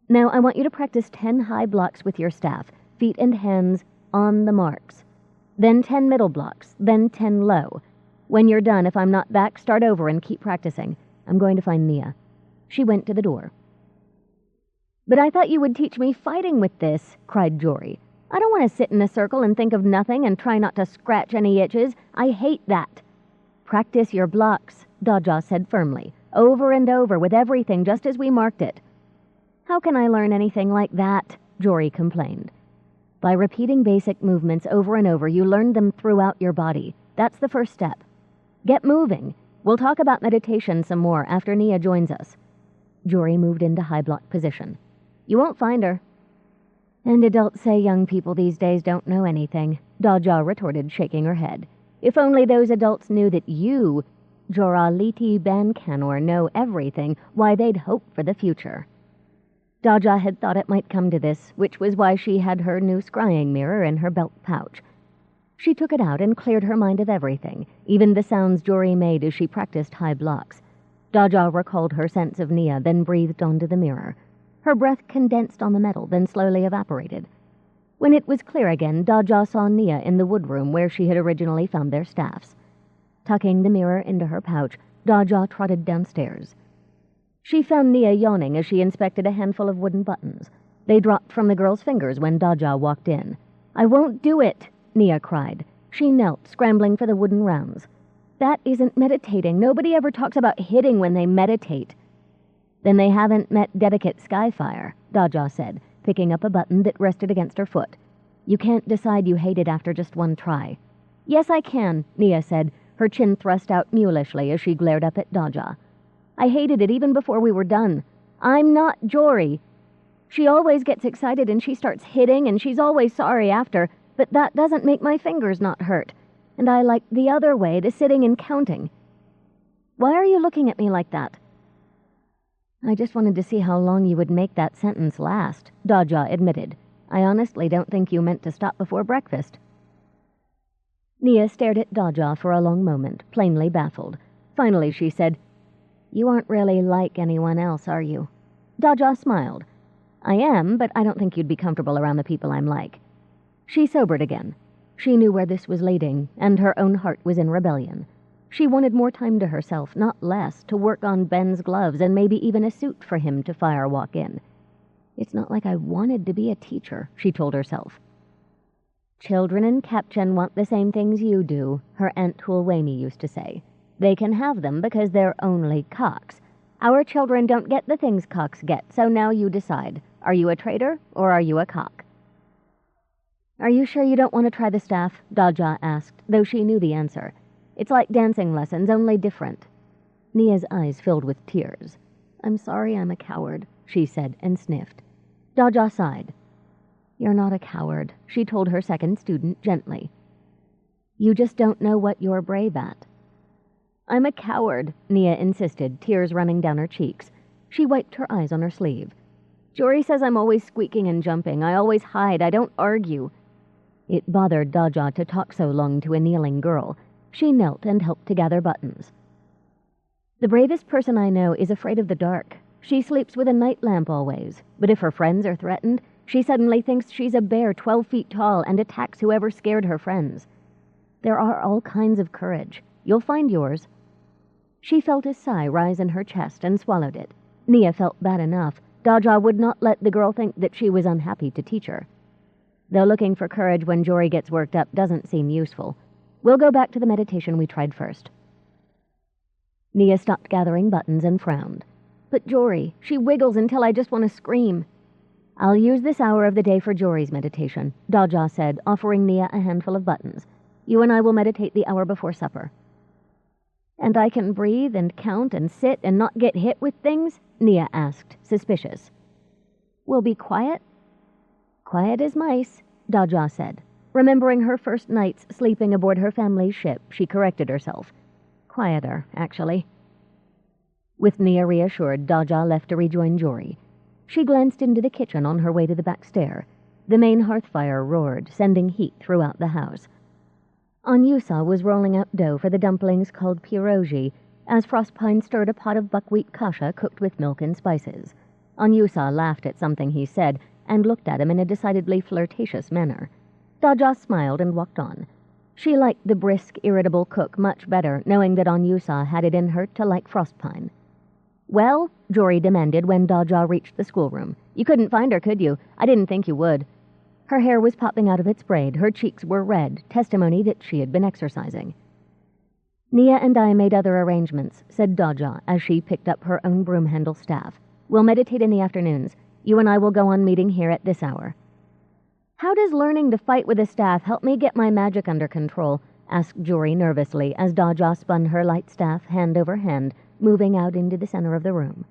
Now, I want you to practice 10 high blocks with your staff, feet and hands on the marks. Then 10 middle blocks, then 10 low. When you're done, if I'm not back, start over and keep practicing. I'm going to find Nia. She went to the door. But I thought you would teach me fighting with this, cried Jory. I don't want to sit in a circle and think of nothing and try not to scratch any itches. I hate that. Practice your blocks, Daja said firmly, over and over with everything just as we marked it. How can I learn anything like that? Jory complained. By repeating basic movements over and over, you learn them throughout your body. That's the first step. Get moving. We'll talk about meditation some more after Nia joins us. Jory moved into high block position. You won't find her. And adults say young people these days don't know anything, Daja retorted, shaking her head. If only those adults knew that you, Joraliti Bankanor, know everything, why they'd hope for the future. Daja had thought it might come to this, which was why she had her new scrying mirror in her belt pouch. She took it out and cleared her mind of everything, even the sounds Jory made as she practiced high blocks. Daja recalled her sense of Nia, then breathed onto the mirror. Her breath condensed on the metal, then slowly evaporated. When it was clear again, Daja saw Nia in the woodroom where she had originally found their staffs. Tucking the mirror into her pouch, Daja trotted downstairs. She found Nia yawning as she inspected a handful of wooden buttons. They dropped from the girl's fingers when Daja walked in. I won't do it, Nia cried. She knelt, scrambling for the wooden rounds. That isn't meditating. Nobody ever talks about hitting when they meditate. Then they haven't met Dedicate Skyfire, Daja said, picking up a button that rested against her foot. You can't decide you hate it after just one try. Yes, I can, Nia said, her chin thrust out mulishly as she glared up at Daja. I hated it even before we were done. I'm not Jory. She always gets excited and she starts hitting and she's always sorry after, but that doesn't make my fingers not hurt. And I like the other way, the sitting and counting. Why are you looking at me like that?" "I just wanted to see how long you would make that sentence last," Daja admitted. "I honestly don't think you meant to stop before breakfast." Nia stared at Daja for a long moment, plainly baffled. Finally she said, "You aren't really like anyone else, are you?" Daja smiled. "I am, but I don't think you'd be comfortable around the people I'm like." She sobered again. She knew where this was leading, and her own heart was in rebellion. She wanted more time to herself, not less, to work on Ben's gloves and maybe even a suit for him to firewalk in. "It's not like I wanted to be a teacher," she told herself. "Children in Capchen want the same things you do," her Aunt Hulwami used to say. "They can have them because they're only cocks. Our children don't get the things cocks get, so now you decide. Are you a traitor or are you a cock?" "Are you sure you don't want to try the staff?" Daja asked, though she knew the answer. "It's like dancing lessons, only different." Nia's eyes filled with tears. "I'm sorry I'm a coward," she said and sniffed. Daja sighed. "You're not a coward," she told her second student gently. "You just don't know what you're brave at." "I'm a coward," Nia insisted, tears running down her cheeks. She wiped her eyes on her sleeve. "Jory says I'm always squeaking and jumping. I always hide. I don't argue." It bothered Daja to talk so long to a kneeling girl. She knelt and helped to gather buttons. "The bravest person I know is afraid of the dark. She sleeps with a night lamp always, but if her friends are threatened, she suddenly thinks she's a bear 12 feet tall and attacks whoever scared her friends. There are all kinds of courage. You'll find yours." She felt a sigh rise in her chest and swallowed it. Nia felt bad enough. Daja would not let the girl think that she was unhappy to teach her. Though looking for courage when Jory gets worked up doesn't seem useful. We'll go back to the meditation we tried first. Nia stopped gathering buttons and frowned. "But Jory, she wiggles until I just want to scream." "I'll use this hour of the day for Jory's meditation," Daja said, offering Nia a handful of buttons. "You and I will meditate the hour before supper." "And I can breathe and count and sit and not get hit with things?" Nia asked, suspicious. "We'll be quiet?" "Quiet as mice," Daja said. Remembering her first nights sleeping aboard her family's ship, she corrected herself. "Quieter, actually." With Nia reassured, Daja left to rejoin Jory. She glanced into the kitchen on her way to the back stair. The main hearth fire roared, sending heat throughout the house. Anyusa was rolling out dough for the dumplings called pierogi, as Frostpine stirred a pot of buckwheat kasha cooked with milk and spices. Anyusa laughed at something he said, and looked at him in a decidedly flirtatious manner. Daja smiled and walked on. She liked the brisk, irritable cook much better, knowing that Anyusa had it in her to like Frostpine. "Well?" Jory demanded when Daja reached the schoolroom. "You couldn't find her, could you? I didn't think you would." Her hair was popping out of its braid, her cheeks were red, testimony that she had been exercising. "Nia and I made other arrangements," said Daja as she picked up her own broom-handle staff. "We'll meditate in the afternoons. You and I will go on meeting here at this hour." "How does learning to fight with a staff help me get my magic under control?" asked Jory nervously as Daja spun her light staff hand over hand, moving out into the center of the room.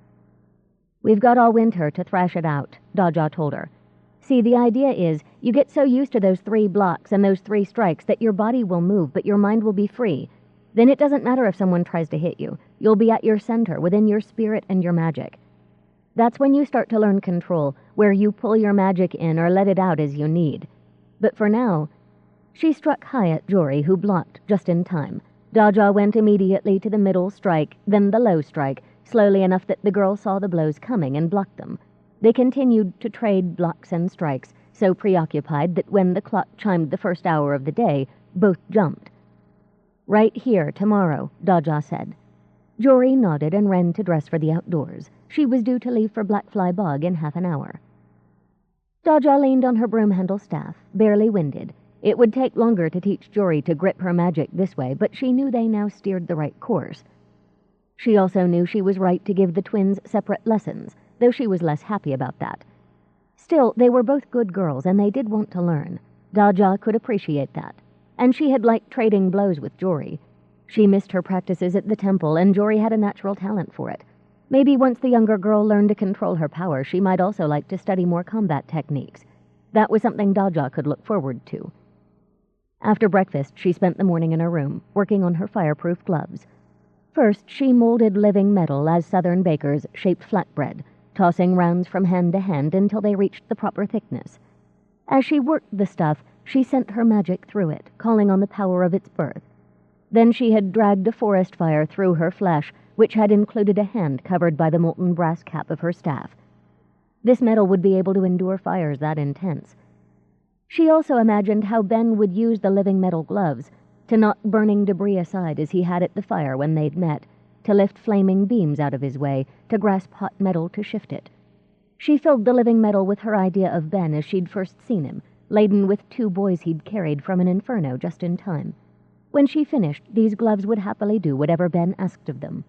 "We've got all winter to thrash it out," Daja told her. "See, the idea is you get so used to those 3 blocks and those 3 strikes that your body will move, but your mind will be free. Then it doesn't matter if someone tries to hit you. You'll be at your center, within your spirit and your magic. That's when you start to learn control, where you pull your magic in or let it out as you need. But for now..." She struck high at Jory, who blocked just in time. Daja went immediately to the middle strike, then the low strike, slowly enough that the girl saw the blows coming and blocked them. They continued to trade blocks and strikes, so preoccupied that when the clock chimed the first hour of the day, both jumped. "Right here, tomorrow," Daja said. Jory nodded and ran to dress for the outdoors. She was due to leave for Blackfly Bog in half an hour. Daja leaned on her broom-handle staff, barely winded. It would take longer to teach Jory to grip her magic this way, but she knew they now steered the right course. She also knew she was right to give the twins separate lessons, though she was less happy about that. Still, they were both good girls, and they did want to learn. Daja could appreciate that. And she had liked trading blows with Jory. She missed her practices at the temple, and Jory had a natural talent for it. Maybe once the younger girl learned to control her power, she might also like to study more combat techniques. That was something Daja could look forward to. After breakfast, she spent the morning in her room, working on her fireproof gloves. First, she molded living metal as Southern bakers shaped flatbread, tossing rounds from hand to hand until they reached the proper thickness. As she worked the stuff, she sent her magic through it, calling on the power of its birth. Then she had dragged a forest fire through her flesh, which had included a hand covered by the molten brass cap of her staff. This metal would be able to endure fires that intense. She also imagined how Ben would use the living metal gloves to knock burning debris aside as he had at the fire when they'd met, to lift flaming beams out of his way, to grasp hot metal to shift it. She filled the living metal with her idea of Ben as she'd first seen him, laden with 2 boys he'd carried from an inferno just in time. When she finished, these gloves would happily do whatever Ben asked of them.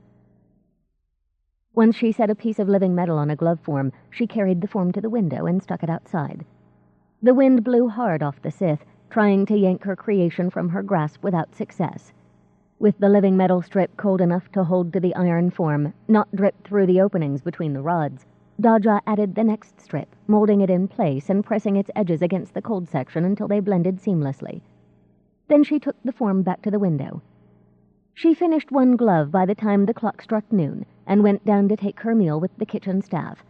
Once she set a piece of living metal on a glove form, she carried the form to the window and stuck it outside. The wind blew hard off the scythe, trying to yank her creation from her grasp without success. With the living metal strip cold enough to hold to the iron form, not dripped through the openings between the rods, Daja added the next strip, molding it in place and pressing its edges against the cold section until they blended seamlessly. Then she took the form back to the window. She finished one glove by the time the clock struck noon and went down to take her meal with the kitchen staff.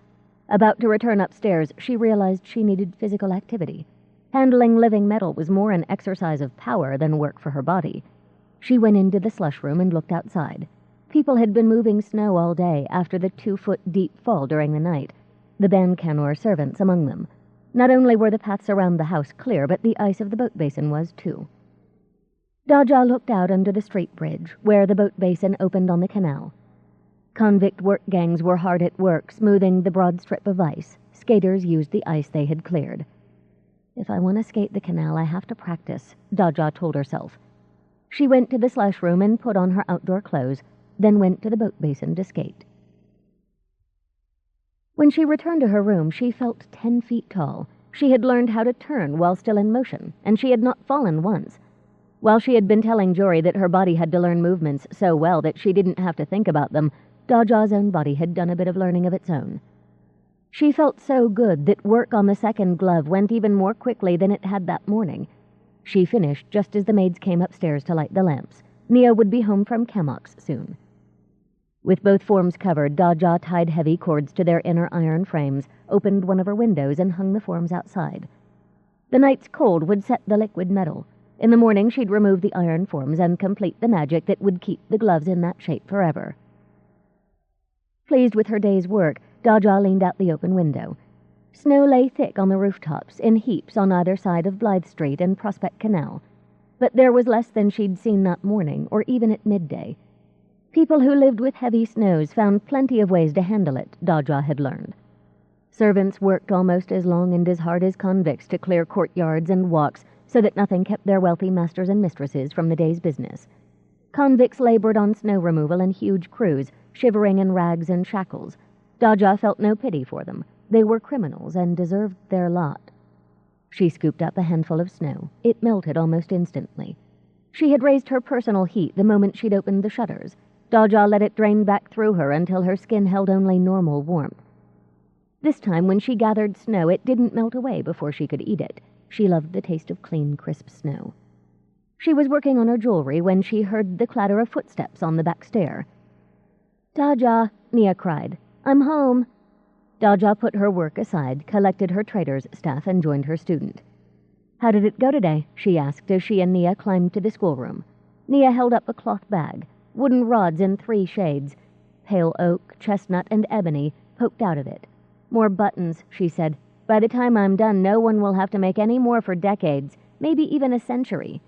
About to return upstairs, she realized she needed physical activity. Handling living metal was more an exercise of power than work for her body. She went into the slush room and looked outside. People had been moving snow all day after the 2-foot-deep fall during the night, the Bancanor servants among them. Not only were the paths around the house clear, but the ice of the boat basin was too. Daja looked out under the street bridge, where the boat basin opened on the canal. Convict work gangs were hard at work, smoothing the broad strip of ice. Skaters used the ice they had cleared. If I want to skate the canal, I have to practice, Daja told herself. She went to the slush room and put on her outdoor clothes, then went to the boat basin to skate. When she returned to her room, she felt 10 feet tall. She had learned how to turn while still in motion, and she had not fallen once. While she had been telling Jory that her body had to learn movements so well that she didn't have to think about them, Daja's own body had done a bit of learning of its own. She felt so good that work on the second glove went even more quickly than it had that morning. She finished just as the maids came upstairs to light the lamps. Nia would be home from Kamox soon. With both forms covered, Daja tied heavy cords to their inner iron frames, opened one of her windows, and hung the forms outside. The night's cold would set the liquid metal. In the morning, she'd remove the iron forms and complete the magic that would keep the gloves in that shape forever. Pleased with her day's work, Daja leaned out the open window. Snow lay thick on the rooftops, in heaps on either side of Blythe Street and Prospect Canal. But there was less than she'd seen that morning, or even at midday. People who lived with heavy snows found plenty of ways to handle it, Daja had learned. Servants worked almost as long and as hard as convicts to clear courtyards and walks so that nothing kept their wealthy masters and mistresses from the day's business. Convicts labored on snow removal in huge crews, shivering in rags and shackles. Daja felt no pity for them. They were criminals and deserved their lot. She scooped up a handful of snow. It melted almost instantly. She had raised her personal heat the moment she'd opened the shutters. Daja let it drain back through her until her skin held only normal warmth. This time, when she gathered snow, it didn't melt away before she could eat it. She loved the taste of clean, crisp snow. She was working on her jewelry when she heard the clatter of footsteps on the back stair. "Daja," Nia cried. "I'm home." Daja put her work aside, collected her trader's staff, and joined her student. "How did it go today?" she asked as she and Nia climbed to the schoolroom. Nia held up a cloth bag. Wooden rods in 3 shades, pale oak, chestnut, and ebony, poked out of it. "More buttons," she said. "By the time I'm done, no one will have to make any more for decades, maybe even a century."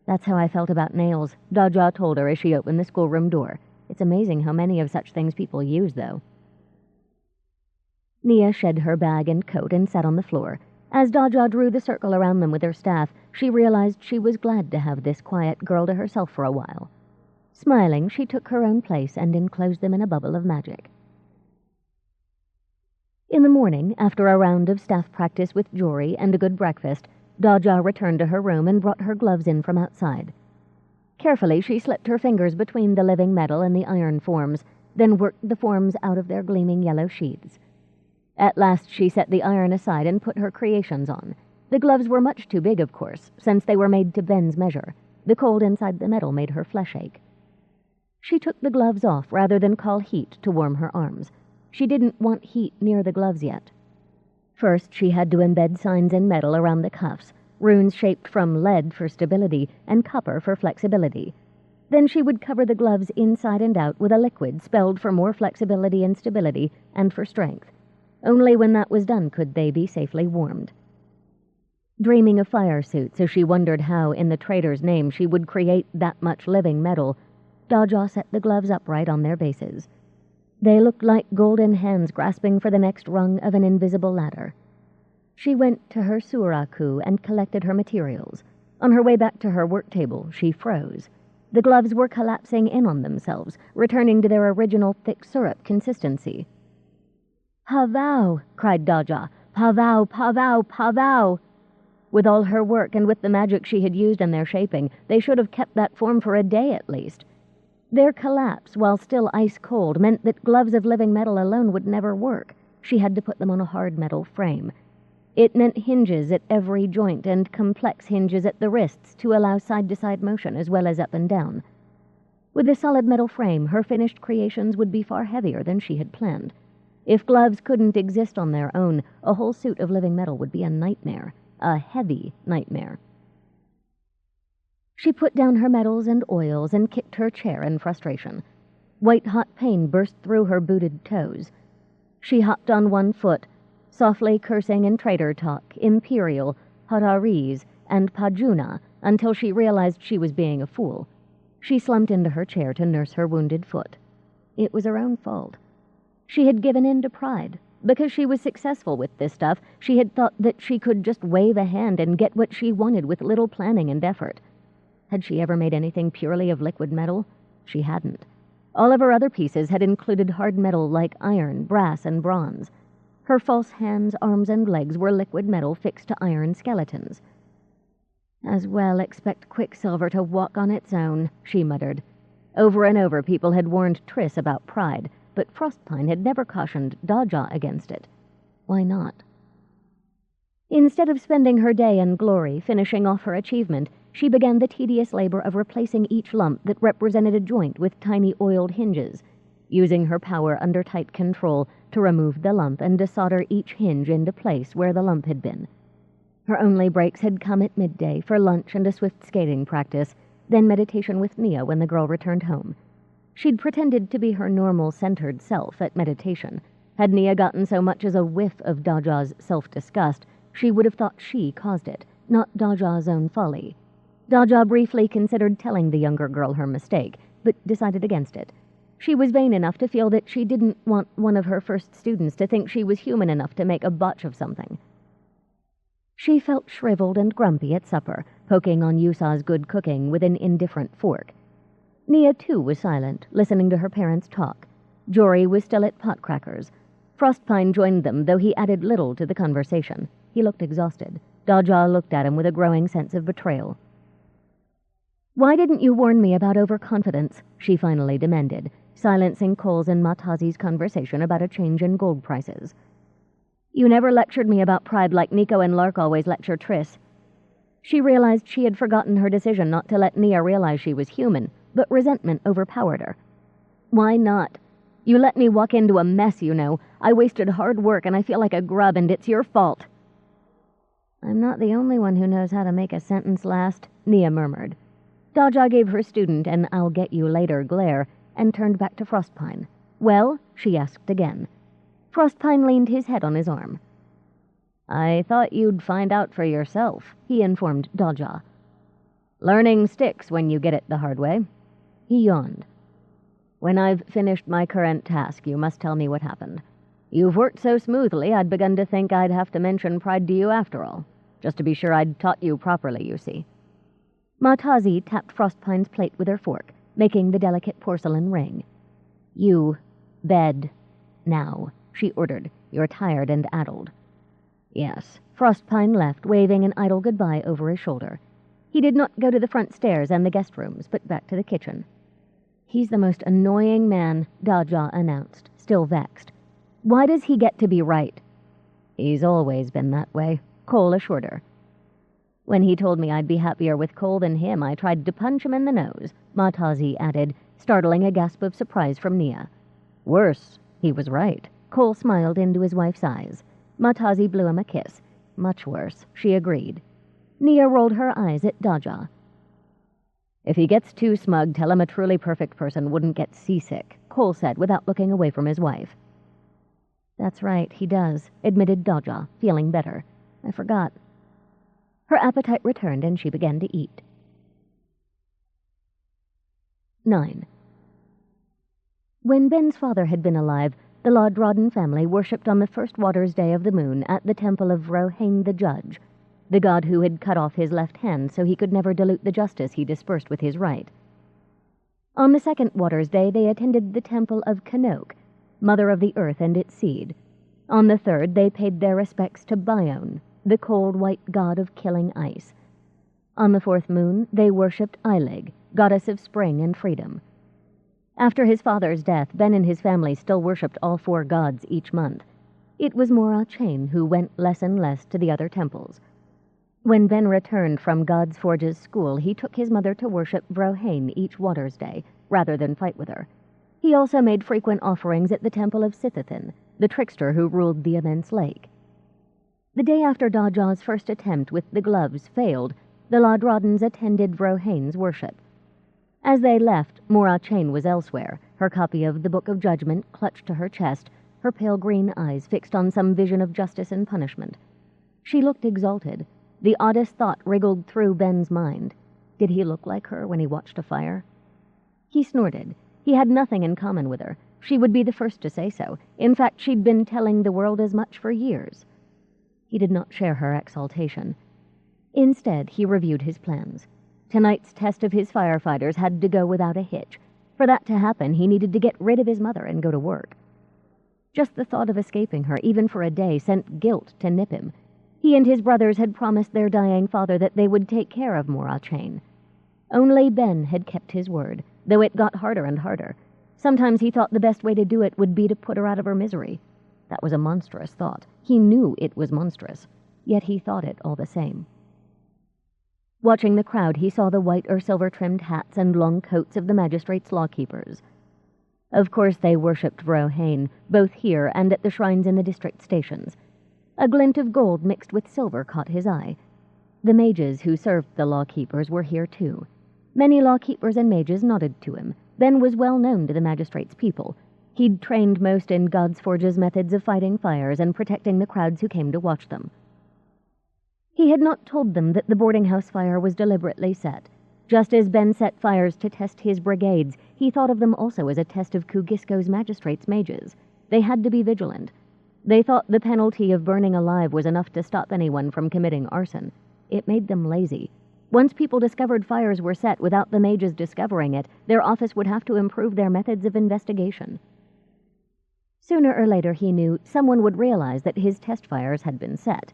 "That's how I felt about nails," Daja told her as she opened the schoolroom door. "It's amazing how many of such things people use, though." Nia shed her bag and coat and sat on the floor. As Daja drew the circle around them with her staff, she realized she was glad to have this quiet girl to herself for a while. Smiling, she took her own place and enclosed them in a bubble of magic. In the morning, after a round of staff practice with Jory and a good breakfast, Daja returned to her room and brought her gloves in from outside. Carefully, she slipped her fingers between the living metal and the iron forms, then worked the forms out of their gleaming yellow sheaths. At last she set the iron aside and put her creations on. The gloves were much too big, of course, since they were made to Ben's measure. The cold inside the metal made her flesh ache. She took the gloves off rather than call heat to warm her arms. She didn't want heat near the gloves yet. First, she had to embed signs in metal around the cuffs, runes shaped from lead for stability and copper for flexibility. Then she would cover the gloves inside and out with a liquid spelled for more flexibility and stability and for strength. Only when that was done could they be safely warmed. Dreaming of fire suits as she wondered how, in the trader's name, she would create that much living metal, Daja set the gloves upright on their bases. They looked like golden hands grasping for the next rung of an invisible ladder. She went to her suraku and collected her materials. On her way back to her work table, she froze. The gloves were collapsing in on themselves, returning to their original thick syrup consistency. "Pavau!" cried Daja. "Pavau, pavau, pavau!" With all her work and with the magic she had used in their shaping, they should have kept that form for a day at least. Their collapse, while still ice-cold, meant that gloves of living metal alone would never work. She had to put them on a hard metal frame. It meant hinges at every joint and complex hinges at the wrists to allow side-to-side motion as well as up and down. With a solid metal frame, her finished creations would be far heavier than she had planned. If gloves couldn't exist on their own, a whole suit of living metal would be a nightmare, a heavy nightmare. She put down her metals and oils and kicked her chair in frustration. White-hot pain burst through her booted toes. She hopped on one foot, softly cursing in trader talk, imperial, hararis, and pajuna, until she realized she was being a fool. She slumped into her chair to nurse her wounded foot. It was her own fault. She had given in to pride. Because she was successful with this stuff, she had thought that she could just wave a hand and get what she wanted with little planning and effort. Had she ever made anything purely of liquid metal? She hadn't. All of her other pieces had included hard metal like iron, brass, and bronze. Her false hands, arms, and legs were liquid metal fixed to iron skeletons. "As well expect Quicksilver to walk on its own," she muttered. Over and over people had warned Triss about pride, but Frostpine had never cautioned Daja against it. Why not? Instead of spending her day in glory, finishing off her achievement, she began the tedious labor of replacing each lump that represented a joint with tiny oiled hinges, using her power under tight control to remove the lump and to solder each hinge into place where the lump had been. Her only breaks had come at midday for lunch and a swift skating practice, then meditation with Nia when the girl returned home. She'd pretended to be her normal, centered self at meditation. Had Nia gotten so much as a whiff of Daja's self-disgust, she would have thought she caused it, not Daja's own folly. Daja briefly considered telling the younger girl her mistake, but decided against it. She was vain enough to feel that she didn't want one of her first students to think she was human enough to make a botch of something. She felt shriveled and grumpy at supper, poking on Yusa's good cooking with an indifferent fork. Nia, too, was silent, listening to her parents talk. Jory was still at potcrackers. Frostpine joined them, though he added little to the conversation. He looked exhausted. Daja looked at him with a growing sense of betrayal. "Why didn't you warn me about overconfidence?" she finally demanded, silencing Cole's and Matazi's conversation about a change in gold prices. "You never lectured me about pride like Nico and Lark always lecture Triss." She realized she had forgotten her decision not to let Nia realize she was human, but resentment overpowered her. "Why not? You let me walk into a mess, you know. I wasted hard work and I feel like a grub and it's your fault." "I'm not the only one who knows how to make a sentence last," Nia murmured. Daja gave her student an I'll-get-you-later glare and turned back to Frostpine. "Well?" she asked again. Frostpine leaned his head on his arm. "I thought you'd find out for yourself," he informed Daja. "Learning sticks when you get it the hard way." He yawned. "When I've finished my current task, you must tell me what happened. You've worked so smoothly, I'd begun to think I'd have to mention pride to you after all, just to be sure I'd taught you properly, you see." Matazi tapped Frostpine's plate with her fork, making the delicate porcelain ring. "You, bed, now," she ordered. "You're tired and addled." "Yes." Frostpine left, waving an idle goodbye over his shoulder. He did not go to the front stairs and the guest rooms, but back to the kitchen. "He's the most annoying man," Daja announced, still vexed. "Why does he get to be right?" "He's always been that way," Cole assured her. "When he told me I'd be happier with Cole than him, I tried to punch him in the nose," Matazi added, startling a gasp of surprise from Nia. "Worse, he was right." Cole smiled into his wife's eyes. Matazi blew him a kiss. "Much worse," she agreed. Nia rolled her eyes at Daja. "If he gets too smug, tell him a truly perfect person wouldn't get seasick," Cole said without looking away from his wife. "That's right, he does," admitted Daja, feeling better. "I forgot." Her appetite returned and she began to eat. 9. When Ben's father had been alive, the Lodrodden family worshipped on the first water's day of the moon at the temple of Rohain the Judge, the god who had cut off his left hand so he could never dilute the justice he dispersed with his right. On the second water's day, they attended the temple of Kanoke, mother of the earth and its seed. On the third, they paid their respects to Bion, the cold white god of killing ice. On the fourth moon, they worshipped Ilig, goddess of spring and freedom. After his father's death, Ben and his family still worshipped all 4 gods each month. It was Mora Chain who went less and less to the other temples. When Ben returned from God's Forge's school, he took his mother to worship Vrohain each water's day, rather than fight with her. He also made frequent offerings at the temple of Sithithin, the trickster who ruled the immense lake. The day after Daja's first attempt with the gloves failed, the Lodroddens attended Vrohain's worship. As they left, Mora Chain was elsewhere, her copy of the Book of Judgment clutched to her chest, her pale green eyes fixed on some vision of justice and punishment. She looked exalted. The oddest thought wriggled through Ben's mind. Did he look like her when he watched a fire? He snorted. He had nothing in common with her. She would be the first to say so. In fact, she'd been telling the world as much for years. He did not share her exaltation. Instead, he reviewed his plans. Tonight's test of his firefighters had to go without a hitch. For that to happen, he needed to get rid of his mother and go to work. Just the thought of escaping her, even for a day, sent guilt to nip him. He and his brothers had promised their dying father that they would take care of Mora Chain. Only Ben had kept his word, though it got harder and harder. Sometimes he thought the best way to do it would be to put her out of her misery. That was a monstrous thought. He knew it was monstrous, yet he thought it all the same. Watching the crowd, he saw the white or silver-trimmed hats and long coats of the magistrates' lawkeepers. Of course they worshipped Vrohain, both here and at the shrines in the district stations. A glint of gold mixed with silver caught his eye. The mages who served the lawkeepers were here too. Many lawkeepers and mages nodded to him. Ben was well known to the magistrates' people. He'd trained most in God's Forge's methods of fighting fires and protecting the crowds who came to watch them. He had not told them that the boarding house fire was deliberately set. Just as Ben set fires to test his brigades, he thought of them also as a test of Kugisko's magistrates' mages. They had to be vigilant. They thought the penalty of burning alive was enough to stop anyone from committing arson. It made them lazy. Once people discovered fires were set without the mages discovering it, their office would have to improve their methods of investigation. Sooner or later, he knew, someone would realize that his test fires had been set.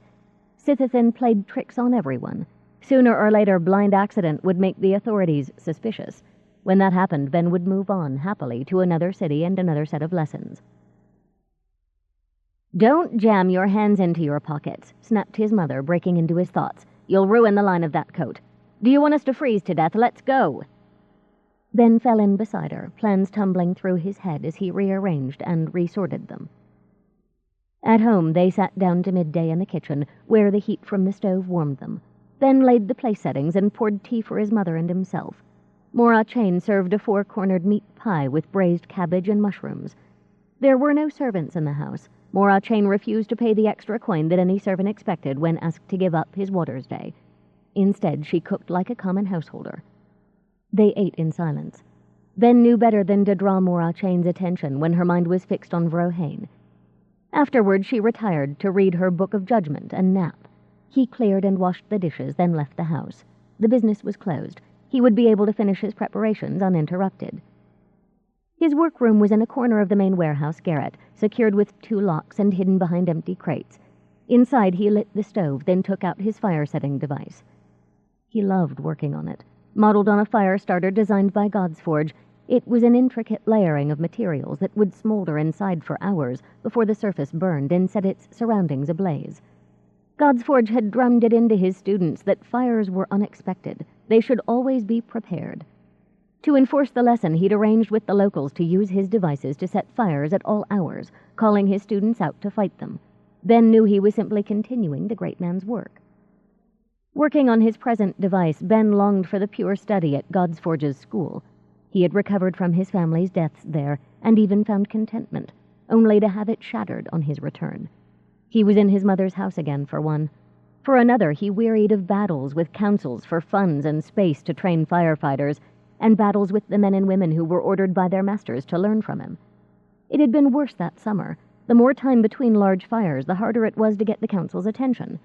Sithithin played tricks on everyone. Sooner or later, blind accident would make the authorities suspicious. When that happened, Ben would move on, happily, to another city and another set of lessons. "Don't jam your hands into your pockets," snapped his mother, breaking into his thoughts. "You'll ruin the line of that coat. Do you want us to freeze to death? Let's go." Ben fell in beside her, plans tumbling through his head as he rearranged and resorted them. At home, they sat down to midday in the kitchen, where the heat from the stove warmed them. Ben laid the place settings and poured tea for his mother and himself. Mora Chain served a 4-cornered meat pie with braised cabbage and mushrooms. There were no servants in the house. Mora Chain refused to pay the extra coin that any servant expected when asked to give up his water's day. Instead, she cooked like a common householder. They ate in silence. Ben knew better than to draw Mora Chain's attention when her mind was fixed on Vrohain. Afterward, she retired to read her Book of Judgment and nap. He cleared and washed the dishes, then left the house. The business was closed. He would be able to finish his preparations uninterrupted. His workroom was in a corner of the main warehouse garret, secured with 2 locks and hidden behind empty crates. Inside, he lit the stove, then took out his fire-setting device. He loved working on it. Modeled on a fire starter designed by God's Forge, It was an intricate layering of materials that would smolder inside for hours before the surface burned and set its surroundings ablaze. Godsforge had drummed it into his students that fires were unexpected. They should always be prepared. To enforce the lesson, he'd arranged with the locals to use his devices to set fires at all hours, calling his students out to fight them. Ben knew he was simply continuing the great man's work. Working on his present device, Ben longed for the pure study at Godsforge's school. He had recovered from his family's deaths there, and even found contentment, only to have it shattered on his return. He was in his mother's house again, for one. For another, he wearied of battles with councils for funds and space to train firefighters, and battles with the men and women who were ordered by their masters to learn from him. It had been worse that summer. The more time between large fires, the harder it was to get the council's attention.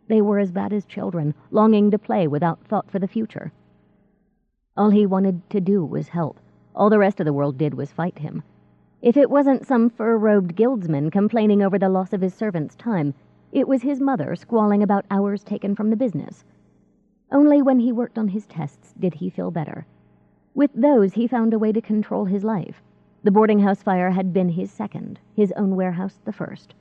They were as bad as children, longing to play without thought for the future. All he wanted to do was help. All the rest of the world did was fight him. If it wasn't some fur-robed guildsman complaining over the loss of his servant's time, it was his mother squalling about hours taken from the business. Only when he worked on his tests did he feel better. With those, he found a way to control his life. The boarding house fire had been his second, his own warehouse the first.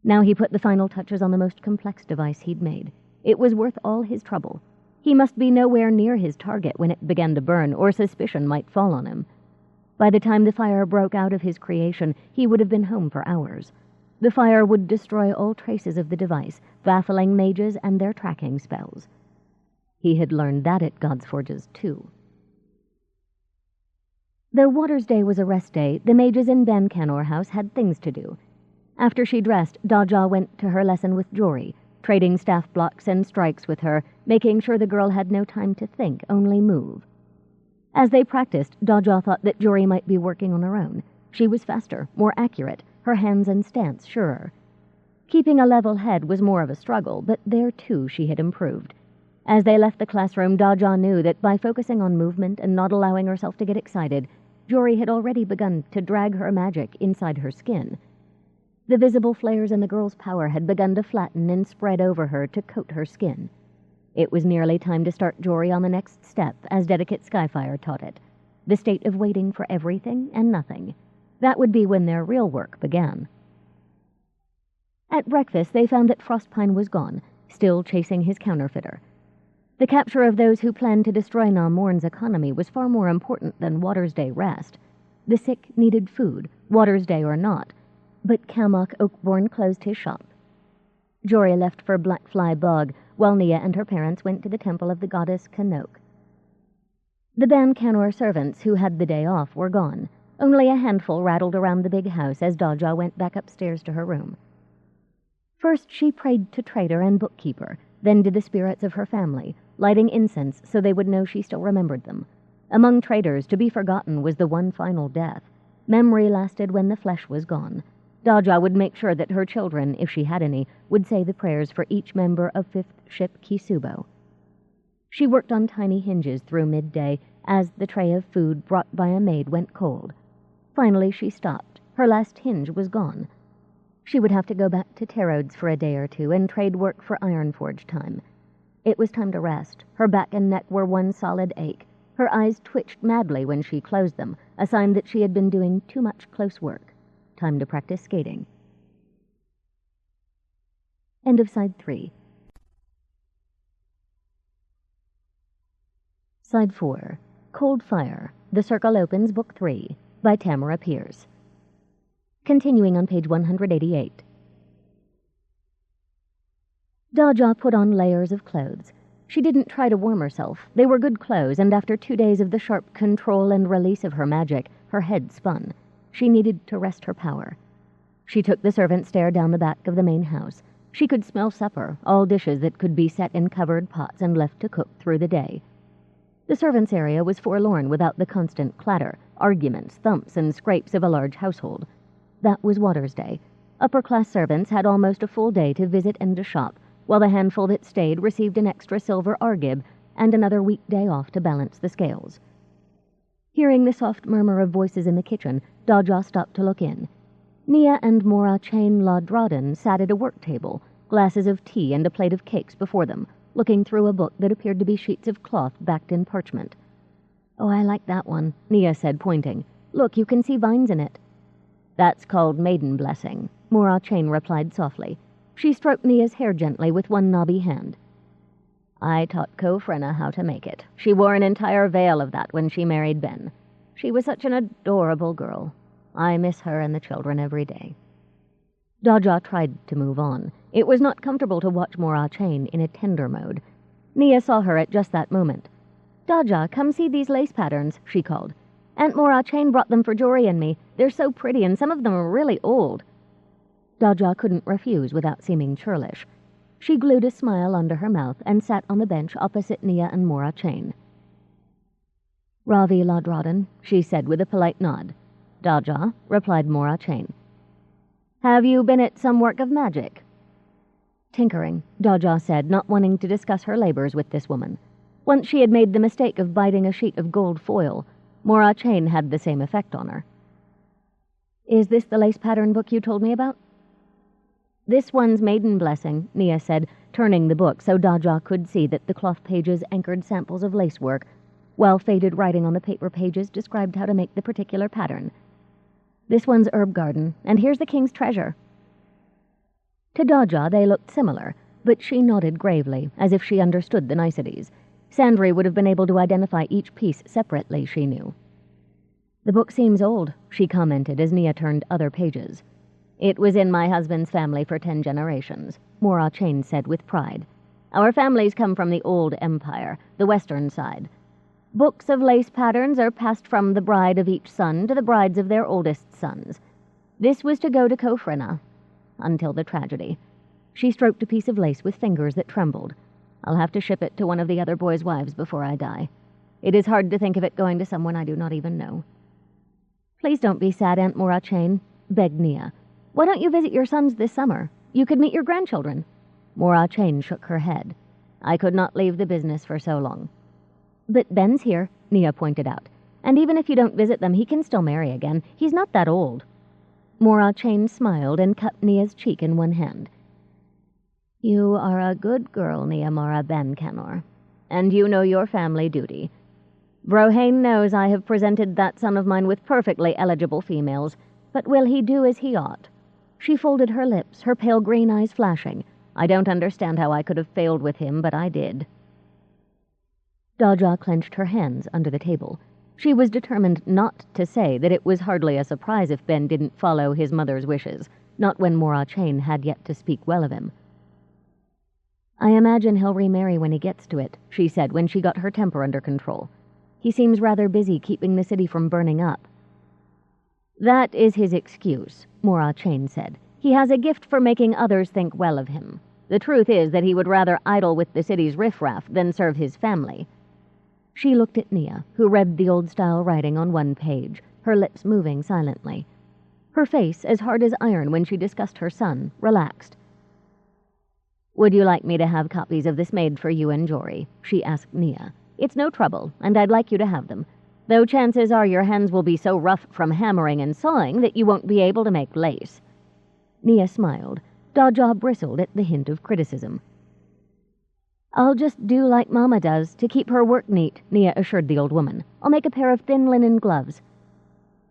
Now he put the final touches on the most complex device he'd made. It was worth all his trouble. He must be nowhere near his target when it began to burn, or suspicion might fall on him. By the time the fire broke out of his creation, he would have been home for hours. The fire would destroy all traces of the device, baffling mages and their tracking spells. He had learned that at Godsforge's, too. Though Water's Day was a rest day, the mages in Ben Canor House had things to do. After she dressed, Daja went to her lesson with Jory, trading staff blocks and strikes with her, making sure the girl had no time to think, only move. As they practiced, Daja thought that Jory might be working on her own. She was faster, more accurate, her hands and stance surer. Keeping a level head was more of a struggle, but there, too, she had improved. As they left the classroom, Daja knew that by focusing on movement and not allowing herself to get excited, Jory had already begun to drag her magic inside her skin. The visible flares in the girl's power had begun to flatten and spread over her to coat her skin. It was nearly time to start Jory on the next step, as Dedicate Skyfire taught it. The state of waiting for everything and nothing. That would be when their real work began. At breakfast, they found that Frostpine was gone, still chasing his counterfeiter. The capture of those who planned to destroy Namorn's economy was far more important than Water's Day rest. The sick needed food, Water's Day or not, but Camok Oakborn closed his shop. Jory left for Blackfly Bog, while Nia and her parents went to the temple of the goddess Kanok. The Ban Canor servants who had the day off were gone. Only a handful rattled around the big house as Daja went back upstairs to her room. First she prayed to trader and bookkeeper, then to the spirits of her family, lighting incense so they would know she still remembered them. Among traders, to be forgotten was the one final death. Memory lasted when the flesh was gone. Daja would make sure that her children, if she had any, would say the prayers for each member of 5th Ship Kisubo. She worked on tiny hinges through midday as the tray of food brought by a maid went cold. Finally she stopped. Her last hinge was gone. She would have to go back to Tarode's for a day or two and trade work for Ironforge time. It was time to rest. Her back and neck were one solid ache. Her eyes twitched madly when she closed them, a sign that she had been doing too much close work. Time to practice skating. End of Side 3. Side 4. Cold Fire. The Circle Opens, Book 3, by Tamora Pierce. Continuing on page 188. Daja put on layers of clothes. She didn't try to warm herself. They were good clothes, and after 2 days of the sharp control and release of her magic, her head spun. She needed to rest her power. She took the servant stair down the back of the main house. She could smell supper, all dishes that could be set in covered pots and left to cook through the day. The servants' area was forlorn without the constant clatter, arguments, thumps, and scrapes of a large household. That was Water's Day. Upper-class servants had almost a full day to visit and to shop, while the handful that stayed received an extra silver argib and another weekday off to balance the scales. Hearing the soft murmur of voices in the kitchen, Daja stopped to look in. Nia and Mora Chain Ladraden sat at a work table, glasses of tea and a plate of cakes before them, looking through a book that appeared to be sheets of cloth backed in parchment. "Oh, I like that one," Nia said, pointing. "Look, you can see vines in it." "That's called maiden blessing," Mora Chain replied softly. She stroked Nia's hair gently with one knobby hand. "I taught Kofrena how to make it. She wore an entire veil of that when she married Ben. She was such an adorable girl. I miss her and the children every day." Daja tried to move on. It was not comfortable to watch Mora Chain in a tender mode. Nia saw her at just that moment. "Daja, come see these lace patterns," she called. "Aunt Mora Chain brought them for Jory and me. They're so pretty, and some of them are really old." Daja couldn't refuse without seeming churlish. She glued a smile under her mouth and sat on the bench opposite Nia and Mora Chain. "Ravi Ladradan," she said with a polite nod. "Daja," replied Mora Chain. "Have you been at some work of magic?" "Tinkering," Daja said, not wanting to discuss her labors with this woman. Once she had made the mistake of biting a sheet of gold foil. Mora Chain had the same effect on her. "Is this the lace pattern book you told me about?" "This one's Maiden Blessing," Nia said, turning the book so Daja could see that the cloth pages anchored samples of lacework, while faded writing on the paper pages described how to make the particular pattern. "This one's Herb Garden, and here's the King's Treasure." To Daja they looked similar, but she nodded gravely, as if she understood the niceties. Sandry would have been able to identify each piece separately, she knew. "The book seems old," she commented as Nia turned other pages. "It was in my husband's family for 10 generations, Mora Chain said with pride. "Our families come from the old empire, the western side. Books of lace patterns are passed from the bride of each son to the brides of their oldest sons. This was to go to Kofrena, until the tragedy." She stroked a piece of lace with fingers that trembled. "I'll have to ship it to one of the other boys' wives before I die. It is hard to think of it going to someone I do not even know." "Please don't be sad, Aunt Mora Chain," begged Nia. "Why don't you visit your sons this summer? You could meet your grandchildren." Mora Chain shook her head. "I could not leave the business for so long." "But Ben's here," Nia pointed out. "And even if you don't visit them, he can still marry again. He's not that old." Mora Chain smiled and cupped Nia's cheek in one hand. "You are a good girl, Niamara Ben-Canor, and you know your family duty. Brohain knows I have presented that son of mine with perfectly eligible females, but will he do as he ought?" She folded her lips, her pale green eyes flashing. "I don't understand how I could have failed with him, but I did." Daja clenched her hands under the table. She was determined not to say that it was hardly a surprise if Ben didn't follow his mother's wishes, not when Mora Chain had yet to speak well of him. "I imagine he'll remarry when he gets to it," she said when she got her temper under control. "He seems rather busy keeping the city from burning up." "That is his excuse," Mora Chain said. "He has a gift for making others think well of him. The truth is that he would rather idle with the city's riffraff than serve his family." She looked at Nia, who read the old-style writing on one page, her lips moving silently. Her face, as hard as iron when she discussed her son, relaxed. "Would you like me to have copies of this made for you and Jory?" she asked Nia. "It's no trouble, and I'd like you to have them, though chances are your hands will be so rough from hammering and sawing that you won't be able to make lace." Nia smiled. Daja bristled at the hint of criticism. "I'll just do like Mama does to keep her work neat," Nia assured the old woman. "I'll make a pair of thin linen gloves."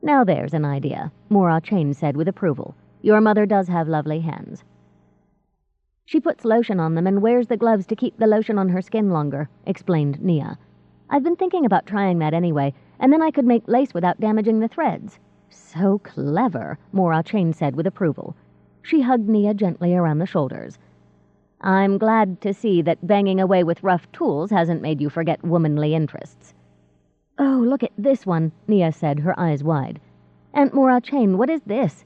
"Now there's an idea," Mora Chain said with approval. "Your mother does have lovely hands." "She puts lotion on them and wears the gloves to keep the lotion on her skin longer," explained Nia. "I've been thinking about trying that anyway, and then I could make lace without damaging the threads." "So clever," Mora Chain said with approval. She hugged Nia gently around the shoulders. "I'm glad to see that banging away with rough tools hasn't made you forget womanly interests." "Oh, look at this one," Nia said, her eyes wide. "Aunt Mora Chain, what is this?"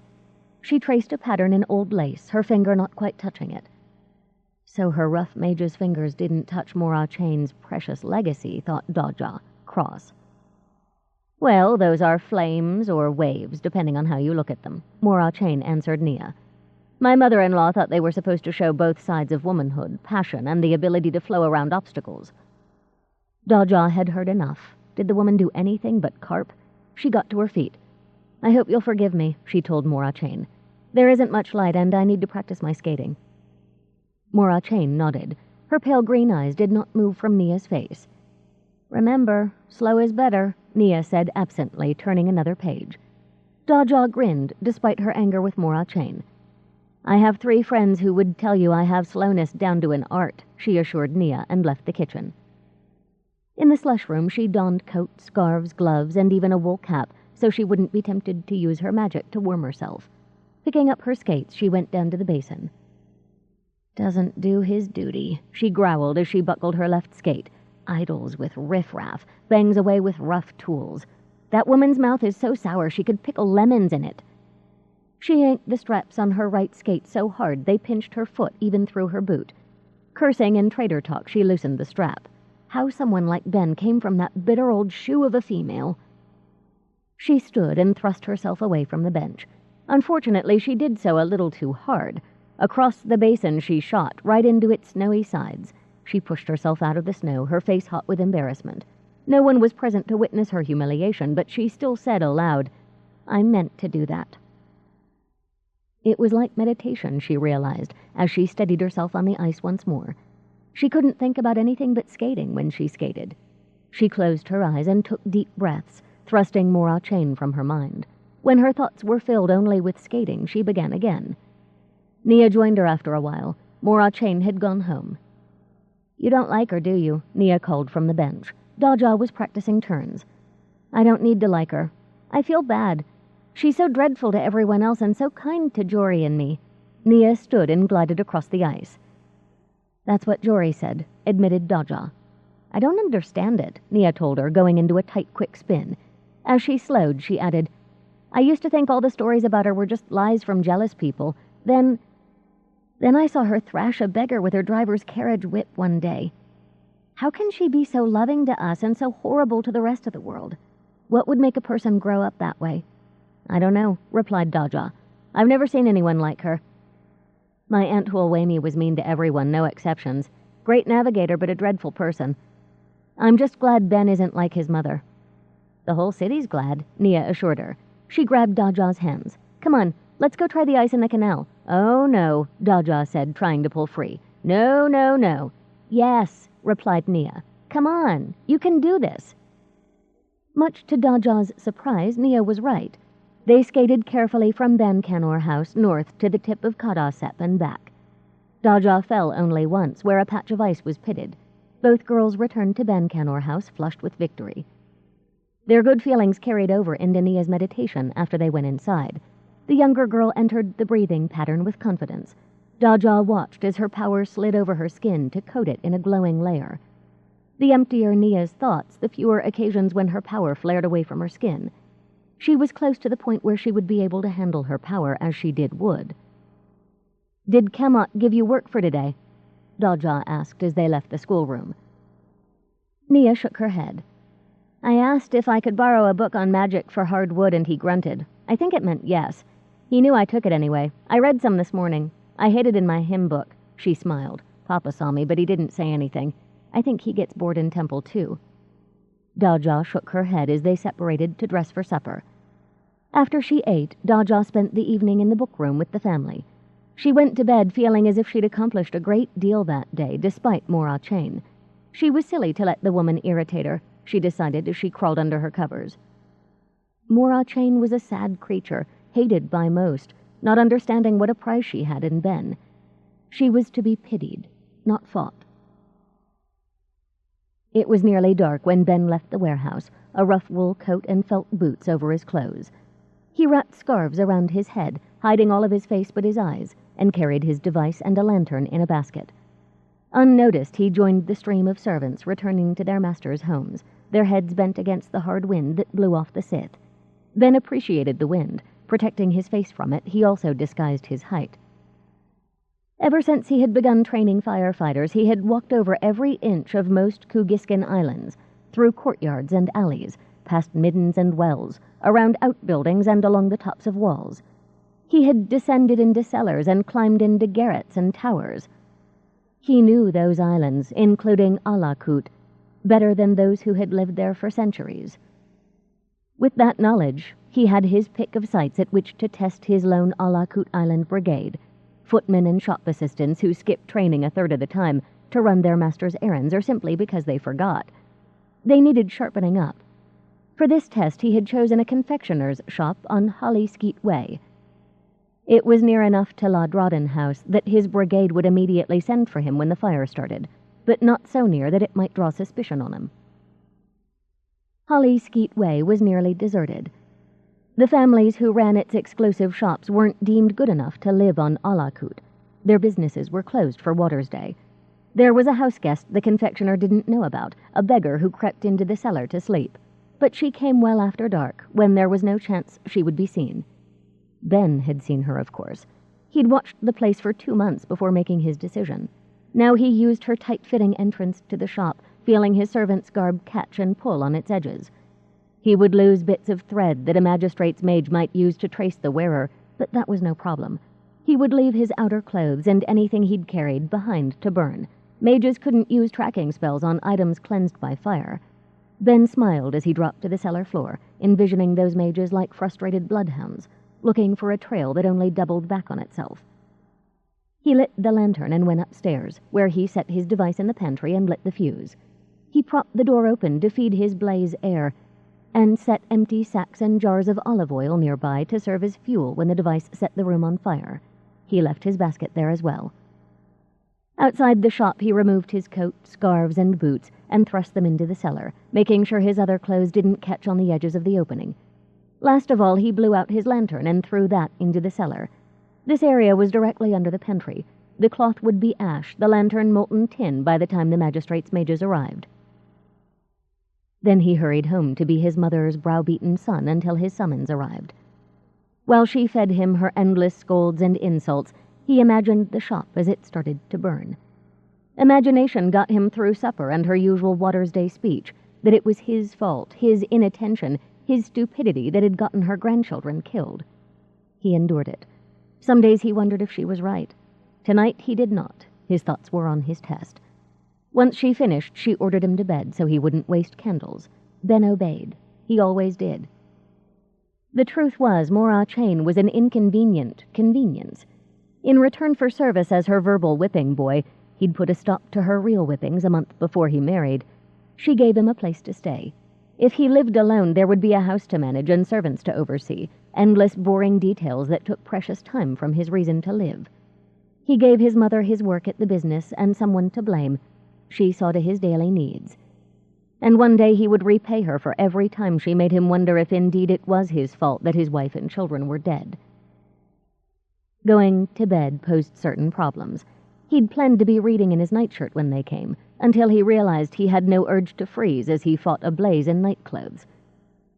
She traced a pattern in old lace, her finger not quite touching it. So her rough mage's fingers didn't touch Mora Chain's precious legacy, thought Daja, cross. "Well, those are flames or waves, depending on how you look at them," Mora Chain answered Nia. "My mother-in-law thought they were supposed to show both sides of womanhood, passion, and the ability to flow around obstacles." Daja had heard enough. Did the woman do anything but carp? She got to her feet. "I hope you'll forgive me," she told Mora Chain. "There isn't much light, and I need to practice my skating." Mora Chain nodded. Her pale green eyes did not move from Nia's face. Remember, slow is better, Nia said absently, turning another page. Daja grinned, despite her anger with Mora Chain. I have 3 friends who would tell you I have slowness down to an art, she assured Nia, and left the kitchen. In the slush room, she donned coat, scarves, gloves, and even a wool cap, so she wouldn't be tempted to use her magic to warm herself. Picking up her skates, she went down to the basin. Doesn't do his duty, she growled as she buckled her left skate. Idles with riffraff, bangs away with rough tools. That woman's mouth is so sour she could pickle lemons in it. She yanked the straps on her right skate so hard they pinched her foot even through her boot. Cursing in trader talk, she loosened the strap. How someone like Ben came from that bitter old shoe of a female. She stood and thrust herself away from the bench. Unfortunately, she did so a little too hard. Across the basin she shot, right into its snowy sides. She pushed herself out of the snow, her face hot with embarrassment. No one was present to witness her humiliation, but she still said aloud, I meant to do that. It was like meditation, she realized, as she steadied herself on the ice once more. She couldn't think about anything but skating when she skated. She closed her eyes and took deep breaths, thrusting Mora Chain from her mind. When her thoughts were filled only with skating, she began again. Nia joined her after a while. Mora Chain had gone home. You don't like her, do you? Nia called from the bench. Daja was practicing turns. I don't need to like her. I feel bad. She's so dreadful to everyone else and so kind to Jory and me. Nia stood and glided across the ice. That's what Jory said, admitted Daja. I don't understand it, Nia told her, going into a tight, quick spin. As she slowed, she added, I used to think all the stories about her were just lies from jealous people. Then I saw her thrash a beggar with her driver's carriage whip one day. How can she be so loving to us and so horrible to the rest of the world? What would make a person grow up that way? I don't know, replied Daja. I've never seen anyone like her. My Aunt Huolwemi was mean to everyone, no exceptions. Great navigator, but a dreadful person. I'm just glad Ben isn't like his mother. The whole city's glad, Nia assured her. She grabbed Daja's hands. Come on, let's go try the ice in the canal. Oh, no, Daja said, trying to pull free. No, no, no. Yes, replied Nia. Come on, you can do this. Much to Daja's surprise, Nia was right. They skated carefully from Ben Canor House north to the tip of Kadasep and back. Daja fell only once, where a patch of ice was pitted. Both girls returned to Ben Canor House flushed with victory. Their good feelings carried over into Nia's meditation after they went inside. The younger girl entered the breathing pattern with confidence. Daja watched as her power slid over her skin to coat it in a glowing layer. The emptier Nia's thoughts, the fewer occasions when her power flared away from her skin. She was close to the point where she would be able to handle her power as she did wood. Did Kemot give you work for today? Daja asked as they left the schoolroom. Nia shook her head. I asked if I could borrow a book on magic for hard wood and he grunted. I think it meant yes. He knew I took it anyway. I read some this morning. I hid it in my hymn book. She smiled. Papa saw me, but he didn't say anything. I think he gets bored in temple, too. Daja shook her head as they separated to dress for supper. After she ate, Daja spent the evening in the bookroom with the family. She went to bed feeling as if she'd accomplished a great deal that day, despite Mora Chain. She was silly to let the woman irritate her, she decided as she crawled under her covers. Mora Chain was a sad creature, hated by most, not understanding what a prize she had in Ben. She was to be pitied, not fought. It was nearly dark when Ben left the warehouse, a rough wool coat and felt boots over his clothes. He wrapped scarves around his head, hiding all of his face but his eyes, and carried his device and a lantern in a basket. Unnoticed, he joined the stream of servants returning to their masters' homes, their heads bent against the hard wind that blew off the Sith. Ben appreciated the wind. Protecting his face from it, he also disguised his height. Ever since he had begun training firefighters, he had walked over every inch of most Kugiskin islands, through courtyards and alleys, past middens and wells, around outbuildings and along the tops of walls. He had descended into cellars and climbed into garrets and towers. He knew those islands, including Alakut, better than those who had lived there for centuries. With that knowledge, he had his pick of sites at which to test his lone Alakut Island brigade, footmen and shop assistants who skipped training a third of the time to run their master's errands or simply because they forgot. They needed sharpening up. For this test, he had chosen a confectioner's shop on Holly Skeet Way. It was near enough to La Drodden House that his brigade would immediately send for him when the fire started, but not so near that it might draw suspicion on him. Holly Skeet Way was nearly deserted. The families who ran its exclusive shops weren't deemed good enough to live on Alakut. Their businesses were closed for Water's Day. There was a house guest the confectioner didn't know about, a beggar who crept into the cellar to sleep. But she came well after dark, when there was no chance she would be seen. Ben had seen her, of course. He'd watched the place for 2 months before making his decision. Now he used her tight-fitting entrance to the shop, feeling his servant's garb catch and pull on its edges. He would lose bits of thread that a magistrate's mage might use to trace the wearer, but that was no problem. He would leave his outer clothes and anything he'd carried behind to burn. Mages couldn't use tracking spells on items cleansed by fire. Ben smiled as he dropped to the cellar floor, envisioning those mages like frustrated bloodhounds, looking for a trail that only doubled back on itself. He lit the lantern and went upstairs, where he set his device in the pantry and lit the fuse. He propped the door open to feed his blaze air, and set empty sacks and jars of olive oil nearby to serve as fuel when the device set the room on fire. He left his basket there as well. Outside the shop, he removed his coat, scarves, and boots and thrust them into the cellar, making sure his other clothes didn't catch on the edges of the opening. Last of all, he blew out his lantern and threw that into the cellar. This area was directly under the pantry. The cloth would be ash, the lantern molten tin by the time the magistrate's mages arrived. Then he hurried home to be his mother's browbeaten son until his summons arrived. While she fed him her endless scolds and insults, he imagined the shop as it started to burn. Imagination got him through supper and her usual Water's Day speech, that it was his fault, his inattention, his stupidity that had gotten her grandchildren killed. He endured it. Some days he wondered if she was right. Tonight he did not. His thoughts were on his test. Once she finished, she ordered him to bed so he wouldn't waste candles. Ben obeyed. He always did. The truth was, Mora Chain was an inconvenient convenience. In return for service as her verbal whipping boy, he'd put a stop to her real whippings a month before he married. She gave him a place to stay. If he lived alone, there would be a house to manage and servants to oversee, endless boring details that took precious time from his reason to live. He gave his mother his work at the business and someone to blame. She saw to his daily needs. And one day he would repay her for every time she made him wonder if indeed it was his fault that his wife and children were dead. Going to bed posed certain problems. He'd planned to be reading in his nightshirt when they came, until he realized he had no urge to freeze as he fought a blaze in nightclothes.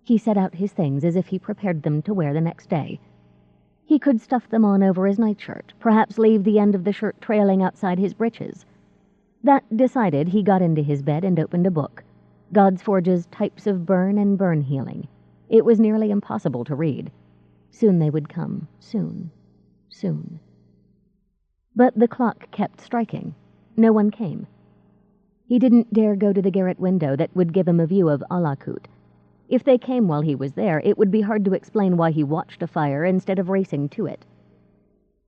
He set out his things as if he prepared them to wear the next day. He could stuff them on over his nightshirt, perhaps leave the end of the shirt trailing outside his breeches. That decided, he got into his bed and opened a book. God's Forge's Types of Burn and Burn Healing. It was nearly impossible to read. Soon they would come. Soon. Soon. But the clock kept striking. No one came. He didn't dare go to the garret window that would give him a view of Alakut. If they came while he was there, it would be hard to explain why he watched a fire instead of racing to it.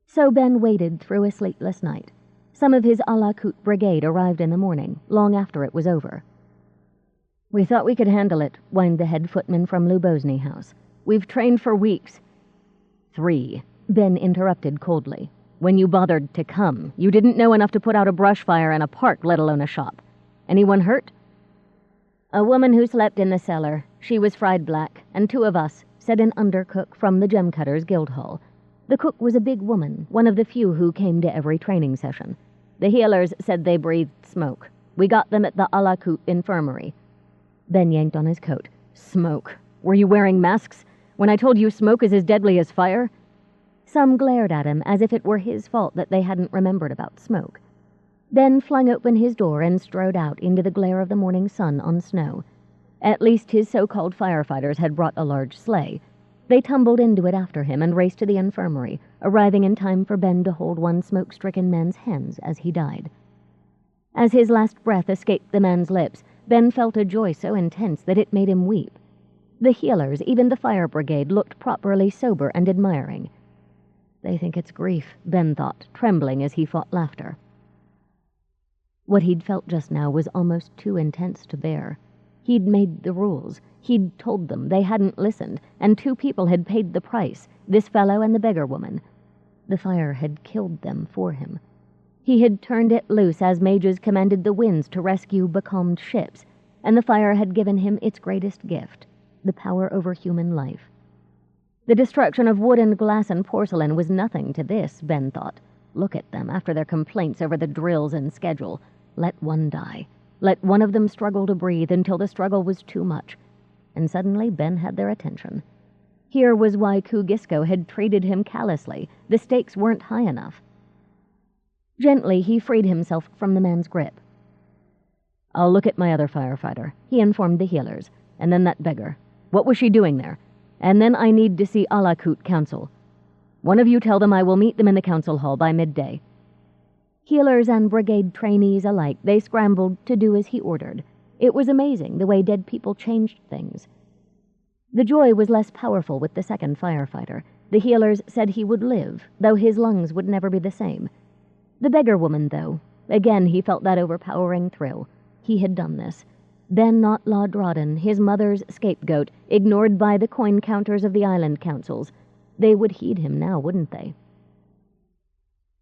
So Ben waited through a sleepless night. Some of his Alakut brigade arrived in the morning, long after it was over. "We thought we could handle it," whined the head footman from Lubozny House. "We've trained for weeks." 3, Ben interrupted coldly. "When you bothered to come, you didn't know enough to put out a brush fire in a park, let alone a shop. Anyone hurt?" "A woman who slept in the cellar. She was fried black, and 2 of us," said an undercook from the Gemcutters Guild Hall. The cook was a big woman, one of the few who came to every training session. "The healers said they breathed smoke. We got them at the Alakut infirmary." Ben yanked on his coat. "Smoke? Were you wearing masks? When I told you smoke is as deadly as fire?" Some glared at him as if it were his fault that they hadn't remembered about smoke. Ben flung open his door and strode out into the glare of the morning sun on snow. At least his so-called firefighters had brought a large sleigh. They tumbled into it after him and raced to the infirmary, arriving in time for Ben to hold one smoke-stricken man's hands as he died. As his last breath escaped the man's lips, Ben felt a joy so intense that it made him weep. The healers, even the fire brigade, looked properly sober and admiring. "They think it's grief," Ben thought, trembling as he fought laughter. What he'd felt just now was almost too intense to bear. He'd made the rules. He'd told them they hadn't listened, and 2 people had paid the price, this fellow and the beggar woman. The fire had killed them for him. He had turned it loose as mages commanded the winds to rescue becalmed ships, and the fire had given him its greatest gift, the power over human life. The destruction of wood and glass and porcelain was nothing to this, Ben thought. Look at them after their complaints over the drills and schedule. Let one die. Let one of them struggle to breathe until the struggle was too much. And suddenly Ben had their attention. Here was why Kugisko had treated him callously. The stakes weren't high enough. Gently, he freed himself from the man's grip. "I'll look at my other firefighter," he informed the healers. "And then that beggar. What was she doing there? And then I need to see Alakut Council. One of you tell them I will meet them in the council hall by midday." Healers and brigade trainees alike, they scrambled to do as he ordered. It was amazing the way dead people changed things. The joy was less powerful with the second firefighter. The healers said he would live, though his lungs would never be the same. The beggar woman, though, again he felt that overpowering thrill. He had done this. Then not La Drawden, his mother's scapegoat, ignored by the coin counters of the island councils. They would heed him now, wouldn't they?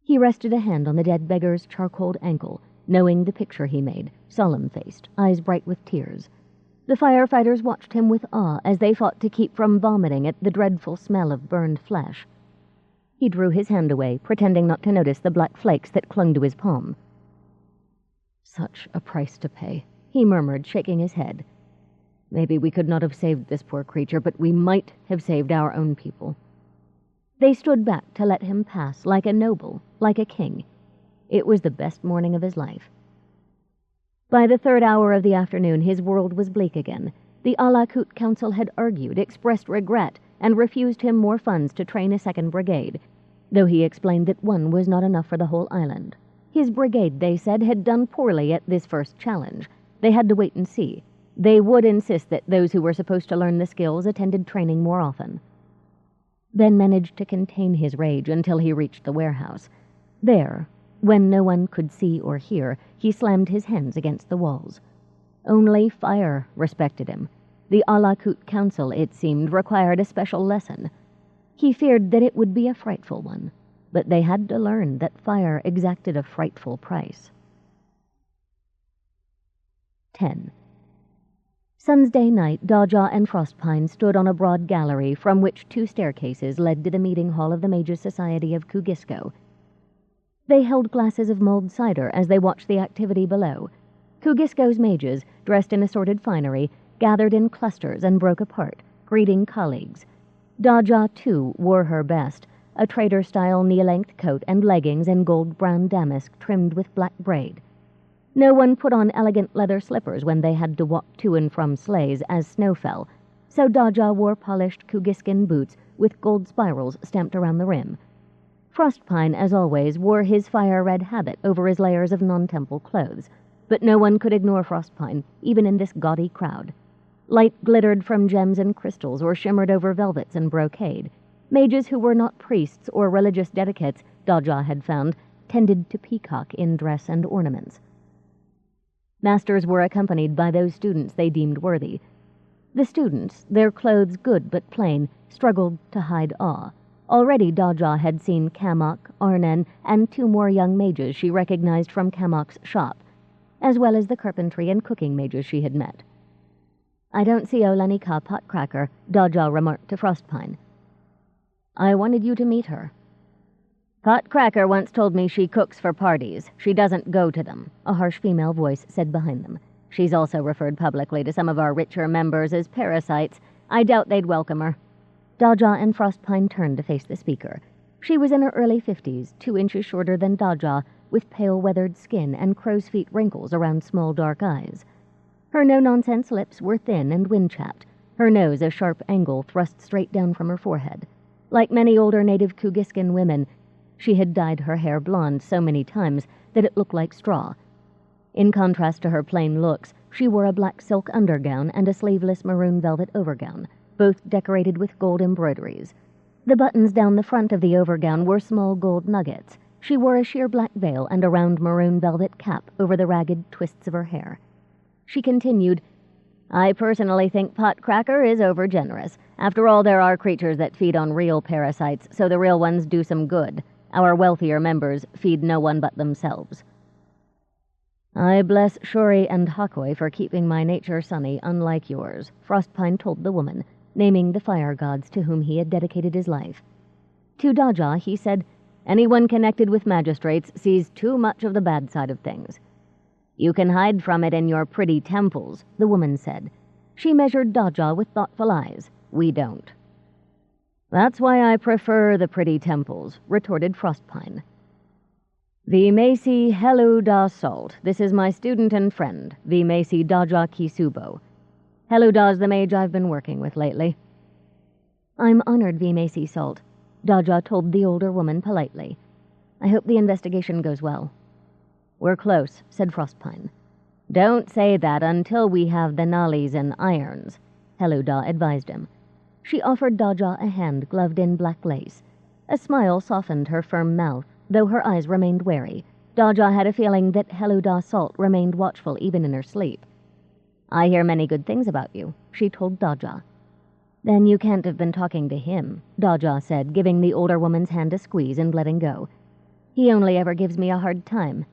He rested a hand on the dead beggar's charcoaled ankle, knowing the picture he made, solemn-faced, eyes bright with tears. The firefighters watched him with awe as they fought to keep from vomiting at the dreadful smell of burned flesh. He drew his hand away, pretending not to notice the black flakes that clung to his palm. "Such a price to pay," he murmured, shaking his head. "Maybe we could not have saved this poor creature, but we might have saved our own people." They stood back to let him pass, like a noble, like a king. It was the best morning of his life. By the 3rd hour of the afternoon, his world was bleak again. The Alakut Council had argued, expressed regret, and refused him more funds to train a 2nd brigade, though he explained that one was not enough for the whole island. His brigade, they said, had done poorly at this first challenge. They had to wait and see. They would insist that those who were supposed to learn the skills attended training more often. Ben managed to contain his rage until he reached the warehouse. There, when no one could see or hear, he slammed his hands against the walls. Only fire respected him. The Alakut Council, it seemed, required a special lesson. He feared that it would be a frightful one, but they had to learn that fire exacted a frightful price. 10. Sunsday night, Daja and Frostpine stood on a broad gallery from which 2 staircases led to the meeting hall of the Mages' Society of Kugisko. They held glasses of mulled cider as they watched the activity below. Kugisko's mages, dressed in assorted finery, gathered in clusters and broke apart, greeting colleagues. Daja, too, wore her best, a trader-style knee-length coat and leggings in gold-brown damask trimmed with black braid. No one put on elegant leather slippers when they had to walk to and from sleighs as snow fell, so Daja wore polished Kugiskin boots with gold spirals stamped around the rim. Frostpine, as always, wore his fire-red habit over his layers of non-temple clothes, but no one could ignore Frostpine, even in this gaudy crowd. Light glittered from gems and crystals or shimmered over velvets and brocade. Mages who were not priests or religious dedicates, Daja had found, tended to peacock in dress and ornaments. Masters were accompanied by those students they deemed worthy. The students, their clothes good but plain, struggled to hide awe. Already Daja had seen Kamok, Arnon, and 2 more young mages she recognized from Kamok's shop, as well as the carpentry and cooking mages she had met. "I don't see Olenika Potcracker," Daja remarked to Frostpine. "I wanted you to meet her." "Potcracker once told me she cooks for parties. She doesn't go to them," a harsh female voice said behind them. "She's also referred publicly to some of our richer members as parasites. I doubt they'd welcome her." Daja and Frostpine turned to face the speaker. She was in her early 50s, 2 inches shorter than Daja, with pale weathered skin and crow's feet wrinkles around small dark eyes. Her no-nonsense lips were thin and wind-chapped, her nose a sharp angle thrust straight down from her forehead. Like many older native Kugiskin women, she had dyed her hair blonde so many times that it looked like straw. In contrast to her plain looks, she wore a black silk undergown and a sleeveless maroon velvet overgown, both decorated with gold embroideries. The buttons down the front of the overgown were small gold nuggets. She wore a sheer black veil and a round maroon velvet cap over the ragged twists of her hair. She continued, I personally think Potcracker is overgenerous. After all, there are creatures that feed on real parasites, so the real ones do some good. Our wealthier members feed no one but themselves. I bless Shuri and Hakoi for keeping my nature sunny, unlike yours, Frostpine told the woman, naming the fire gods to whom he had dedicated his life. To Daja, he said, anyone connected with magistrates sees too much of the bad side of things. You can hide from it in your pretty temples, the woman said. She measured Daja with thoughtful eyes. We don't. That's why I prefer the pretty temples, retorted Frostpine. Vimesi Helu da Salt. This is my student and friend, Vimesi Daja Kisubo. Helu da's the mage I've been working with lately. I'm honored, Vimesi Salt, Daja told the older woman politely. I hope the investigation goes well. We're close, said Frostpine. Don't say that until we have the nallies and irons, Helu da advised him. She offered Daja a hand gloved in black lace. A smile softened her firm mouth, though her eyes remained wary. Daja had a feeling that Helu da Salt remained watchful even in her sleep. I hear many good things about you, she told Daja. Then you can't have been talking to him, Daja said, giving the older woman's hand a squeeze and letting go. He only ever gives me a hard time.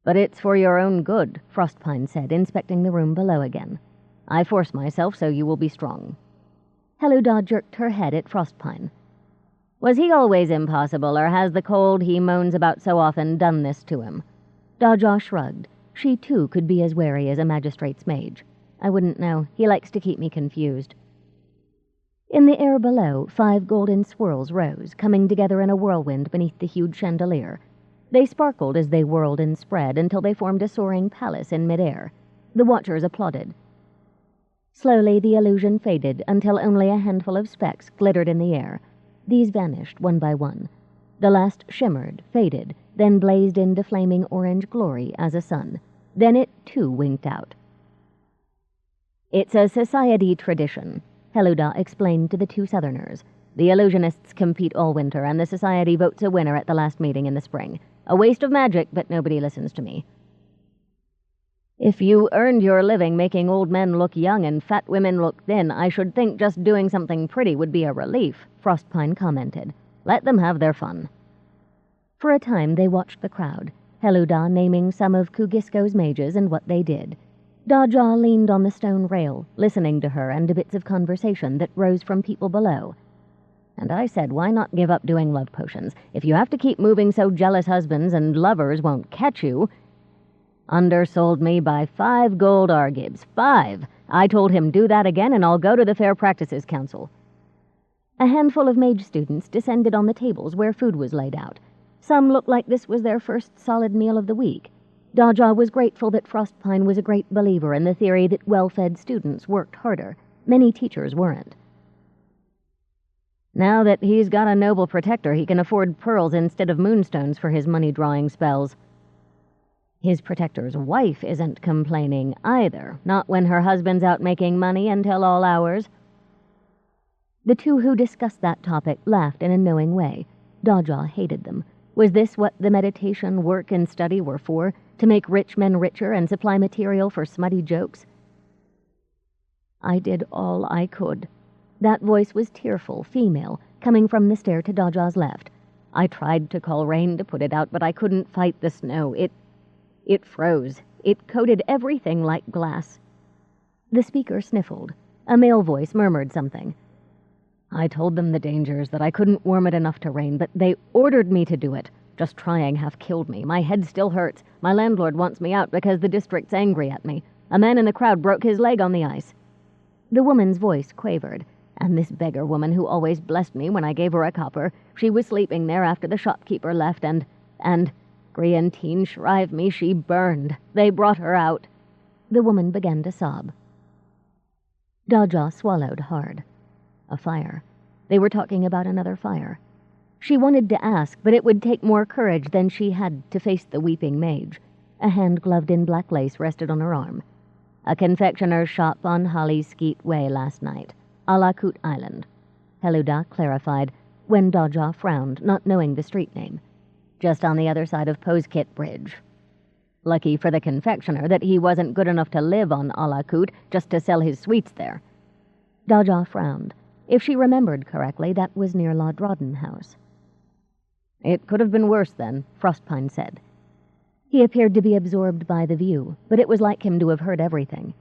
But it's for your own good, Frostpine said, inspecting the room below again. I force myself so you will be strong. Helu da jerked her head at Frostpine. Was he always impossible, or has the cold he moans about so often done this to him? Daja shrugged. She, too, could be as wary as a magistrate's mage. I wouldn't know. He likes to keep me confused. In the air below, 5 golden swirls rose, coming together in a whirlwind beneath the huge chandelier. They sparkled as they whirled and spread until they formed a soaring palace in midair. The watchers applauded. Slowly the illusion faded until only a handful of specks glittered in the air. These vanished one by one. The last shimmered, faded, then blazed into flaming orange glory as a sun. Then it, too, winked out. It's a society tradition, Helu da explained to the 2 Southerners. The illusionists compete all winter, and the society votes a winner at the last meeting in the spring. A waste of magic, but nobody listens to me. If you earned your living making old men look young and fat women look thin, I should think just doing something pretty would be a relief, Frostpine commented. Let them have their fun. For a time they watched the crowd, Helu da naming some of Kugisko's mages and what they did. Daja leaned on the stone rail, listening to her and to bits of conversation that rose from people below. And I said, why not give up doing love potions? If you have to keep moving so jealous husbands and lovers won't catch you. Undersold me by 5 gold argibs. 5! I told him do that again and I'll go to the Fair Practices Council. A handful of mage students descended on the tables where food was laid out. Some looked like this was their first solid meal of the week. Daja was grateful that Frostpine was a great believer in the theory that well-fed students worked harder. Many teachers weren't. Now that he's got a noble protector, he can afford pearls instead of moonstones for his money-drawing spells. His protector's wife isn't complaining either, not when her husband's out making money until all hours. The 2 who discussed that topic laughed in a knowing way. Daja hated them. Was this what the meditation, work, and study were for? To make rich men richer and supply material for smutty jokes? I did all I could. That voice was tearful, female, coming from the stair to Daja's left. I tried to call rain to put it out, but I couldn't fight the snow. It froze. It coated everything like glass. The speaker sniffled. A male voice murmured something. I told them the dangers, that I couldn't warm it enough to rain, but they ordered me to do it. Just trying half killed me. My head still hurts. My landlord wants me out because the district's angry at me. A man in the crowd broke his leg on the ice. The woman's voice quavered. And this beggar woman who always blessed me when I gave her a copper, she was sleeping there after the shopkeeper left, and Griantine shrive me, she burned. They brought her out. The woman began to sob. Daja swallowed hard. A fire. They were talking about another fire. She wanted to ask, but it would take more courage than she had to face the weeping mage. A hand gloved in black lace rested on her arm. A confectioner's shop on Holly Skeet Way last night. Alakut Island, Helu da clarified, when Daja frowned, not knowing the street name. Just on the other side of Poskit Bridge. Lucky for the confectioner that he wasn't good enough to live on Alakut just to sell his sweets there. Daja frowned. If she remembered correctly, that was near Lodrodden House. It could have been worse then, Frostpine said. He appeared to be absorbed by the view, but it was like him to have heard everything.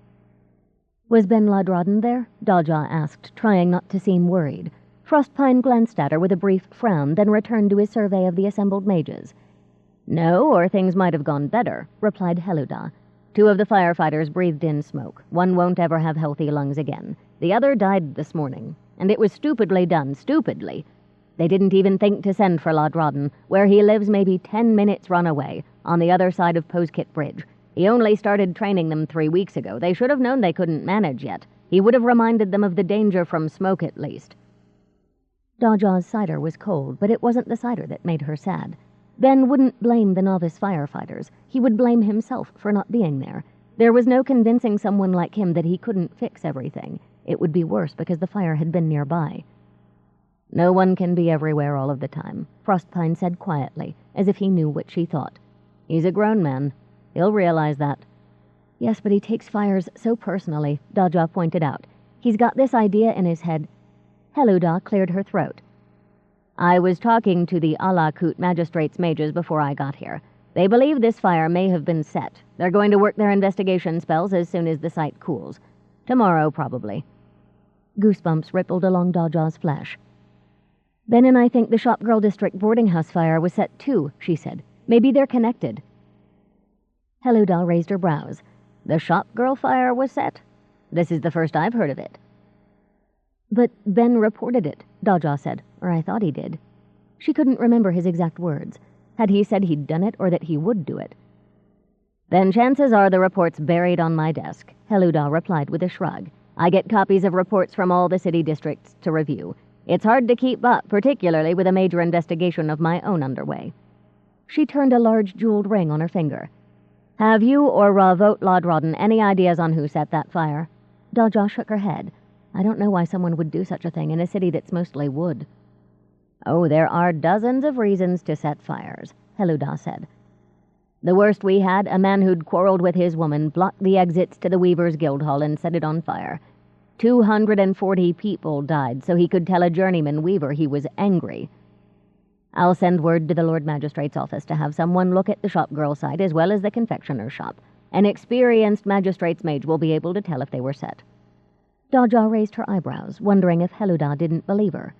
Was Ben Lodrodden there? Daja asked, trying not to seem worried. Frostpine glanced at her with a brief frown, then returned to his survey of the assembled mages. No, or things might have gone better, replied Heluda. 2 of the firefighters breathed in smoke. 1 won't ever have healthy lungs again. The other died this morning, and it was stupidly done, stupidly. They didn't even think to send for Lodrodden, where he lives maybe 10 minutes run away, on the other side of Poskett Bridge. He only started training them 3 weeks ago. They should have known they couldn't manage yet. He would have reminded them of the danger from smoke at least. Daja's cider was cold, but it wasn't the cider that made her sad. Ben wouldn't blame the novice firefighters. He would blame himself for not being there. There was no convincing someone like him that he couldn't fix everything. It would be worse because the fire had been nearby. No one can be everywhere all of the time, Frostpine said quietly, as if he knew what she thought. He's a grown man. He'll realize that. Yes, but he takes fires so personally, Daja pointed out. He's got this idea in his head. Heluda cleared her throat. I was talking to the Alakut magistrates mages before I got here. They believe this fire may have been set. They're going to work their investigation spells as soon as the site cools. Tomorrow, probably. Goosebumps rippled along Daja's flesh. Ben and I think the Shopgirl District boarding house fire was set too, she said. Maybe they're connected. Heluda raised her brows. The Shopgirl fire was set? This is the first I've heard of it. But Ben reported it, Daja said, or I thought he did. She couldn't remember his exact words. Had he said he'd done it or that he would do it? Then chances are the report's buried on my desk, Heluda replied with a shrug. I get copies of reports from all the city districts to review. It's hard to keep up, particularly with a major investigation of my own underway. She turned a large jeweled ring on her finger. Have you or Ravot Lodrodden any ideas on who set that fire? Daja shook her head. I don't know why someone would do such a thing in a city that's mostly wood. Oh, there are dozens of reasons to set fires, Heluda said. The worst we had, a man who'd quarreled with his woman, blocked the exits to the Weavers' Guild Hall and set it on fire. 240 people died, so he could tell a journeyman weaver he was angry. I'll send word to the Lord Magistrate's office to have someone look at the shopgirl site as well as the confectioner's shop. An experienced magistrate's mage will be able to tell if they were set. Daja raised her eyebrows, wondering if Heluda didn't believe her.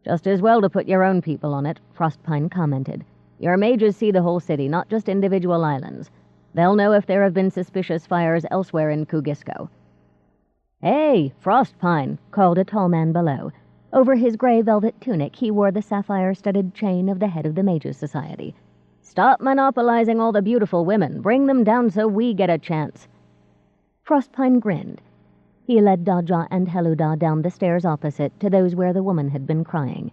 Just as well to put your own people on it, Frostpine commented. Your mages see the whole city, not just individual islands. They'll know if there have been suspicious fires elsewhere in Kugisko. Hey, Frostpine, called a tall man below. Over his gray velvet tunic, he wore the sapphire-studded chain of the head of the Mages Society. Stop monopolizing all the beautiful women. Bring them down so we get a chance. Frostpine grinned. He led Daja and Heluda down the stairs opposite to those where the woman had been crying.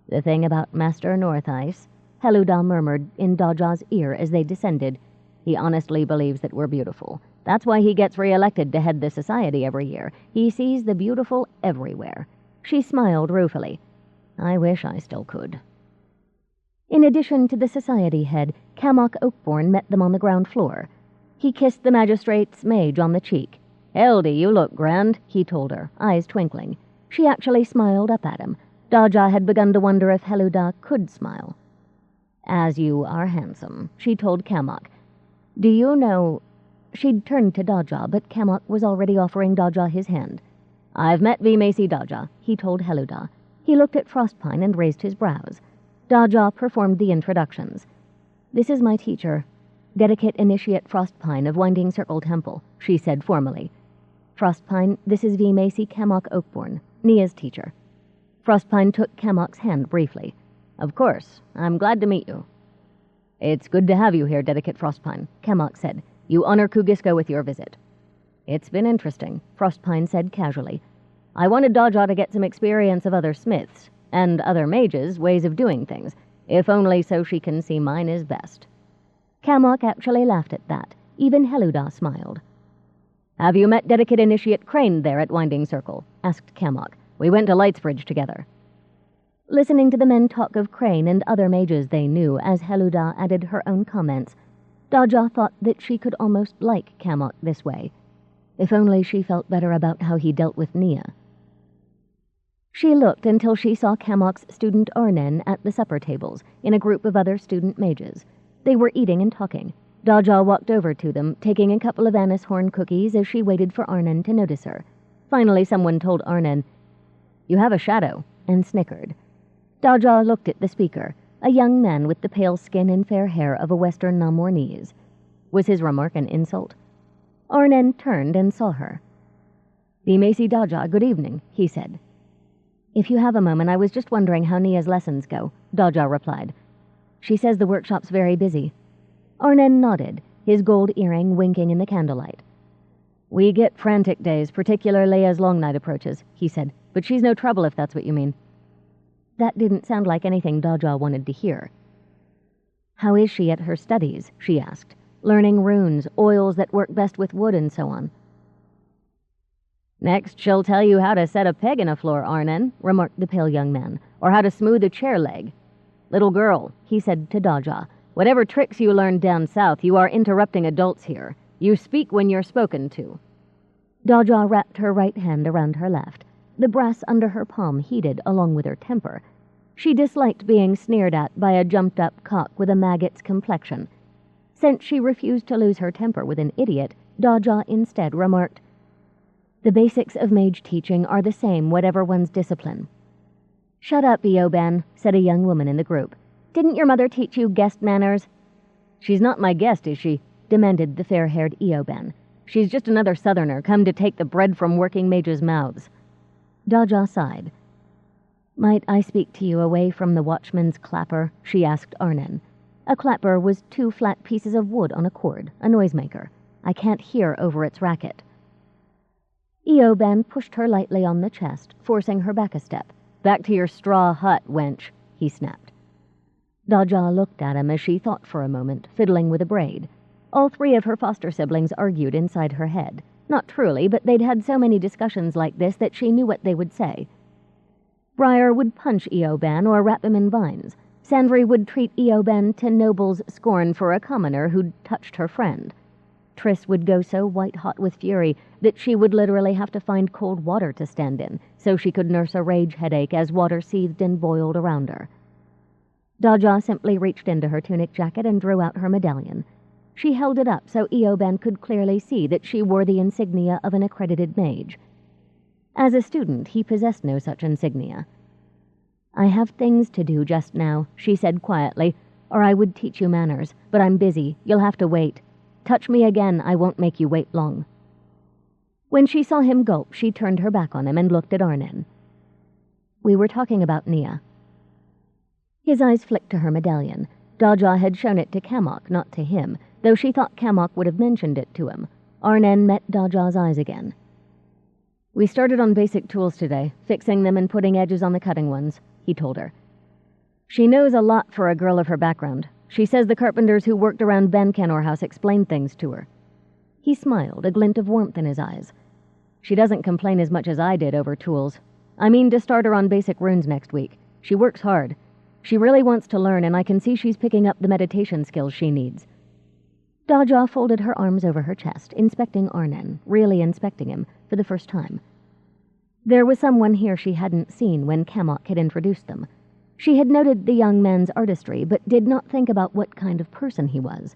The thing about Master Northice, Heluda murmured in Daja's ear as they descended. He honestly believes that we're beautiful. That's why he gets re-elected to head the society every year. He sees the beautiful everywhere. She smiled ruefully. I wish I still could. In addition to the society head, Cammock Oakborn met them on the ground floor. He kissed the magistrate's mage on the cheek. Hildy, you look grand, he told her, eyes twinkling. She actually smiled up at him. Daja had begun to wonder if Heluda could smile. As you are handsome, she told Cammock. Do you know... She'd turned to Daja, but Cammock was already offering Daja his hand. I've met V. Macy Daja, he told Heluda. He looked at Frostpine and raised his brows. Daja performed the introductions. This is my teacher, Dedicate Initiate Frostpine of Winding Circle Temple, she said formally. Frostpine, this is V. Macy Cammock Oakborn, Nia's teacher. Frostpine took Cammock's hand briefly. Of course, I'm glad to meet you. It's good to have you here, Dedicate Frostpine, Cammock said. You honor Kugisko with your visit. It's been interesting, Frostpine said casually. I wanted Daja to get some experience of other smiths, and other mages' ways of doing things, if only so she can see mine is best. Cammock actually laughed at that. Even Heluda smiled. Have you met Dedicate Initiate Crane there at Winding Circle? Asked Cammock. We went to Lightsbridge together. Listening to the men talk of Crane and other mages they knew as Heluda added her own comments, Daja thought that she could almost like Kamok this way. If only she felt better about how he dealt with Nia. She looked until she saw Kamok's student Arnen at the supper tables, in a group of other student mages. They were eating and talking. Daja walked over to them, taking a couple of anise horn cookies as she waited for Arnen to notice her. Finally, someone told Arnen, "You have a shadow," and snickered. Daja looked at the speaker, a young man with the pale skin and fair hair of a Western Namornese. Was his remark an insult? Arnen turned and saw her. "Bimesi Daja, good evening," he said. "If you have a moment, I was just wondering how Nia's lessons go," Daja replied. "She says the workshop's very busy." Arnen nodded, his gold earring winking in the candlelight. "We get frantic days, particularly as long night approaches," he said, "but she's no trouble if that's what you mean." That didn't sound like anything Daja wanted to hear. "How is she at her studies?" she asked, "learning runes, oils that work best with wood, and so on." "Next she'll tell you how to set a peg in a floor, Arnen," remarked the pale young man, "or how to smooth a chair leg. Little girl," he said to Daja, "whatever tricks you learned down south, you are interrupting adults here. You speak when you're spoken to." Daja wrapped her right hand around her left. The brass under her palm heated along with her temper. She disliked being sneered at by a jumped-up cock with a maggot's complexion. Since she refused to lose her temper with an idiot, Daja instead remarked, "The basics of mage teaching are the same whatever one's discipline." "Shut up, Eoban," said a young woman in the group. "Didn't your mother teach you guest manners?" "She's not my guest, is she?" demanded the fair-haired Eoban. "She's just another southerner come to take the bread from working mages' mouths." Daja sighed. "Might I speak to you away from the watchman's clapper?" she asked Arnen. A clapper was 2 flat pieces of wood on a cord, a noisemaker. "I can't hear over its racket." Eoban pushed her lightly on the chest, forcing her back a step. "Back to your straw hut, wench," he snapped. Daja looked at him as she thought for a moment, fiddling with a braid. All 3 of her foster siblings argued inside her head. Not truly, but they'd had so many discussions like this that she knew what they would say. Briar would punch Eoban or wrap him in vines. Sandry would treat Eoban to Noble's scorn for a commoner who'd touched her friend. Triss would go so white-hot with fury that she would literally have to find cold water to stand in, so she could nurse a rage headache as water seethed and boiled around her. Daja simply reached into her tunic jacket and drew out her medallion. She held it up so Eoban could clearly see that she wore the insignia of an accredited mage. As a student, he possessed no such insignia. "I have things to do just now," she said quietly, "or I would teach you manners, but I'm busy. You'll have to wait. Touch me again, I won't make you wait long." When she saw him gulp, she turned her back on him and looked at Arnen. "We were talking about Nia." His eyes flicked to her medallion. Daja had shown it to Kamok, not to him, though she thought Kamok would have mentioned it to him. Arnen met Daja's eyes again. "We started on basic tools today, fixing them and putting edges on the cutting ones," he told her. "She knows a lot for a girl of her background. She says the carpenters who worked around Bancanor House explained things to her." He smiled, a glint of warmth in his eyes. "She doesn't complain as much as I did over tools. I mean to start her on basic runes next week. She works hard. She really wants to learn, and I can see she's picking up the meditation skills she needs." Daja folded her arms over her chest, inspecting Arnen, really inspecting him, for the first time. There was someone here she hadn't seen when Kamok had introduced them. She had noted the young man's artistry, but did not think about what kind of person he was.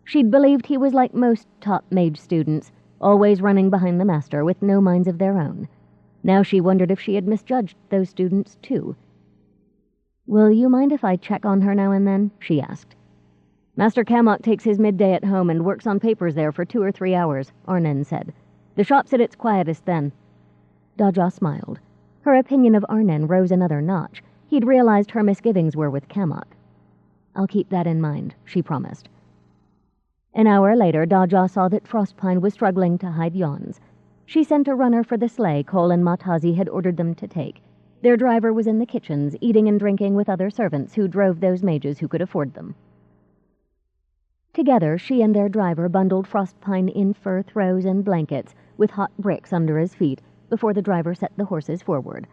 She'd believed he was like most top mage students, always running behind the master with no minds of their own. Now she wondered if she had misjudged those students, too. "Will you mind if I check on her now and then?" she asked. "Master Kamok takes his midday at home and works on papers there for 2 or 3 hours, Arnen said. "The shop's at its quietest then." Daja smiled. Her opinion of Arnen rose another notch. He'd realized her misgivings were with Kamok. "I'll keep that in mind," she promised. An hour later, Daja saw that Frostpine was struggling to hide yawns. She sent a runner for the sleigh Cole and Matazi had ordered them to take. Their driver was in the kitchens, eating and drinking with other servants who drove those mages who could afford them. Together, she and their driver bundled Frostpine in fur throws and blankets, with hot bricks under his feet, before the driver set the horses forward.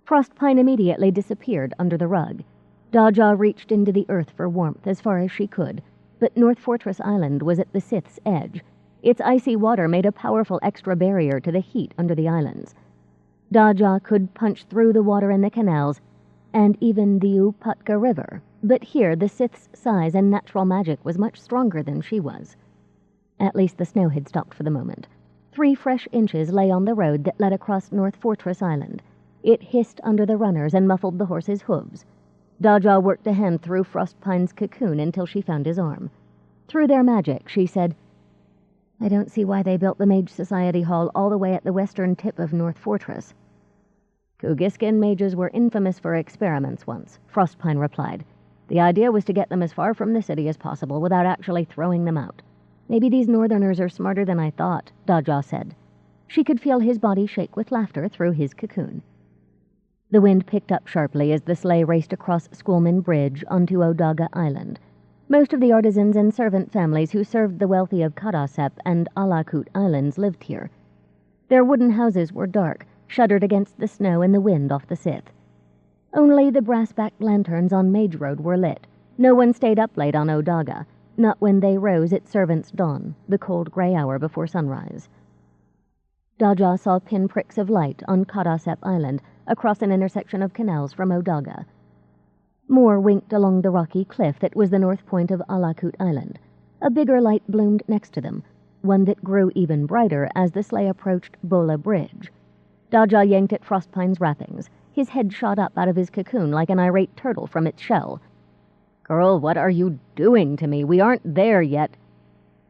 Frostpine immediately disappeared under the rug. Daja reached into the earth for warmth as far as she could, but North Fortress Island was at the Sith's edge. Its icy water made a powerful extra barrier to the heat under the islands. Daja could punch through the water in the canals, and even the Upatka River, but here the Sith's size and natural magic was much stronger than she was. At least the snow had stopped for the moment. 3 fresh inches lay on the road that led across North Fortress Island. It hissed under the runners and muffled the horse's hooves. Daja worked a hand through Frostpine's cocoon until she found his arm. Through their magic, she said, "I don't see why they built the Mage Society Hall all the way at the western tip of North Fortress." "Kugiskin mages were infamous for experiments once," Frostpine replied. "The idea was to get them as far from the city as possible without actually throwing them out." "Maybe these northerners are smarter than I thought," Daja said. She could feel his body shake with laughter through his cocoon. The wind picked up sharply as the sleigh raced across Schoolman Bridge onto Odaga Island. Most of the artisans and servant families who served the wealthy of Karasep and Alakut Islands lived here. Their wooden houses were dark, shuttered against the snow and the wind off the Sith. Only the brass-backed lanterns on Mage Road were lit. No one stayed up late on Odaga, not when they rose at servants' dawn, the cold gray hour before sunrise. Daja saw pinpricks of light on Karasep Island across an intersection of canals from Odaga. More winked along the rocky cliff that was the north point of Alakut Island. A bigger light bloomed next to them, one that grew even brighter as the sleigh approached Bola Bridge. Daja yanked at Frostpine's wrappings. His head shot up out of his cocoon like an irate turtle from its shell. "Girl, what are you doing to me? We aren't there yet."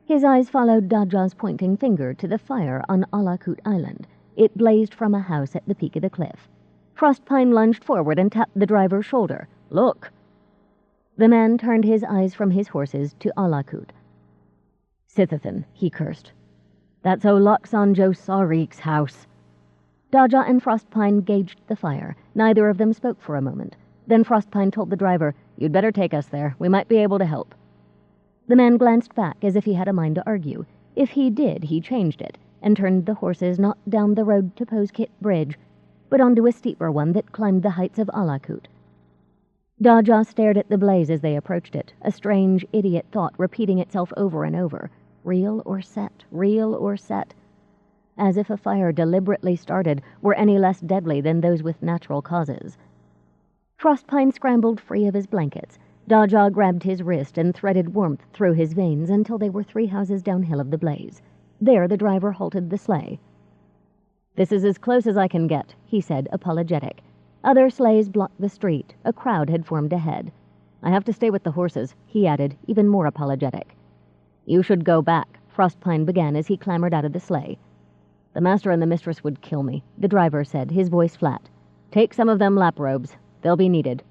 His eyes followed Daja's pointing finger to the fire on Alakut Island. It blazed from a house at the peak of the cliff. Frostpine lunged forward and tapped the driver's shoulder. "Look." The man turned his eyes from his horses to Alakut. "Sithithan," he cursed. "That's Olaxon Josarik's house." Daja and Frostpine gauged the fire. Neither of them spoke for a moment. Then Frostpine told the driver, "You'd better take us there. We might be able to help." The man glanced back as if he had a mind to argue. If he did, he changed it, and turned the horses not down the road to Poskit Bridge, but onto a steeper one that climbed the heights of Alakut. Daja stared at the blaze as they approached it, a strange, idiot thought repeating itself over and over. Real or set, real or set. As if a fire deliberately started were any less deadly than those with natural causes. Frostpine scrambled free of his blankets. Daja grabbed his wrist and threaded warmth through his veins until they were 3 houses downhill of the blaze. There the driver halted the sleigh. "This is as close as I can get," he said, apologetic. Other sleighs blocked the street. A crowd had formed ahead. "I have to stay with the horses," he added, even more apologetic. "You should go back," Frostpine began as he clambered out of the sleigh. "The master and the mistress would kill me," the driver said, his voice flat. "Take some of them lap robes. They'll be needed."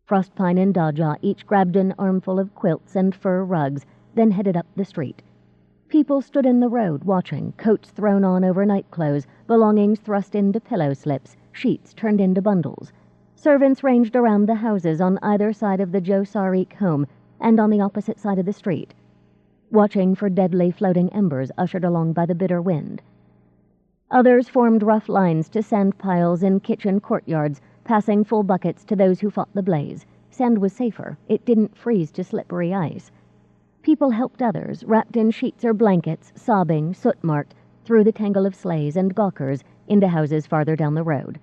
Frostpine and Daja each grabbed an armful of quilts and fur rugs, then headed up the street. People stood in the road watching, coats thrown on over night clothes, belongings thrust into pillow slips, sheets turned into bundles. Servants ranged around the houses on either side of the Josarik home and on the opposite side of the street, watching for deadly floating embers ushered along by the bitter wind. Others formed rough lines to sand piles in kitchen courtyards, passing full buckets to those who fought the blaze. Sand was safer. It didn't freeze to slippery ice. People helped others, wrapped in sheets or blankets, sobbing, soot-marked, through the tangle of sleighs and gawkers into houses farther down the road.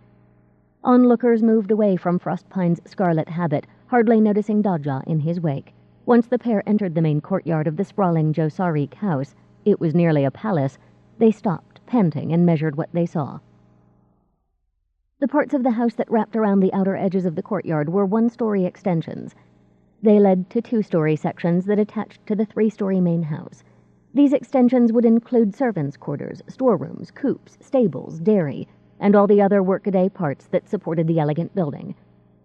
Onlookers moved away from Frostpine's scarlet habit, hardly noticing Daja in his wake. Once the pair entered the main courtyard of the sprawling Josarik house, it was nearly a palace, they stopped, panting, and measured what they saw. The parts of the house that wrapped around the outer edges of the courtyard were 1-story extensions. They led to 2-story sections that attached to the 3-story main house. These extensions would include servants' quarters, storerooms, coops, stables, dairy, and all the other workaday parts that supported the elegant building.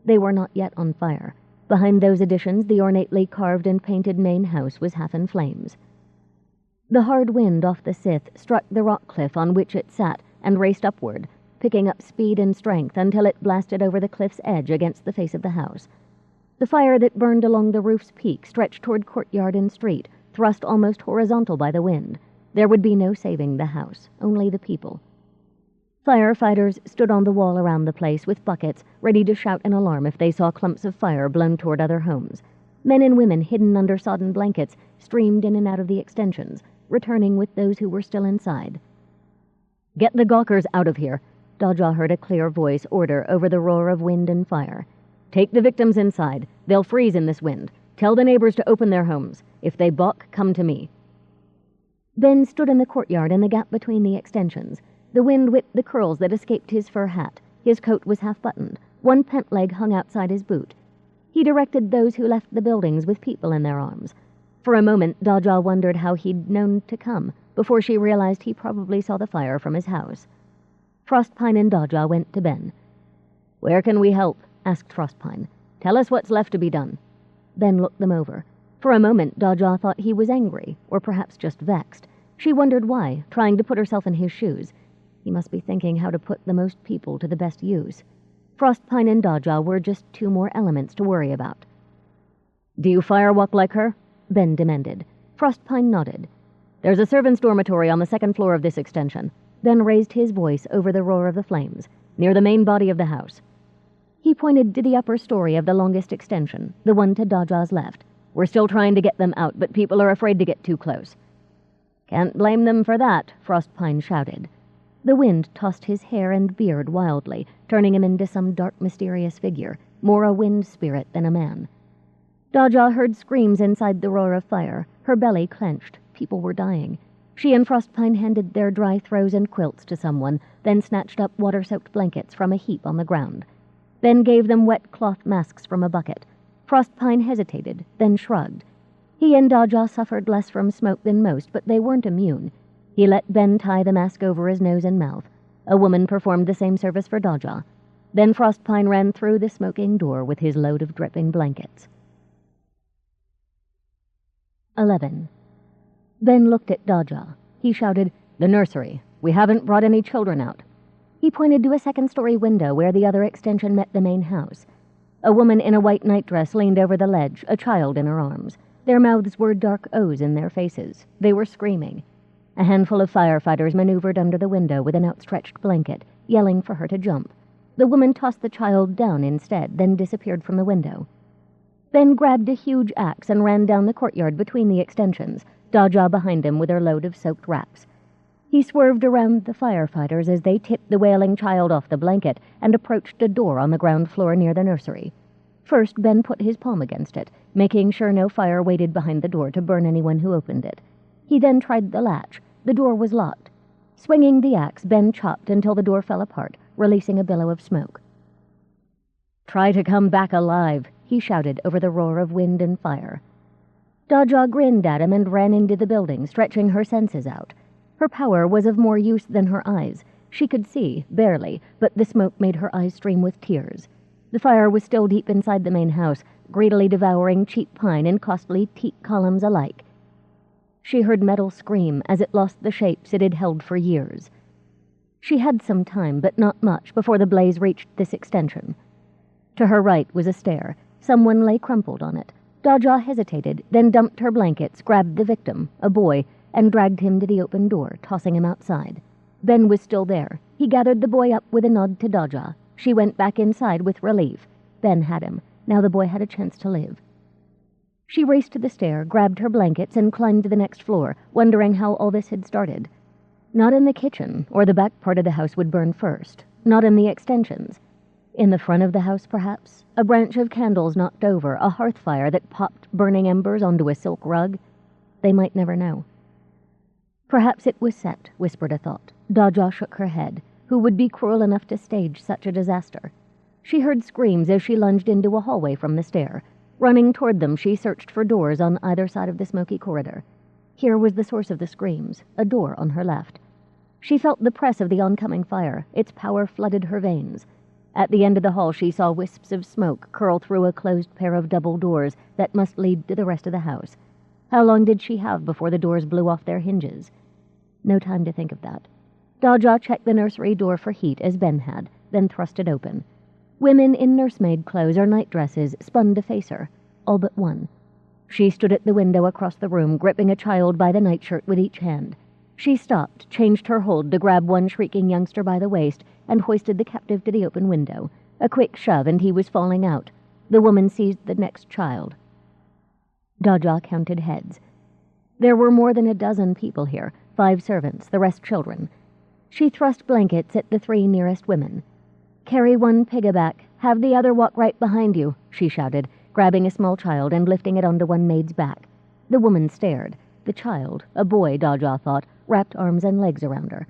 They were not yet on fire. Behind those additions, the ornately carved and painted main house was half in flames. The hard wind off the Sith struck the rock cliff on which it sat and raced upward, picking up speed and strength until it blasted over the cliff's edge against the face of the house. The fire that burned along the roof's peak stretched toward courtyard and street, thrust almost horizontal by the wind. There would be no saving the house, only the people. Firefighters stood on the wall around the place with buckets, ready to shout an alarm if they saw clumps of fire blown toward other homes. Men and women hidden under sodden blankets streamed in and out of the extensions, returning with those who were still inside. "Get the gawkers out of here," Daja heard a clear voice order over the roar of wind and fire. "Take the victims inside. They'll freeze in this wind. Tell the neighbors to open their homes. If they balk, come to me." Ben stood in the courtyard in the gap between the extensions. The wind whipped the curls that escaped his fur hat. His coat was half-buttoned. One pant leg hung outside his boot. He directed those who left the buildings with people in their arms. For a moment, Daja wondered how he'd known to come, before she realized he probably saw the fire from his house. Frostpine and Daja went to Ben. "Where can we help?" asked Frostpine. "Tell us what's left to be done." Ben looked them over. For a moment, Daja thought he was angry, or perhaps just vexed. She wondered why, trying to put herself in his shoes. He must be thinking how to put the most people to the best use. Frostpine and Daja were just two more elements to worry about. "Do you firewalk like her?" Ben demanded. Frostpine nodded. "There's a servants' dormitory on the second floor of this extension." Ben raised his voice over the roar of the flames, "near the main body of the house." He pointed to the upper story of the longest extension, the one to Daja's left. "We're still trying to get them out, but people are afraid to get too close." "Can't blame them for that," Frostpine shouted. The wind tossed his hair and beard wildly, turning him into some dark, mysterious figure, more a wind spirit than a man. Daja heard screams inside the roar of fire. Her belly clenched. People were dying. She and Frostpine handed their dry throws and quilts to someone, then snatched up water-soaked blankets from a heap on the ground. Ben gave them wet cloth masks from a bucket. Frostpine hesitated, then shrugged. He and Daja suffered less from smoke than most, but they weren't immune. He let Ben tie the mask over his nose and mouth. A woman performed the same service for Daja. Then Frostpine ran through the smoking door with his load of dripping blankets. 11. Ben looked at Daja. He shouted, "The nursery. We haven't brought any children out." He pointed to a second-story window where the other extension met the main house. A woman in a white nightdress leaned over the ledge, a child in her arms. Their mouths were dark O's in their faces. They were screaming. A handful of firefighters maneuvered under the window with an outstretched blanket, yelling for her to jump. The woman tossed the child down instead, then disappeared from the window. Ben grabbed a huge axe and ran down the courtyard between the extensions, Daja behind him with her load of soaked wraps. He swerved around the firefighters as they tipped the wailing child off the blanket and approached a door on the ground floor near the nursery. First, Ben put his palm against it, making sure no fire waited behind the door to burn anyone who opened it. He then tried the latch. The door was locked. Swinging the axe, Ben chopped until the door fell apart, releasing a billow of smoke. "Try to come back alive," he shouted over the roar of wind and fire. Daja grinned at him and ran into the building, stretching her senses out. Her power was of more use than her eyes. She could see, barely, but the smoke made her eyes stream with tears. The fire was still deep inside the main house, greedily devouring cheap pine and costly teak columns alike. She heard metal scream as it lost the shapes it had held for years. She had some time, but not much, before the blaze reached this extension. To her right was a stair. Someone lay crumpled on it. Daja hesitated, then dumped her blankets, grabbed the victim, a boy, and dragged him to the open door, tossing him outside. Ben was still there. He gathered the boy up with a nod to Daja. She went back inside with relief. Ben had him. Now the boy had a chance to live. She raced to the stair, grabbed her blankets, and climbed to the next floor, wondering how all this had started. Not in the kitchen, or the back part of the house would burn first. Not in the extensions. In the front of the house, perhaps? A branch of candles knocked over, a hearth fire that popped burning embers onto a silk rug? They might never know. Perhaps it was set, whispered a thought. Daja shook her head. Who would be cruel enough to stage such a disaster? She heard screams as she lunged into a hallway from the stair. Running toward them, she searched for doors on either side of the smoky corridor. Here was the source of the screams, a door on her left. She felt the press of the oncoming fire. Its power flooded her veins. At the end of the hall, she saw wisps of smoke curl through a closed pair of double doors that must lead to the rest of the house. How long did she have before the doors blew off their hinges? No time to think of that. Daja checked the nursery door for heat as Ben had, then thrust it open. Women in nursemaid clothes or nightdresses spun to face her, all but one. She stood at the window across the room, gripping a child by the nightshirt with each hand. She stopped, changed her hold to grab one shrieking youngster by the waist, and hoisted the captive to the open window. A quick shove, and he was falling out. The woman seized the next child. Daja counted heads. There were more than a dozen people here, 5 servants, the rest children. She thrust blankets at the 3 nearest women. "Carry one piggyback, have the other walk right behind you," she shouted, grabbing a small child and lifting it onto one maid's back. The woman stared. The child, a boy, Daja thought, wrapped arms and legs around her.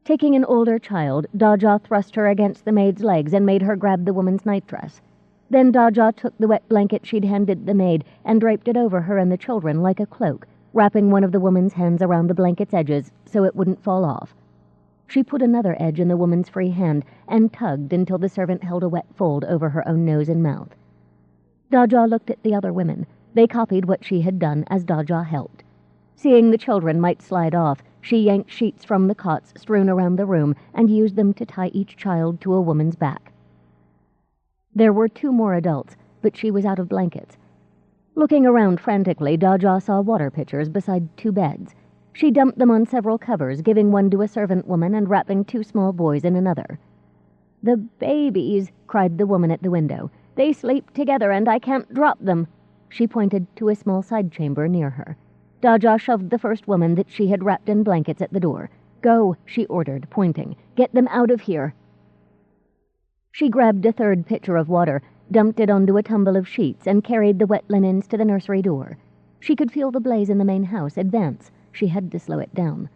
Taking an older child, Daja thrust her against the maid's legs and made her grab the woman's nightdress. Then Daja took the wet blanket she'd handed the maid and draped it over her and the children like a cloak, wrapping one of the woman's hands around the blanket's edges so it wouldn't fall off. She put another edge in the woman's free hand and tugged until the servant held a wet fold over her own nose and mouth. Daja looked at the other women. They copied what she had done as Daja helped. Seeing the children might slide off, she yanked sheets from the cots strewn around the room and used them to tie each child to a woman's back. There were 2 more adults, but she was out of blankets. Looking around frantically, Daja saw water pitchers beside 2 beds. She dumped them on several covers, giving one to a servant woman and wrapping 2 small boys in another. "The babies," cried the woman at the window. "They sleep together and I can't drop them." She pointed to a small side chamber near her. Daja shoved the first woman that she had wrapped in blankets at the door. "Go," she ordered, pointing. "Get them out of here." She grabbed a 3rd pitcher of water, dumped it onto a tumble of sheets, and carried the wet linens to the nursery door. She could feel the blaze in the main house advance. She had to slow it down.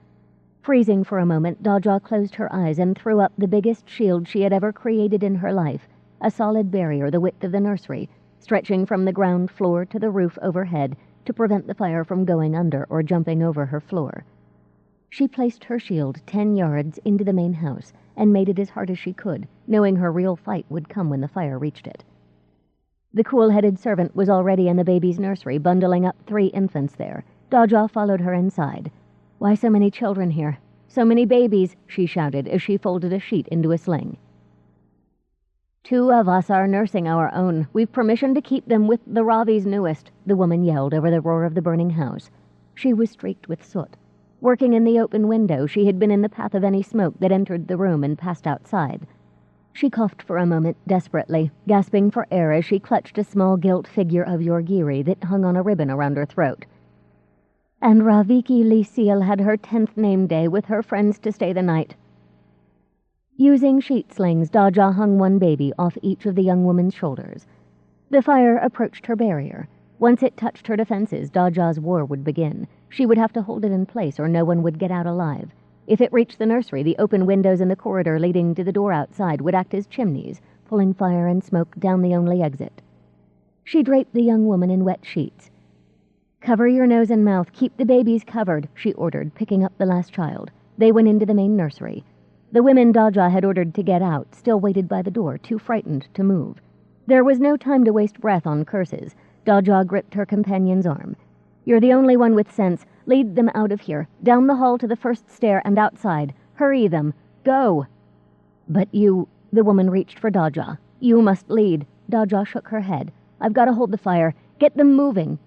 Freezing for a moment, Daja closed her eyes and threw up the biggest shield she had ever created in her life, a solid barrier the width of the nursery, stretching from the ground floor to the roof overhead to prevent the fire from going under or jumping over her floor. She placed her shield 10 yards into the main house and made it as hard as she could, knowing her real fight would come when the fire reached it. The cool-headed servant was already in the baby's nursery, bundling up 3 infants there. Daja followed her inside. "Why so many children here? So many babies," she shouted as she folded a sheet into a sling. "2 of us are nursing our own. We've permission to keep them with the Ravi's newest," the woman yelled over the roar of the burning house. She was streaked with soot. Working in the open window, she had been in the path of any smoke that entered the room and passed outside. She coughed for a moment, desperately, gasping for air as she clutched a small gilt figure of Yorgiri that hung on a ribbon around her throat. "And Raviki Lisil had her 10th name day with her friends to stay the night." Using sheet slings, Daja hung one baby off each of the young woman's shoulders. The fire approached her barrier. Once it touched her defenses, Daja's war would begin. She would have to hold it in place or no one would get out alive. If it reached the nursery, the open windows in the corridor leading to the door outside would act as chimneys, pulling fire and smoke down the only exit. She draped the young woman in wet sheets. "Cover your nose and mouth. Keep the babies covered," she ordered, picking up the last child. They went into the main nursery. The women Daja had ordered to get out still waited by the door, too frightened to move. There was no time to waste breath on curses. Daja gripped her companion's arm. "You're the only one with sense. Lead them out of here, down the hall to the first stair and outside. Hurry them. Go." "But you—" The woman reached for Daja. "You must lead." Daja shook her head. "I've got to hold the fire. Get them moving."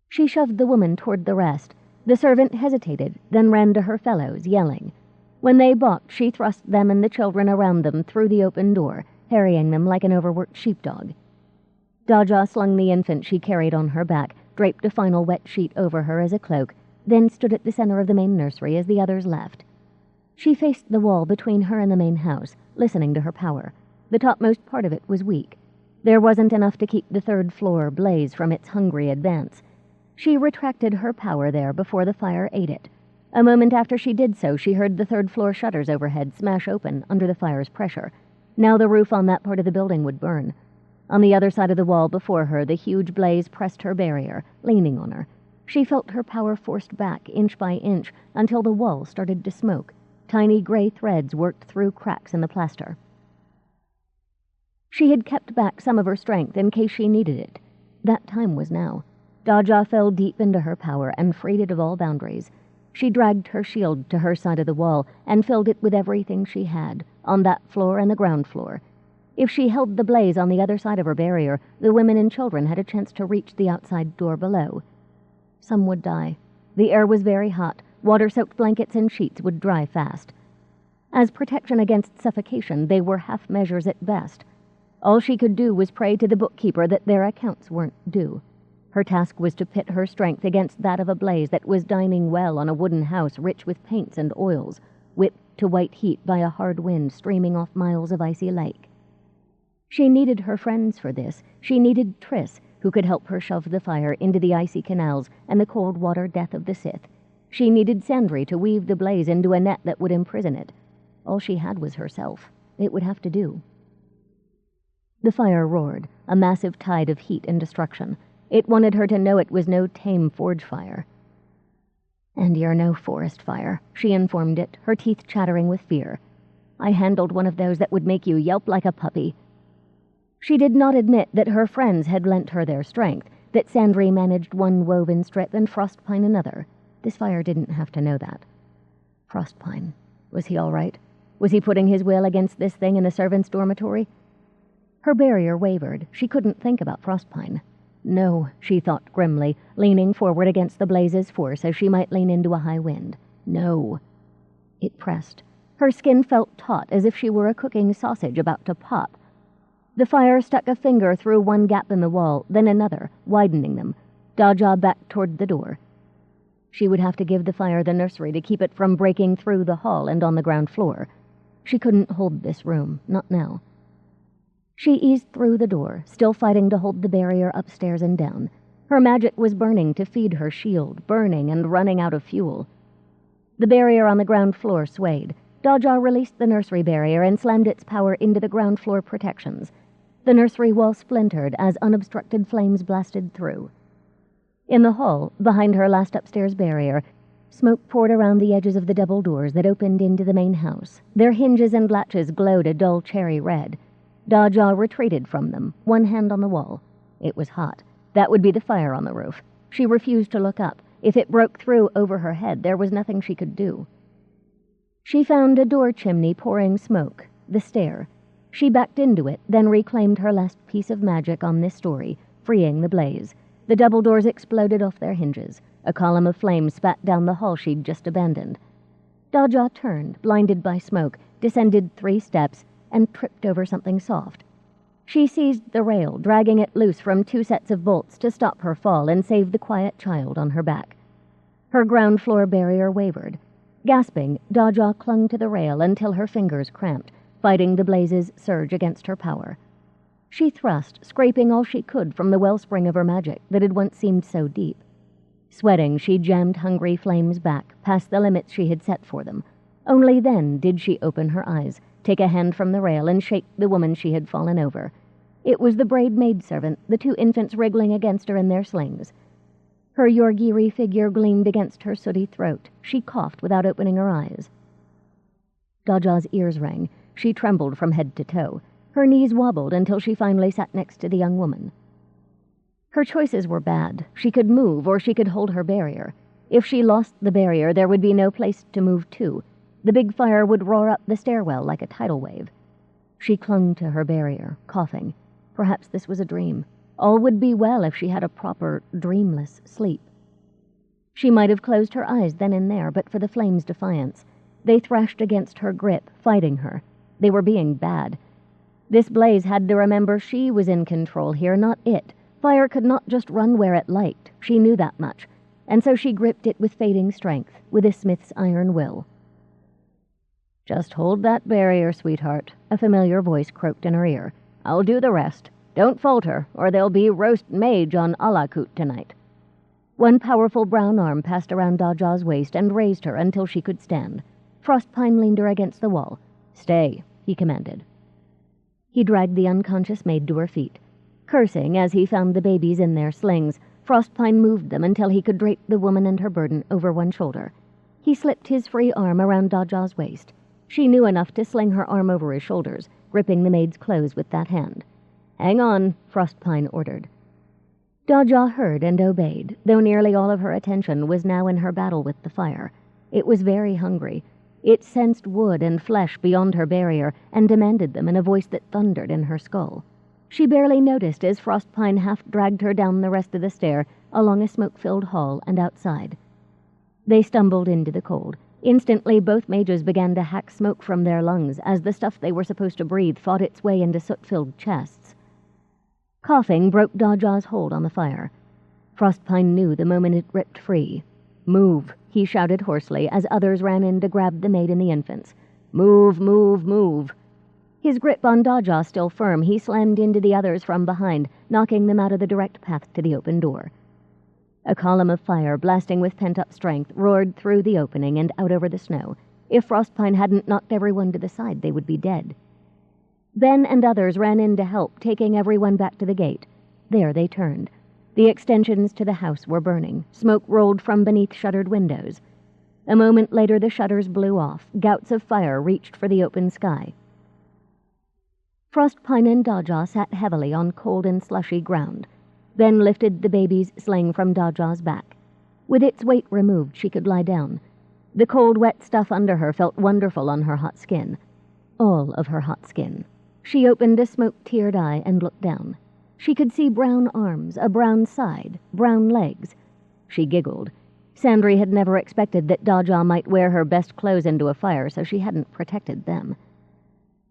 She shoved the woman toward the rest. The servant hesitated, then ran to her fellows, yelling. When they balked, she thrust them and the children around them through the open door, harrying them like an overworked sheepdog. Daja slung the infant she carried on her back, draped a final wet sheet over her as a cloak, then stood at the center of the main nursery as the others left. She faced the wall between her and the main house, listening to her power. The topmost part of it was weak. There wasn't enough to keep the 3rd floor blaze from its hungry advance. She retracted her power there before the fire ate it. A moment after she did so, she heard the 3rd floor shutters overhead smash open under the fire's pressure. Now the roof on that part of the building would burn. On the other side of the wall before her, the huge blaze pressed her barrier, leaning on her. She felt her power forced back inch by inch until the wall started to smoke. Tiny gray threads worked through cracks in the plaster. She had kept back some of her strength in case she needed it. That time was now. Daja fell deep into her power and freed it of all boundaries. She dragged her shield to her side of the wall and filled it with everything she had, on that floor and the ground floor. If she held the blaze on the other side of her barrier, the women and children had a chance to reach the outside door below. Some would die. The air was very hot. Water-soaked blankets and sheets would dry fast. As protection against suffocation, they were half measures at best. All she could do was pray to the bookkeeper that their accounts weren't due. Her task was to pit her strength against that of a blaze that was dining well on a wooden house rich with paints and oils, whipped to white heat by a hard wind streaming off miles of icy lake. She needed her friends for this. She needed Triss, who could help her shove the fire into the icy canals and the cold water death of the Sith. She needed Sandry to weave the blaze into a net that would imprison it. All she had was herself. It would have to do. The fire roared, a massive tide of heat and destruction. It wanted her to know it was no tame forge fire. "And you're no forest fire," she informed it, her teeth chattering with fear. "I handled one of those that would make you yelp like a puppy." She did not admit that her friends had lent her their strength, that Sandry managed one woven strip and Frostpine another. This fire didn't have to know that. Frostpine. Was he all right? Was he putting his will against this thing in the servants' dormitory? Her barrier wavered. She couldn't think about Frostpine. No, she thought grimly, leaning forward against the blaze's force as she might lean into a high wind. No. It pressed. Her skin felt taut, as if she were a cooking sausage about to pop. The fire stuck a finger through one gap in the wall, then another, widening them. Daja backed toward the door. She would have to give the fire the nursery to keep it from breaking through the hall and on the ground floor. She couldn't hold this room, not now. She eased through the door, still fighting to hold the barrier upstairs and down. Her magic was burning to feed her shield, burning and running out of fuel. The barrier on the ground floor swayed. Daja released the nursery barrier and slammed its power into the ground floor protections. The nursery wall splintered as unobstructed flames blasted through. In the hall, behind her last upstairs barrier, smoke poured around the edges of the double doors that opened into the main house. Their hinges and latches glowed a dull cherry red. Daja retreated from them, one hand on the wall. It was hot. That would be the fire on the roof. She refused to look up. If it broke through over her head, there was nothing she could do. She found a door chimney pouring smoke, the stair. She backed into it, then reclaimed her last piece of magic on this story, freeing the blaze. The double doors exploded off their hinges. A column of flame spat down the hall she'd just abandoned. Daja turned, blinded by smoke, descended 3 steps, and tripped over something soft. She seized the rail, dragging it loose from 2 sets of bolts to stop her fall and save the quiet child on her back. Her ground floor barrier wavered. Gasping, Daja clung to the rail until her fingers cramped, fighting the blaze's surge against her power. She thrust, scraping all she could from the wellspring of her magic that had once seemed so deep. Sweating, she jammed hungry flames back, past the limits she had set for them. Only then did she open her eyes, take a hand from the rail, and shake the woman she had fallen over. It was the braid maidservant, the 2 infants wriggling against her in their slings. Her Yorgiri figure gleamed against her sooty throat. She coughed without opening her eyes. Daja's ears rang. She trembled from head to toe. Her knees wobbled until she finally sat next to the young woman. Her choices were bad. She could move, or she could hold her barrier. If she lost the barrier, there would be no place to move to. The big fire would roar up the stairwell like a tidal wave. She clung to her barrier, coughing. Perhaps this was a dream. All would be well if she had a proper, dreamless sleep. She might have closed her eyes then and there, but for the flames' defiance. They thrashed against her grip, fighting her. They were being bad. This blaze had to remember she was in control here, not it. Fire could not just run where it liked. She knew that much. And so she gripped it with fading strength, with a smith's iron will. "Just hold that barrier, sweetheart," a familiar voice croaked in her ear. "I'll do the rest. Don't falter, or there'll be roast mage on Alakut tonight." One powerful brown arm passed around Daja's waist and raised her until she could stand. Frostpine leaned her against the wall. "Stay," he commanded. He dragged the unconscious maid to her feet. Cursing as he found the babies in their slings, Frostpine moved them until he could drape the woman and her burden over one shoulder. He slipped his free arm around Daja's waist. She knew enough to sling her arm over his shoulders, gripping the maid's clothes with that hand. "Hang on," Frostpine ordered. Daja heard and obeyed, though nearly all of her attention was now in her battle with the fire. It was very hungry. It sensed wood and flesh beyond her barrier and demanded them in a voice that thundered in her skull. She barely noticed as Frostpine half-dragged her down the rest of the stair, along a smoke-filled hall and outside. They stumbled into the cold. Instantly, both mages began to hack smoke from their lungs as the stuff they were supposed to breathe fought its way into soot-filled chests. Coughing broke Daja's hold on the fire. Frostpine knew the moment it ripped free. "Move," he shouted hoarsely as others ran in to grab the maid and the infants. "Move, move, move." His grip on Daja still firm, he slammed into the others from behind, knocking them out of the direct path to the open door. A column of fire, blasting with pent-up strength, roared through the opening and out over the snow. If Frostpine hadn't knocked everyone to the side, they would be dead. Ben and others ran in to help, taking everyone back to the gate. There they turned. The extensions to the house were burning. Smoke rolled from beneath shuttered windows. A moment later the shutters blew off. Gouts of fire reached for the open sky. Frostpine and Daja sat heavily on cold and slushy ground. Ben lifted the baby's sling from Daja's back. With its weight removed, she could lie down. The cold, wet stuff under her felt wonderful on her hot skin. All of her hot skin. She opened a smoke-teared eye and looked down. She could see brown arms, a brown side, brown legs. She giggled. Sandry had never expected that Daja might wear her best clothes into a fire, so she hadn't protected them.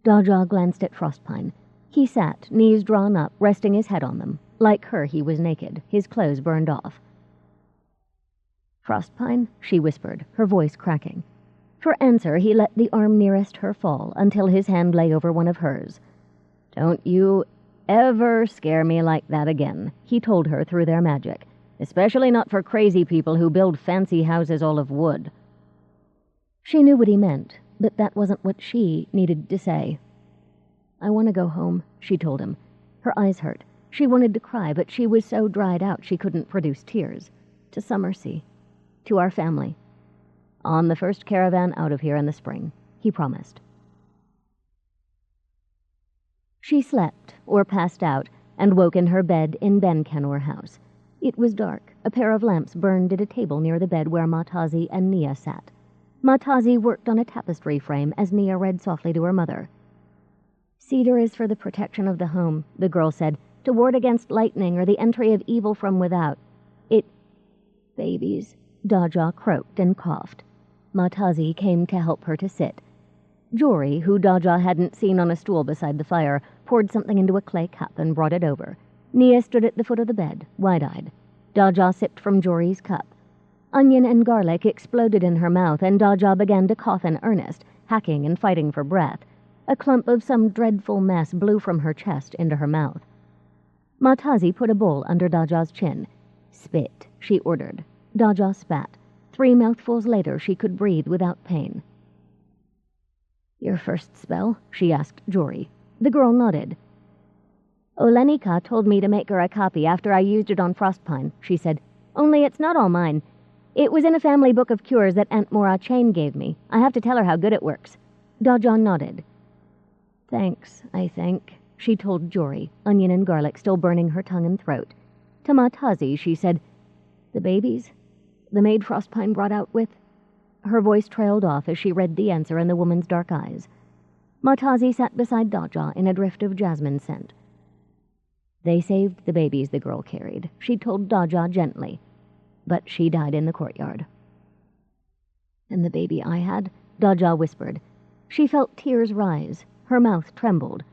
Daja glanced at Frostpine. He sat, knees drawn up, resting his head on them. Like her, he was naked, his clothes burned off. "Frostpine?" she whispered, her voice cracking. For answer, he let the arm nearest her fall until his hand lay over one of hers. "Don't you ever scare me like that again," he told her through their magic. "Especially not for crazy people who build fancy houses all of wood." She knew what he meant, but that wasn't what she needed to say. "I want to go home," she told him. Her eyes hurt. She wanted to cry, but she was so dried out she couldn't produce tears. "To Summersea. To our family. On the first caravan out of here in the spring," he promised. She slept, or passed out, and woke in her bed in Ben Canor House. It was dark. A pair of lamps burned at a table near the bed where Matazi and Nia sat. Matazi worked on a tapestry frame as Nia read softly to her mother. "Cedar is for the protection of the home," the girl said, "to ward against lightning or the entry of evil from without. It—" "Babies," Daja croaked and coughed. Matazi came to help her to sit. Jory, who Daja hadn't seen on a stool beside the fire, poured something into a clay cup and brought it over. Nia stood at the foot of the bed, wide-eyed. Daja sipped from Jory's cup. Onion and garlic exploded in her mouth, and Daja began to cough in earnest, hacking and fighting for breath. A clump of some dreadful mess blew from her chest into her mouth. Matazi put a bowl under Daja's chin. "Spit," she ordered. Daja spat. 3 mouthfuls later, she could breathe without pain. "Your first spell?" she asked Jory. The girl nodded. "Olenika told me to make her a copy after I used it on Frostpine," she said. "Only it's not all mine. It was in a family book of cures that Aunt Mora Chain gave me. I have to tell her how good it works." Daja nodded. "Thanks, I think," she told Jory, onion and garlic still burning her tongue and throat. To Matazi, she said, "The babies? The maid Frostpine brought out with—" Her voice trailed off as she read the answer in the woman's dark eyes. Matazi sat beside Daja in a drift of jasmine scent. "They saved the babies the girl carried," she told Daja gently. "But she died in the courtyard." "And the baby I had?" Daja whispered. She felt tears rise. Her mouth trembled.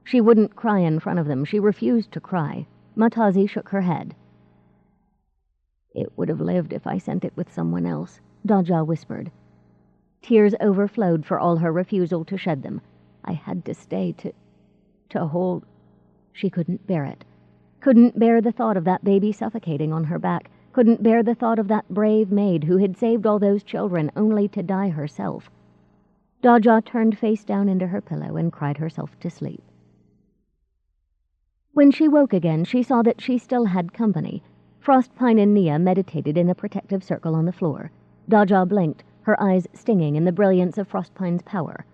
She wouldn't cry in front of them. She refused to cry. Matazi shook her head. "It would have lived if I sent it with someone else," Daja whispered. Tears overflowed for all her refusal to shed them. "I had to stay to hold—" She couldn't bear it. Couldn't bear the thought of that baby suffocating on her back. Couldn't bear the thought of that brave maid who had saved all those children only to die herself. Daja turned face down into her pillow and cried herself to sleep. When she woke again, she saw that she still had company. Frostpine and Nia meditated in a protective circle on the floor. Daja blinked, her eyes stinging in the brilliance of Frostpine's power.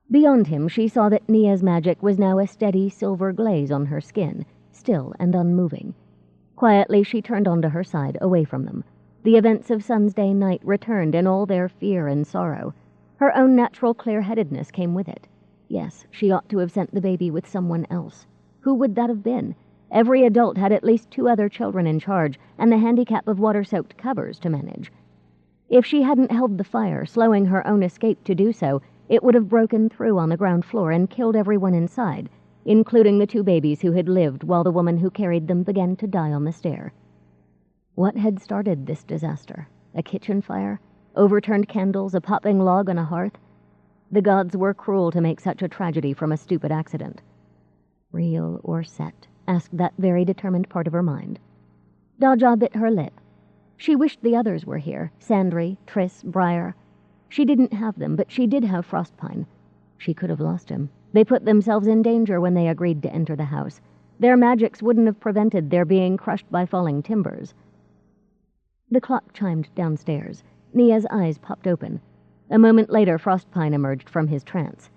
Beyond him, she saw that Nia's magic was now a steady silver glaze on her skin, still and unmoving. Quietly, she turned onto her side, away from them. The events of Sunsday night returned in all their fear and sorrow. Her own natural clear-headedness came with it. Yes, she ought to have sent the baby with someone else. Who would that have been? Every adult had at least 2 other children in charge, and the handicap of water-soaked covers to manage. If she hadn't held the fire, slowing her own escape to do so, it would have broken through on the ground floor and killed everyone inside, including the 2 babies who had lived while the woman who carried them began to die on the stair. What had started this disaster? A kitchen fire? Overturned candles? A popping log on a hearth? The gods were cruel to make such a tragedy from a stupid accident. Real or set? Asked that very determined part of her mind. Daja bit her lip. She wished the others were here, Sandry, Triss, Briar. She didn't have them, but she did have Frostpine. She could have lost him. They put themselves in danger when they agreed to enter the house. Their magics wouldn't have prevented their being crushed by falling timbers. The clock chimed downstairs. Nia's eyes popped open. A moment later, Frostpine emerged from his trance.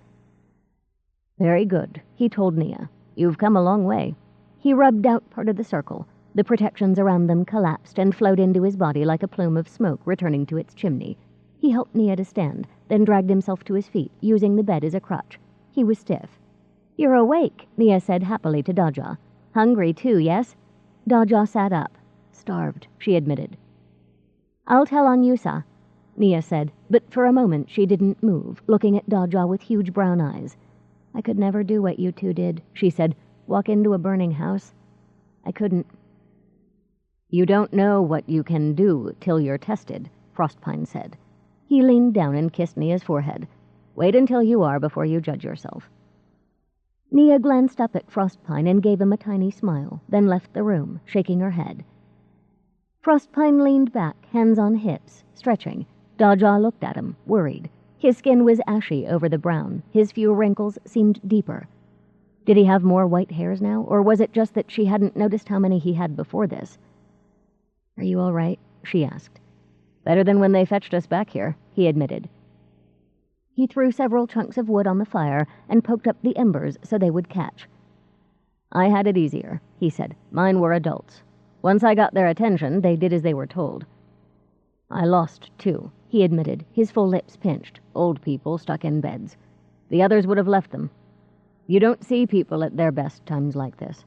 "Very good," he told Nia. "You've come a long way." He rubbed out part of the circle. The protections around them collapsed and flowed into his body like a plume of smoke returning to its chimney. He helped Nia to stand, then dragged himself to his feet, using the bed as a crutch. He was stiff. "You're awake," Nia said happily to Daja. "Hungry too, yes?" Daja sat up. "Starved," she admitted. "I'll tell on Yusa," Nia said, but for a moment she didn't move, looking at Daja with huge brown eyes. "I could never do what you two did," she said. "Walk into a burning house. I couldn't." "You don't know what you can do till you're tested," Frostpine said. He leaned down and kissed Nia's forehead. "Wait until you are before you judge yourself." Nia glanced up at Frostpine and gave him a tiny smile, then left the room, shaking her head. Frostpine leaned back, hands on hips, stretching. Daja looked at him, worried. His skin was ashy over the brown. His few wrinkles seemed deeper. Did he have more white hairs now, or was it just that she hadn't noticed how many he had before this? "Are you all right?" she asked. "Better than when they fetched us back here," he admitted. He threw several chunks of wood on the fire and poked up the embers so they would catch. "I had it easier," he said. "Mine were adults. Once I got their attention, they did as they were told." "I lost, too," he admitted, his full lips pinched. "Old people stuck in beds. The others would have left them. You don't see people at their best times like this."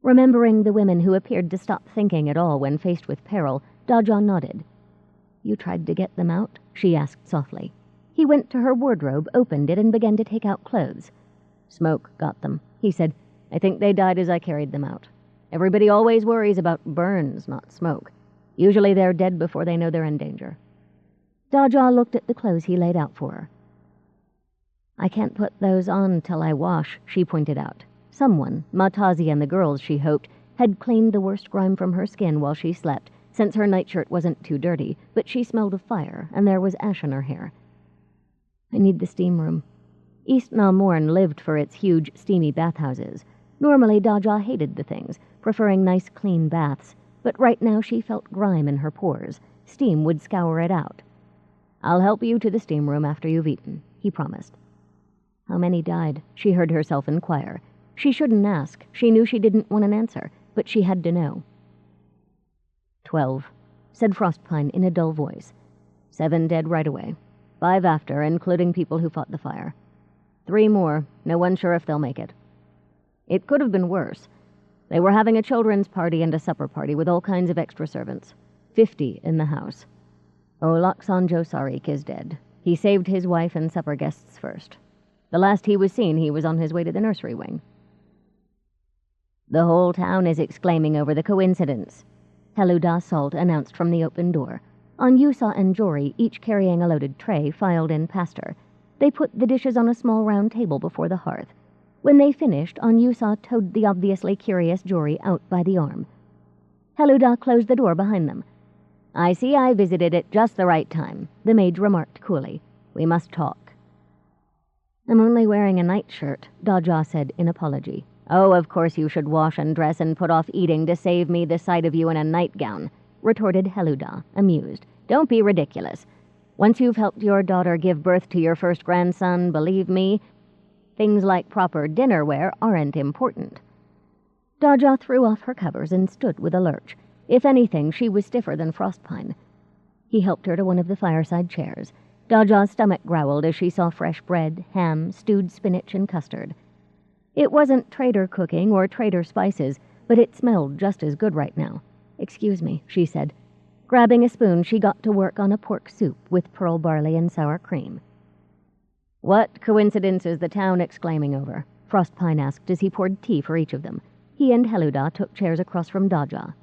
Remembering the women who appeared to stop thinking at all when faced with peril, Daja nodded. "You tried to get them out?" she asked softly. He went to her wardrobe, opened it, and began to take out clothes. "Smoke got them," he said. "I think they died as I carried them out. Everybody always worries about burns, not smoke. Usually they're dead before they know they're in danger." Daja looked at the clothes he laid out for her. "I can't put those on till I wash," she pointed out. Someone, Matazi and the girls, she hoped, had cleaned the worst grime from her skin while she slept, since her nightshirt wasn't too dirty, but she smelled of fire, and there was ash in her hair. "I need the steam room." East Namorn lived for its huge, steamy bathhouses. Normally, Daja hated the things, preferring nice, clean baths, but right now she felt grime in her pores. Steam would scour it out. "I'll help you to the steam room after you've eaten," he promised. "How many died?" she heard herself inquire. She shouldn't ask. She knew she didn't want an answer, but she had to know. 12, said Frostpine in a dull voice. 7 dead right away. 5 after, including people who fought the fire. 3 more. No one sure if they'll make it. It could have been worse. They were having a children's party and a supper party with all kinds of extra servants. 50 in the house. Olaksanjo Sarik is dead. He saved his wife and supper guests first. The last he was seen, he was on his way to the nursery wing. "The whole town is exclaiming over the coincidence," Heluda Salt announced from the open door. Yusa and Jory, each carrying a loaded tray, filed in past her. They put the dishes on a small round table before the hearth. When they finished, Yusa towed the obviously curious Jory out by the arm. Heluda closed the door behind them. "I see I visited at just the right time," the mage remarked coolly. "We must talk." "I'm only wearing a nightshirt," Daja said in apology. "Oh, of course you should wash and dress and put off eating to save me the sight of you in a nightgown," retorted Heluda, amused. "Don't be ridiculous. Once you've helped your daughter give birth to your first grandson, believe me, things like proper dinnerware aren't important." Daja threw off her covers and stood with a lurch. If anything, she was stiffer than Frostpine. He helped her to one of the fireside chairs. Daja's stomach growled as she saw fresh bread, ham, stewed spinach, and custard. It wasn't trader cooking or trader spices, but it smelled just as good right now. "Excuse me," she said. Grabbing a spoon, she got to work on a pork soup with pearl barley and sour cream. "What coincidence is the town exclaiming over?" Frostpine asked as he poured tea for each of them. He and Heluda took chairs across from Daja.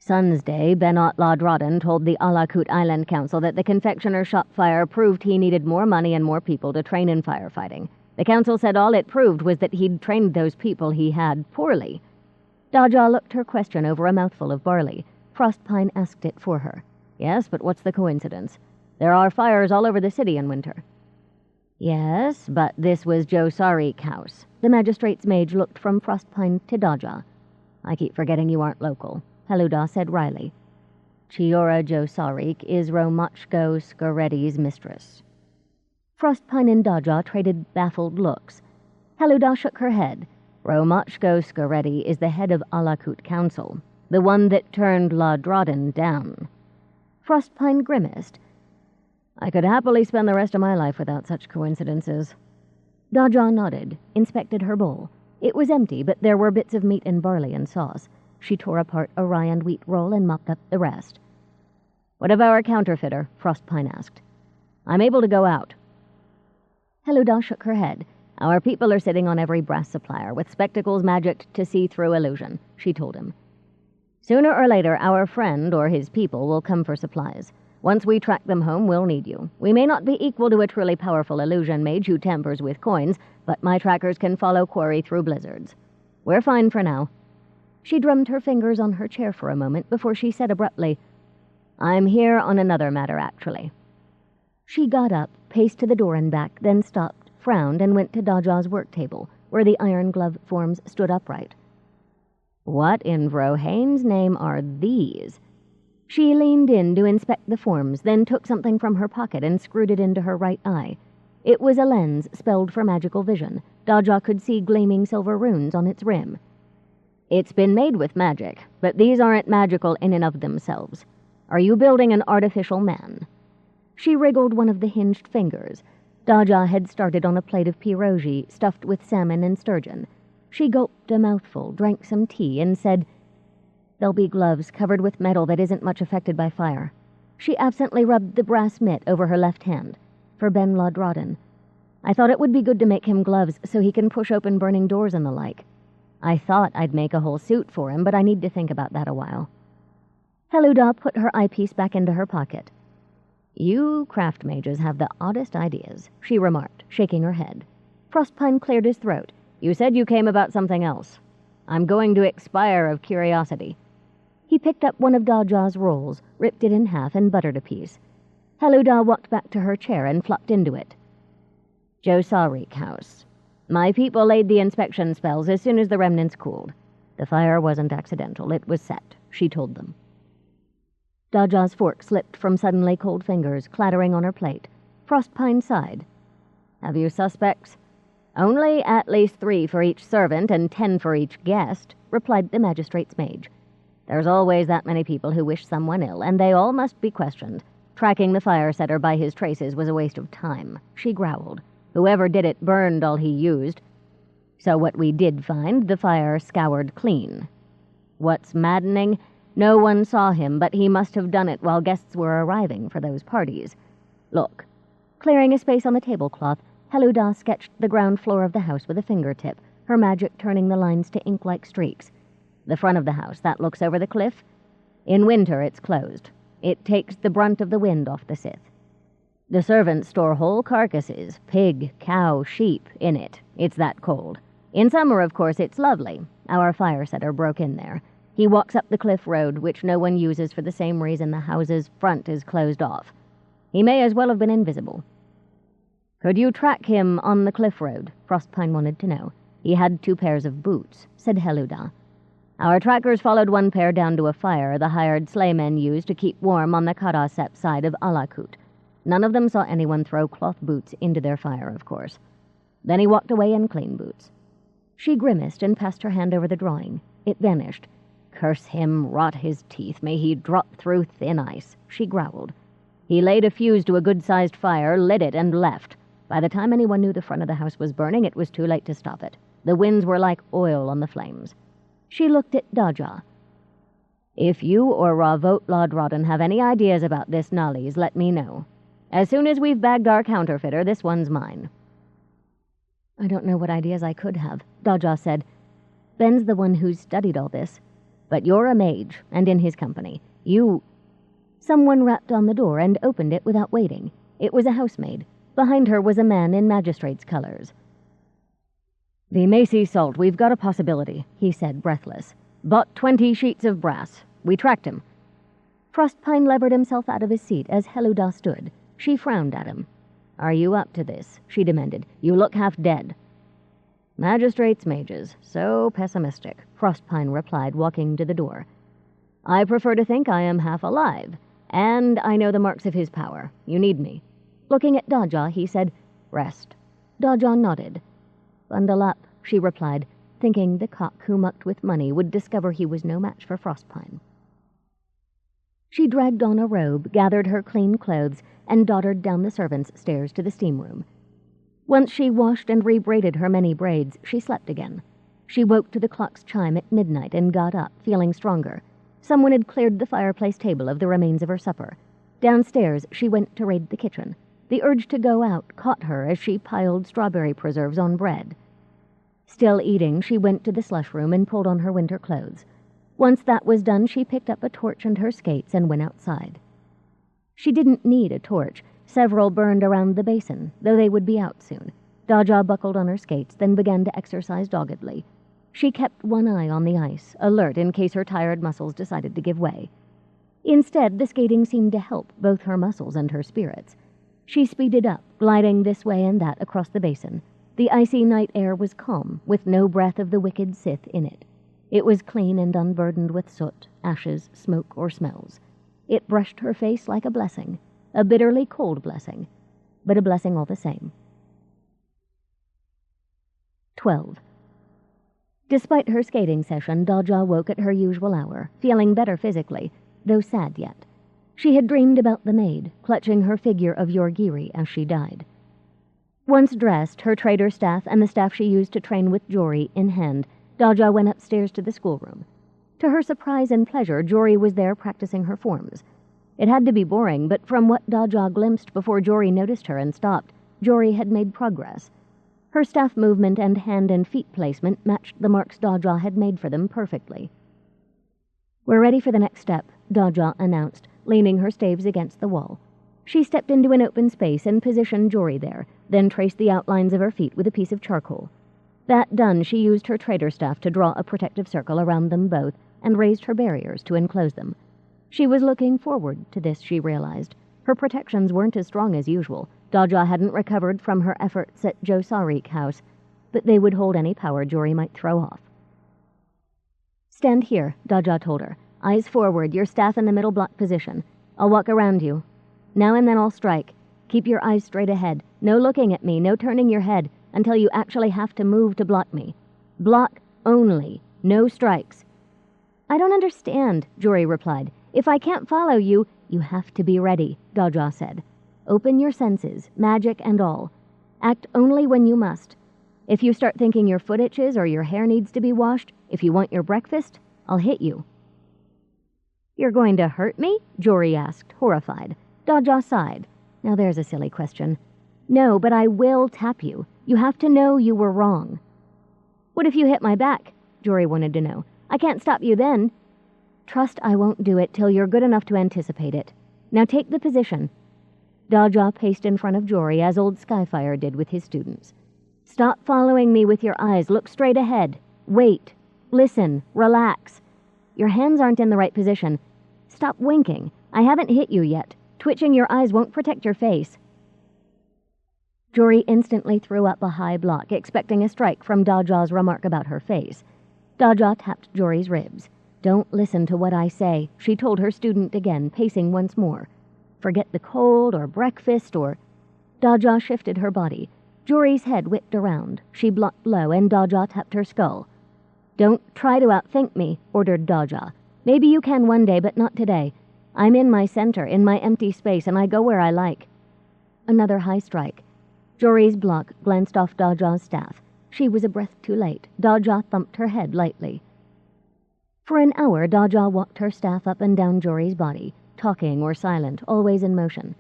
Sunday, Benot Ladrodden told the Alakut Island Council that the confectioner's shop fire proved he needed more money and more people to train in firefighting. The council said all it proved was that he'd trained those people he had poorly. Daja looked her question over a mouthful of barley. Frostpine asked it for her. Yes, but what's the coincidence? There are fires all over the city in winter. Yes, but this was Joe Sarik house. The magistrate's mage looked from Frostpine to Daja. I keep forgetting you aren't local, Heluda said wryly. Chiora Joe Sarik is Romachko Skoretti's mistress. Frostpine and Daja traded baffled looks. Heluda shook her head. Romachko Skoretti is the head of Alakut Council, the one that turned Ladrodden down. Frostpine grimaced. I could happily spend the rest of my life without such coincidences. Daja nodded, inspected her bowl. It was empty, but there were bits of meat and barley and sauce. She tore apart a rye and wheat roll and mopped up the rest. What of our counterfeiter? Frostpine asked. I'm able to go out. Heluda shook her head. Our people are sitting on every brass supplier, with spectacles magicked to see through illusion, she told him. Sooner or later, our friend or his people will come for supplies. Once we track them home, we'll need you. We may not be equal to a truly powerful illusion mage who tampers with coins, but my trackers can follow quarry through blizzards. We're fine for now. She drummed her fingers on her chair for a moment before she said abruptly, I'm here on another matter, actually. She got up, paced to the door and back, then stopped, frowned, and went to Daja's work table, where the iron glove forms stood upright. What in Vrohane's name are these? She leaned in to inspect the forms, then took something from her pocket and screwed it into her right eye. It was a lens spelled for magical vision. Daja could see gleaming silver runes on its rim. It's been made with magic, but these aren't magical in and of themselves. Are you building an artificial man? She wriggled one of the hinged fingers. Daja had started on a plate of pierogi stuffed with salmon and sturgeon. She gulped a mouthful, drank some tea, and said, They'll be gloves covered with metal that isn't much affected by fire. She absently rubbed the brass mitt over her left hand. For Ben Ladrodden. I thought it would be good to make him gloves so he can push open burning doors and the like. I thought I'd make a whole suit for him, but I need to think about that a while. Heluda put her eyepiece back into her pocket. You craft mages have the oddest ideas, she remarked, shaking her head. Frostpine cleared his throat. You said you came about something else. I'm going to expire of curiosity. He picked up one of Daja's rolls, ripped it in half, and buttered a piece. Heluda walked back to her chair and flopped into it. Joe Sarik house. My people laid the inspection spells as soon as the remnants cooled. The fire wasn't accidental, it was set, she told them. Daja's fork slipped from suddenly cold fingers, clattering on her plate. Frostpine sighed. Have you suspects? Only at least 3 for each servant and 10 for each guest, replied the magistrate's mage. There's always that many people who wish someone ill, and they all must be questioned. Tracking the fire setter by his traces was a waste of time, she growled. Whoever did it burned all he used. So what we did find, the fire scoured clean. What's maddening? No one saw him, but he must have done it while guests were arriving for those parties. Look. Clearing a space on the tablecloth, Heluda sketched the ground floor of the house with a fingertip, her magic turning the lines to ink-like streaks. The front of the house, that looks over the cliff. In winter, it's closed. It takes the brunt of the wind off the Sith. The servants store whole carcasses, pig, cow, sheep, in it. It's that cold. In summer, of course, it's lovely. Our fire setter broke in there. He walks up the cliff road, which no one uses for the same reason the house's front is closed off. He may as well have been invisible. Could you track him on the cliff road? Frostpine wanted to know. He had 2 pairs of boots, said Heluda. Our trackers followed one pair down to a fire the hired slaymen used to keep warm on the Karasep side of Alakut. None of them saw anyone throw cloth boots into their fire, of course. Then he walked away in clean boots. She grimaced and passed her hand over the drawing. It vanished. Curse him, rot his teeth, may he drop through thin ice, she growled. He laid a fuse to a good-sized fire, lit it, and left. By the time anyone knew the front of the house was burning, it was too late to stop it. The winds were like oil on the flames. She looked at Daja. If you or Ravot Ladrodden have any ideas about this Nollies, let me know. As soon as we've bagged our counterfeiter, this one's mine. I don't know what ideas I could have, Daja said. Ben's the one who's studied all this. But you're a mage, and in his company. You—" Someone rapped on the door and opened it without waiting. It was a housemaid. Behind her was a man in magistrate's colors. "The Macy Salt, we've got a possibility," he said, breathless. "Bought 20 sheets of brass. We tracked him." Frostpine levered himself out of his seat as Heluda stood. She frowned at him. "Are you up to this?" she demanded. "You look half dead." "Magistrates, mages, so pessimistic," Frostpine replied, walking to the door. "I prefer to think I am half alive, and I know the marks of his power. You need me." Looking at Daja, he said, "Rest." Daja nodded. "Bundle up," she replied, thinking the cock who mucked with money would discover he was no match for Frostpine. She dragged on a robe, gathered her clean clothes, and doddered down the servants' stairs to the steam room. Once she washed and rebraided her many braids, she slept again. She woke to the clock's chime at midnight and got up, feeling stronger. Someone had cleared the fireplace table of the remains of her supper. Downstairs, she went to raid the kitchen. The urge to go out caught her as she piled strawberry preserves on bread. Still eating, she went to the slush room and pulled on her winter clothes. Once that was done, she picked up a torch and her skates and went outside. She didn't need a torch. Several burned around the basin, though they would be out soon. Daja buckled on her skates, then began to exercise doggedly. She kept one eye on the ice, alert in case her tired muscles decided to give way. Instead, the skating seemed to help both her muscles and her spirits. She speeded up, gliding this way and that across the basin. The icy night air was calm, with no breath of the wicked Sith in it. It was clean and unburdened with soot, ashes, smoke, or smells. It brushed her face like a blessing, a bitterly cold blessing, but a blessing all the same. 12. Despite her skating session, Daja woke at her usual hour, feeling better physically, though sad yet. She had dreamed about the maid, clutching her figure of Yorgiri as she died. Once dressed, her trader staff and the staff she used to train with Jory in hand, Daja went upstairs to the schoolroom. To her surprise and pleasure, Jory was there practicing her forms. It had to be boring, but from what Daja glimpsed before Jory noticed her and stopped, Jory had made progress. Her staff movement and hand and feet placement matched the marks Daja had made for them perfectly. "We're ready for the next step," Daja announced, leaning her staves against the wall. She stepped into an open space and positioned Jory there, then traced the outlines of her feet with a piece of charcoal. That done, she used her trader staff to draw a protective circle around them both and raised her barriers to enclose them. She was looking forward to this, she realized. Her protections weren't as strong as usual. Daja hadn't recovered from her efforts at Josarik House, but they would hold any power Jory might throw off. "Stand here," Daja told her. "Eyes forward, your staff in the middle block position. I'll walk around you. Now and then I'll strike. Keep your eyes straight ahead. No looking at me, no turning your head, until you actually have to move to block me. Block only. No strikes." "I don't understand," Jory replied. "If I can't follow you—" "You have to be ready," Daja said. "Open your senses, magic and all. Act only when you must. If you start thinking your foot itches or your hair needs to be washed, if you want your breakfast, I'll hit you." "You're going to hurt me?" Jory asked, horrified. Daja sighed. "Now there's a silly question." "No, but I will tap you. You have to know you were wrong." "What if you hit my back?" Jory wanted to know. "I can't stop you then." "Trust I won't do it till you're good enough to anticipate it. Now take the position." Daja paced in front of Jory as old Skyfire did with his students. "Stop following me with your eyes. Look straight ahead. Wait. Listen. Relax. Your hands aren't in the right position. Stop winking. I haven't hit you yet. Twitching your eyes won't protect your face." Jory instantly threw up a high block, expecting a strike from Daja's remark about her face. Daja tapped Jory's ribs. "Don't listen to what I say," she told her student again, pacing once more. "Forget the cold or breakfast or—" Daja shifted her body. Jory's head whipped around. She blocked low, and Daja tapped her skull. "Don't try to outthink me," ordered Daja. "Maybe you can one day, but not today. I'm in my center, in my empty space, and I go where I like." Another high strike. Jory's block glanced off Daja's staff. She was a breath too late. Daja thumped her head lightly. For an hour, Daja walked her staff up and down Jory's body, talking or silent, always in motion.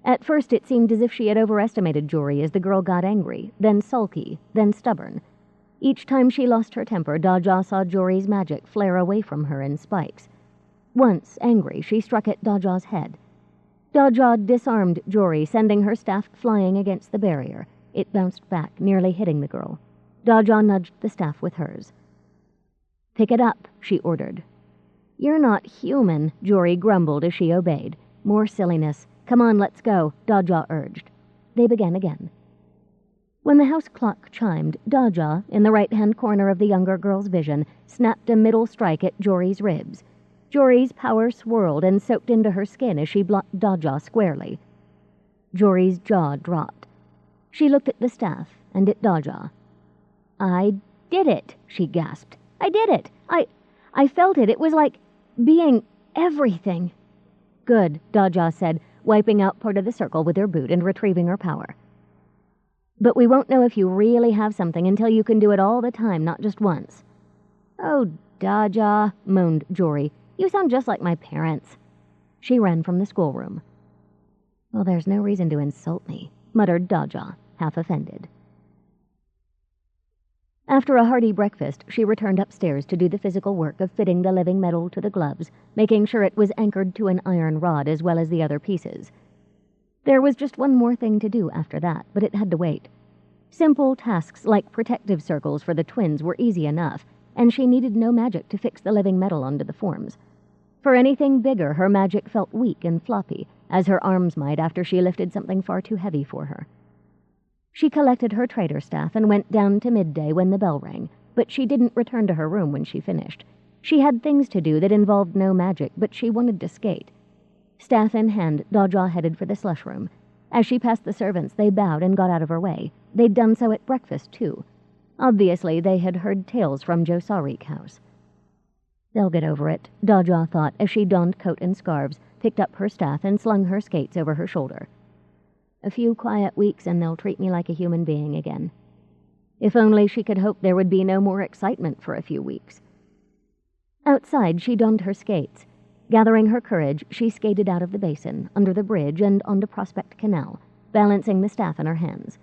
At first it seemed as if she had overestimated Jory as the girl got angry, then sulky, then stubborn. Each time she lost her temper, Daja saw Jory's magic flare away from her in spikes. Once, angry, she struck at Daja's head. Daja disarmed Jory, sending her staff flying against the barrier. It bounced back, nearly hitting the girl. Daja nudged the staff with hers. "Pick it up," she ordered. "You're not human," Jory grumbled as she obeyed. "More silliness. Come on, let's go," Daja urged. They began again. When the house clock chimed, Daja, in the right-hand corner of the younger girl's vision, snapped a middle strike at Jory's ribs. Jory's power swirled and soaked into her skin as she blocked Daja squarely. Jory's jaw dropped. She looked at the staff and at Daja. "I did it," she gasped. "I did it. I felt it. It was like being everything." "Good," Daja said, wiping out part of the circle with her boot and retrieving her power. "But we won't know if you really have something until you can do it all the time, not just once." "Oh, Daja," moaned Jory. "You sound just like my parents." She ran from the schoolroom. "Well, there's no reason to insult me," muttered Daja, half offended. After a hearty breakfast, she returned upstairs to do the physical work of fitting the living metal to the gloves, making sure it was anchored to an iron rod as well as the other pieces. There was just one more thing to do after that, but it had to wait. Simple tasks like protective circles for the twins were easy enough, and she needed no magic to fix the living metal onto the forms. For anything bigger, her magic felt weak and floppy, as her arms might after she lifted something far too heavy for her. She collected her trader staff and went down to midday when the bell rang, but she didn't return to her room when she finished. She had things to do that involved no magic, but she wanted to skate. Staff in hand, Daja headed for the slush room. As she passed the servants, they bowed and got out of her way. They'd done so at breakfast, too. Obviously, they had heard tales from Josarik House. They'll get over it, Daja thought as she donned coat and scarves, picked up her staff, and slung her skates over her shoulder. A few quiet weeks and they'll treat me like a human being again. If only she could hope there would be no more excitement for a few weeks. Outside, she donned her skates. Gathering her courage, she skated out of the basin, under the bridge, and onto Prospect Canal, balancing the staff in her hands.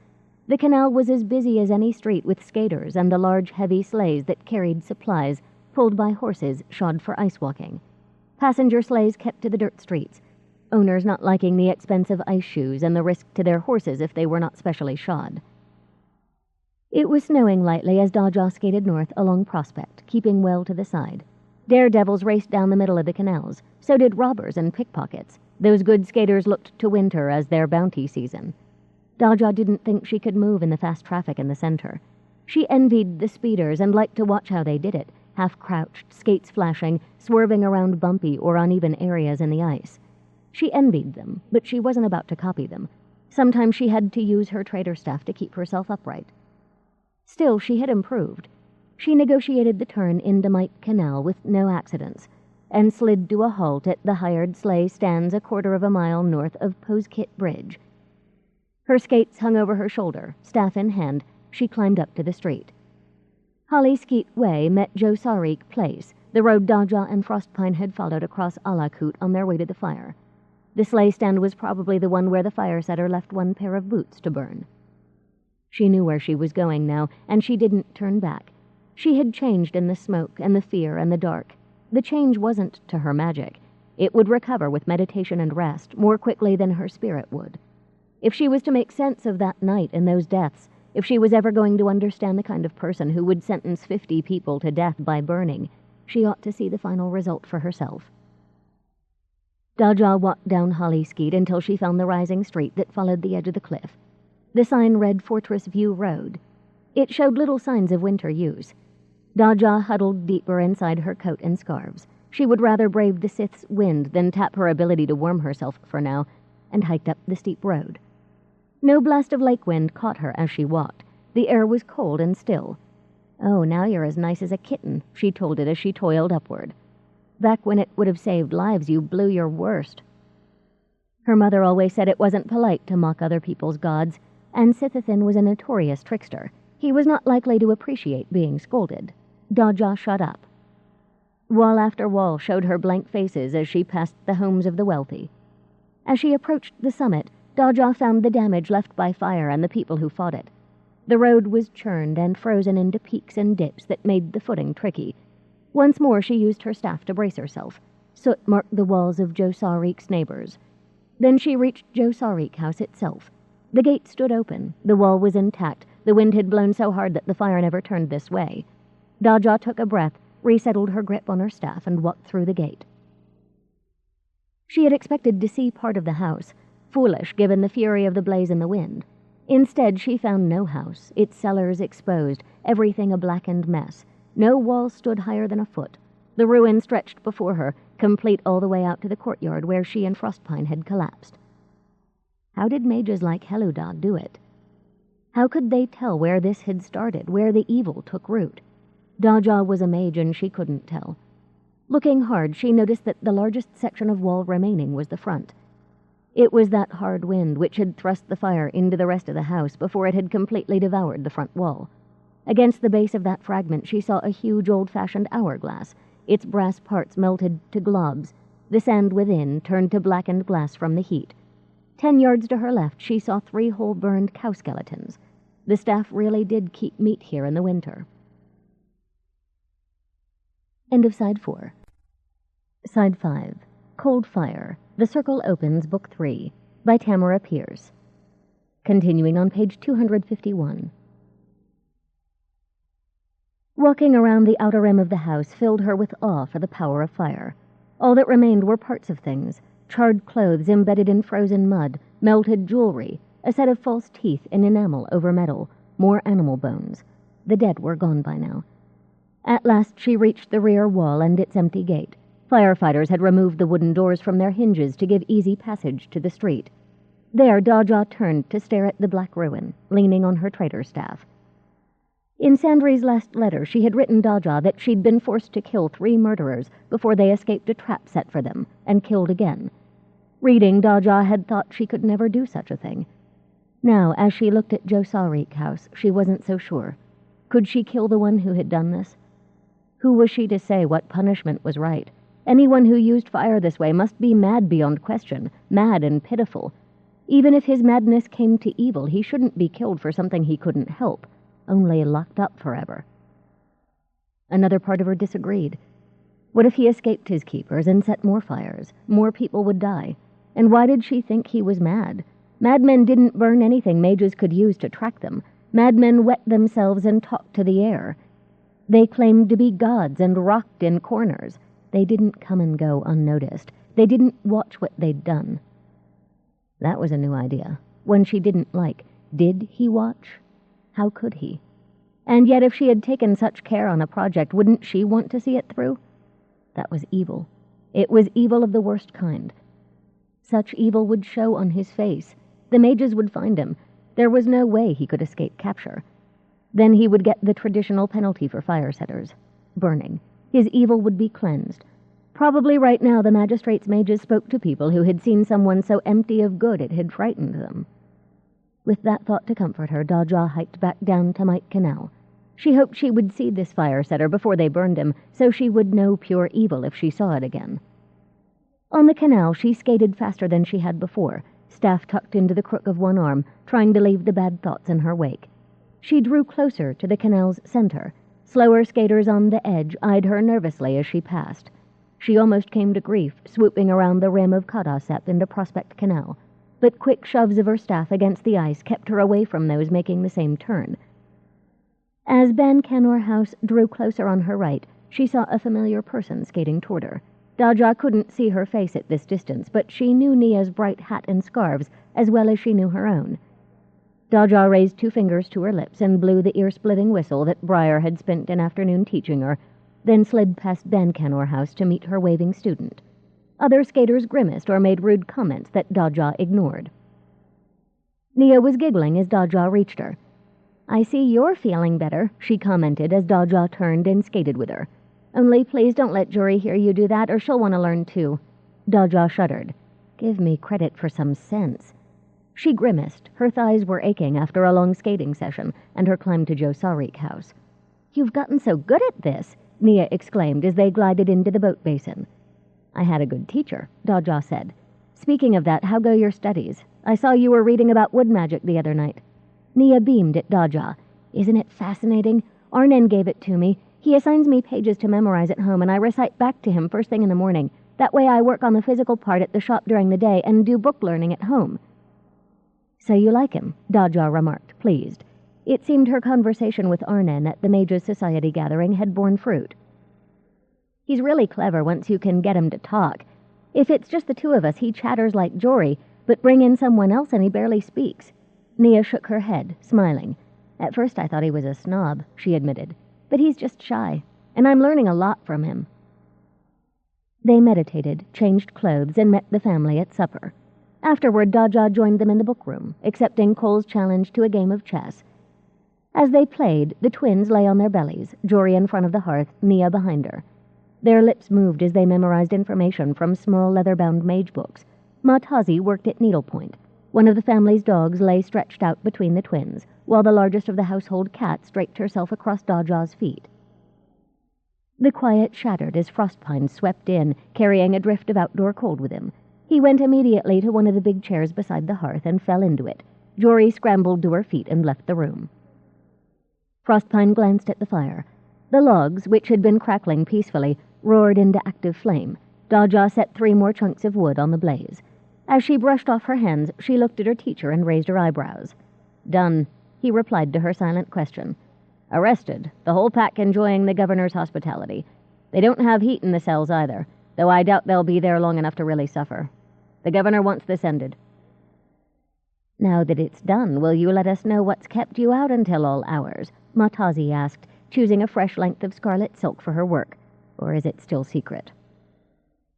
The canal was as busy as any street with skaters and the large, heavy sleighs that carried supplies, pulled by horses shod for ice walking. Passenger sleighs kept to the dirt streets, owners not liking the expensive ice shoes and the risk to their horses if they were not specially shod. It was snowing lightly as Daja skated north along Prospect, keeping well to the side. Daredevils raced down the middle of the canals. So did robbers and pickpockets. Those good skaters looked to winter as their bounty season. Daja didn't think she could move in the fast traffic in the center. She envied the speeders and liked to watch how they did it, half-crouched, skates flashing, swerving around bumpy or uneven areas in the ice. She envied them, but she wasn't about to copy them. Sometimes she had to use her trader staff to keep herself upright. Still, she had improved. She negotiated the turn into Mite Canal with no accidents, and slid to a halt at the hired sleigh stands 1/4 of a mile north of Poskit Bridge. Her skates hung over her shoulder, staff in hand. She climbed up to the street. Holly Skeet Way met Josarik Place, the road Daja and Frostpine had followed across Alakut on their way to the fire. The sleigh stand was probably the one where the fire setter left one pair of boots to burn. She knew where she was going now, and she didn't turn back. She had changed in the smoke and the fear and the dark. The change wasn't to her magic. It would recover with meditation and rest more quickly than her spirit would. If she was to make sense of that night and those deaths, if she was ever going to understand the kind of person who would sentence 50 people to death by burning, she ought to see the final result for herself. Daja walked down Holly Skeet until she found the rising street that followed the edge of the cliff. The sign read Fortress View Road. It showed little signs of winter use. Daja huddled deeper inside her coat and scarves. She would rather brave the Sith's wind than tap her ability to warm herself for now, and hiked up the steep road. No blast of lake wind caught her as she walked. The air was cold and still. "Oh, now you're as nice as a kitten," she told it as she toiled upward. "Back when it would have saved lives, you blew your worst." Her mother always said it wasn't polite to mock other people's gods, and Sithithin was a notorious trickster. He was not likely to appreciate being scolded. Daja shut up. Wall after wall showed her blank faces as she passed the homes of the wealthy. As she approached the summit, Daja found the damage left by fire and the people who fought it. The road was churned and frozen into peaks and dips that made the footing tricky. Once more she used her staff to brace herself. Soot marked the walls of Joe Sawreek's neighbors. Then she reached Joe Sawreek house itself. The gate stood open. The wall was intact. The wind had blown so hard that the fire never turned this way. Daja took a breath, resettled her grip on her staff, and walked through the gate. She had expected to see part of the house, foolish given the fury of the blaze and the wind. Instead, she found no house, its cellars exposed, everything a blackened mess. No wall stood higher than a foot. The ruin stretched before her, complete all the way out to the courtyard where she and Frostpine had collapsed. How did mages like Heludad do it? How could they tell where this had started, where the evil took root? Daja was a mage and she couldn't tell. Looking hard, she noticed that the largest section of wall remaining was the front. It was that hard wind which had thrust the fire into the rest of the house before it had completely devoured the front wall. Against the base of that fragment she saw a huge old-fashioned hourglass, its brass parts melted to globs, the sand within turned to blackened glass from the heat. 10 yards to her left she saw 3 whole burned cow skeletons. The staff really did keep meat here in the winter. End of Side 4. Side 5. Cold Fire. The Circle Opens, Book 3, by Tamora Pierce. Continuing on page 251. Walking around the outer rim of the house filled her with awe for the power of fire. All that remained were parts of things, charred clothes embedded in frozen mud, melted jewelry, a set of false teeth in enamel over metal, more animal bones. The dead were gone by now. At last she reached the rear wall and its empty gate. Firefighters had removed the wooden doors from their hinges to give easy passage to the street. There, Daja turned to stare at the black ruin, leaning on her trader's staff. In Sandry's last letter, she had written Daja that she'd been forced to kill 3 murderers before they escaped a trap set for them, and killed again. Reading, Daja had thought she could never do such a thing. Now, as she looked at Joe Sawreek house, she wasn't so sure. Could she kill the one who had done this? Who was she to say what punishment was right? Anyone who used fire this way must be mad beyond question, mad and pitiful. Even if his madness came to evil, he shouldn't be killed for something he couldn't help, only locked up forever. Another part of her disagreed. What if he escaped his keepers and set more fires? More people would die. And why did she think he was mad? Madmen didn't burn anything mages could use to track them. Madmen wet themselves and talked to the air. They claimed to be gods and rocked in corners. They didn't come and go unnoticed. They didn't watch what they'd done. That was a new idea, one she didn't like. Did he watch? How could he? And yet if she had taken such care on a project, wouldn't she want to see it through? That was evil. It was evil of the worst kind. Such evil would show on his face. The mages would find him. There was no way he could escape capture. Then he would get the traditional penalty for fire setters, burning. His evil would be cleansed. Probably right now the magistrate's mages spoke to people who had seen someone so empty of good it had frightened them. With that thought to comfort her, Daja hiked back down to Mike Canal. She hoped she would see this fire setter before they burned him, so she would know pure evil if she saw it again. On the canal, she skated faster than she had before, staff tucked into the crook of one arm, trying to leave the bad thoughts in her wake. She drew closer to the canal's center. Slower skaters on the edge eyed her nervously as she passed. She almost came to grief, swooping around the rim of Kadasep into Prospect Canal, but quick shoves of her staff against the ice kept her away from those making the same turn. As Ben Canor House drew closer on her right, she saw a familiar person skating toward her. Daja couldn't see her face at this distance, but she knew Nia's bright hat and scarves as well as she knew her own. Daja raised 2 fingers to her lips and blew the ear-splitting whistle that Briar had spent an afternoon teaching her, then slid past Ben Canor House to meet her waving student. Other skaters grimaced or made rude comments that Daja ignored. Nia was giggling as Daja reached her. "I see you're feeling better," she commented as Daja turned and skated with her. "Only please don't let Jory hear you do that, or she'll want to learn too." Daja shuddered. Give me credit for some sense. She grimaced. Her thighs were aching after a long skating session and her climb to Joe Sawreek house. "You've gotten so good at this," Nia exclaimed as they glided into the boat basin. "I had a good teacher," Daja said. "Speaking of that, how go your studies? I saw you were reading about wood magic the other night." Nia beamed at Daja. Isn't it fascinating? Arnon gave it to me. He assigns me pages to memorize at home, and I recite back to him first thing in the morning. That way I work on the physical part at the shop during the day and do book learning at home. So you like him, Daja remarked, pleased. It seemed her conversation with Arnon at the Mage's Society gathering had borne fruit. He's really clever once you can get him to talk. If it's just the two of us, he chatters like Jory, but bring in someone else and he barely speaks. Nia shook her head, smiling. At first I thought he was a snob, she admitted, but he's just shy, and I'm learning a lot from him. They meditated, changed clothes, and met the family at supper. Afterward, Daja joined them in the book room, accepting Cole's challenge to a game of chess. As they played, the twins lay on their bellies, Jory in front of the hearth, Nia behind her. Their lips moved as they memorized information from small leather-bound mage books. Matazi worked at needlepoint. One of the family's dogs lay stretched out between the twins, while the largest of the household cats draped herself across Daja's feet. The quiet shattered as Frostpine swept in, carrying a drift of outdoor cold with him. He went immediately to one of the big chairs beside the hearth and fell into it. Jory scrambled to her feet and left the room. Frostpine glanced at the fire. The logs, which had been crackling peacefully, roared into active flame. Daja set 3 more chunks of wood on the blaze. As she brushed off her hands, she looked at her teacher and raised her eyebrows. "Done," he replied to her silent question. "Arrested, the whole pack enjoying the governor's hospitality. They don't have heat in the cells either, though I doubt they'll be there long enough to really suffer. The governor wants this ended." "Now that it's done, will you let us know what's kept you out until all hours?" Matazi asked, choosing a fresh length of scarlet silk for her work. "Or is it still secret?"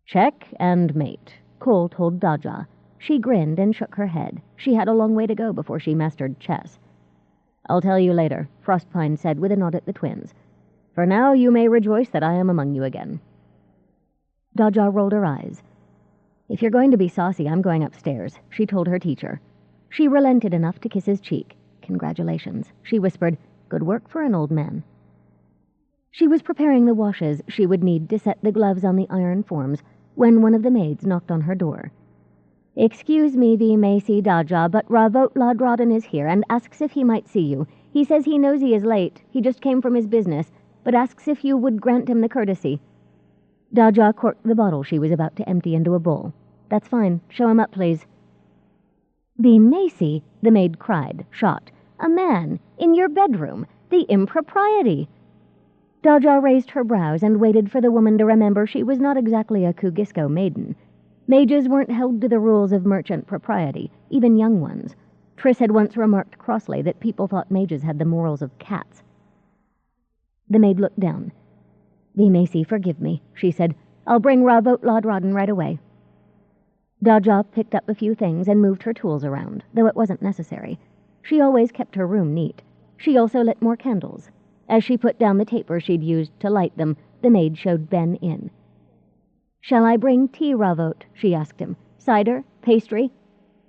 "Check and mate," Cole told Daja. She grinned and shook her head. She had a long way to go before she mastered chess. "I'll tell you later," Frostpine said with a nod at the twins. "For now, you may rejoice that I am among you again." Daja rolled her eyes. "If you're going to be saucy, I'm going upstairs," she told her teacher. She relented enough to kiss his cheek. "Congratulations," she whispered. "Good work for an old man." She was preparing the washes she would need to set the gloves on the iron forms when one of the maids knocked on her door. "Excuse me, V. Macy Daja, but Ravot Ladrodin is here and asks if he might see you. He says he knows he is late. He just came from his business, but asks if you would grant him the courtesy." Daja corked the bottle she was about to empty into a bowl. "That's fine. Show him up, please." "V. Macy," the maid cried, shocked. "A man in your bedroom. The impropriety!" Daja raised her brows and waited for the woman to remember she was not exactly a Kugisko maiden. Mages weren't held to the rules of merchant propriety, even young ones. Triss had once remarked crossly that people thought mages had the morals of cats. The maid looked down. "V. Macy, forgive me," she said. "I'll bring Ravot Ladrodin right away." Daja picked up a few things and moved her tools around, though it wasn't necessary. She always kept her room neat. She also lit more candles. As she put down the taper she'd used to light them, the maid showed Ben in. "Shall I bring tea, Ravot?" she asked him. "Cider? Pastry?"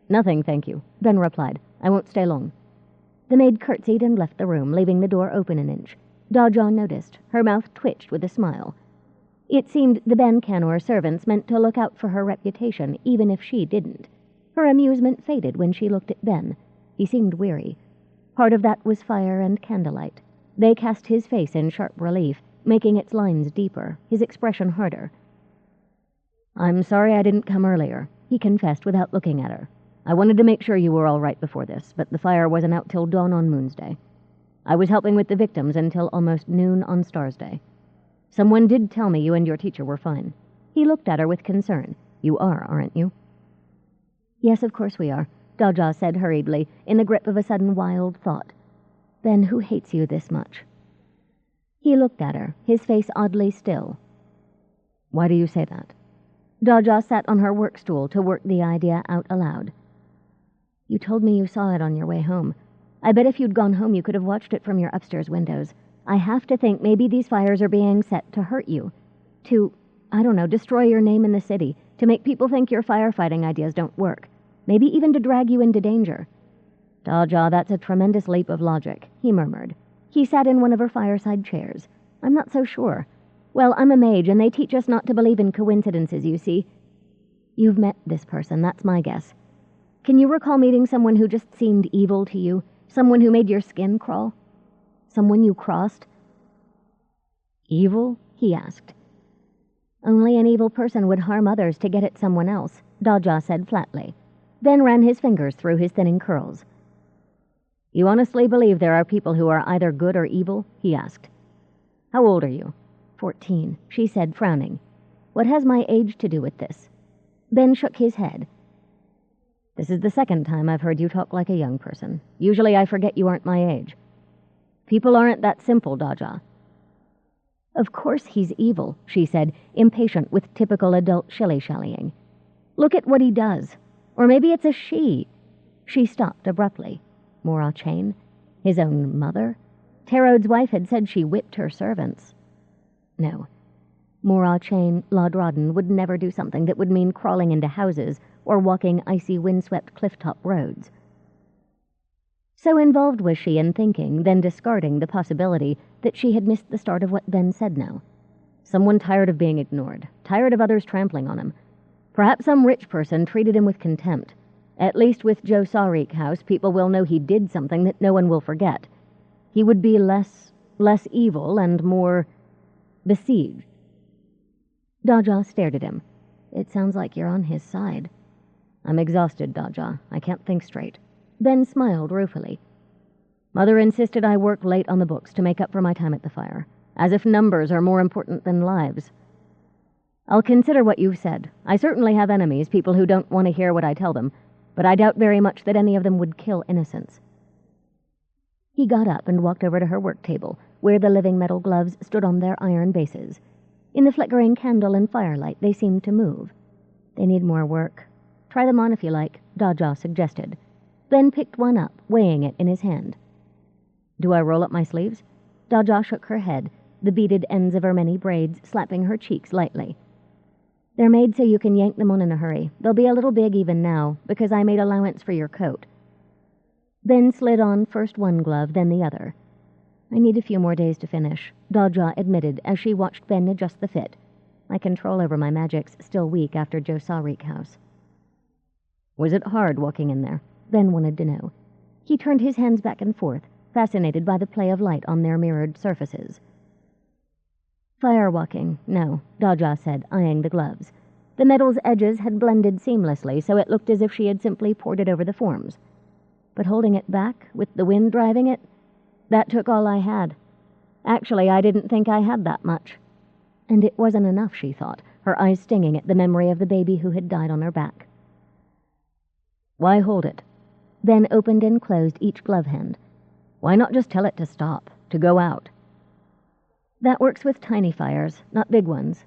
"Nothing, thank you," Ben replied. "I won't stay long." The maid curtsied and left the room, leaving the door open an inch. Daja noticed. Her mouth twitched with a smile. It seemed the Ben Canor servants meant to look out for her reputation, even if she didn't. Her amusement faded when she looked at Ben. He seemed weary. Part of that was fire and candlelight. They cast his face in sharp relief, making its lines deeper, his expression harder. "I'm sorry I didn't come earlier," he confessed without looking at her. "I wanted to make sure you were all right before this, but the fire wasn't out till dawn on Moon's Day. I was helping with the victims until almost noon on Star's Day. Someone did tell me you and your teacher were fine." He looked at her with concern. "You are, aren't you?" "Yes, of course we are," Daja said hurriedly, in the grip of a sudden wild thought. "Ben, who hates you this much?" He looked at her, his face oddly still. "Why do you say that?" Daja sat on her work stool to work the idea out aloud. "You told me you saw it on your way home. I bet if you'd gone home you could have watched it from your upstairs windows. I have to think maybe these fires are being set to hurt you. To, I don't know, destroy your name in the city, to make people think your firefighting ideas don't work. Maybe even to drag you into danger." "Daja, that's a tremendous leap of logic," he murmured. He sat in one of her fireside chairs. "I'm not so sure. Well, I'm a mage, and they teach us not to believe in coincidences, you see. You've met this person, that's my guess. Can you recall meeting someone who just seemed evil to you? Someone who made your skin crawl? Someone you crossed? Evil? He asked. Only an evil person would harm others to get at someone else, Daja said flatly, then ran his fingers through his thinning curls. You honestly believe there are people who are either good or evil? He asked. How old are you? 14, she said, frowning. What has my age to do with this? Ben shook his head. This is the second time I've heard you talk like a young person. Usually I forget you aren't my age. People aren't that simple, Daja. Of course he's evil, she said, impatient with typical adult shilly-shallying. Look at what he does. Or maybe it's a she. She stopped abruptly. Mora Chain? His own mother? Terod's wife had said she whipped her servants. No. Mora Chain Lodrodden would never do something that would mean crawling into houses or walking icy windswept clifftop roads. So involved was she in thinking, then discarding the possibility that she had missed the start of what Ben said now. Someone tired of being ignored, tired of others trampling on him. Perhaps some rich person treated him with contempt. At least with Joe Sawreek House, people will know he did something that no one will forget. He would be less evil and more besieged. Daja stared at him. It sounds like you're on his side. I'm exhausted, Daja. I can't think straight. Ben smiled ruefully. Mother insisted I work late on the books to make up for my time at the fire, as if numbers are more important than lives. I'll consider what you've said. I certainly have enemies, people who don't want to hear what I tell them, but I doubt very much that any of them would kill innocents. He got up and walked over to her work table, where the living metal gloves stood on their iron bases. In the flickering candle and firelight, they seemed to move. They need more work. Try them on if you like, Daja suggested. Ben picked one up, weighing it in his hand. Do I roll up my sleeves? Daja shook her head, the beaded ends of her many braids slapping her cheeks lightly. They're made so you can yank them on in a hurry. They'll be a little big even now, because I made allowance for your coat. Ben slid on first one glove, then the other. I need a few more days to finish, Daja admitted as she watched Ben adjust the fit. My control over my magic's still weak after Joe Sawreek House. Was it hard walking in there? Ben wanted to know. He turned his hands back and forth, fascinated by the play of light on their mirrored surfaces. Firewalking, no, Daja said, eyeing the gloves. The metal's edges had blended seamlessly, so it looked as if she had simply poured it over the forms. But holding it back, with the wind driving it, that took all I had. Actually, I didn't think I had that much. And it wasn't enough, she thought, her eyes stinging at the memory of the baby who had died on her back. Why hold it? Ben opened and closed each glove hand. Why not just tell it to stop, to go out? That works with tiny fires, not big ones.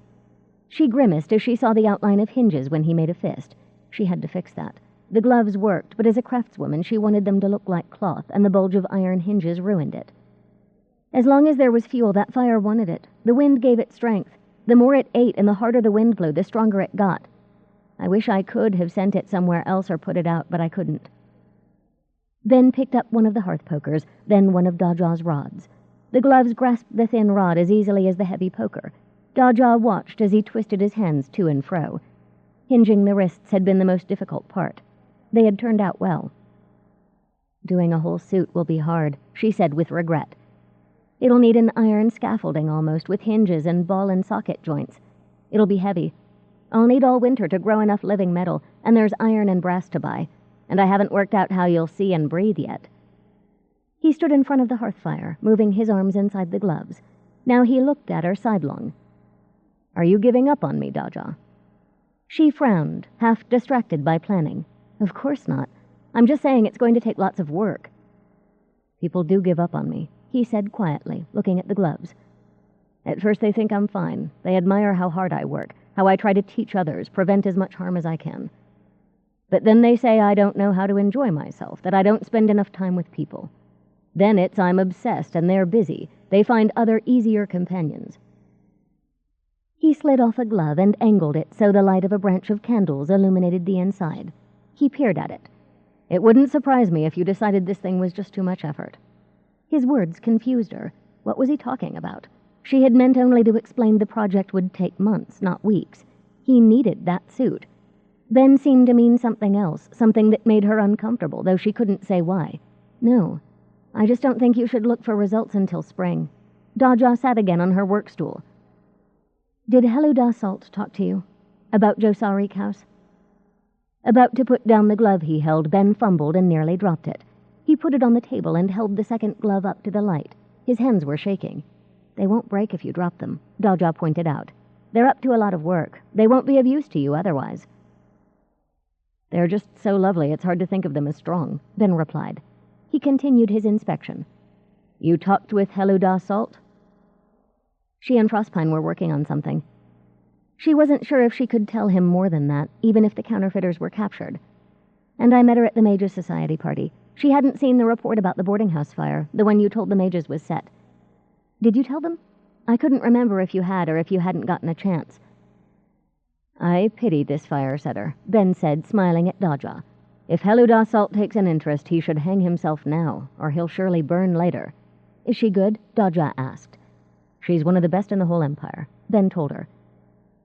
She grimaced as she saw the outline of hinges when he made a fist. She had to fix that. The gloves worked, but as a craftswoman she wanted them to look like cloth, and the bulge of iron hinges ruined it. As long as there was fuel, that fire wanted it. The wind gave it strength. The more it ate and the harder the wind blew, the stronger it got. I wish I could have sent it somewhere else or put it out, but I couldn't. Ben picked up one of the hearth pokers, then one of Daja's rods. The gloves grasped the thin rod as easily as the heavy poker. Daja watched as he twisted his hands to and fro. Hinging the wrists had been the most difficult part. They had turned out well. Doing a whole suit will be hard, she said with regret. It'll need an iron scaffolding almost, with hinges and ball and socket joints. It'll be heavy. I'll need all winter to grow enough living metal, and there's iron and brass to buy, and I haven't worked out how you'll see and breathe yet. He stood in front of the hearth fire, moving his arms inside the gloves. Now he looked at her sidelong. Are you giving up on me, Daja? She frowned, half distracted by planning. Of course not. I'm just saying it's going to take lots of work. People do give up on me, he said quietly, looking at the gloves. At first they think I'm fine. They admire how hard I work, how I try to teach others, prevent as much harm as I can. But then they say I don't know how to enjoy myself, that I don't spend enough time with people. Then it's I'm obsessed and they're busy. They find other, easier companions. He slid off a glove and angled it so the light of a branch of candles illuminated the inside. He peered at it. It wouldn't surprise me if you decided this thing was just too much effort. His words confused her. What was he talking about? She had meant only to explain the project would take months, not weeks. He needed that suit. Ben seemed to mean something else, something that made her uncomfortable, though she couldn't say why. No, I just don't think you should look for results until spring. Daja sat again on her work stool. Did Heluda Salt talk to you? About Josarik House? About to put down the glove he held, Ben fumbled and nearly dropped it. He put it on the table and held the second glove up to the light. His hands were shaking. They won't break if you drop them, Daja pointed out. They're up to a lot of work. They won't be of use to you otherwise. They're just so lovely it's hard to think of them as strong, Ben replied. He continued his inspection. You talked with Heluda Salt? She and Frostpine were working on something. She wasn't sure if she could tell him more than that, even if the counterfeiters were captured. And I met her at the Mages Society party. She hadn't seen the report about the boarding house fire, the one you told the mages was set. Did you tell them? I couldn't remember if you had or if you hadn't gotten a chance. I pity this fire setter, Ben said, smiling at Daja. If Heluda Salt takes an interest, he should hang himself now, or he'll surely burn later. Is she good? Daja asked. She's one of the best in the whole empire, Ben told her.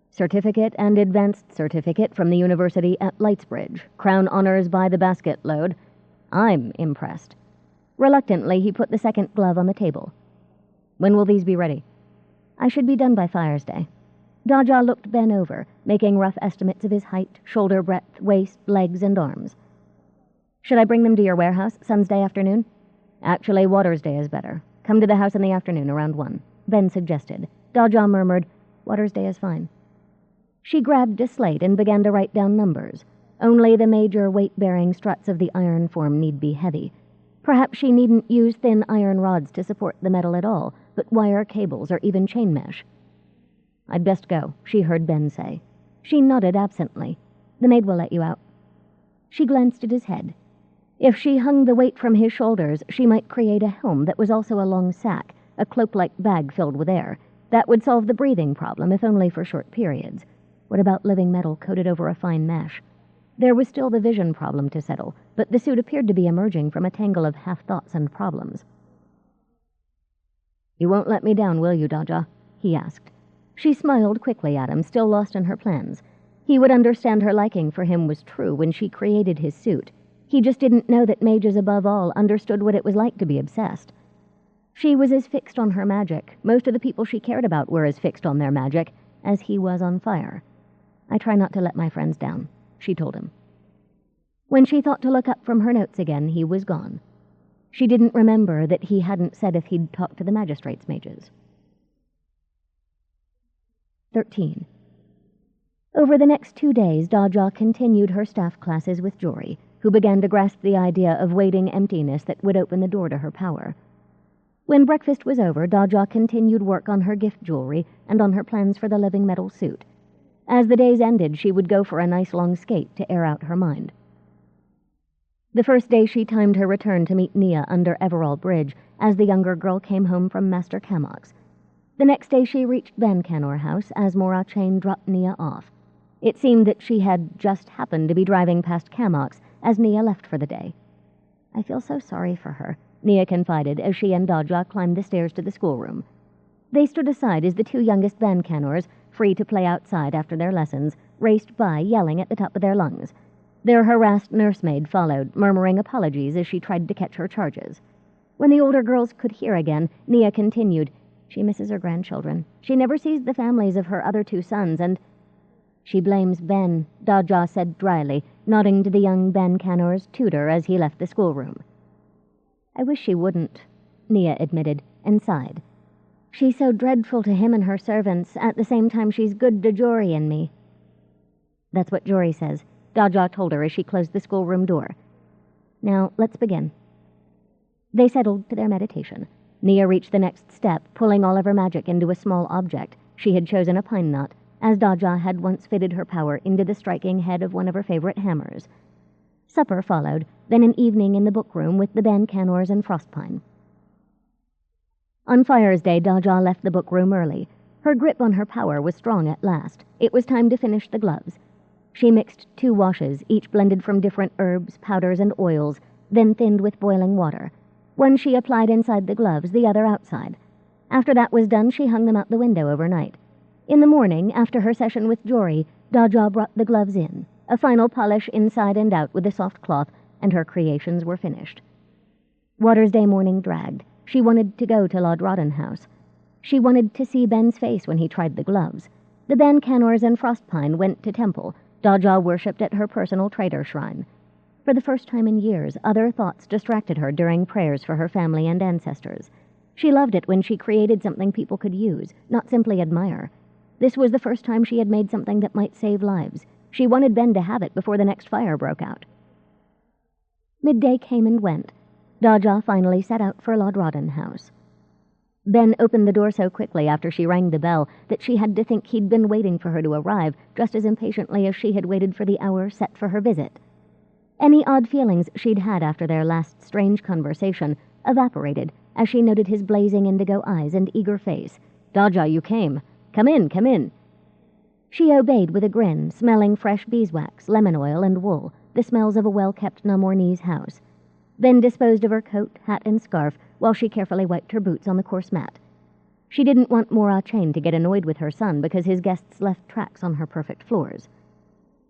Certificate and advanced certificate from the university at Lightsbridge. Crown honors by the basket load. I'm impressed. Reluctantly, he put the second glove on the table. When will these be ready? I should be done by Fire's Day. Daja looked Ben over, making rough estimates of his height, shoulder breadth, waist, legs, and arms. Should I bring them to your warehouse, Sun's Day afternoon? Actually, Water's Day is better. Come to the house in the afternoon around 1, Ben suggested. Daja murmured, Water's Day is fine. She grabbed a slate and began to write down numbers. Only the major weight-bearing struts of the iron form need be heavy. Perhaps she needn't use thin iron rods to support the metal at all, but wire cables or even chain mesh. I'd best go, she heard Ben say. She nodded absently. The maid will let you out. She glanced at his head. If she hung the weight from his shoulders, she might create a helm that was also a long sack, a cloak-like bag filled with air. That would solve the breathing problem, if only for short periods. What about living metal coated over a fine mesh? There was still the vision problem to settle, but the suit appeared to be emerging from a tangle of half-thoughts and problems. You won't let me down, will you, Daja? He asked. She smiled quickly at him, still lost in her plans. He would understand her liking for him was true when she created his suit. He just didn't know that mages above all understood what it was like to be obsessed. She was as fixed on her magic. Most of the people she cared about were as fixed on their magic as he was on fire. I try not to let my friends down, she told him. When she thought to look up from her notes again, he was gone. She didn't remember that he hadn't said if he'd talked to the magistrates' mages. 13. Over the next 2 days, Daja continued her staff classes with Jory, who began to grasp the idea of waiting emptiness that would open the door to her power. When breakfast was over, Daja continued work on her gift jewelry and on her plans for the living metal suit. As the days ended, she would go for a nice long skate to air out her mind. The first day she timed her return to meet Nia under Everall Bridge as the younger girl came home from Master Cammock's. The next day she reached Bancanor House as Mora Chain dropped Nia off. It seemed that she had just happened to be driving past Cammock's as Nia left for the day. I feel so sorry for her, Nia confided as she and Daja climbed the stairs to the schoolroom. They stood aside as the 2 youngest Bancanors, free to play outside after their lessons, raced by, yelling at the top of their lungs. Their harassed nursemaid followed, murmuring apologies as she tried to catch her charges. When the older girls could hear again, Nia continued, She misses her grandchildren. She never sees the families of her other 2 sons, and... She blames Ben, Daja said dryly, nodding to the young Bancanor's tutor as he left the schoolroom. I wish she wouldn't, Nia admitted, and sighed. She's so dreadful to him and her servants, at the same time she's good to Jory and me. That's what Jory says, Daja told her as she closed the schoolroom door. Now, let's begin. They settled to their meditation. Nia reached the next step, pulling all of her magic into a small object. She had chosen a pine knot, as Daja had once fitted her power into the striking head of one of her favorite hammers. Supper followed, then an evening in the bookroom with the Bancanors and Frostpine. On Fire's Day, Daja left the bookroom early. Her grip on her power was strong at last. It was time to finish the gloves. She mixed 2 washes, each blended from different herbs, powders, and oils, then thinned with boiling water. One she applied inside the gloves, the other outside. After that was done, she hung them out the window overnight. In the morning, after her session with Jory, Daja brought the gloves in, a final polish inside and out with a soft cloth, and her creations were finished. Water's Day morning dragged. She wanted to go to Lord Rawdonhouse. She wanted to see Ben's face when he tried the gloves. The Bancanors and Frostpine went to temple. Daja worshipped at her personal trader shrine. For the first time in years, other thoughts distracted her during prayers for her family and ancestors. She loved it when she created something people could use, not simply admire. This was the first time she had made something that might save lives. She wanted Ben to have it before the next fire broke out. Midday came and went. Daja finally set out for Lord Rawdonhouse. Ben opened the door so quickly after she rang the bell that she had to think he'd been waiting for her to arrive just as impatiently as she had waited for the hour set for her visit. Any odd feelings she'd had after their last strange conversation evaporated as she noted his blazing indigo eyes and eager face. "Daja, you came. Come in, come in." She obeyed with a grin, smelling fresh beeswax, lemon oil, and wool, the smells of a well-kept Namornese house. Ben disposed of her coat, hat, and scarf while she carefully wiped her boots on the coarse mat. She didn't want Mora Chain to get annoyed with her son because his guests left tracks on her perfect floors.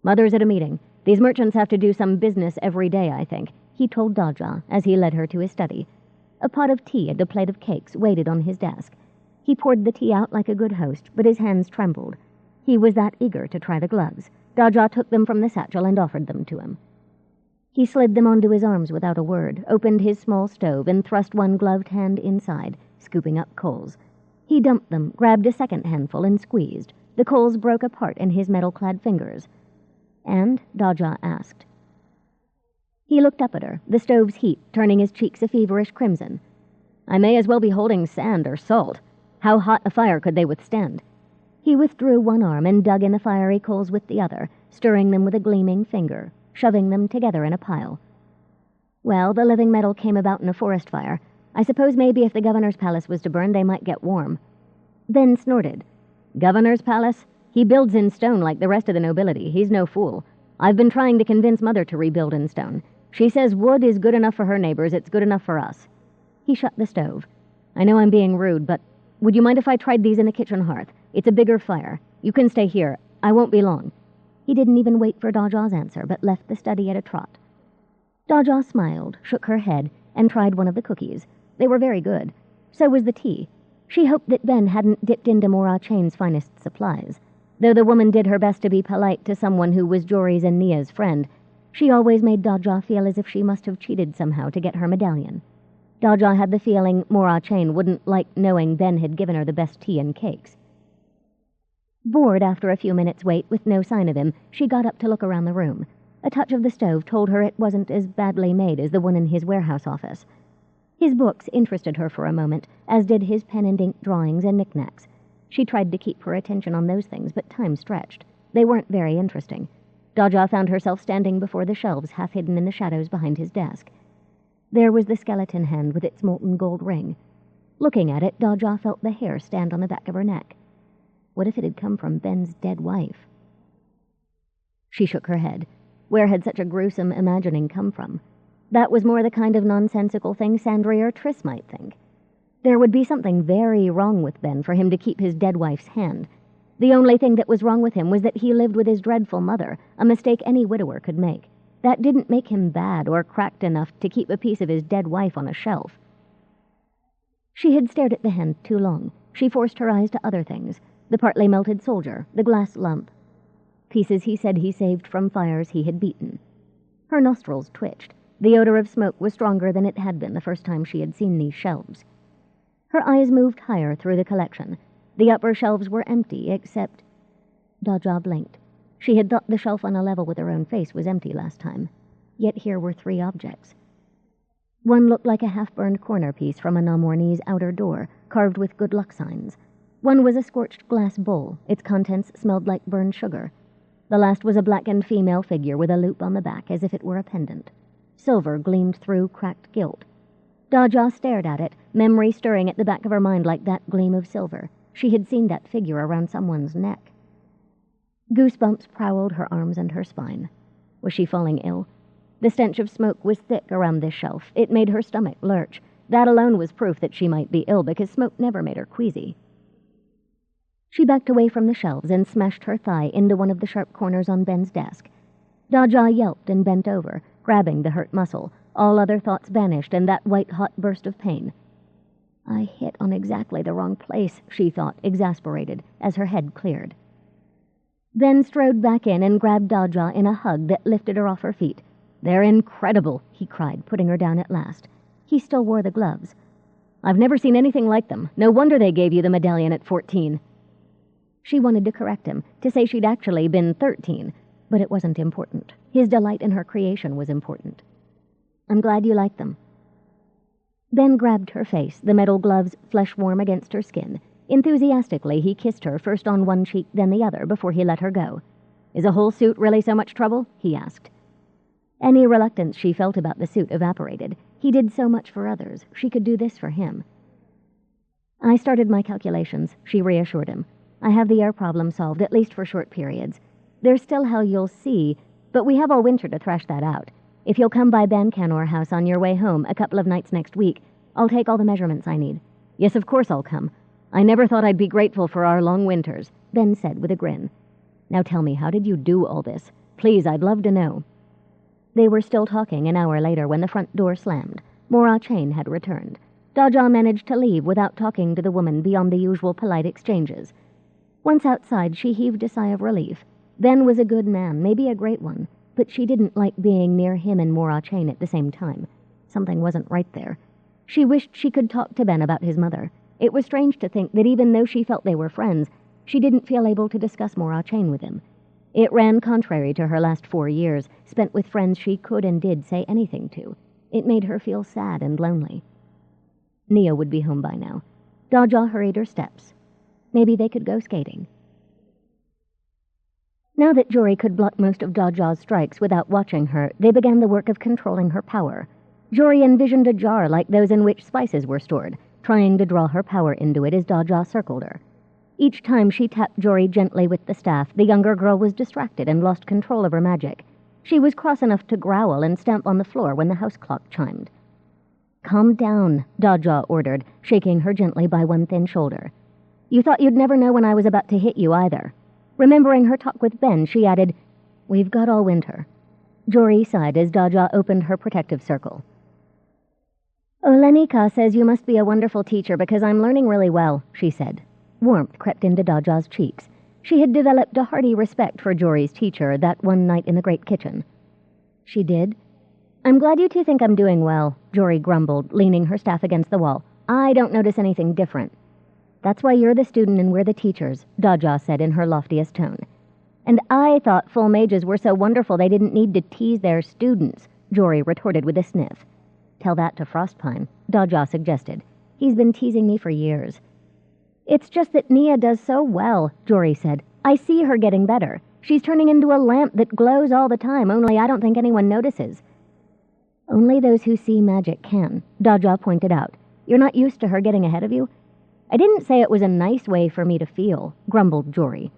"Mother's at a meeting. These merchants have to do some business every day, I think," he told Daja as he led her to his study. A pot of tea and a plate of cakes waited on his desk. He poured the tea out like a good host, but his hands trembled. He was that eager to try the gloves. Daja took them from the satchel and offered them to him. He slid them onto his arms without a word, opened his small stove, and thrust one gloved hand inside, scooping up coals. He dumped them, grabbed a second handful, and squeezed. The coals broke apart in his metal-clad fingers. "And?" Daja asked. He looked up at her, the stove's heat turning his cheeks a feverish crimson. "I may as well be holding sand or salt. How hot a fire could they withstand?" He withdrew one arm and dug in the fiery coals with the other, stirring them with a gleaming finger, shoving them together in a pile. "Well, the living metal came about in a forest fire. I suppose maybe if the governor's palace was to burn, they might get warm." Ben snorted. "Governor's palace? He builds in stone like the rest of the nobility. He's no fool. I've been trying to convince Mother to rebuild in stone. She says wood is good enough for her neighbors, it's good enough for us." He shut the stove. "I know I'm being rude, but would you mind if I tried these in the kitchen hearth? It's a bigger fire. You can stay here. I won't be long." He didn't even wait for Daja's answer, but left the study at a trot. Daja smiled, shook her head, and tried one of the cookies. They were very good. So was the tea. She hoped that Ben hadn't dipped into Mora Chain's finest supplies. Though the woman did her best to be polite to someone who was Jory's and Nia's friend, she always made Daja feel as if she must have cheated somehow to get her medallion. Daja had the feeling Mora Chain wouldn't like knowing Ben had given her the best tea and cakes. Bored after a few minutes' wait with no sign of him, she got up to look around the room. A touch of the stove told her it wasn't as badly made as the one in his warehouse office. His books interested her for a moment, as did his pen-and-ink drawings and knickknacks. She tried to keep her attention on those things, but time stretched. They weren't very interesting. Daja found herself standing before the shelves, half hidden in the shadows behind his desk. There was the skeleton hand with its molten gold ring. Looking at it, Daja felt the hair stand on the back of her neck. What if it had come from Ben's dead wife? She shook her head. Where had such a gruesome imagining come from? That was more the kind of nonsensical thing Sandry or Triss might think. There would be something very wrong with Ben for him to keep his dead wife's hand. The only thing that was wrong with him was that he lived with his dreadful mother, a mistake any widower could make. That didn't make him bad or cracked enough to keep a piece of his dead wife on a shelf. She had stared at the hand too long. She forced her eyes to other things. The partly melted soldier, the glass lump. Pieces he said he saved from fires he had beaten. Her nostrils twitched. The odor of smoke was stronger than it had been the first time she had seen these shelves. Her eyes moved higher through the collection. The upper shelves were empty, except... Daja blinked. She had thought the shelf on a level with her own face was empty last time. Yet here were 3 objects. One looked like a half-burned corner piece from a Namornese outer door, carved with good luck signs. One was a scorched glass bowl. Its contents smelled like burned sugar. The last was a blackened female figure with a loop on the back, as if it were a pendant. Silver gleamed through cracked gilt. Daja stared at it, memory stirring at the back of her mind like that gleam of silver. She had seen that figure around someone's neck. Goosebumps prowled her arms and her spine. Was she falling ill? The stench of smoke was thick around this shelf. It made her stomach lurch. That alone was proof that she might be ill, because smoke never made her queasy. She backed away from the shelves and smashed her thigh into one of the sharp corners on Ben's desk. Daja yelped and bent over, grabbing the hurt muscle. All other thoughts vanished in that white-hot burst of pain. I hit on exactly the wrong place, she thought, exasperated, as her head cleared. Ben strode back in and grabbed Daja in a hug that lifted her off her feet. "They're incredible," he cried, putting her down at last. He still wore the gloves. "I've never seen anything like them. No wonder they gave you the medallion at 14. She wanted to correct him, to say she'd actually been 13, but it wasn't important. His delight in her creation was important. "I'm glad you like them." Ben grabbed her face, the metal gloves flesh-warm against her skin. Enthusiastically, he kissed her, first on one cheek, then the other, before he let her go. "Is a whole suit really so much trouble?" he asked. Any reluctance she felt about the suit evaporated. He did so much for others. She could do this for him. "I started my calculations," she reassured him. "I have the air problem solved, at least for short periods. There's still hell you'll see, but we have all winter to thrash that out. If you'll come by Bancanor House on your way home a couple of nights next week, I'll take all the measurements I need." "Yes, of course I'll come. I never thought I'd be grateful for our long winters," Ben said with a grin. "Now tell me, how did you do all this? Please, I'd love to know." They were still talking an hour later when the front door slammed. Mora Chain had returned. Daja managed to leave without talking to the woman beyond the usual polite exchanges. Once outside, she heaved a sigh of relief. Ben was a good man, maybe a great one, but she didn't like being near him and Mora Chain at the same time. Something wasn't right there. She wished she could talk to Ben about his mother. It was strange to think that even though she felt they were friends, she didn't feel able to discuss Mora Chain with him. It ran contrary to her last 4 years, spent with friends she could and did say anything to. It made her feel sad and lonely. Nia would be home by now. Daja hurried her steps. Maybe they could go skating. Now that Jory could block most of Daja's strikes without watching her, they began the work of controlling her power. Jory envisioned a jar like those in which spices were stored, trying to draw her power into it as Daja circled her. Each time she tapped Jory gently with the staff, the younger girl was distracted and lost control of her magic. She was cross enough to growl and stamp on the floor when the house clock chimed. "Calm down," Daja ordered, shaking her gently by one thin shoulder. "You thought you'd never know when I was about to hit you either." Remembering her talk with Ben, she added, "We've got all winter." Jory sighed as Daja opened her protective circle. "Olenika says you must be a wonderful teacher because I'm learning really well," she said. Warmth crept into Daja's cheeks. She had developed a hearty respect for Jory's teacher that one night in the great kitchen. She did. "I'm glad you two think I'm doing well," Jory grumbled, leaning her staff against the wall. "I don't notice anything different." "That's why you're the student and we're the teachers," Daja said in her loftiest tone. "And I thought full mages were so wonderful they didn't need to tease their students," Jory retorted with a sniff. "Tell that to Frostpine," Daja suggested. "He's been teasing me for years." "It's just that Nia does so well," Jory said. "I see her getting better. She's turning into a lamp that glows all the time, only I don't think anyone notices." "Only those who see magic can," Daja pointed out. "You're not used to her getting ahead of you." "I didn't say it was a nice way for me to feel," grumbled Jory.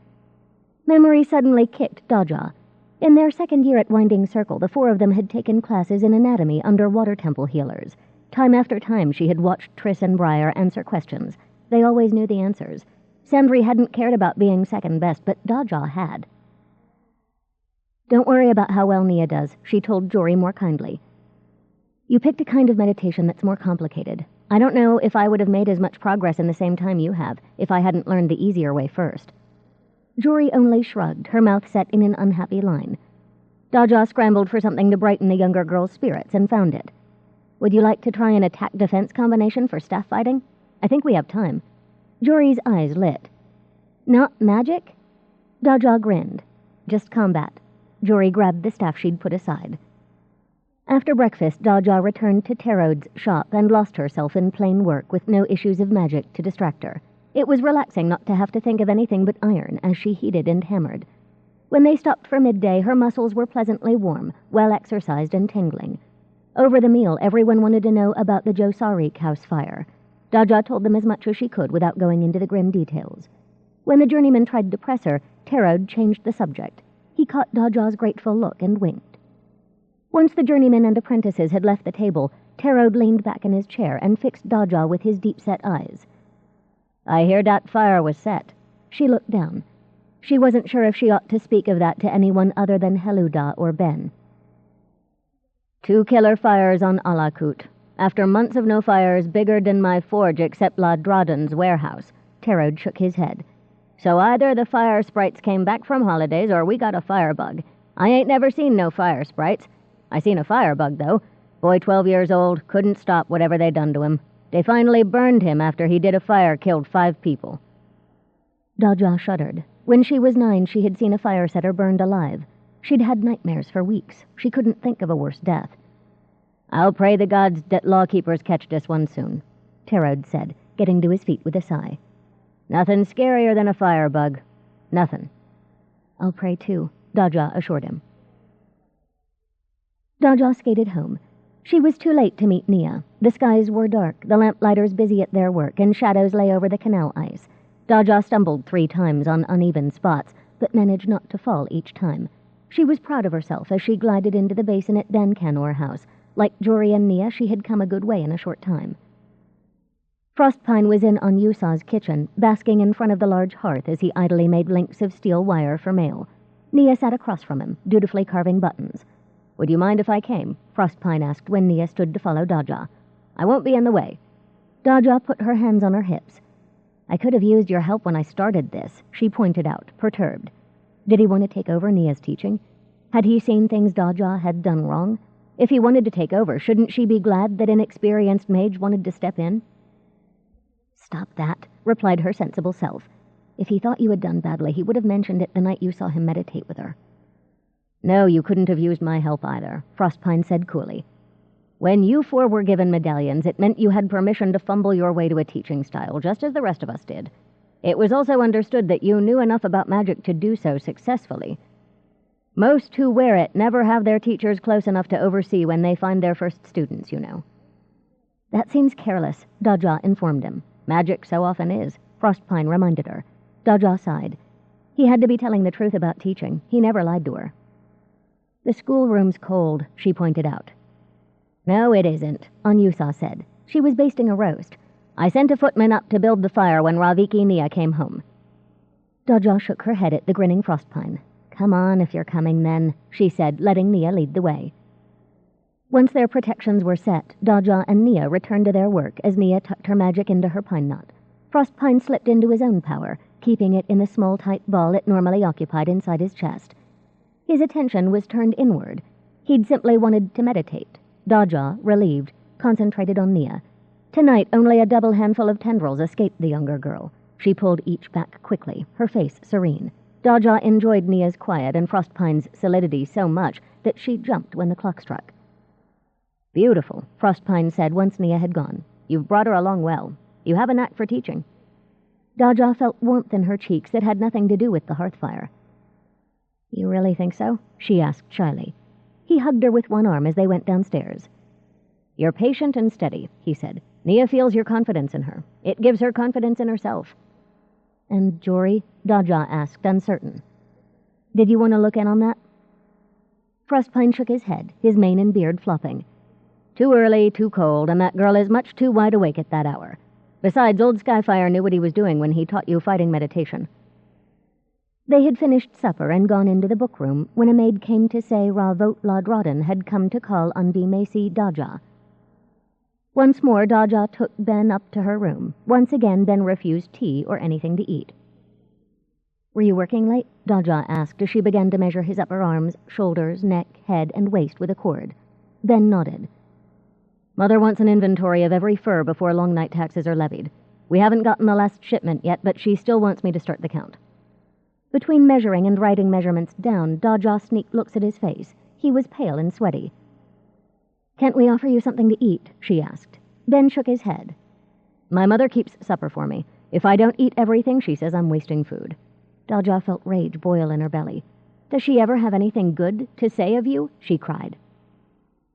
Memory suddenly kicked Daja. In their second year at Winding Circle, the 4 of them had taken classes in anatomy under water temple healers. Time after time she had watched Triss and Briar answer questions. They always knew the answers. Sandry hadn't cared about being second best, but Daja had. "Don't worry about how well Nia does," she told Jory more kindly. "You picked a kind of meditation that's more complicated. I don't know if I would have made as much progress in the same time you have, if I hadn't learned the easier way first." Jory only shrugged, her mouth set in an unhappy line. Daja scrambled for something to brighten the younger girl's spirits and found it. "Would you like to try an attack-defense combination for staff fighting? I think we have time." Jory's eyes lit. "Not magic?" Daja grinned. "Just combat." Jory grabbed the staff she'd put aside. After breakfast, Daja returned to Terod's shop and lost herself in plain work with no issues of magic to distract her. It was relaxing not to have to think of anything but iron as she heated and hammered. When they stopped for midday, her muscles were pleasantly warm, well exercised and tingling. Over the meal, everyone wanted to know about the Josarik house fire. Daja told them as much as she could without going into the grim details. When the journeyman tried to press her, Terod changed the subject. He caught Daja's grateful look and winked. Once the journeymen and apprentices had left the table, Terod leaned back in his chair and fixed Daja with his deep-set eyes. "I hear that fire was set." She looked down. She wasn't sure if she ought to speak of that to anyone other than Heluda or Ben. 2 killer fires on Alakut. After months of no fires bigger than my forge except La Draden's warehouse. Terod shook his head. So either the fire sprites came back from holidays or we got a firebug. I ain't never seen no fire sprites. I seen a firebug, though. Boy 12 years old, couldn't stop whatever they done to him. They finally burned him after he did a fire, killed 5 people. Daja shuddered. When she was 9, she had seen a fire setter burned alive. She'd had nightmares for weeks. She couldn't think of a worse death. I'll pray the gods that lawkeepers catch this one soon, Terod said, getting to his feet with a sigh. Nothing scarier than a firebug. Nothing. I'll pray too, Daja assured him. Daja skated home. She was too late to meet Nia. The skies were dark, the lamplighters busy at their work, and shadows lay over the canal ice. Daja stumbled 3 times on uneven spots, but managed not to fall each time. She was proud of herself as she glided into the basin at Bancanor House. Like Jory and Nia, she had come a good way in a short time. Frostpine was in Anyusa's kitchen, basking in front of the large hearth as he idly made links of steel wire for mail. Nia sat across from him, dutifully carving buttons. Would you mind if I came? Frostpine asked when Nia stood to follow Daja. I won't be in the way. Daja put her hands on her hips. I could have used your help when I started this, she pointed out, perturbed. Did he want to take over Nia's teaching? Had he seen things Daja had done wrong? If he wanted to take over, shouldn't she be glad that an experienced mage wanted to step in? Stop that, replied her sensible self. If he thought you had done badly, he would have mentioned it the night you saw him meditate with her. No, you couldn't have used my help either, Frostpine said coolly. When you 4 were given medallions, it meant you had permission to fumble your way to a teaching style, just as the rest of us did. It was also understood that you knew enough about magic to do so successfully. Most who wear it never have their teachers close enough to oversee when they find their first students, you know. That seems careless, Daja informed him. Magic so often is, Frostpine reminded her. Daja sighed. He had to be telling the truth about teaching. He never lied to her. The schoolroom's cold, she pointed out. No, it isn't, Anyusa said. She was basting a roast. I sent a footman up to build the fire when Raviki Nia came home. Daja shook her head at the grinning Frostpine. Come on, if you're coming then, she said, letting Nia lead the way. Once their protections were set, Daja and Nia returned to their work as Nia tucked her magic into her pine knot. Frostpine slipped into his own power, keeping it in the small, tight ball it normally occupied inside his chest. His attention was turned inward. He'd simply wanted to meditate. Daja, relieved, concentrated on Nia. Tonight, only a double handful of tendrils escaped the younger girl. She pulled each back quickly, her face serene. Daja enjoyed Nia's quiet and Frostpine's solidity so much that she jumped when the clock struck. Beautiful, Frostpine said once Nia had gone. You've brought her along well. You have a knack for teaching. Daja felt warmth in her cheeks that had nothing to do with the hearth fire. You really think so? She asked shyly. He hugged her with one arm as they went downstairs. You're patient and steady, he said. Nia feels your confidence in her. It gives her confidence in herself. And Jory? Daja asked, uncertain. Did you want to look in on that? Frostpine shook his head, his mane and beard flopping. Too early, too cold, and that girl is much too wide awake at that hour. Besides, old Skyfire knew what he was doing when he taught you fighting meditation. They had finished supper and gone into the book room when a maid came to say Ravot La Draden had come to call on Macy Daja. Once more, Daja took Ben up to her room. Once again, Ben refused tea or anything to eat. Were you working late? Daja asked as she began to measure his upper arms, shoulders, neck, head, and waist with a cord. Ben nodded. Mother wants an inventory of every fur before long night taxes are levied. We haven't gotten the last shipment yet, but she still wants me to start the count. Between measuring and writing measurements down, Daja sneaked looks at his face. He was pale and sweaty. Can't we offer you something to eat? She asked. Ben shook his head. My mother keeps supper for me. If I don't eat everything, she says I'm wasting food. Daja felt rage boil in her belly. Does she ever have anything good to say of you? She cried.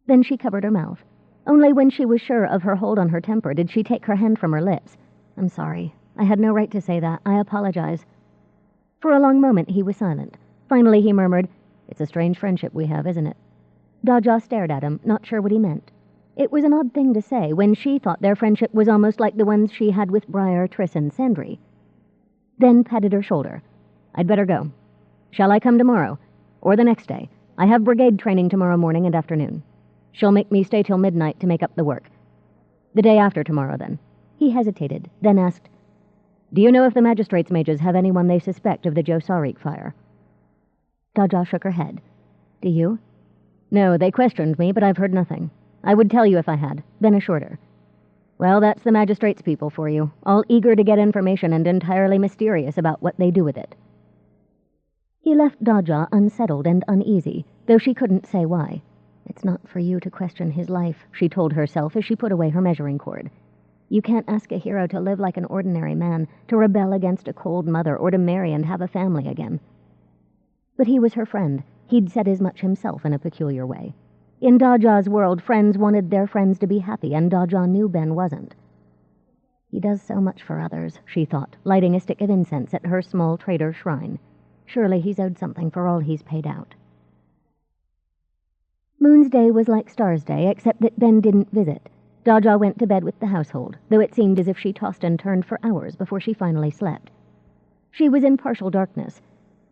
Then she covered her mouth. Only when she was sure of her hold on her temper did she take her hand from her lips. I'm sorry. I had no right to say that. I apologize. For a long moment he was silent. Finally he murmured, It's a strange friendship we have, isn't it? Daja stared at him, not sure what he meant. It was an odd thing to say when she thought their friendship was almost like the ones she had with Briar, Triss, and Sandry. Then patted her shoulder. I'd better go. Shall I come tomorrow? Or the next day? I have brigade training tomorrow morning and afternoon. She'll make me stay till midnight to make up the work. The day after tomorrow, then." He hesitated, then asked, "Do you know if the magistrates' mages have anyone they suspect of the Josarik fire?" Daja shook her head. "Do you?" "No, they questioned me, but I've heard nothing. I would tell you if I had," Ben assured her. "Well, that's the magistrates' people for you, all eager to get information and entirely mysterious about what they do with it." He left Daja unsettled and uneasy, though she couldn't say why. "It's not for you to question his life," she told herself as she put away her measuring cord. "You can't ask a hero to live like an ordinary man, to rebel against a cold mother, or to marry and have a family again." But he was her friend. He'd said as much himself in a peculiar way. In Daja's world, friends wanted their friends to be happy, and Daja knew Ben wasn't. "He does so much for others," she thought, lighting a stick of incense at her small trader shrine. "Surely he's owed something for all he's paid out." Moon's Day was like Star's Day, except that Ben didn't visit. Daja went to bed with the household, though it seemed as if she tossed and turned for hours before she finally slept. She was in partial darkness.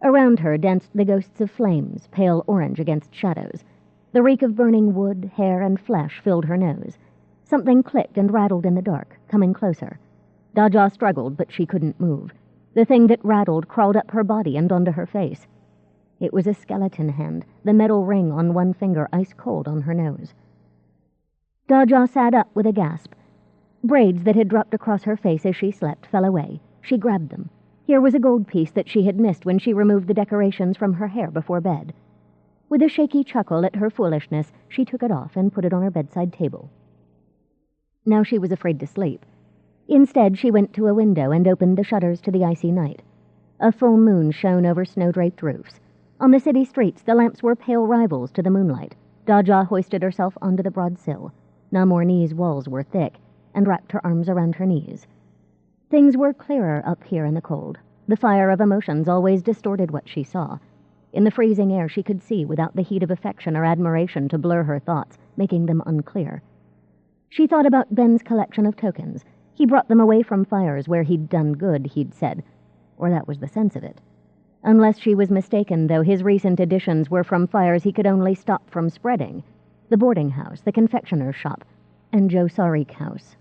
Around her danced the ghosts of flames, pale orange against shadows. The reek of burning wood, hair, and flesh filled her nose. Something clicked and rattled in the dark, coming closer. Daja struggled, but she couldn't move. The thing that rattled crawled up her body and onto her face. It was a skeleton hand, the metal ring on one finger ice cold on her nose. Daja sat up with a gasp. Braids that had dropped across her face as she slept fell away. She grabbed them. Here was a gold piece that she had missed when she removed the decorations from her hair before bed. With a shaky chuckle at her foolishness, she took it off and put it on her bedside table. Now she was afraid to sleep. Instead, she went to a window and opened the shutters to the icy night. A full moon shone over snow-draped roofs. On the city streets, the lamps were pale rivals to the moonlight. Daja hoisted herself onto the broad sill. Namorn's walls were thick, and wrapped her arms around her knees. Things were clearer up here in the cold. The fire of emotions always distorted what she saw. In the freezing air she could see without the heat of affection or admiration to blur her thoughts, making them unclear. She thought about Ben's collection of tokens. He brought them away from fires where he'd done good, he'd said. Or that was the sense of it. Unless she was mistaken, though, his recent additions were from fires he could only stop from spreading. The boarding house, the confectioner's shop, and Josarik house.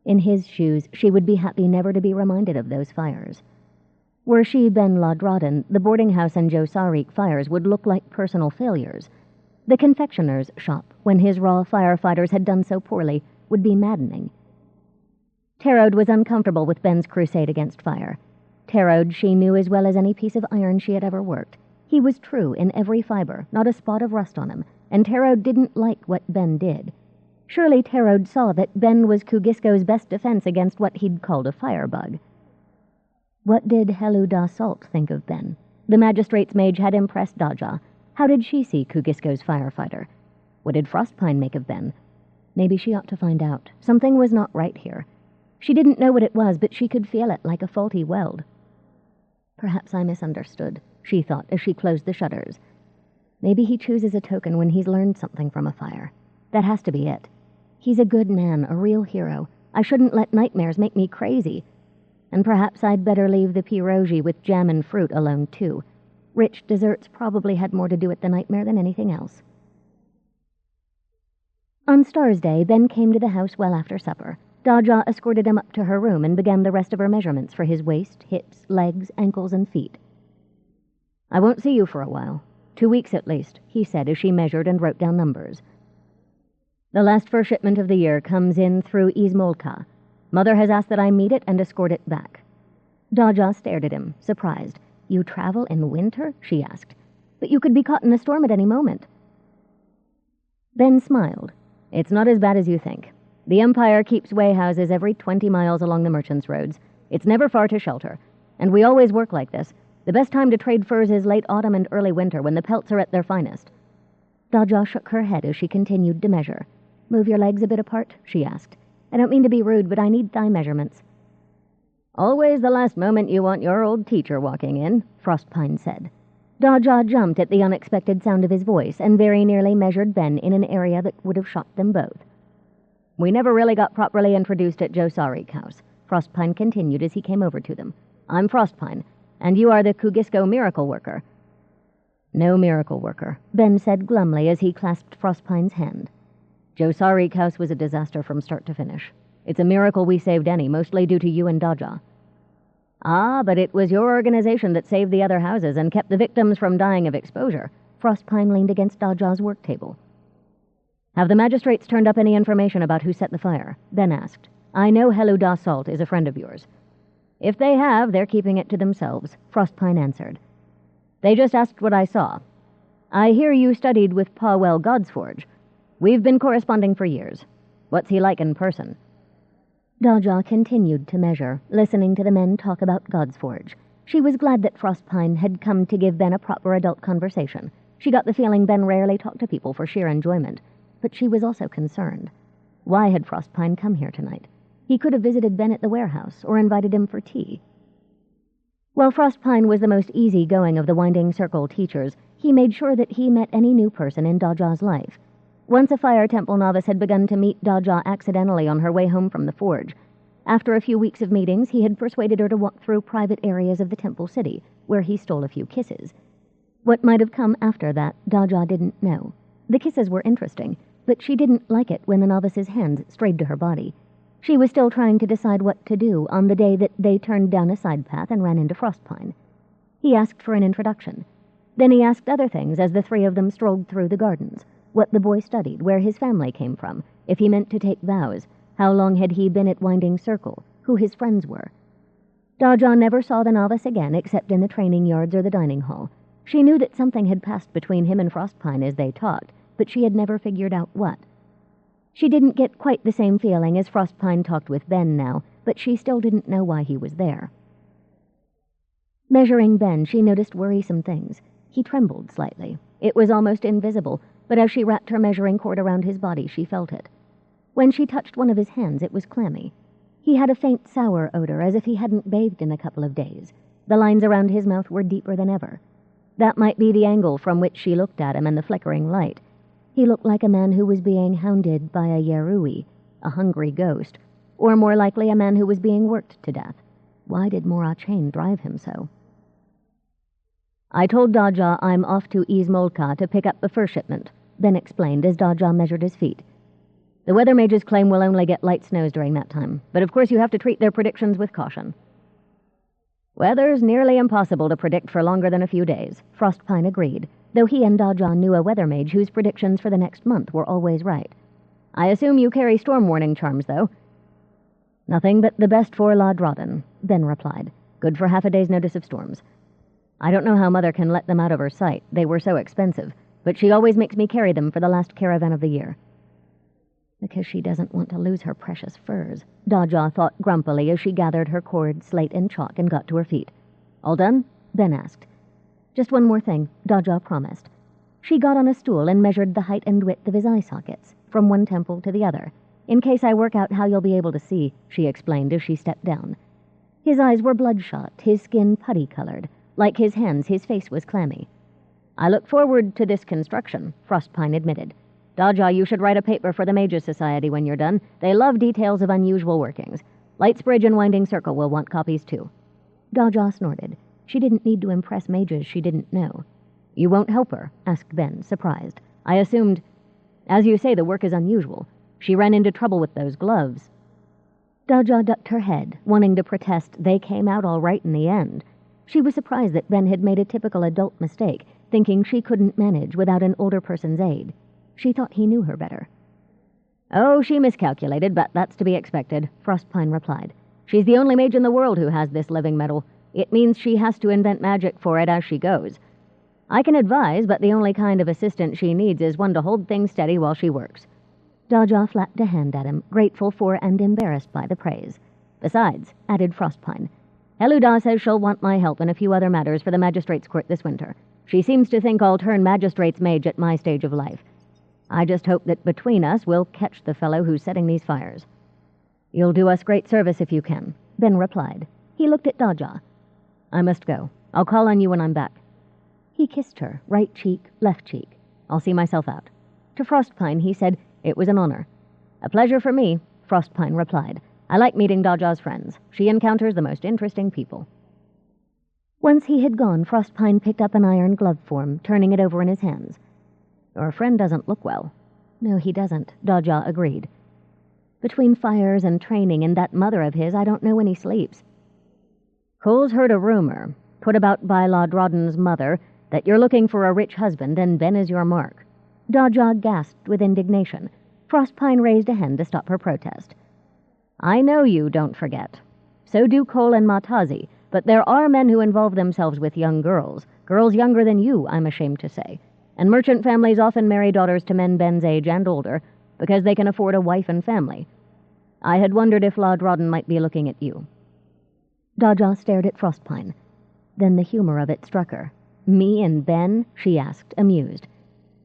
In his shoes, she would be happy never to be reminded of those fires. Were she Ben Ladraden, the boarding house and Josarik fires would look like personal failures. The confectioner's shop, when his raw firefighters had done so poorly, would be maddening. Tarod was uncomfortable with Ben's crusade against fire. Tarod she knew as well as any piece of iron she had ever worked. He was true in every fiber, not a spot of rust on him, and Tarod didn't like what Ben did. Surely Tarod saw that Ben was Kugisko's best defense against what he'd called a firebug. What did Helu da Salt think of Ben? The magistrate's mage had impressed Daja. How did she see Kugisko's firefighter? What did Frostpine make of Ben? Maybe she ought to find out. Something was not right here. She didn't know what it was, but she could feel it like a faulty weld. Perhaps I misunderstood, she thought as she closed the shutters. Maybe he chooses a token when he's learned something from a fire. That has to be it. He's a good man, a real hero. I shouldn't let nightmares make me crazy. And perhaps I'd better leave the pierogi with jam and fruit alone, too. Rich desserts probably had more to do with the nightmare than anything else. On Star's Day, Ben came to the house well after supper. Daja escorted him up to her room and began the rest of her measurements for his waist, hips, legs, ankles, and feet. "I won't see you for a while. 2 weeks at least," he said as she measured and wrote down numbers. "The last fur shipment of the year comes in through Izmolka. Mother has asked that I meet it and escort it back." Daja stared at him, surprised. "You travel in winter?" she asked. "But you could be caught in a storm at any moment." Ben smiled. "It's not as bad as you think. The Empire keeps way-houses every 20 miles along the merchants' roads. It's never far to shelter. And we always work like this. The best time to trade furs is late autumn and early winter, when the pelts are at their finest." Daja shook her head as she continued to measure. "Move your legs a bit apart?" she asked. "I don't mean to be rude, but I need thigh measurements." "Always the last moment you want your old teacher walking in," Frostpine said. Daja jumped at the unexpected sound of his voice and very nearly measured Ben in an area that would have shocked them both. "We never really got properly introduced at Josarik House," Frostpine continued as he came over to them. "I'm Frostpine, and you are the Kugisko miracle worker." "No miracle worker," Ben said glumly as he clasped Frostpine's hand. Joe Sarik house was a disaster from start to finish. It's a miracle we saved any, mostly due to you and Daja. Ah, but it was your organization that saved the other houses and kept the victims from dying of exposure. Frostpine leaned against Daja's work table. Have the magistrates turned up any information about who set the fire? Ben asked. I know Heluda Salt is a friend of yours. If they have, they're keeping it to themselves, Frostpine answered. They just asked what I saw. I hear you studied with Pawell Godsforge. We've been corresponding for years. What's he like in person? Daja continued to measure, listening to the men talk about Godsforge. She was glad that Frostpine had come to give Ben a proper adult conversation. She got the feeling Ben rarely talked to people for sheer enjoyment, but she was also concerned. Why had Frostpine come here tonight? He could have visited Ben at the warehouse or invited him for tea. While Frostpine was the most easygoing of the Winding Circle teachers, he made sure that he met any new person in Daja's life. Once a Fire Temple novice had begun to meet Daja accidentally on her way home from the forge. After a few weeks of meetings, he had persuaded her to walk through private areas of the temple city, where he stole a few kisses. What might have come after that, Daja didn't know. The kisses were interesting, but she didn't like it when the novice's hands strayed to her body. She was still trying to decide what to do on the day that they turned down a side path and ran into Frostpine. He asked for an introduction. Then he asked other things as the three of them strolled through the gardens. What the boy studied, where his family came from, if he meant to take vows, how long had he been at Winding Circle, who his friends were. Daja never saw the novice again except in the training yards or the dining hall. She knew that something had passed between him and Frostpine as they talked, but she had never figured out what. She didn't get quite the same feeling as Frostpine talked with Ben now, but she still didn't know why he was there. Measuring Ben, she noticed worrisome things. He trembled slightly. It was almost invisible, but as she wrapped her measuring cord around his body, she felt it. When she touched one of his hands, it was clammy. He had a faint sour odor, as if he hadn't bathed in a couple of days. The lines around his mouth were deeper than ever. That might be the angle from which she looked at him and the flickering light. He looked like a man who was being hounded by a Yerui, a hungry ghost, or more likely a man who was being worked to death. Why did Mora Chain drive him so? I told Daja I'm off to Izmolka to pick up the fur shipment, Ben explained as Daja measured his feet. The weather mages claim we'll only get light snows during that time, but of course you have to treat their predictions with caution. Weather's nearly impossible to predict for longer than a few days, Frostpine agreed, though he and Daja knew a weather mage whose predictions for the next month were always right. I assume you carry storm warning charms, though. Nothing but the best for La Drodden, Ben replied. Good for half a day's notice of storms. I don't know how Mother can let them out of her sight. They were so expensive, but she always makes me carry them for the last caravan of the year. Because she doesn't want to lose her precious furs, Daja thought grumpily as she gathered her cord, slate, and chalk and got to her feet. All done? Ben asked. Just one more thing, Daja promised. She got on a stool and measured the height and width of his eye sockets, from one temple to the other. In case I work out how you'll be able to see, she explained as she stepped down. His eyes were bloodshot, his skin putty-colored. Like his hands, his face was clammy. I look forward to this construction, Frostpine admitted. Daja, you should write a paper for the Mages Society when you're done. They love details of unusual workings. Lightsbridge and Winding Circle will want copies, too. Daja snorted. She didn't need to impress mages she didn't know. You won't help her? Asked Ben, surprised. I assumed... As you say, the work is unusual. She ran into trouble with those gloves. Daja ducked her head, wanting to protest they came out all right in the end. She was surprised that Ben had made a typical adult mistake, thinking she couldn't manage without an older person's aid. She thought he knew her better. Oh, she miscalculated, but that's to be expected, Frostpine replied. She's the only mage in the world who has this living metal. It means she has to invent magic for it as she goes. I can advise, but the only kind of assistant she needs is one to hold things steady while she works. Daja flapped a hand at him, grateful for and embarrassed by the praise. Besides, added Frostpine, Heluda says she'll want my help in a few other matters for the magistrate's court this winter. She seems to think I'll turn magistrate's mage at my stage of life. I just hope that between us we'll catch the fellow who's setting these fires. You'll do us great service if you can, Ben replied. He looked at Daja. I must go. I'll call on you when I'm back. He kissed her, right cheek, left cheek. I'll see myself out. To Frostpine he said, it was an honor. A pleasure for me, Frostpine replied. I like meeting Daja's friends. She encounters the most interesting people. Once he had gone, Frostpine picked up an iron glove form, turning it over in his hands. Your friend doesn't look well. No, he doesn't, Daja agreed. Between fires and training and that mother of his, I don't know when he sleeps. Cole's heard a rumor, put about by Lodrodden's mother, that you're looking for a rich husband and Ben is your mark. Daja gasped with indignation. Frostpine raised a hand to stop her protest. I know you, don't forget. So do Cole and Matazi, but there are men who involve themselves with young girls younger than you, I'm ashamed to say. And merchant families often marry daughters to men Ben's age and older, because they can afford a wife and family. I had wondered if Lodrodden might be looking at you. Daja stared at Frostpine. Then the humor of it struck her. Me and Ben? She asked, amused.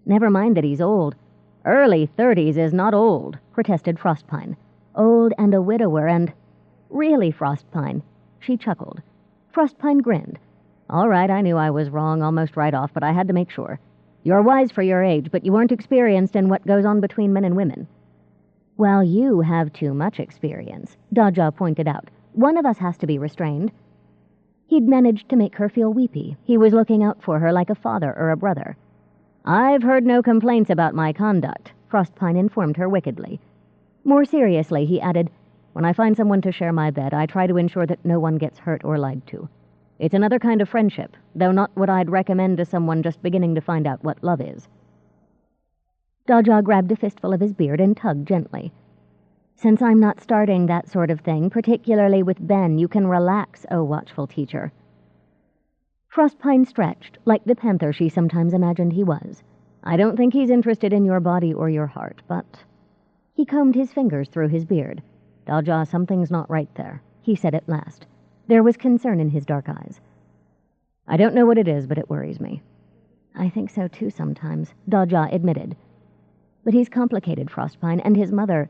Never mind that he's old. Early 30s is not old, protested Frostpine. Old and a widower and... Really, Frostpine? She chuckled. Frostpine grinned. All right, I knew I was wrong almost right off, but I had to make sure. You're wise for your age, but you weren't experienced in what goes on between men and women. Well, you have too much experience, Daja pointed out. One of us has to be restrained. He'd managed to make her feel weepy. He was looking out for her like a father or a brother. I've heard no complaints about my conduct, Frostpine informed her wickedly. More seriously, he added, when I find someone to share my bed, I try to ensure that no one gets hurt or lied to. It's another kind of friendship, though not what I'd recommend to someone just beginning to find out what love is. Daja grabbed a fistful of his beard and tugged gently. Since I'm not starting that sort of thing, particularly with Ben, you can relax, oh watchful teacher. Frostpine stretched, like the panther she sometimes imagined he was. I don't think he's interested in your body or your heart, but... He combed his fingers through his beard. Daja, something's not right there, he said at last. There was concern in his dark eyes. I don't know what it is, but it worries me. I think so too sometimes, Daja admitted. But he's complicated, Frostpine, and his mother...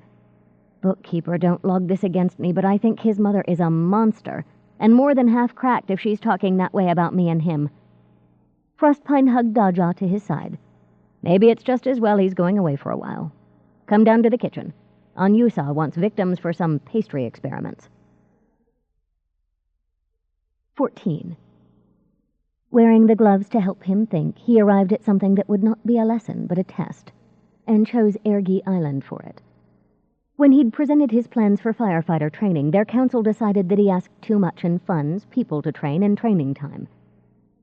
Bookkeeper, don't log this against me, but I think his mother is a monster, and more than half cracked if she's talking that way about me and him. Frostpine hugged Daja to his side. Maybe it's just as well he's going away for a while. Come down to the kitchen. Anyusa wants victims for some pastry experiments. 14. Wearing the gloves to help him think, he arrived at something that would not be a lesson but a test, and chose Ergi Island for it. When he'd presented his plans for firefighter training, their council decided that he asked too much in funds, people to train, and training time.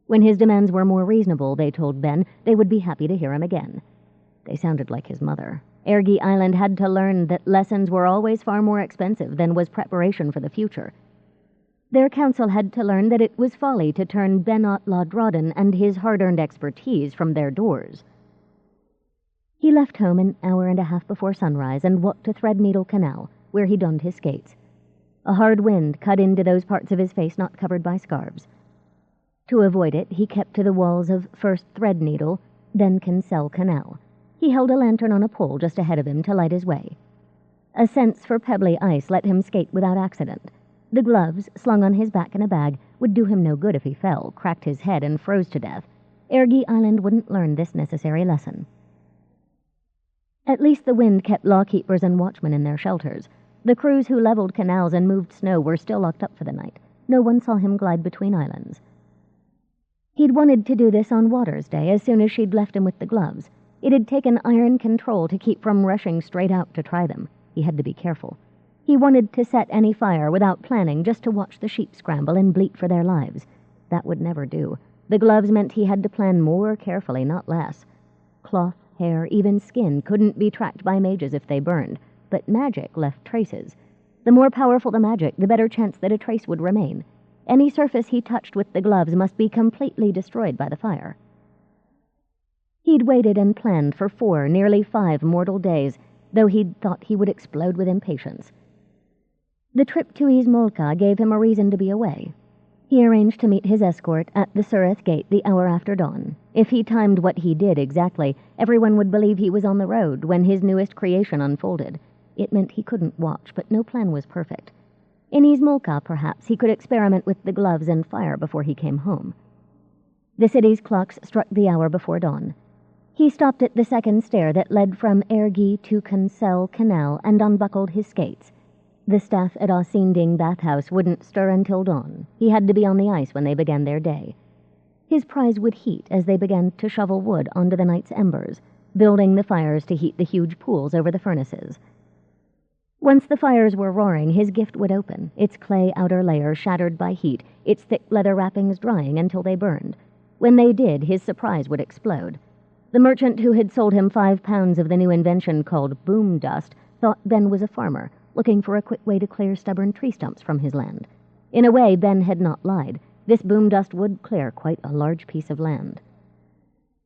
When his demands were more reasonable, they told Ben, they would be happy to hear him again. They sounded like his mother. Ergi Island had to learn that lessons were always far more expensive than was preparation for the future. Their council had to learn that it was folly to turn Benot Lodrodden and his hard-earned expertise from their doors. He left home an hour and a half before sunrise and walked to Threadneedle Canal, where he donned his skates. A hard wind cut into those parts of his face not covered by scarves. To avoid it, he kept to the walls of first Threadneedle, then Kinsell Canal. He held a lantern on a pole just ahead of him to light his way. A sense for pebbly ice let him skate without accident. The gloves, slung on his back in a bag, would do him no good if he fell, cracked his head, and froze to death. Ergi Island wouldn't learn this necessary lesson. At least the wind kept lawkeepers and watchmen in their shelters. The crews who leveled canals and moved snow were still locked up for the night. No one saw him glide between islands. He'd wanted to do this on Waters Day as soon as she'd left him with the gloves. It had taken iron control to keep from rushing straight out to try them. He had to be careful. He wanted to set any fire without planning, just to watch the sheep scramble and bleat for their lives. That would never do. The gloves meant he had to plan more carefully, not less. Cloth, hair, even skin couldn't be tracked by mages if they burned, but magic left traces. The more powerful the magic, the better chance that a trace would remain. Any surface he touched with the gloves must be completely destroyed by the fire. He'd waited and planned for 4, nearly 5 mortal days, though he'd thought he would explode with impatience. The trip to Izmolka gave him a reason to be away. He arranged to meet his escort at the Sureth Gate the hour after dawn. If he timed what he did exactly, everyone would believe he was on the road when his newest creation unfolded. It meant he couldn't watch, but no plan was perfect. In Izmolka, perhaps, he could experiment with the gloves and fire before he came home. The city's clocks struck the hour before dawn. He stopped at the second stair that led from Ergi to Kinsell Canal and unbuckled his skates. The staff at Ossinding bathhouse wouldn't stir until dawn. He had to be on the ice when they began their day. His prize would heat as they began to shovel wood onto the night's embers. building the fires to heat the huge pools over the furnaces. Once the fires were roaring, his gift would open, its clay outer layer shattered by heat, its thick leather wrappings drying until they burned. When they did, his surprise would explode. The merchant who had sold him 5 pounds of the new invention called boom dust thought Ben was a farmer, looking for a quick way to clear stubborn tree stumps from his land. In a way, Ben had not lied. This boom dust would clear quite a large piece of land.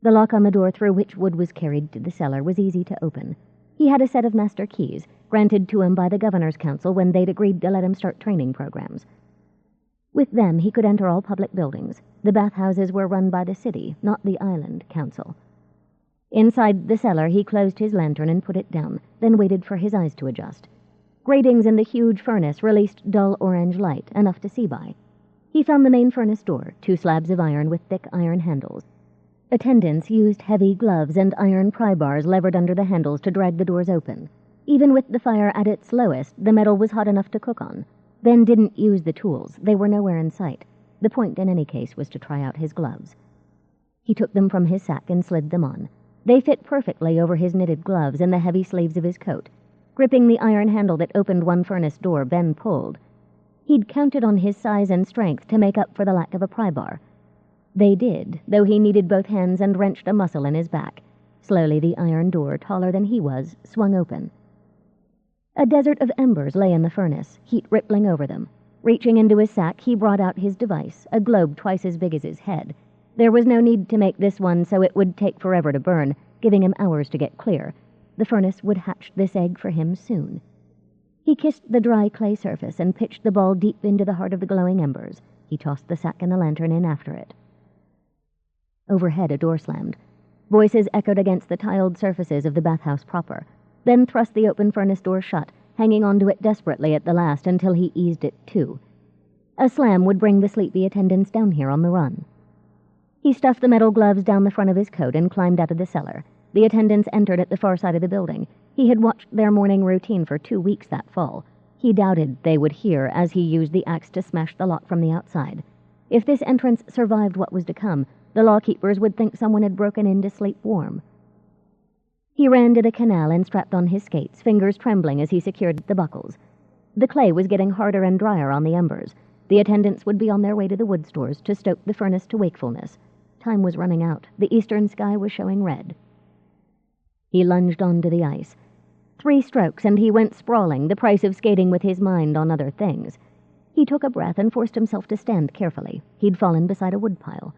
The lock on the door through which wood was carried to the cellar was easy to open. He had a set of master keys, granted to him by the Governor's Council when they'd agreed to let him start training programs. With them, he could enter all public buildings. The bathhouses were run by the city, not the island council. Inside the cellar, he closed his lantern and put it down, then waited for his eyes to adjust. Gratings in the huge furnace released dull orange light, enough to see by. He found the main furnace door, 2 slabs of iron with thick iron handles. Attendants used heavy gloves and iron pry bars levered under the handles to drag the doors open. Even with the fire at its lowest, the metal was hot enough to cook on. Ben didn't use the tools. They were nowhere in sight. The point, in any case, was to try out his gloves. He took them from his sack and slid them on. They fit perfectly over his knitted gloves and the heavy sleeves of his coat. Gripping the iron handle that opened one furnace door, Ben pulled. He'd counted on his size and strength to make up for the lack of a pry bar. They did, though he needed both hands and wrenched a muscle in his back. Slowly, the iron door, taller than he was, swung open. A desert of embers lay in the furnace, heat rippling over them. Reaching into his sack, he brought out his device, a globe twice as big as his head. There was no need to make this one so it would take forever to burn, giving him hours to get clear. The furnace would hatch this egg for him soon. He kissed the dry clay surface and pitched the ball deep into the heart of the glowing embers. He tossed the sack and the lantern in after it. Overhead, a door slammed. Voices echoed against the tiled surfaces of the bathhouse proper. Ben thrust the open furnace door shut, hanging onto it desperately at the last until he eased it too. A slam would bring the sleepy attendants down here on the run. He stuffed the metal gloves down the front of his coat and climbed out of the cellar. The attendants entered at the far side of the building. He had watched their morning routine for 2 weeks that fall. He doubted they would hear as he used the axe to smash the lock from the outside. If this entrance survived what was to come, the lawkeepers would think someone had broken in to sleep warm. He ran to the canal and strapped on his skates, fingers trembling as he secured the buckles. The clay was getting harder and drier on the embers. The attendants would be on their way to the wood stores to stoke the furnace to wakefulness. Time was running out. The eastern sky was showing red. He lunged onto the ice. 3 strokes, and he went sprawling, the price of skating with his mind on other things. He took a breath and forced himself to stand carefully. He'd fallen beside a woodpile.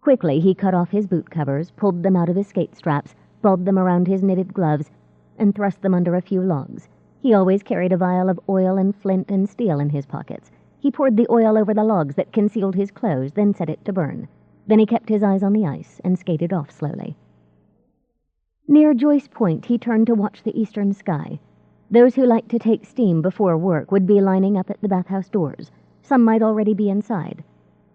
Quickly, he cut off his boot covers, pulled them out of his skate straps, balled them around his knitted gloves, and thrust them under a few logs. He always carried a vial of oil and flint and steel in his pockets. He poured the oil over the logs that concealed his clothes, then set it to burn. Then he kept his eyes on the ice and skated off slowly. Near Joyce Point, he turned to watch the eastern sky. Those who liked to take steam before work would be lining up at the bathhouse doors. Some might already be inside.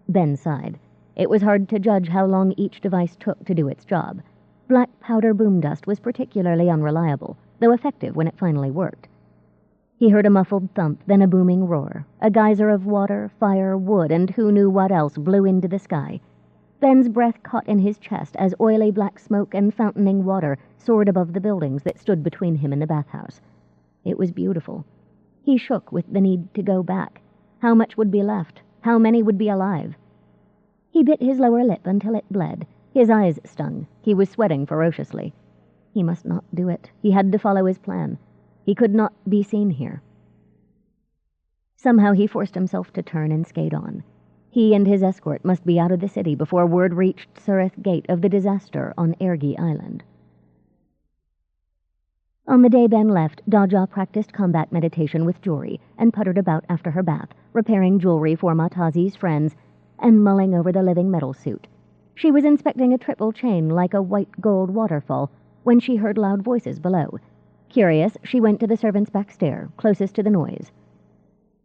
Ben sighed. It was hard to judge how long each device took to do its job. Black powder boom dust was particularly unreliable, though effective when it finally worked. He heard a muffled thump, then a booming roar. A geyser of water, fire, wood, and who knew what else blew into the sky. Ben's breath caught in his chest as oily black smoke and fountaining water soared above the buildings that stood between him and the bathhouse. It was beautiful. He shook with the need to go back. How much would be left? How many would be alive? He bit his lower lip until it bled. His eyes stung. He was sweating ferociously. He must not do it. He had to follow his plan. He could not be seen here. Somehow he forced himself to turn and skate on. He and his escort must be out of the city before word reached Surith Gate of the disaster on Ergi Island. On the day Ben left, Daja practiced combat meditation with Jory and puttered about after her bath, repairing jewelry for Matazi's friends and mulling over the living metal suit. She was inspecting a triple chain like a white gold waterfall when she heard loud voices below. Curious, she went to the servants' back stair, closest to the noise.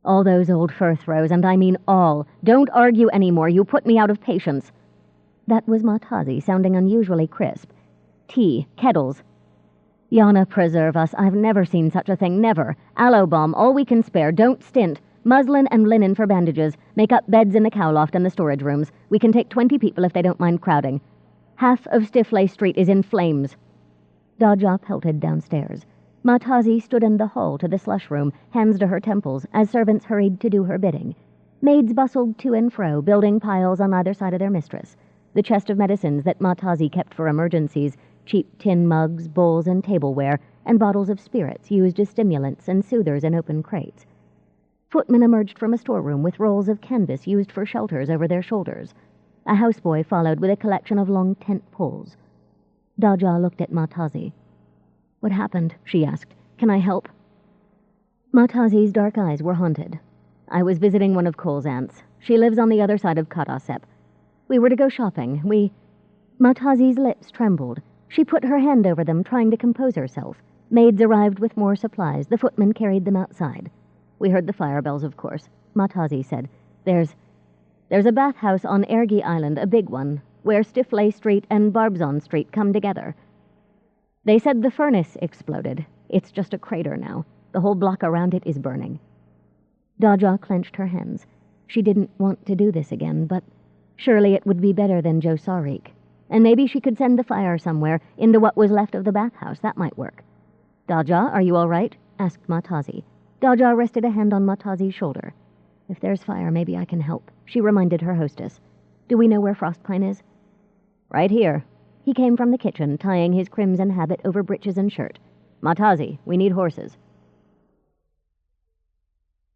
"All those old fur throws, and I mean all. Don't argue anymore. You put me out of patience." That was Matazi, sounding unusually crisp. "Tea, kettles." "Yana preserve us. I've never seen such a thing, never. Aloe balm, all we can spare. Don't stint. Muslin and linen for bandages. Make up beds in the cow loft and the storage rooms. We can take 20 people if they don't mind crowding. Half of Stiffley Street is in flames." Daja pelted downstairs. Matazi stood in the hall to the slush room, hands to her temples, as servants hurried to do her bidding. Maids bustled to and fro, building piles on either side of their mistress. The chest of medicines that Matazi kept for emergencies, cheap tin mugs, bowls, and tableware, and bottles of spirits used as stimulants and soothers in open crates. Footmen emerged from a storeroom with rolls of canvas used for shelters over their shoulders. A houseboy followed with a collection of long tent poles. Daja looked at Matazi. "What happened?" she asked. "Can I help?" Matazi's dark eyes were haunted. "I was visiting one of Cole's aunts. She lives on the other side of Karasep. We were to go shopping. Matazi's lips trembled. She put her hand over them, trying to compose herself. Maids arrived with more supplies. The footmen carried them outside. "We heard the fire bells, of course," Matazi said. There's a bathhouse on Ergi Island, a big one, where Stifley Street and Barbzon Street come together. They said the furnace exploded. It's just a crater now. The whole block around it is burning." Daja clenched her hands. She didn't want to do this again, but surely it would be better than Joe Sarik. And maybe she could send the fire somewhere, into what was left of the bathhouse. That might work. "Daja, are you all right?" asked Matazi. Daja rested a hand on Matazi's shoulder. "If there's fire, maybe I can help," she reminded her hostess. "Do we know where Frostpine is?" "Right here." He came from the kitchen, tying his crimson habit over breeches and shirt. "Matazi, we need horses."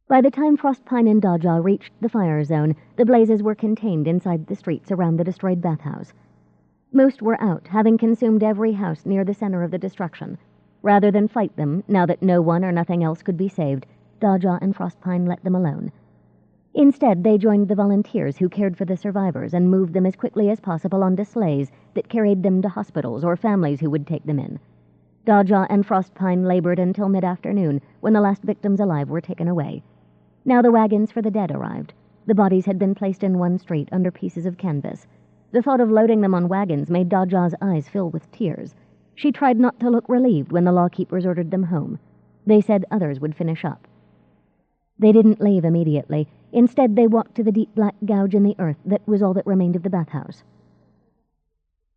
By the time Frostpine and Daja reached the fire zone, the blazes were contained inside the streets around the destroyed bathhouse. Most were out, having consumed every house near the center of the destruction. Rather than fight them, now that no one or nothing else could be saved, Daja and Frostpine let them alone. Instead, they joined the volunteers who cared for the survivors and moved them as quickly as possible onto sleighs that carried them to hospitals or families who would take them in. Daja and Frostpine labored until mid-afternoon, when the last victims alive were taken away. Now the wagons for the dead arrived. The bodies had been placed in one street under pieces of canvas. The thought of loading them on wagons made Daja's eyes fill with tears. She tried not to look relieved when the lawkeepers ordered them home. They said others would finish up. They didn't leave immediately. Instead, they walked to the deep black gouge in the earth that was all that remained of the bathhouse.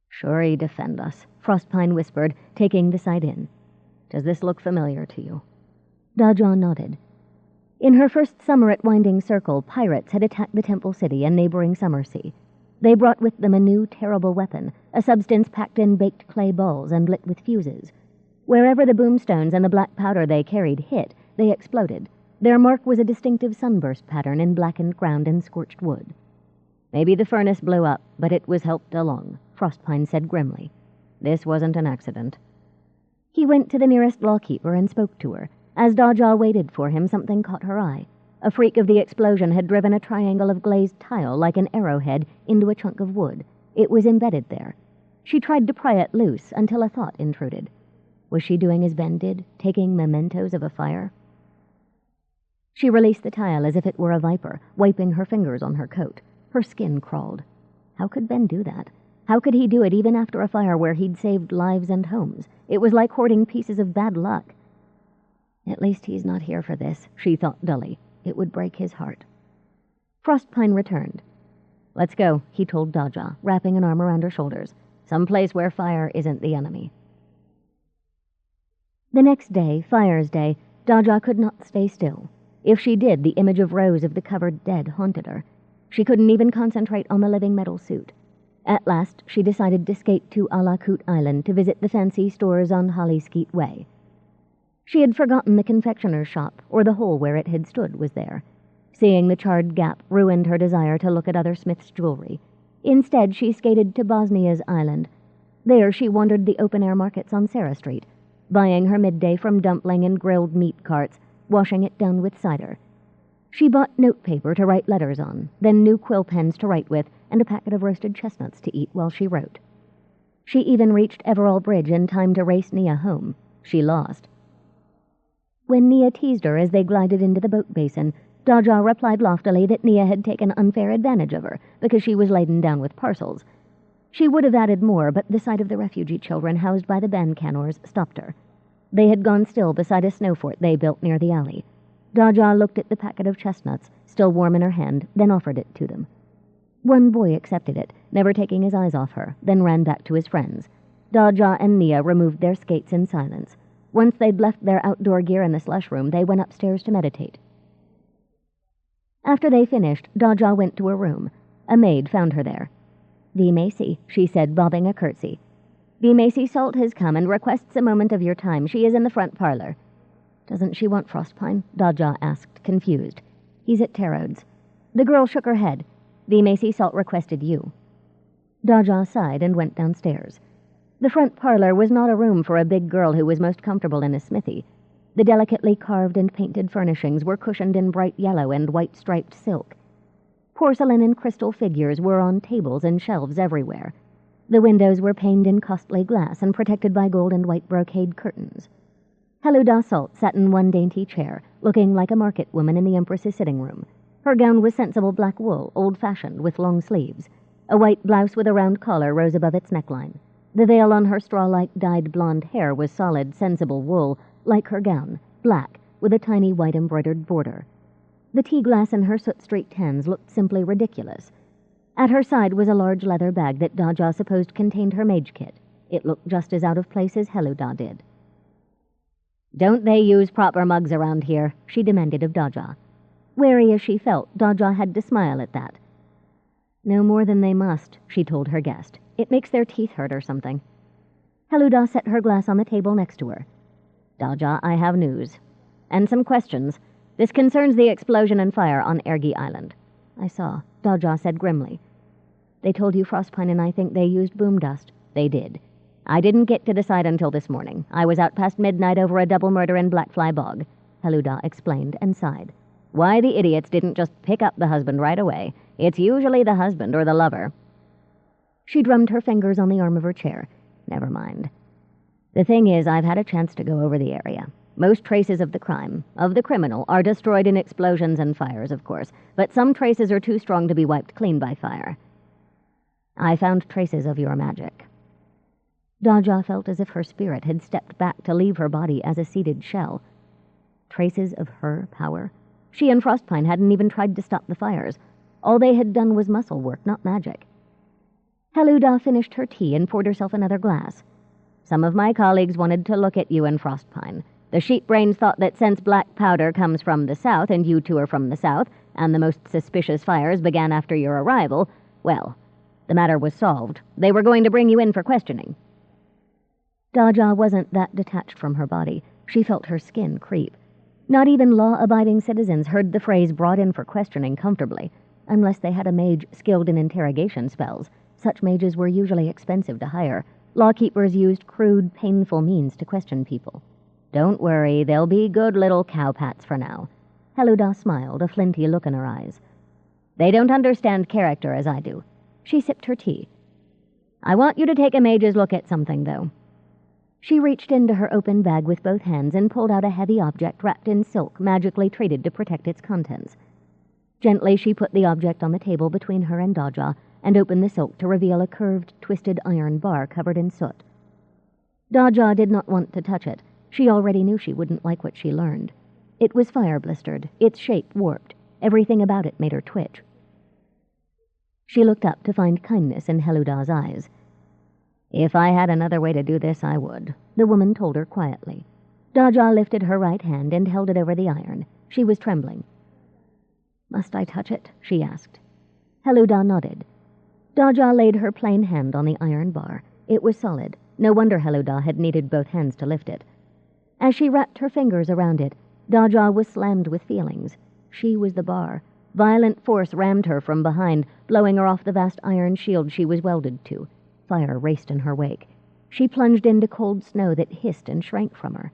"Shuri, defend us," Frostpine whispered, taking the sight in. "Does this look familiar to you?" Daja nodded. In her first summer at Winding Circle, pirates had attacked the Temple City and neighboring Summersea. They brought with them a new, terrible weapon, a substance packed in baked clay balls and lit with fuses. Wherever the boomstones and the black powder they carried hit, they exploded. Their mark was a distinctive sunburst pattern in blackened ground and scorched wood. "Maybe the furnace blew up, but it was helped along," Frostpine said grimly. "This wasn't an accident." He went to the nearest lawkeeper and spoke to her. As Daja waited for him, something caught her eye. A freak of the explosion had driven a triangle of glazed tile like an arrowhead into a chunk of wood. It was embedded there. She tried to pry it loose until a thought intruded. Was she doing as Ben did, taking mementos of a fire? She released the tile as if it were a viper, wiping her fingers on her coat. Her skin crawled. How could Ben do that? How could he do it even after a fire where he'd saved lives and homes? It was like hoarding pieces of bad luck. At least he's not here for this, she thought dully. It would break his heart. Frostpine returned. "Let's go," he told Daja, wrapping an arm around her shoulders. "Someplace where fire isn't the enemy." The next day, Fire's Day, Daja could not stay still. If she did, the image of rows of the covered dead haunted her. She couldn't even concentrate on the living metal suit. At last, she decided to skate to Alakut Island to visit the fancy stores on Hollyskeet Way. She had forgotten the confectioner's shop, or the hole where it had stood was there. Seeing the charred gap ruined her desire to look at other Smith's jewelry. Instead, she skated to Bosnia's island. There she wandered the open-air markets on Sarah Street, buying her midday from dumpling and grilled meat carts, washing it down with cider. She bought notepaper to write letters on, then new quill pens to write with, and a packet of roasted chestnuts to eat while she wrote. She even reached Everall Bridge in time to race Nia home. She lost. When Nia teased her as they glided into the boat basin, Daja replied loftily that Nia had taken unfair advantage of her because she was laden down with parcels. She would have added more, but the sight of the refugee children housed by the Bancanors stopped her. They had gone still beside a snow fort they built near the alley. Daja looked at the packet of chestnuts, still warm in her hand, then offered it to them. One boy accepted it, never taking his eyes off her, then ran back to his friends. Daja and Nia removed their skates in silence. Once they'd left their outdoor gear in the slush room, they went upstairs to meditate. After they finished, Daja went to her room. A maid found her there. "V. Macy," she said, bobbing a curtsy. "V. Macy Salt has come and requests a moment of your time. She is in the front parlor." "Doesn't she want Frostpine?" Daja asked, confused. "He's at Tarod's." The girl shook her head. "V. Macy Salt requested you." Daja sighed and went downstairs. The front parlor was not a room for a big girl who was most comfortable in a smithy. The delicately carved and painted furnishings were cushioned in bright yellow and white striped silk. Porcelain and crystal figures were on tables and shelves everywhere. The windows were paned in costly glass and protected by gold and white brocade curtains. Heluda Salt sat in one dainty chair, looking like a market woman in the Empress's sitting room. Her gown was sensible black wool, old-fashioned, with long sleeves. A white blouse with a round collar rose above its neckline. The veil on her straw-like dyed blonde hair was solid, sensible wool, like her gown, black, with a tiny white embroidered border. The tea glass in her soot-streaked hands looked simply ridiculous. At her side was a large leather bag that Daja supposed contained her mage kit. It looked just as out of place as Heluda did. "Don't they use proper mugs around here?" she demanded of Daja. Wary as she felt, Daja had to smile at that. "No more than they must," she told her guest. "It makes their teeth hurt or something." Heluda set her glass on the table next to her. "Daja, I have news. And some questions. This concerns the explosion and fire on Ergi Island." "I saw," Daja said grimly. "They told you Frostpine and I think they used boom dust." "They did. I didn't get to decide until this morning. I was out past midnight over a double murder in Blackfly Bog," Heluda explained and sighed. "Why the idiots didn't just pick up the husband right away. It's usually the husband or the lover." She drummed her fingers on the arm of her chair. "Never mind. The thing is, I've had a chance to go over the area. Most traces of the crime, of the criminal, are destroyed in explosions and fires, of course, but some traces are too strong to be wiped clean by fire. I found traces of your magic." Daja felt as if her spirit had stepped back to leave her body as a seated shell. Traces of her power? She and Frostpine hadn't even tried to stop the fires. All they had done was muscle work, not magic. Heluda finished her tea and poured herself another glass. "Some of my colleagues wanted to look at you and Frostpine. The sheep-brains thought that since black powder comes from the south and you two are from the south, and the most suspicious fires began after your arrival, well, the matter was solved. They were going to bring you in for questioning." Daja wasn't that detached from her body. She felt her skin creep. Not even law-abiding citizens heard the phrase "brought in for questioning" comfortably, unless they had a mage skilled in interrogation spells. Such mages were usually expensive to hire. Lawkeepers used crude, painful means to question people. "Don't worry, they'll be good little cowpats for now." Heluda smiled, a flinty look in her eyes. "They don't understand character as I do." She sipped her tea. "I want you to take a mage's look at something, though." She reached into her open bag with both hands and pulled out a heavy object wrapped in silk, magically treated to protect its contents. Gently, she put the object on the table between her and Daja and opened the silk to reveal a curved, twisted iron bar covered in soot. Daja did not want to touch it. She already knew she wouldn't like what she learned. It was fire-blistered, its shape warped. Everything about it made her twitch. She looked up to find kindness in Heluda's eyes. "If I had another way to do this, I would," the woman told her quietly. Daja lifted her right hand and held it over the iron. She was trembling. "Must I touch it?" she asked. Heluda nodded. Daja laid her plain hand on the iron bar. It was solid. No wonder Heluda had needed both hands to lift it. As she wrapped her fingers around it, Daja was slammed with feelings. She was the bar. Violent force rammed her from behind, blowing her off the vast iron shield she was welded to. Fire raced in her wake. She plunged into cold snow that hissed and shrank from her.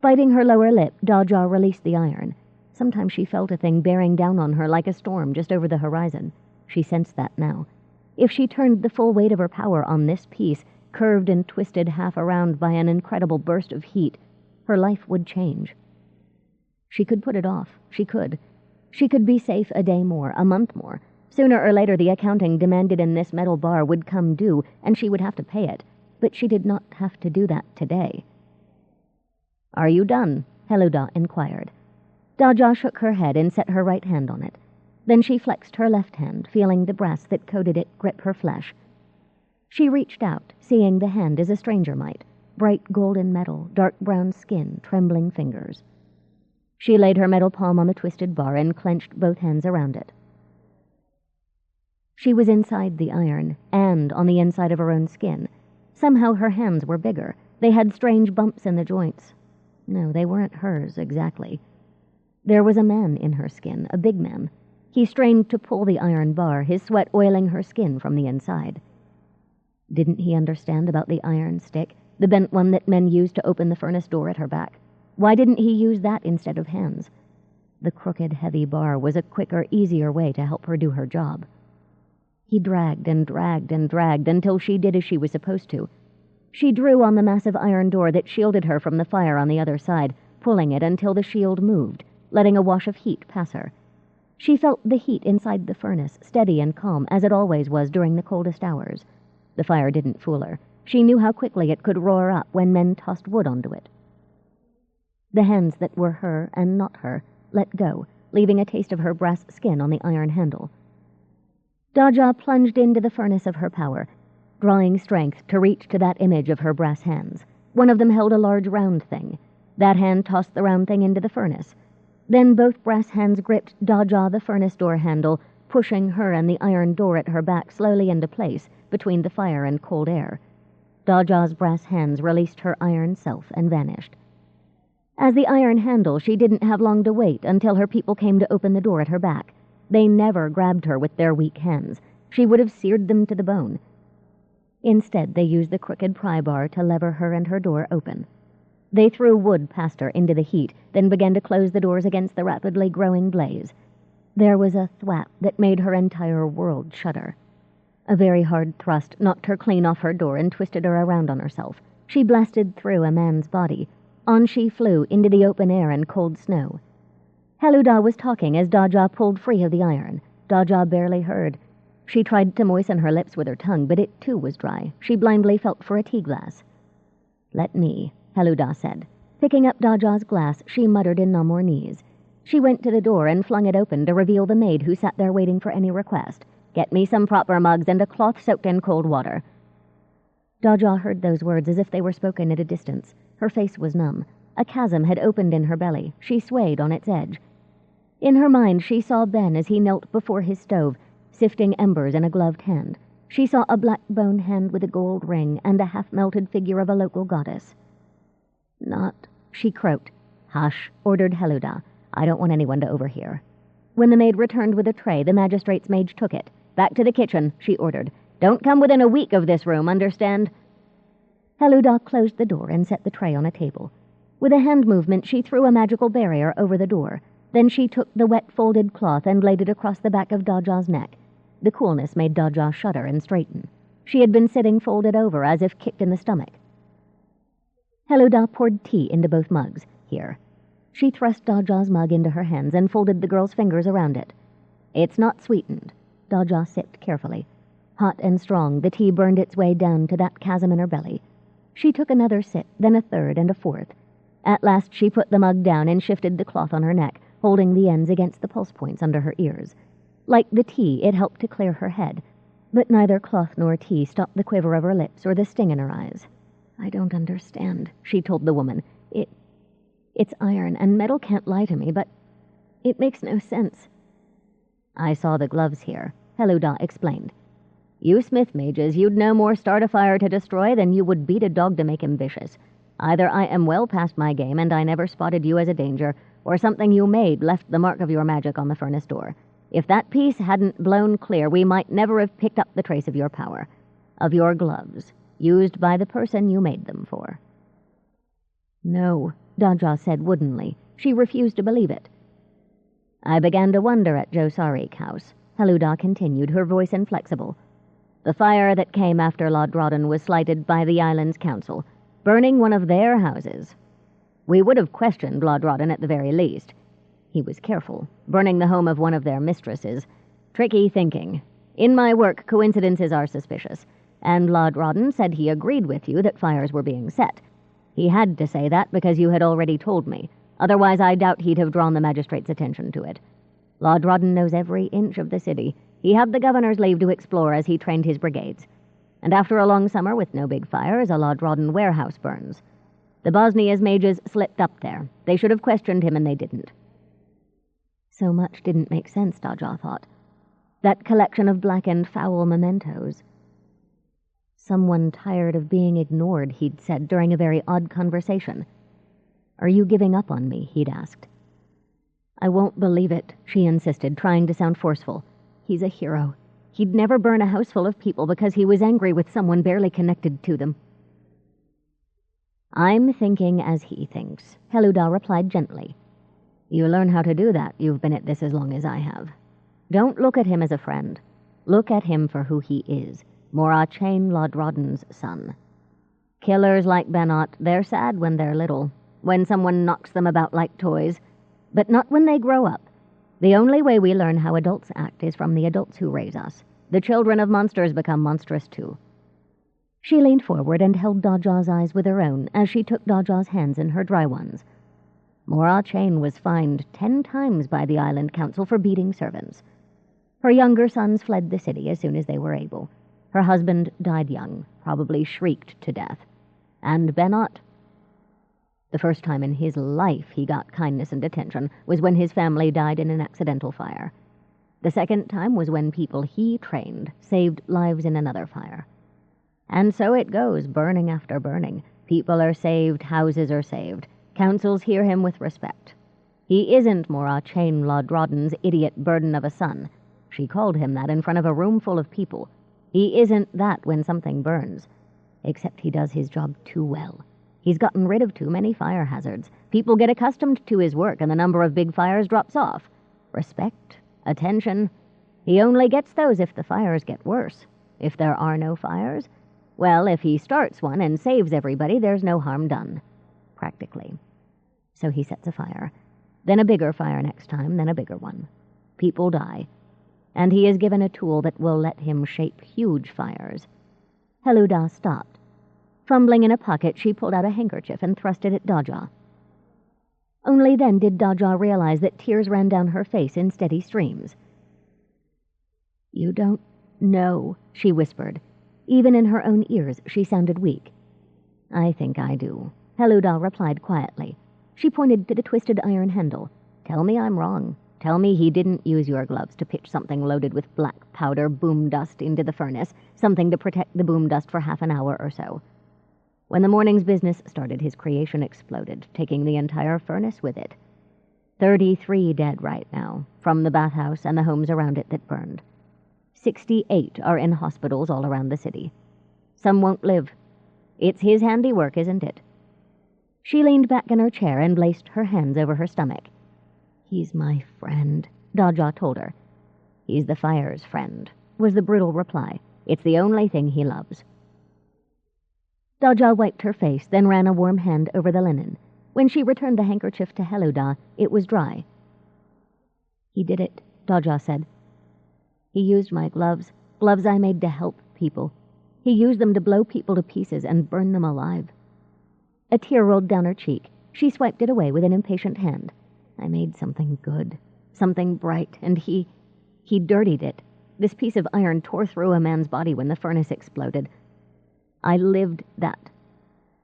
Biting her lower lip, Daja released the iron. Sometimes she felt a thing bearing down on her like a storm just over the horizon. She sensed that now. If she turned the full weight of her power on this piece, curved and twisted half around by an incredible burst of heat, her life would change. She could put it off. She could. She could be safe a day more, a month more. Sooner or later the accounting demanded in this metal bar would come due, and she would have to pay it. But she did not have to do that today. "Are you done?" Heluda inquired. Daja shook her head and set her right hand on it. Then she flexed her left hand, feeling the brass that coated it grip her flesh. She reached out, seeing the hand as a stranger might, bright golden metal, dark brown skin, trembling fingers. She laid her metal palm on the twisted bar and clenched both hands around it. She was inside the iron, and on the inside of her own skin. Somehow her hands were bigger. They had strange bumps in the joints. No, they weren't hers, exactly. There was a man in her skin, a big man. He strained to pull the iron bar, his sweat oiling her skin from the inside. Didn't he understand about the iron stick, the bent one that men used to open the furnace door at her back? Why didn't he use that instead of hands? The crooked, heavy bar was a quicker, easier way to help her do her job. He dragged and dragged and dragged until she did as she was supposed to. She drew on the massive iron door that shielded her from the fire on the other side, pulling it until the shield moved, letting a wash of heat pass her. She felt the heat inside the furnace, steady and calm, as it always was during the coldest hours. The fire didn't fool her. She knew how quickly it could roar up when men tossed wood onto it. The hands that were her and not her let go, leaving a taste of her brass skin on the iron handle. Daja plunged into the furnace of her power, drawing strength to reach to that image of her brass hands. One of them held a large round thing. That hand tossed the round thing into the furnace. Then both brass hands gripped Daja the furnace door handle, pushing her and the iron door at her back slowly into place between the fire and cold air. Daja's brass hands released her iron self and vanished. As the iron handle, she didn't have long to wait until her people came to open the door at her back. They never grabbed her with their weak hands. She would have seared them to the bone. Instead, they used the crooked pry bar to lever her and her door open. They threw wood past her into the heat, then began to close the doors against the rapidly growing blaze. There was a thwap that made her entire world shudder. A very hard thrust knocked her clean off her door and twisted her around on herself. She blasted through a man's body. On she flew into the open air and cold snow. Heluda was talking as Daja pulled free of the iron. Daja barely heard. She tried to moisten her lips with her tongue, but it too was dry. She blindly felt for a tea glass. "Let me," Heluda said. Picking up Daja's glass, she muttered in Namornese. She went to the door and flung it open to reveal the maid who sat there waiting for any request. "Get me some proper mugs and a cloth soaked in cold water." Daja heard those words as if they were spoken at a distance. Her face was numb. A chasm had opened in her belly. She swayed on its edge. In her mind, she saw Ben as he knelt before his stove, sifting embers in a gloved hand. She saw a black bone hand with a gold ring and a half-melted figure of a local goddess. "Not," she croaked. "Hush," ordered Heluda. "I don't want anyone to overhear." When the maid returned with a tray, the magistrate's mage took it. "Back to the kitchen," she ordered. "Don't come within a week of this room, understand?" Heluda closed the door and set the tray on a table. With a hand movement, she threw a magical barrier over the door. Then she took the wet, folded cloth and laid it across the back of Daja's neck. The coolness made Daja shudder and straighten. She had been sitting folded over, as if kicked in the stomach. Heluda poured tea into both mugs. "Here." She thrust Daja's mug into her hands and folded the girl's fingers around it. "It's not sweetened." Daja sipped carefully. Hot and strong, the tea burned its way down to that chasm in her belly. She took another sip, then a third and a fourth. At last she put the mug down and shifted the cloth on her neck, holding the ends against the pulse points under her ears. Like the tea, it helped to clear her head, but neither cloth nor tea stopped the quiver of her lips or the sting in her eyes. "I don't understand," she told the woman. It's iron, and metal can't lie to me, but it makes no sense." "I saw the gloves here," Heluda explained. "You Smith mages, you'd no more start a fire to destroy than you would beat a dog to make him vicious. Either I am well past my game and I never spotted you as a danger, or something you made left the mark of your magic on the furnace door. If that piece hadn't blown clear, we might never have picked up the trace of your power, of your gloves, used by the person you made them for." "No," Daja said woodenly. She refused to believe it. "I began to wonder at Josarik House," Heluda continued, her voice inflexible. "The fire that came after Lodrodden was slighted by the island's council, burning one of their houses. We would have questioned Lodrodden at the very least." He was careful. "Burning the home of one of their mistresses. Tricky thinking. In my work, coincidences are suspicious, and Lodrodden said he agreed with you that fires were being set. He had to say that because you had already told me. Otherwise, I doubt he'd have drawn the magistrate's attention to it. Lodrodden knows every inch of the city. He had the governor's leave to explore as he trained his brigades. And after a long summer with no big fires, a Lodrodden warehouse burns. The Bosnia's mages slipped up there. They should have questioned him, and they didn't. So much didn't make sense, Daja thought. That collection of blackened, foul mementos. Someone tired of being ignored, he'd said during a very odd conversation. "Are you giving up on me?" he'd asked. "I won't believe it," she insisted, trying to sound forceful. "He's a hero. He'd never burn a house full of people because he was angry with someone barely connected to them." "I'm thinking as he thinks," Helluda replied gently. "You learn how to do that. You've been at this as long as I have. Don't look at him as a friend. Look at him for who he is. Morachain Lodrodden's son. Killers like Benot, they're sad when they're little, when someone knocks them about like toys, but not when they grow up. The only way we learn how adults act is from the adults who raise us. The children of monsters become monstrous too." She leaned forward and held Daja's eyes with her own as she took Daja's hands in her dry ones. Morachain was fined 10 times by the Island Council for beating servants. Her younger sons fled the city as soon as they were able. Her husband died young, probably shrieked to death. And Benot? The first time in his life he got kindness and attention was when his family died in an accidental fire. The second time was when people he trained saved lives in another fire. And so it goes, burning after burning. People are saved, houses are saved. Councils hear him with respect. He isn't Morachain Lodrodden's idiot burden of a son. She called him that in front of a room full of people. He isn't that when something burns. Except he does his job too well. He's gotten rid of too many fire hazards. People get accustomed to his work and the number of big fires drops off. Respect, attention. He only gets those if the fires get worse. If there are no fires, well, if he starts one and saves everybody, there's no harm done. Practically. So he sets a fire. Then a bigger fire next time, then a bigger one. People die. And he is given a tool that will let him shape huge fires. Helluda stopped. Fumbling in a pocket, she pulled out a handkerchief and thrust it at Daja. Only then did Daja realize that tears ran down her face in steady streams. "You don't know," she whispered. Even in her own ears, she sounded weak. "I think I do," Helluda replied quietly. She pointed to the twisted iron handle. "Tell me I'm wrong. Tell me he didn't use your gloves to pitch something loaded with black powder boom dust into the furnace, something to protect the boom dust for half an hour or so. When the morning's business started, his creation exploded, taking the entire furnace with it. 33 dead right now, from the bathhouse and the homes around it that burned. 68 are in hospitals all around the city. Some won't live. It's his handiwork, isn't it?" She leaned back in her chair and laced her hands over her stomach. "He's my friend," Daja told her. "He's the fire's friend," was the brutal reply. "It's the only thing he loves." Daja wiped her face, then ran a warm hand over the linen. When she returned the handkerchief to Helluda, it was dry. "He did it," Daja said. "He used my gloves I made to help people. He used them to blow people to pieces and burn them alive." A tear rolled down her cheek. She swiped it away with an impatient hand. "I made something good, something bright, and he dirtied it. This piece of iron tore through a man's body when the furnace exploded. I lived that."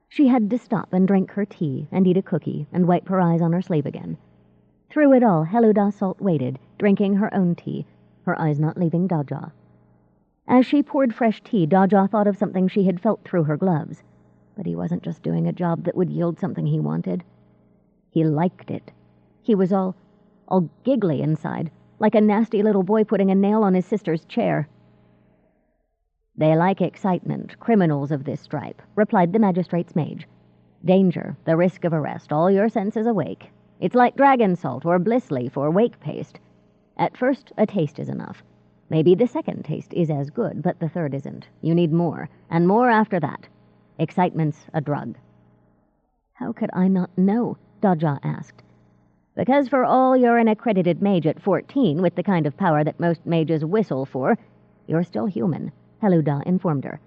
She had to stop and drink her tea and eat a cookie and wipe her eyes on her sleeve again. Through it all, Helluda Salt waited, drinking her own tea, her eyes not leaving Daja. As she poured fresh tea, Daja thought of something she had felt through her gloves. But he wasn't just doing a job that would yield something he wanted. He liked it. He was all giggly inside, like a nasty little boy putting a nail on his sister's chair. "They like excitement, criminals of this stripe," replied the magistrate's mage. "Danger, the risk of arrest, all your senses awake. It's like dragon salt or bliss leaf or wake paste. At first, a taste is enough. Maybe the second taste is as good, but the third isn't. You need more, and more after that. Excitement's a drug." "How could I not know?" Daja asked. "Because for all you're an accredited mage at 14, with the kind of power that most mages whistle for, you're still human," Helluda informed her.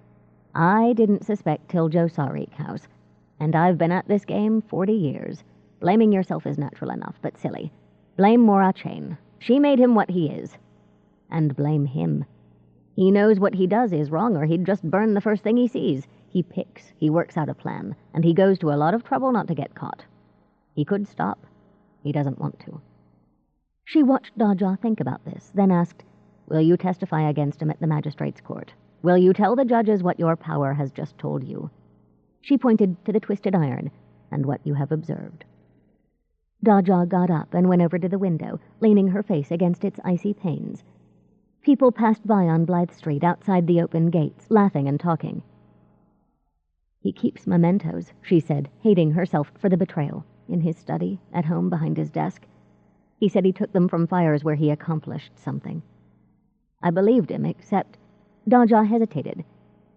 "I didn't suspect till Joe saw Reek House, and I've been at this game 40 years. Blaming yourself is natural enough, but silly. Blame Morachain. She made him what he is. And blame him." He knows what he does is wrong, or he'd just burn the first thing he sees. He picks, he works out a plan, and he goes to a lot of trouble not to get caught. He could stop. He doesn't want to. She watched Daja think about this, then asked, "Will you testify against him at the magistrate's court? Will you tell the judges what your power has just told you?" She pointed to the twisted iron, "and what you have observed." Daja got up and went over to the window, leaning her face against its icy panes. People passed by on Blythe Street outside the open gates, laughing and talking. "He keeps mementos," she said, hating herself for the betrayal, "in his study, at home behind his desk. He said he took them from fires where he accomplished something." I believed him, except... Daja hesitated.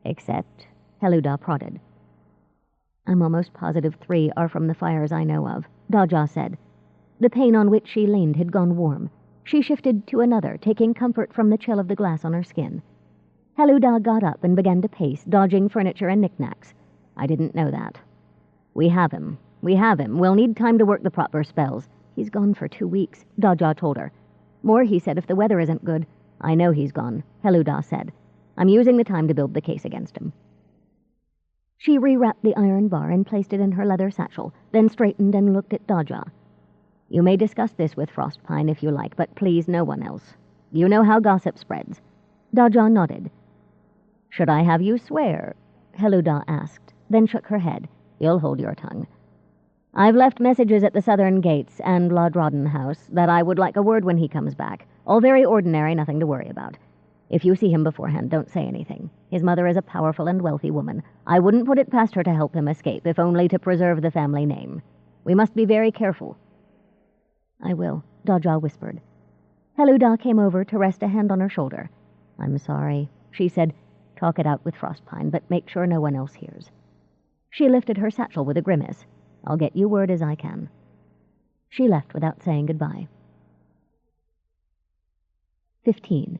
"Except?" Heluda prodded. "I'm almost positive 3 are from the fires I know of," Daja said. The pane on which she leaned had gone warm. She shifted to another, taking comfort from the chill of the glass on her skin. Heluda got up and began to pace, dodging furniture and knickknacks. "I didn't know that." We have him. We'll need time to work the proper spells." "He's gone for 2 weeks," Daja told her. "More, he said, if the weather isn't good." "I know he's gone," Heluda said. "I'm using the time to build the case against him." She rewrapped the iron bar and placed it in her leather satchel, then straightened and looked at Daja. "You may discuss this with Frostpine if you like, but please no one else. You know how gossip spreads." Daja nodded. "Should I have you swear?" Heluda asked, then shook her head. "You'll hold your tongue. I've left messages at the southern gates and Lodrodden House that I would like a word when he comes back. All very ordinary, nothing to worry about. If you see him beforehand, don't say anything. His mother is a powerful and wealthy woman. I wouldn't put it past her to help him escape, if only to preserve the family name. We must be very careful." "I will," Daja whispered. Heluda came over to rest a hand on her shoulder. "I'm sorry," she said. "Talk it out with Frostpine, but make sure no one else hears." She lifted her satchel with a grimace. "I'll get you word as I can." She left without saying goodbye. 15.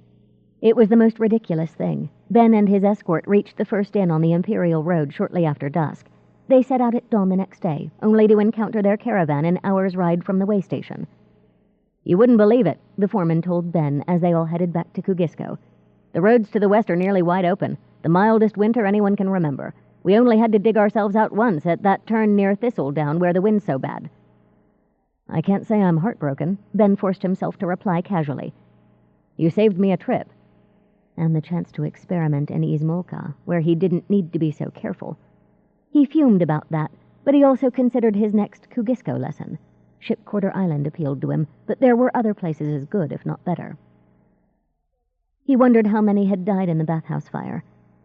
It was the most ridiculous thing. Ben and his escort reached the first inn on the Imperial Road shortly after dusk. They set out at dawn the next day, only to encounter their caravan an hour's ride from the way station. "You wouldn't believe it," the foreman told Ben as they all headed back to Kugisko. "The roads to the west are nearly wide open. The mildest winter anyone can remember. We only had to dig ourselves out once at that turn near Thistledown where the wind's so bad." "I can't say I'm heartbroken," Ben forced himself to reply casually. "You saved me a trip." And the chance to experiment in Izmolka, where he didn't need to be so careful. He fumed about that, but he also considered his next Kugisko lesson. Shipquarter Island appealed to him, but there were other places as good, if not better. He wondered how many had died in the bathhouse fire.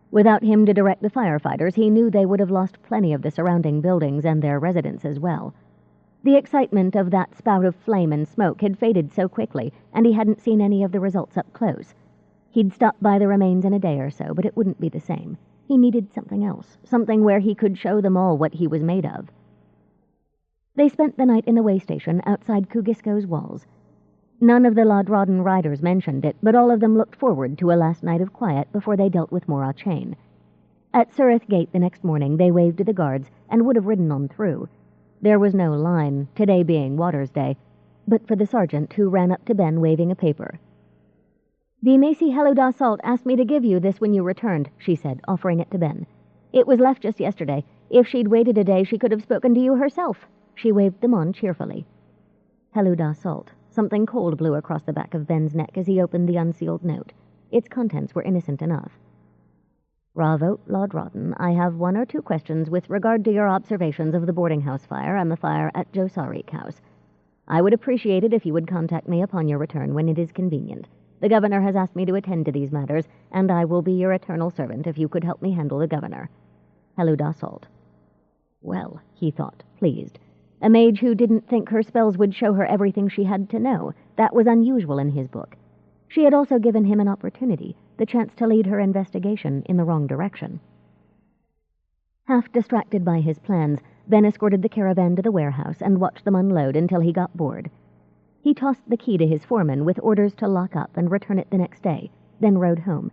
Without him to direct the firefighters, he knew they would have lost plenty of the surrounding buildings and their residents as well. The excitement of that spout of flame and smoke had faded so quickly, and he hadn't seen any of the results up close. He'd stop by the remains in a day or so, but it wouldn't be the same. He needed something else, something where he could show them all what he was made of. They spent the night in the way station outside Kugisko's walls. None of the Lodrodden riders mentioned it, but all of them looked forward to a last night of quiet before they dealt with Mora Chain. At Surith Gate the next morning, they waved to the guards and would have ridden on through. There was no line, today being Waters' Day, but for the sergeant who ran up to Ben waving a paper. "The Macy Heluda Salt asked me to give you this when you returned," she said, offering it to Ben. "It was left just yesterday. If she'd waited a day, she could have spoken to you herself." She waved them on cheerfully. Heluda Salt. Something cold blew across the back of Ben's neck as he opened the unsealed note. Its contents were innocent enough. "Ravot Lodrodden, I have 1 or 2 questions with regard to your observations of the boarding house fire and the fire at Josarik House. I would appreciate it if you would contact me upon your return when it is convenient. The governor has asked me to attend to these matters, and I will be your eternal servant if you could help me handle the governor. Heluda Salt." Well, he thought, pleased. A mage who didn't think her spells would show her everything she had to know. That was unusual in his book. She had also given him an opportunity, the chance to lead her investigation in the wrong direction. Half distracted by his plans, Ben escorted the caravan to the warehouse and watched them unload until he got bored. He tossed the key to his foreman with orders to lock up and return it the next day, then rode home.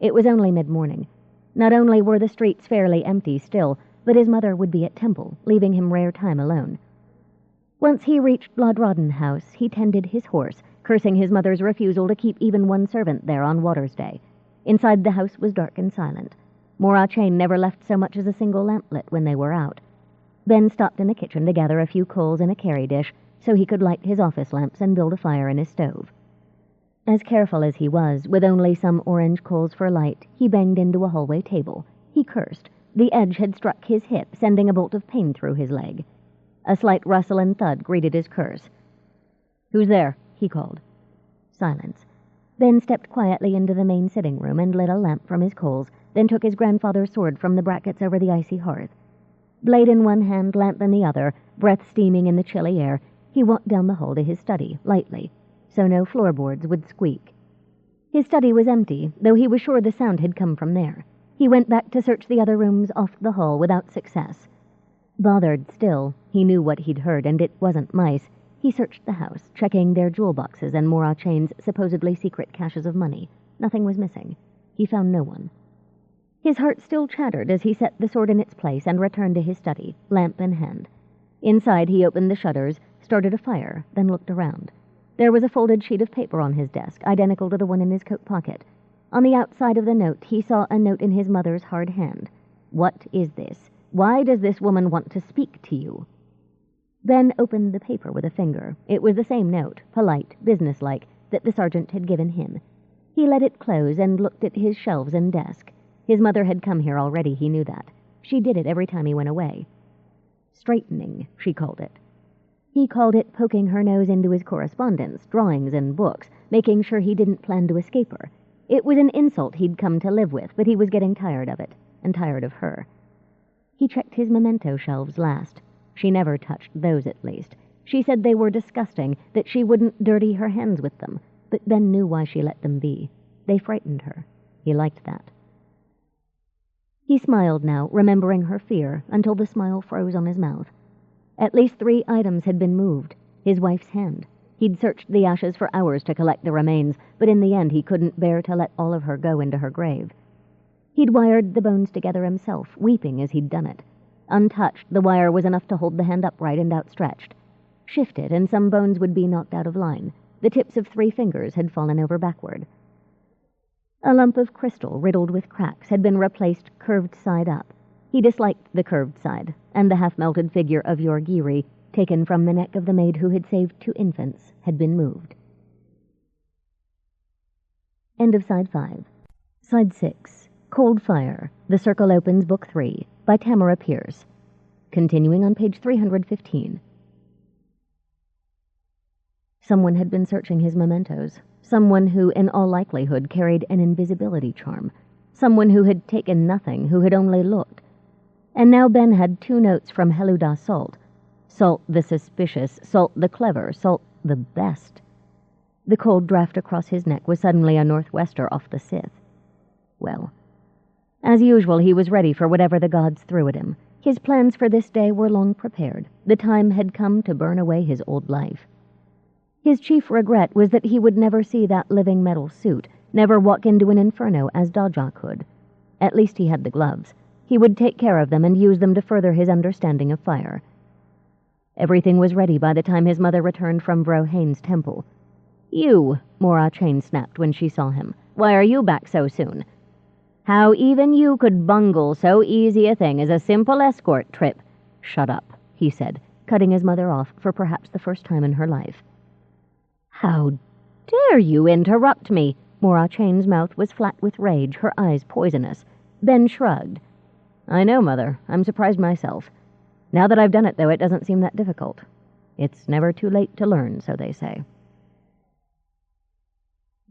It was only mid-morning. Not only were the streets fairly empty still, but his mother would be at Temple, leaving him rare time alone. Once he reached Lodrodden House, he tended his horse, cursing his mother's refusal to keep even one servant there on Waters' Day. Inside the house was dark and silent. Mora Chain never left so much as a single lamp lit when they were out. Ben stopped in the kitchen to gather a few coals in a carry dish so he could light his office lamps and build a fire in his stove. As careful as he was, with only some orange coals for light, he banged into a hallway table. He cursed. The edge had struck his hip, sending a bolt of pain through his leg. A slight rustle and thud greeted his curse. "Who's there?" he called. Silence. Ben stepped quietly into the main sitting room and lit a lamp from his coals, then took his grandfather's sword from the brackets over the icy hearth. Blade in one hand, lamp in the other, breath steaming in the chilly air, he walked down the hall to his study, lightly, so no floorboards would squeak. His study was empty, though he was sure the sound had come from there. He went back to search the other rooms off the hall without success. Bothered still, he knew what he'd heard, and it wasn't mice. He searched the house, checking their jewel boxes and Mora Chain's supposedly secret caches of money. Nothing was missing. He found no one. His heart still chattered as he set the sword in its place and returned to his study, lamp in hand. Inside, he opened the shutters, started a fire, then looked around. There was a folded sheet of paper on his desk, identical to the one in his coat pocket. On the outside of the note, he saw a note in his mother's hard hand. "What is this? Why does this woman want to speak to you?" Ben opened the paper with a finger. It was the same note, polite, businesslike, that the sergeant had given him. He let it close and looked at his shelves and desk. His mother had come here already, he knew that. She did it every time he went away. Straightening, she called it. He called it poking her nose into his correspondence, drawings, and books, making sure he didn't plan to escape her. It was an insult he'd come to live with, but he was getting tired of it, and tired of her. He checked his memento shelves last. She never touched those, at least. She said they were disgusting, that she wouldn't dirty her hands with them, but Ben knew why she let them be. They frightened her. He liked that. He smiled now, remembering her fear, until the smile froze on his mouth. At least 3 items had been moved. His wife's hand. He'd searched the ashes for hours to collect the remains, but in the end he couldn't bear to let all of her go into her grave. He'd wired the bones together himself, weeping as he'd done it. Untouched, the wire was enough to hold the hand upright and outstretched. Shifted, and some bones would be knocked out of line. The tips of 3 fingers had fallen over backward. A lump of crystal, riddled with cracks, had been replaced curved side up. He disliked the curved side, and the half-melted figure of Yorgiri, taken from the neck of the maid who had saved 2 infants, had been moved. End of Side 5. Side 6. Cold Fire. The Circle Opens, Book 3, by Tamora Pierce. Continuing on page 315. Someone had been searching his mementos. Someone who, in all likelihood, carried an invisibility charm. Someone who had taken nothing, who had only looked. And now Ben had 2 notes from Heluda Salt. Salt the suspicious, Salt the clever, Salt the best. The cold draft across his neck was suddenly a northwester off the Sith. Well, as usual, he was ready for whatever the gods threw at him. His plans for this day were long prepared. The time had come to burn away his old life. His chief regret was that he would never see that living metal suit, never walk into an inferno as Daja could. At least he had the gloves. He would take care of them and use them to further his understanding of fire. Everything was ready by the time his mother returned from Vrohain's temple. "You," Mora Chain snapped when she saw him. "Why are you back so soon?" "How even you could bungle so easy a thing as a simple escort trip." "Shut up," he said, cutting his mother off for perhaps the first time in her life. "How dare you interrupt me?" Mora Chain's mouth was flat with rage, her eyes poisonous. Ben shrugged. "I know, Mother. I'm surprised myself. Now that I've done it, though, it doesn't seem that difficult. It's never too late to learn, so they say."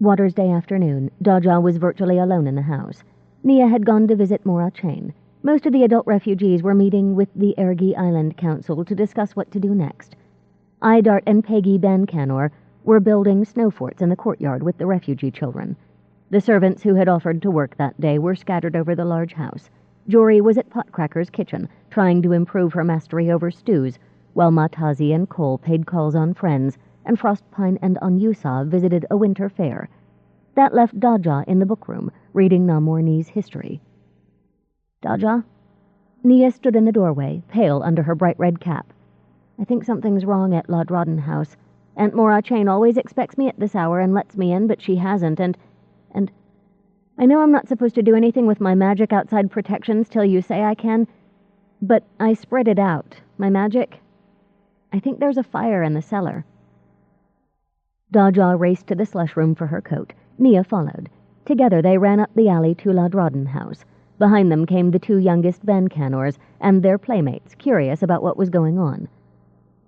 Water's Day afternoon, Daja was virtually alone in the house. Nia had gone to visit Mora Chain. Most of the adult refugees were meeting with the Ergi Island Council to discuss what to do next. Idart and Peggy Bancanor were building snow forts in the courtyard with the refugee children. The servants who had offered to work that day were scattered over the large house. Jory was at Potcracker's kitchen, trying to improve her mastery over stews, while Matazi and Cole paid calls on friends, and Frostpine and Anyusa visited a winter fair. That left Daja in the bookroom, reading Namorni's history. "Daja?" Nia stood in the doorway, pale under her bright red cap. "I think something's wrong at La Drodden House. Aunt Mora Chain always expects me at this hour and lets me in, but she hasn't, and I know I'm not supposed to do anything with my magic outside protections till you say I can, but I spread it out. My magic? I think there's a fire in the cellar." Daja raced to the slush room for her coat. Nia followed. Together they ran up the alley to Ladrodden House. Behind them came the two youngest Bencanors and their playmates, curious about what was going on.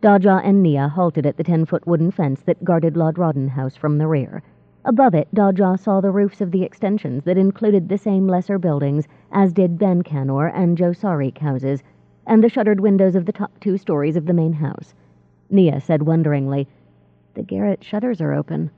Daja and Nia halted at the 10-foot wooden fence that guarded Ladrodden House from the rear. Above it, Daja saw the roofs of the extensions that included the same lesser buildings as did Bencanor and Josarik houses, and the shuttered windows of the top 2 stories of the main house. Nia said wonderingly, "The garret shutters are open."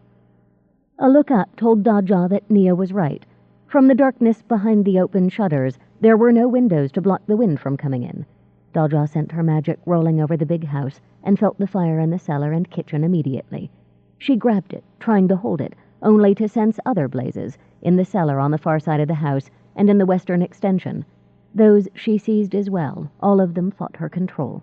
A look up told Daja that Nia was right. From the darkness behind the open shutters, there were no windows to block the wind from coming in. Daja sent her magic rolling over the big house and felt the fire in the cellar and kitchen immediately. She grabbed it, trying to hold it, only to sense other blazes, in the cellar on the far side of the house and in the western extension. Those she seized as well, all of them fought her control.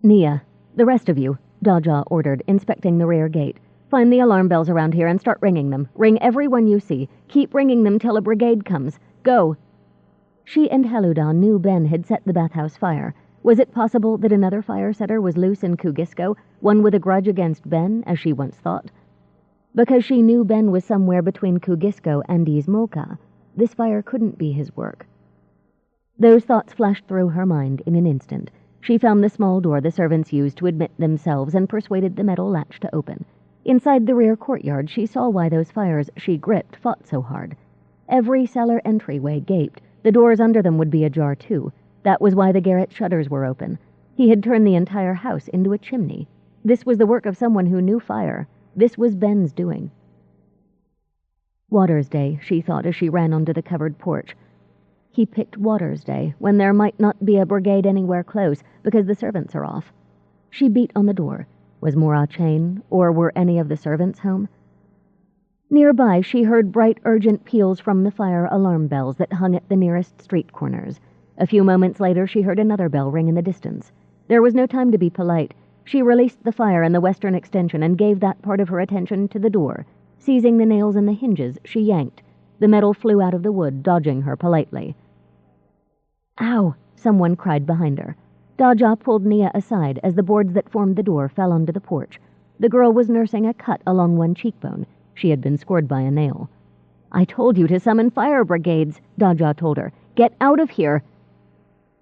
"Nia, the rest of you," Daja ordered, inspecting the rear gate. "Find the alarm bells around here and start ringing them. Ring every one you see. Keep ringing them till a brigade comes. Go." She and Helluda knew Ben had set the bathhouse fire. Was it possible that another fire setter was loose in Kugisko, one with a grudge against Ben, as she once thought? Because she knew Ben was somewhere between Kugisko and Izmolka, this fire couldn't be his work. Those thoughts flashed through her mind in an instant. She found the small door the servants used to admit themselves and persuaded the metal latch to open. Inside the rear courtyard, she saw why those fires she gripped fought so hard. Every cellar entryway gaped. The doors under them would be ajar too. That was why the garret shutters were open. He had turned the entire house into a chimney. This was the work of someone who knew fire. This was Ben's doing. Water's Day, she thought as she ran onto the covered porch. He picked Water's Day, when there might not be a brigade anywhere close, because the servants are off. She beat on the door. Was Mora Chain, or were any of the servants home? Nearby, she heard bright, urgent peals from the fire alarm bells that hung at the nearest street corners. A few moments later, she heard another bell ring in the distance. There was no time to be polite. She released the fire in the western extension and gave that part of her attention to the door. Seizing the nails in the hinges, she yanked. The metal flew out of the wood, dodging her politely. "Ow!" someone cried behind her. Daja pulled Nia aside as the boards that formed the door fell onto the porch. The girl was nursing a cut along one cheekbone. She had been scored by a nail. "I told you to summon fire brigades," Daja told her. "Get out of here!"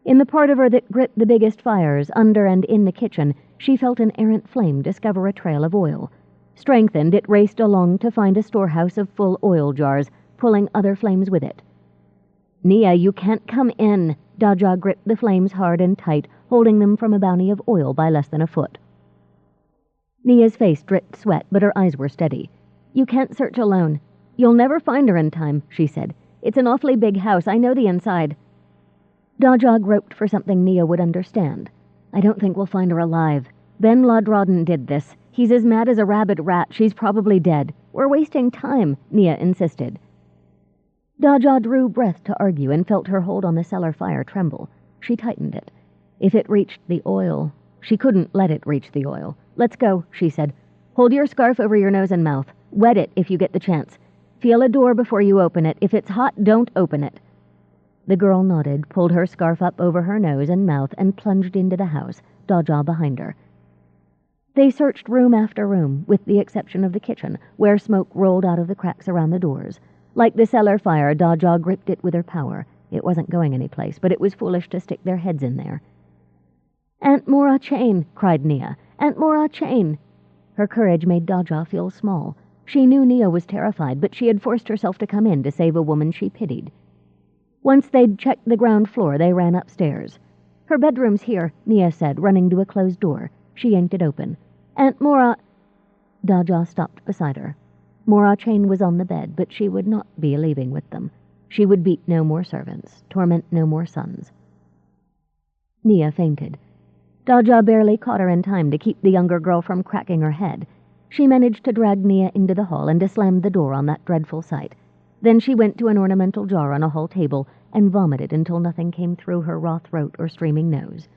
In the part of her that gripped the biggest fires, under and in the kitchen, she felt an errant flame discover a trail of oil. Strengthened, it raced along to find a storehouse of full oil jars, pulling other flames with it. "Nia, you can't come in." Daja gripped the flames hard and tight, holding them from a bounty of oil by less than a foot. Nia's face dripped sweat, but her eyes were steady. "You can't search alone. You'll never find her in time," she said. "It's an awfully big house. I know the inside." Daja groped for something Nia would understand. "I don't think we'll find her alive. Ben Ladrodden did this. He's as mad as a rabid rat. She's probably dead. We're wasting time," Nia insisted. Daja drew breath to argue and felt her hold on the cellar fire tremble. She tightened it. If it reached the oil... She couldn't let it reach the oil. "Let's go," she said. "Hold your scarf over your nose and mouth. Wet it if you get the chance. Feel a door before you open it. If it's hot, don't open it." The girl nodded, pulled her scarf up over her nose and mouth, and plunged into the house, Daja behind her. They searched room after room, with the exception of the kitchen, where smoke rolled out of the cracks around the doors. Like the cellar fire, Daja gripped it with her power. It wasn't going anyplace, but it was foolish to stick their heads in there. "Aunt Mora Chain!" cried Nia. "Aunt Mora Chain!" Her courage made Daja feel small. She knew Nia was terrified, but she had forced herself to come in to save a woman she pitied. Once they'd checked the ground floor, they ran upstairs. "Her bedroom's here," Nia said, running to a closed door. She yanked it open. "Aunt Mora—" Daja stopped beside her. Mora Chain was on the bed, but she would not be leaving with them. She would beat no more servants, torment no more sons. Nia fainted. Daja barely caught her in time to keep the younger girl from cracking her head. She managed to drag Nia into the hall and to slam the door on that dreadful sight. Then she went to an ornamental jar on a hall table and vomited until nothing came through her raw throat or streaming nose.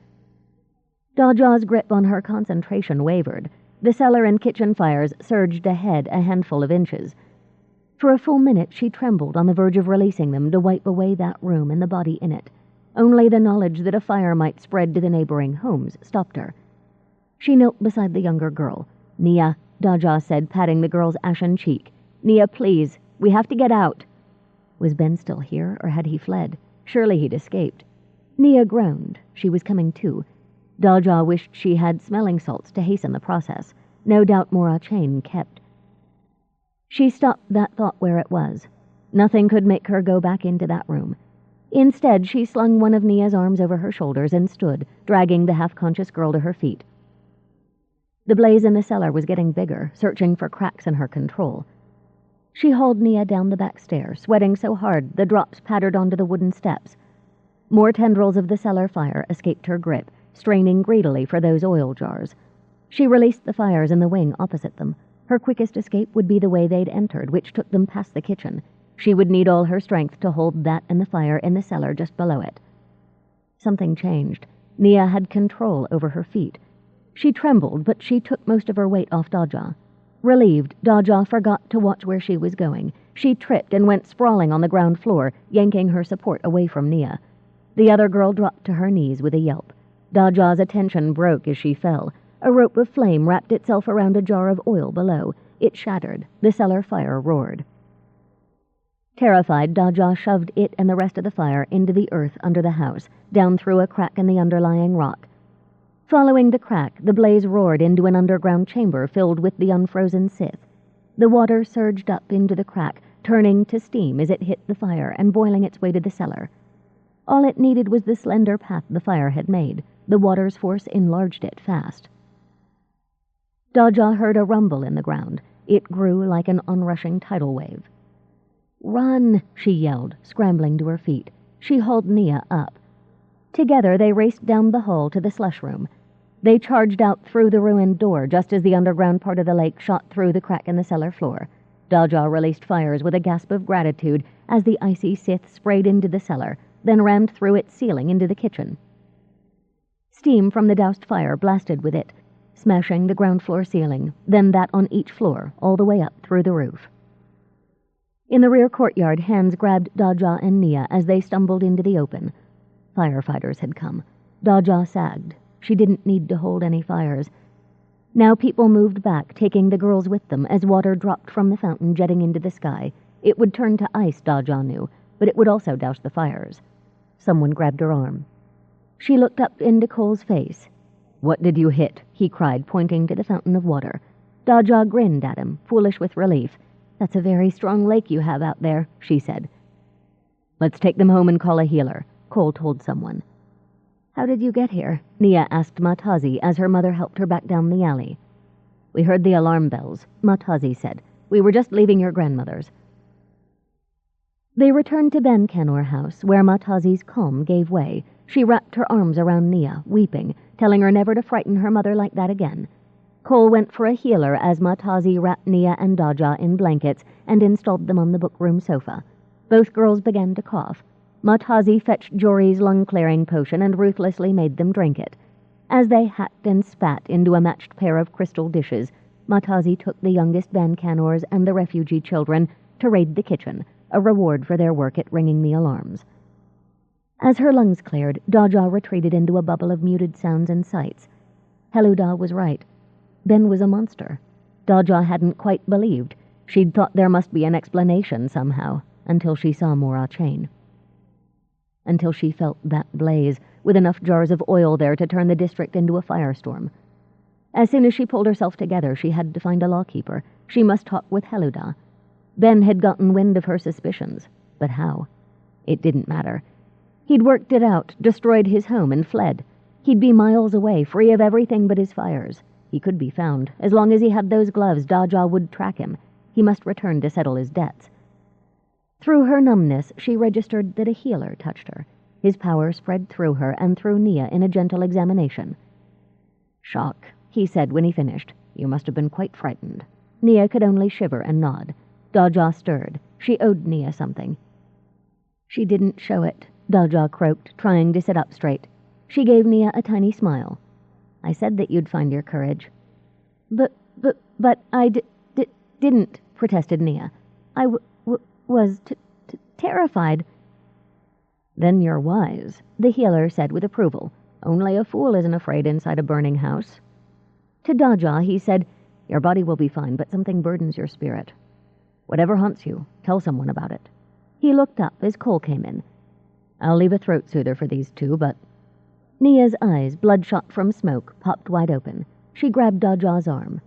Daja's grip on her concentration wavered. The cellar and kitchen fires surged ahead a handful of inches. For a full minute she trembled on the verge of releasing them to wipe away that room and the body in it. Only the knowledge that a fire might spread to the neighboring homes stopped her. She knelt beside the younger girl. "Nia," Daja said, patting the girl's ashen cheek. "Nia, please, we have to get out." Was Ben still here, or had he fled? Surely he'd escaped. Nia groaned. She was coming too. Daja wished she had smelling salts to hasten the process. No doubt Mora Chain kept. She stopped that thought where it was. Nothing could make her go back into that room. Instead, she slung one of Nia's arms over her shoulders and stood, dragging the half-conscious girl to her feet. The blaze in the cellar was getting bigger, searching for cracks in her control. She hauled Nia down the back stairs, sweating so hard the drops pattered onto the wooden steps. More tendrils of the cellar fire escaped her grip, straining greedily for those oil jars. She released the fires in the wing opposite them. Her quickest escape would be the way they'd entered, which took them past the kitchen. She would need all her strength to hold that and the fire in the cellar just below it. Something changed. Nia had control over her feet. She trembled, but she took most of her weight off Daja. Relieved, Daja forgot to watch where she was going. She tripped and went sprawling on the ground floor, yanking her support away from Nia. The other girl dropped to her knees with a yelp. Daja's attention broke as she fell. A rope of flame wrapped itself around a jar of oil below. It shattered. The cellar fire roared. Terrified, Daja shoved it and the rest of the fire into the earth under the house, down through a crack in the underlying rock. Following the crack, the blaze roared into an underground chamber filled with the unfrozen Sith. The water surged up into the crack, turning to steam as it hit the fire and boiling its way to the cellar. All it needed was the slender path the fire had made. The water's force enlarged it fast. Daja heard a rumble in the ground. It grew like an onrushing tidal wave. "Run!" she yelled, scrambling to her feet. She hauled Nia up. Together they raced down the hall to the slush room. They charged out through the ruined door just as the underground part of the lake shot through the crack in the cellar floor. Daja released fires with a gasp of gratitude as the icy Sith sprayed into the cellar, then rammed through its ceiling into the kitchen. Steam from the doused fire blasted with it, smashing the ground floor ceiling, then that on each floor, all the way up through the roof. In the rear courtyard, hands grabbed Daja and Nia as they stumbled into the open. Firefighters had come. Daja sagged. She didn't need to hold any fires. Now people moved back, taking the girls with them as water dropped from the fountain jetting into the sky. It would turn to ice, Daja knew, but it would also douse the fires. Someone grabbed her arm. She looked up into Cole's face. "What did you hit?" he cried, pointing to the fountain of water. Daja grinned at him, foolish with relief. "That's a very strong lake you have out there," she said. "Let's take them home and call a healer," Cole told someone. "How did you get here?" Nia asked Matazi as her mother helped her back down the alley. "We heard the alarm bells," Matazi said. "We were just leaving your grandmother's." They returned to Ben Canor House, where Matazi's calm gave way. She wrapped her arms around Nia, weeping, telling her never to frighten her mother like that again. Cole went for a healer as Matazi wrapped Nia and Daja in blankets and installed them on the bookroom sofa. Both girls began to cough. Matazi fetched Jory's lung-clearing potion and ruthlessly made them drink it. As they hacked and spat into a matched pair of crystal dishes, Matazi took the youngest Ben Canors and the refugee children to raid the kitchen, a reward for their work at ringing the alarms. As her lungs cleared, Daja retreated into a bubble of muted sounds and sights. Heluda was right. Ben was a monster. Daja hadn't quite believed. She'd thought there must be an explanation somehow, until she saw Mora Chain. Until she felt that blaze, with enough jars of oil there to turn the district into a firestorm. As soon as she pulled herself together, she had to find a lawkeeper. She must talk with Heluda. Ben had gotten wind of her suspicions, but how? It didn't matter. He'd worked it out, destroyed his home, and fled. He'd be miles away, free of everything but his fires. He could be found. As long as he had those gloves, Daja would track him. He must return to settle his debts. Through her numbness, she registered that a healer touched her. His power spread through her and through Nia in a gentle examination. "Shock," he said when he finished. "You must have been quite frightened." Nia could only shiver and nod. Daja stirred. She owed Nia something. "She didn't show it," Daja croaked, trying to sit up straight. She gave Nia a tiny smile. "I said that you'd find your courage." But I didn't," protested Nia. was terrified." "Then you're wise," the healer said with approval. "Only a fool isn't afraid inside a burning house." To Daja, he said, "Your body will be fine, but something burdens your spirit. Whatever haunts you, tell someone about it." He looked up as Cole came in. "I'll leave a throat soother for these two, but—" Nia's eyes, bloodshot from smoke, popped wide open. She grabbed Daja's arm.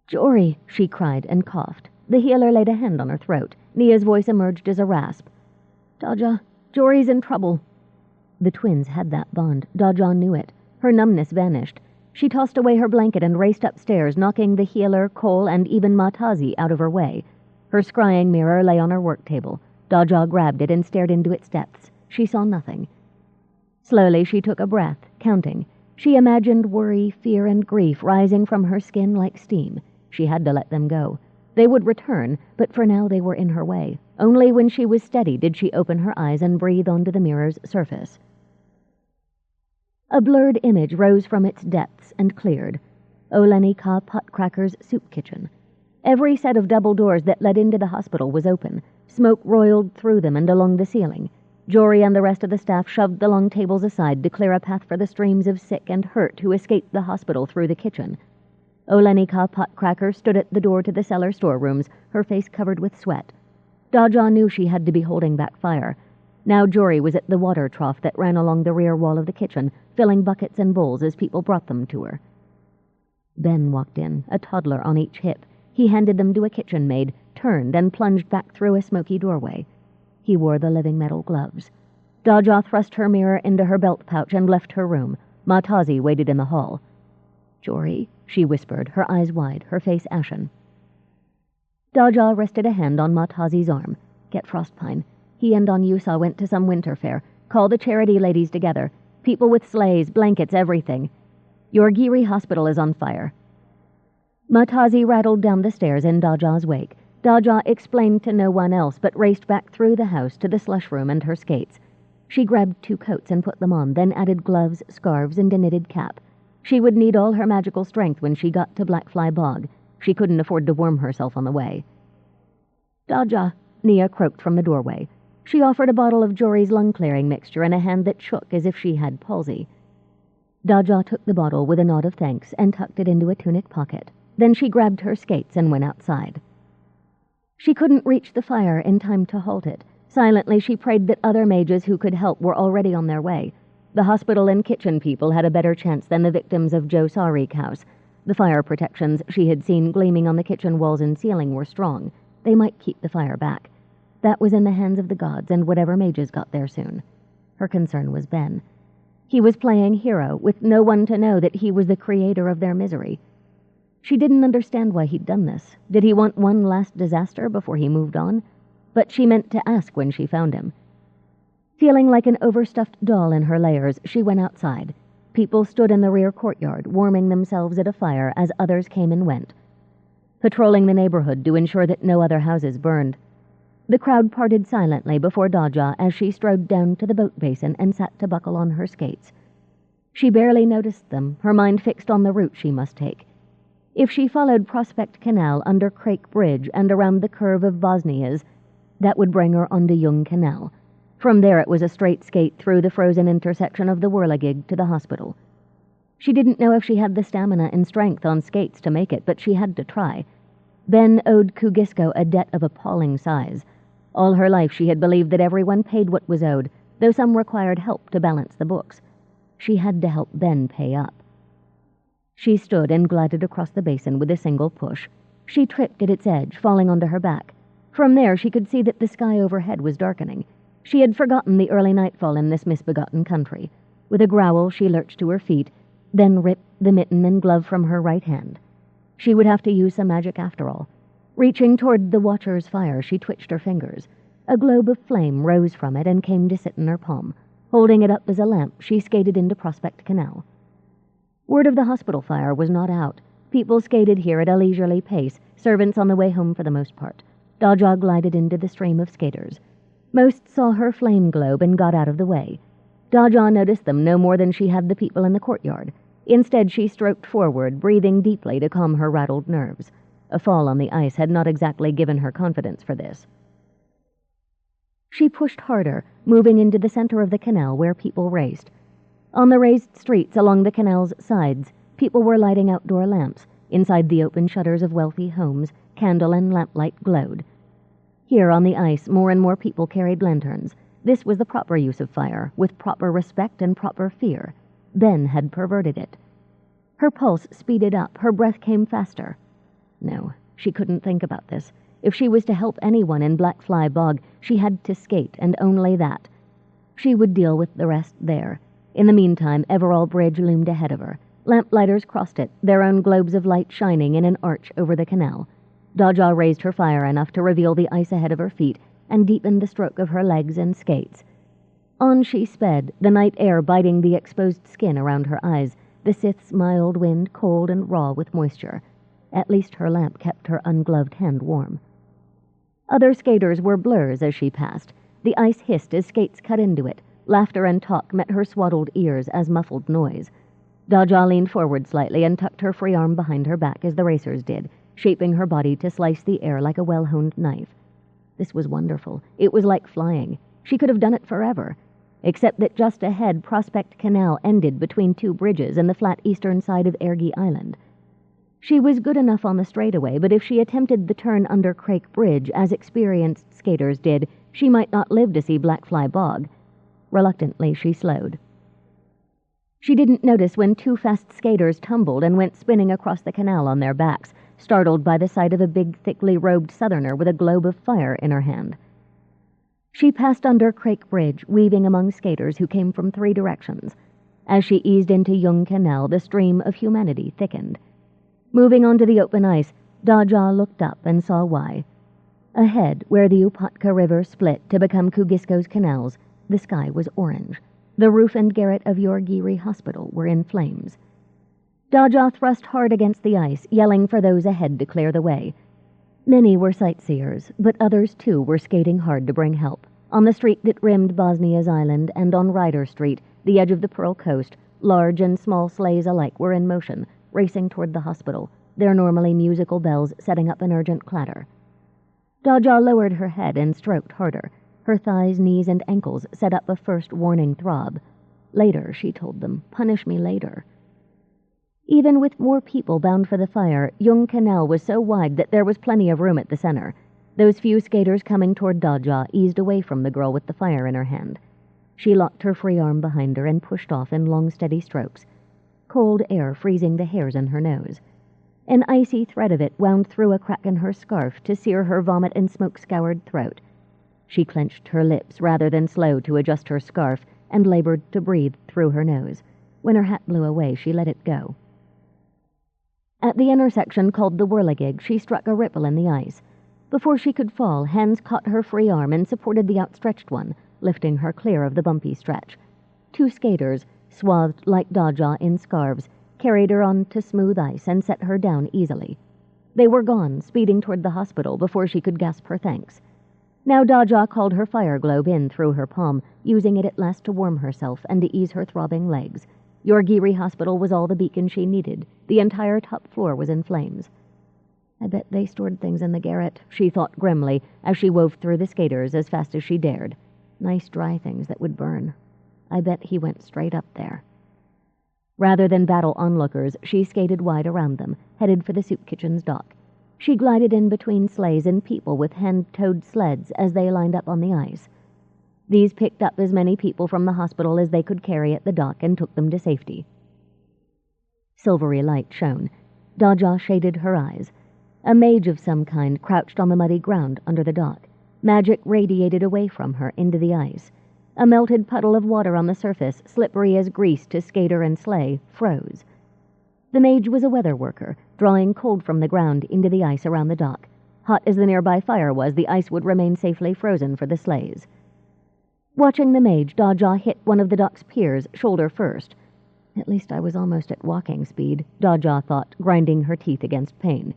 "Jory," she cried and coughed. The healer laid a hand on her throat. Nia's voice emerged as a rasp. "Daja, Jory's in trouble." The twins had that bond. Daja knew it. Her numbness vanished. She tossed away her blanket and raced upstairs, knocking the healer, Cole, and even Matazi out of her way. Her scrying mirror lay on her work table. Daja grabbed it and stared into its depths. She saw nothing. Slowly she took a breath, counting. She imagined worry, fear, and grief rising from her skin like steam. She had to let them go. They would return, but for now they were in her way. Only when she was steady did she open her eyes and breathe onto the mirror's surface. A blurred image rose from its depths and cleared. Olenika Potcracker's soup kitchen. Every set of double doors that led into the hospital was open. Smoke roiled through them and along the ceiling. Jory and the rest of the staff shoved the long tables aside to clear a path for the streams of sick and hurt who escaped the hospital through the kitchen. Olenika Potcracker stood at the door to the cellar storerooms, her face covered with sweat. Daja knew she had to be holding back fire. Now Jory was at the water trough that ran along the rear wall of the kitchen, filling buckets and bowls as people brought them to her. Ben walked in, a toddler on each hip. He handed them to a kitchen maid, turned, and plunged back through a smoky doorway. He wore the living metal gloves. Daja thrust her mirror into her belt pouch and left her room. Matazi waited in the hall. "Jory," she whispered, her eyes wide, her face ashen. Daja rested a hand on Matazi's arm. "Get Frostpine. He and Anyusa went to some winter fair. Call the charity ladies together. People with sleighs, blankets, everything. Your Giri hospital is on fire." Matazi rattled down the stairs in Daja's wake. Daja explained to no one else, but raced back through the house to the slush room and her skates. She grabbed 2 coats and put them on, then added gloves, scarves, and a knitted cap. She would need all her magical strength when she got to Blackfly Bog. She couldn't afford to warm herself on the way. "Daja," Nia croaked from the doorway. She offered a bottle of Jory's lung-clearing mixture in a hand that shook as if she had palsy. Daja took the bottle with a nod of thanks and tucked it into a tunic pocket. Then she grabbed her skates and went outside. She couldn't reach the fire in time to halt it. Silently she prayed that other mages who could help were already on their way. The hospital and kitchen people had a better chance than the victims of Joe Sarik house. The fire protections she had seen gleaming on the kitchen walls and ceiling were strong. They might keep the fire back. That was in the hands of the gods and whatever mages got there soon. Her concern was Ben. He was playing hero, with no one to know that he was the creator of their misery. She didn't understand why he'd done this. Did he want one last disaster before he moved on? But she meant to ask when she found him. Feeling like an overstuffed doll in her layers, she went outside. People stood in the rear courtyard, warming themselves at a fire as others came and went, patrolling the neighborhood to ensure that no other houses burned. The crowd parted silently before Daja as she strode down to the boat basin and sat to buckle on her skates. She barely noticed them, her mind fixed on the route she must take. If she followed Prospect Canal under Crake Bridge and around the curve of Bosnia's, that would bring her onto Jung Canal. From there it was a straight skate through the frozen intersection of the Whirligig to the hospital. She didn't know if she had the stamina and strength on skates to make it, but she had to try. Ben owed Kugisko a debt of appalling size. All her life she had believed that everyone paid what was owed, though some required help to balance the books. She had to help Ben pay up. She stood and glided across the basin with a single push. She tripped at its edge, falling onto her back. From there she could see that the sky overhead was darkening. She had forgotten the early nightfall in this misbegotten country. With a growl she lurched to her feet, then ripped the mitten and glove from her right hand. She would have to use some magic after all. Reaching toward the watcher's fire, she twitched her fingers. A globe of flame rose from it and came to sit in her palm. Holding it up as a lamp, she skated into Prospect Canal. Word of the hospital fire was not out. People skated here at a leisurely pace, servants on the way home for the most part. Daja glided into the stream of skaters. Most saw her flame globe and got out of the way. Daja noticed them no more than she had the people in the courtyard. Instead, she stroked forward, breathing deeply to calm her rattled nerves. A fall on the ice had not exactly given her confidence for this. She pushed harder, moving into the center of the canal where people raced. On the raised streets along the canal's sides, people were lighting outdoor lamps. Inside the open shutters of wealthy homes, candle and lamplight glowed. Here on the ice, more and more people carried lanterns. This was the proper use of fire, with proper respect and proper fear. Ben had perverted it. Her pulse speeded up, her breath came faster. No, she couldn't think about this. If she was to help anyone in Blackfly Bog, she had to skate, and only that. She would deal with the rest there. In the meantime, Everall Bridge loomed ahead of her. Lamplighters crossed it, their own globes of light shining in an arch over the canal. Daja raised her fire enough to reveal the ice ahead of her feet and deepened the stroke of her legs and skates. On she sped, the night air biting the exposed skin around her eyes, the Sith's mild wind cold and raw with moisture. At least her lamp kept her ungloved hand warm. Other skaters were blurs as she passed. The ice hissed as skates cut into it. Laughter and talk met her swaddled ears as muffled noise. Daja leaned forward slightly and tucked her free arm behind her back as the racers did, shaping her body to slice the air like a well-honed knife. This was wonderful. It was like flying. She could have done it forever. Except that just ahead, Prospect Canal ended between two bridges and the flat eastern side of Ergi Island. She was good enough on the straightaway, but if she attempted the turn under Crake Bridge, as experienced skaters did, she might not live to see Blackfly Bog. Reluctantly, she slowed. She didn't notice when two fast skaters tumbled and went spinning across the canal on their backs, startled by the sight of a big, thickly robed southerner with a globe of fire in her hand. She passed under Crake Bridge, weaving among skaters who came from 3 directions. As she eased into Yung Canal, the stream of humanity thickened. Moving onto the open ice, Daja looked up and saw why. Ahead, where the Upatka River split to become Kugisko's canals, the sky was orange. The roof and garret of Yorgiri Hospital were in flames. Daja thrust hard against the ice, yelling for those ahead to clear the way. Many were sightseers, but others too were skating hard to bring help. On the street that rimmed Bosnia's island and on Ryder Street, the edge of the Pearl Coast, large and small sleighs alike were in motion, racing toward the hospital, their normally musical bells setting up an urgent clatter. Daja lowered her head and stroked harder. Her thighs, knees, and ankles set up a first warning throb. Later, she told them, punish me later. Even with more people bound for the fire, Yung Canal was so wide that there was plenty of room at the center. Those few skaters coming toward Daja eased away from the girl with the fire in her hand. She locked her free arm behind her and pushed off in long, steady strokes, cold air freezing the hairs in her nose. An icy thread of it wound through a crack in her scarf to sear her vomit and smoke-scoured throat. She clenched her lips rather than slow to adjust her scarf and labored to breathe through her nose. When her hat blew away, she let it go. At the intersection called the Whirligig, she struck a ripple in the ice. Before she could fall, hands caught her free arm and supported the outstretched one, lifting her clear of the bumpy stretch. 2 skaters, swathed like Daja in scarves, carried her onto smooth ice and set her down easily. They were gone, speeding toward the hospital before she could gasp her thanks. Now Daja called her fire globe in through her palm, using it at last to warm herself and to ease her throbbing legs. Yorgiri Hospital was all the beacon she needed. The entire top floor was in flames. I bet they stored things in the garret, she thought grimly, as she wove through the skaters as fast as she dared. Nice dry things that would burn. I bet he went straight up there. Rather than battle onlookers, she skated wide around them, headed for the soup kitchen's dock. She glided in between sleighs and people with hand-towed sleds as they lined up on the ice. These picked up as many people from the hospital as they could carry at the dock and took them to safety. Silvery light shone. Daja shaded her eyes. A mage of some kind crouched on the muddy ground under the dock. Magic radiated away from her into the ice. A melted puddle of water on the surface, slippery as grease to skater and sleigh, froze. The mage was a weather worker, drawing cold from the ground into the ice around the dock. Hot as the nearby fire was, the ice would remain safely frozen for the sleighs. Watching the mage, Daja hit one of the dock's piers, shoulder first. At least I was almost at walking speed, Daja thought, grinding her teeth against pain.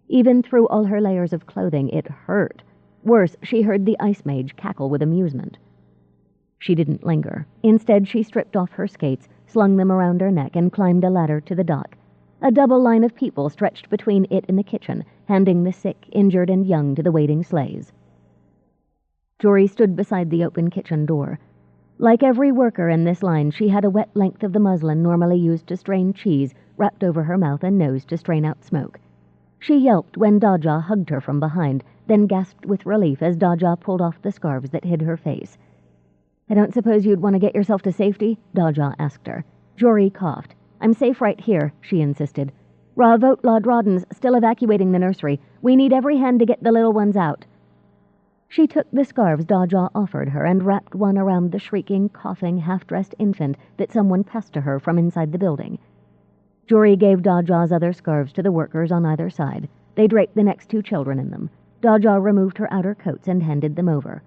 Even through all her layers of clothing, it hurt. Worse, she heard the ice mage cackle with amusement. She didn't linger. Instead, she stripped off her skates, slung them around her neck, and climbed a ladder to the dock. A double line of people stretched between it and the kitchen, handing the sick, injured, and young to the waiting sleighs. Jory stood beside the open kitchen door. Like every worker in this line, she had a wet length of the muslin normally used to strain cheese wrapped over her mouth and nose to strain out smoke. She yelped when Daja hugged her from behind, then gasped with relief as Daja pulled off the scarves that hid her face. "I don't suppose you'd want to get yourself to safety?" Daja asked her. Jory coughed. "I'm safe right here," she insisted. "Ravot Lodrodden's still evacuating the nursery. We need every hand to get the little ones out." She took the scarves Daja offered her and wrapped one around the shrieking, coughing, half-dressed infant that someone passed to her from inside the building. Jory gave Daja's other scarves to the workers on either side. They draped the next two children in them. Daja removed her outer coats and handed them over.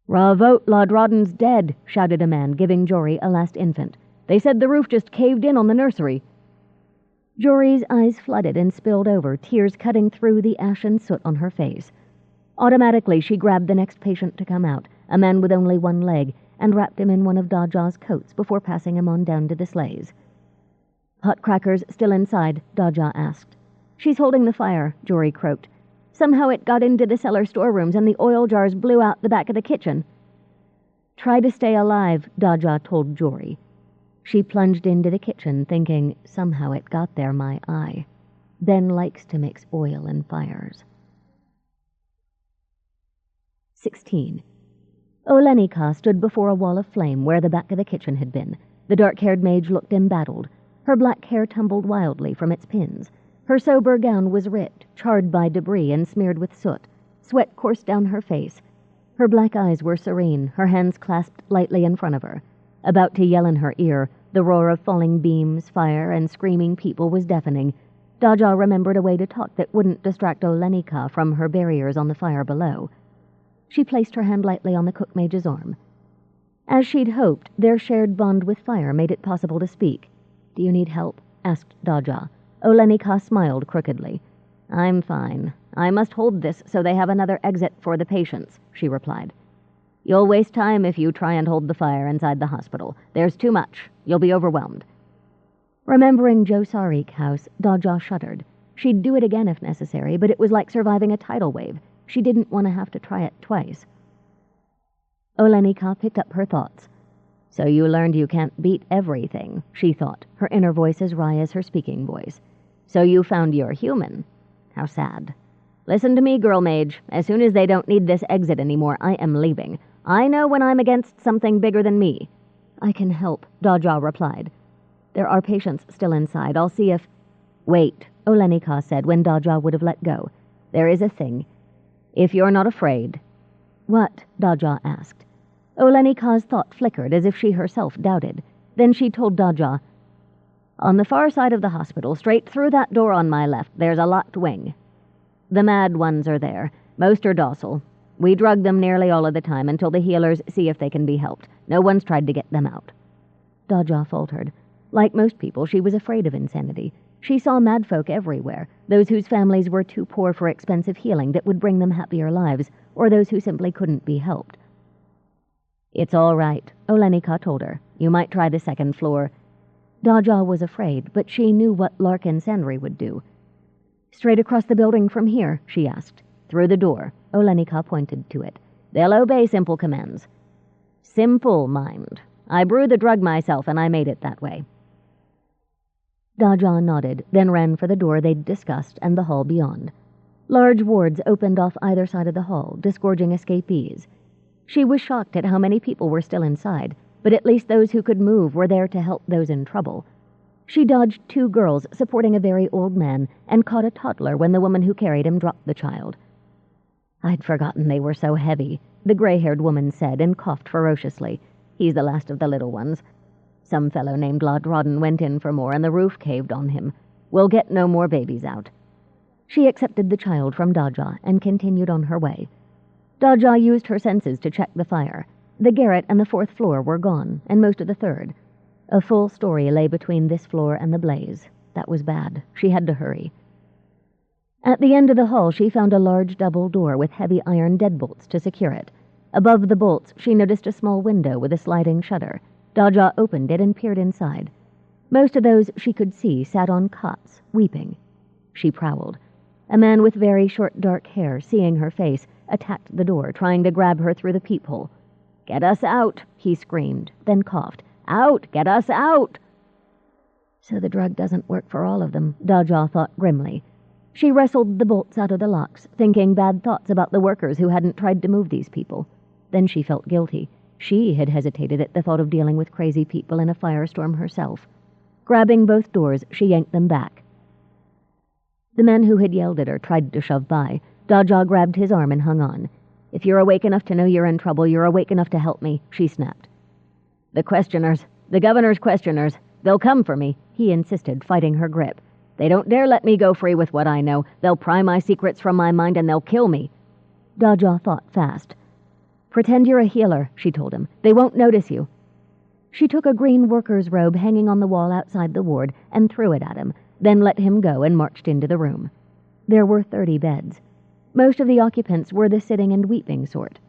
"Ravot Lodrodden's dead," shouted a man, giving Jory a last infant. "They said the roof just caved in on the nursery." Jory's eyes flooded and spilled over, tears cutting through the ashen soot on her face. Automatically, she grabbed the next patient to come out, a man with only one leg, and wrapped him in one of Daja's coats before passing him on down to the sleighs. "Hot crackers still inside?" Daja asked. "She's holding the fire," Jory croaked. "Somehow it got into the cellar storerooms and the oil jars blew out the back of the kitchen." "Try to stay alive," Daja told Jory. She plunged into the kitchen, thinking, "Somehow it got there, my eye. Ben likes to mix oil and fires." 16. Olenika stood before a wall of flame where the back of the kitchen had been. The dark-haired mage looked embattled. Her black hair tumbled wildly from its pins. Her sober gown was ripped, charred by debris and smeared with soot. Sweat coursed down her face. Her black eyes were serene, her hands clasped lightly in front of her. About to yell in her ear, the roar of falling beams, fire, and screaming people was deafening. Daja remembered a way to talk that wouldn't distract Olenika from her barriers on the fire below. She placed her hand lightly on the cook mage's arm. As she'd hoped, their shared bond with fire made it possible to speak. "Do you need help?" asked Daja. Olenika smiled crookedly. "I'm fine. I must hold this so they have another exit for the patients," she replied. "You'll waste time if you try and hold the fire inside the hospital. There's too much. You'll be overwhelmed." Remembering Joe Sarik House, Daja shuddered. She'd do it again if necessary, but it was like surviving a tidal wave. She didn't want to have to try it twice. Olenika picked up her thoughts. "So you learned you can't beat everything," she thought, her inner voice as wry as her speaking voice. "So you found you're human. How sad. Listen to me, girl mage. As soon as they don't need this exit anymore, I am leaving. I know when I'm against something bigger than me." "I can help," Daja replied. "There are patients still inside. I'll see if—" "Wait," Olenika said when Daja would have let go. "There is a thing. If you're not afraid—" "What?" Daja asked. Olenika's thought flickered as if she herself doubted. Then she told Daja, "On the far side of the hospital, straight through that door on my left, there's a locked wing. The mad ones are there. Most are docile. We drug them nearly all of the time until the healers see if they can be helped. No one's tried to get them out." Daja faltered. Like most people, she was afraid of insanity. She saw mad folk everywhere, those whose families were too poor for expensive healing that would bring them happier lives, or those who simply couldn't be helped. "It's all right," Olenika told her. "You might try the second floor." Daja was afraid, but she knew what Larkin Sandry would do. "Straight across the building from here?" she asked. "Through the door." Olenika pointed to it. "They'll obey simple commands." "Simple, mind. I brew the drug myself, and I made it that way." Daja nodded, then ran for the door they'd discussed and the hall beyond. Large wards opened off either side of the hall, disgorging escapees. She was shocked at how many people were still inside, but at least those who could move were there to help those in trouble. She dodged two girls supporting a very old man and caught a toddler when the woman who carried him dropped the child. "I'd forgotten they were so heavy," the gray-haired woman said and coughed ferociously. "He's the last of the little ones. Some fellow named Lodrodden went in for more and the roof caved on him. We'll get no more babies out." She accepted the child from Daja and continued on her way. Daja used her senses to check the fire. The garret and the 4th floor were gone, and most of the 3rd. A full story lay between this floor and the blaze. That was bad. She had to hurry. At the end of the hall, she found a large double door with heavy iron deadbolts to secure it. Above the bolts, she noticed a small window with a sliding shutter. Daja opened it and peered inside. Most of those she could see sat on cots, weeping. She prowled. A man with very short dark hair, seeing her face, attacked the door, trying to grab her through the peephole. "Get us out," he screamed, then coughed. "Out! Get us out!" So the drug doesn't work for all of them, Daja thought grimly. She wrestled the bolts out of the locks, thinking bad thoughts about the workers who hadn't tried to move these people. Then she felt guilty. She had hesitated at the thought of dealing with crazy people in a firestorm herself. Grabbing both doors, she yanked them back. The men who had yelled at her tried to shove by. Daja grabbed his arm and hung on. "If you're awake enough to know you're in trouble, you're awake enough to help me," she snapped. "The questioners, the governor's questioners, they'll come for me," he insisted, fighting her grip. "They don't dare let me go free with what I know. They'll pry my secrets from my mind and they'll kill me." Daja thought fast. "Pretend you're a healer," she told him. "They won't notice you." She took a green worker's robe hanging on the wall outside the ward and threw it at him, then let him go and marched into the room. There were 30 beds. Most of the occupants were the sitting and weeping sort.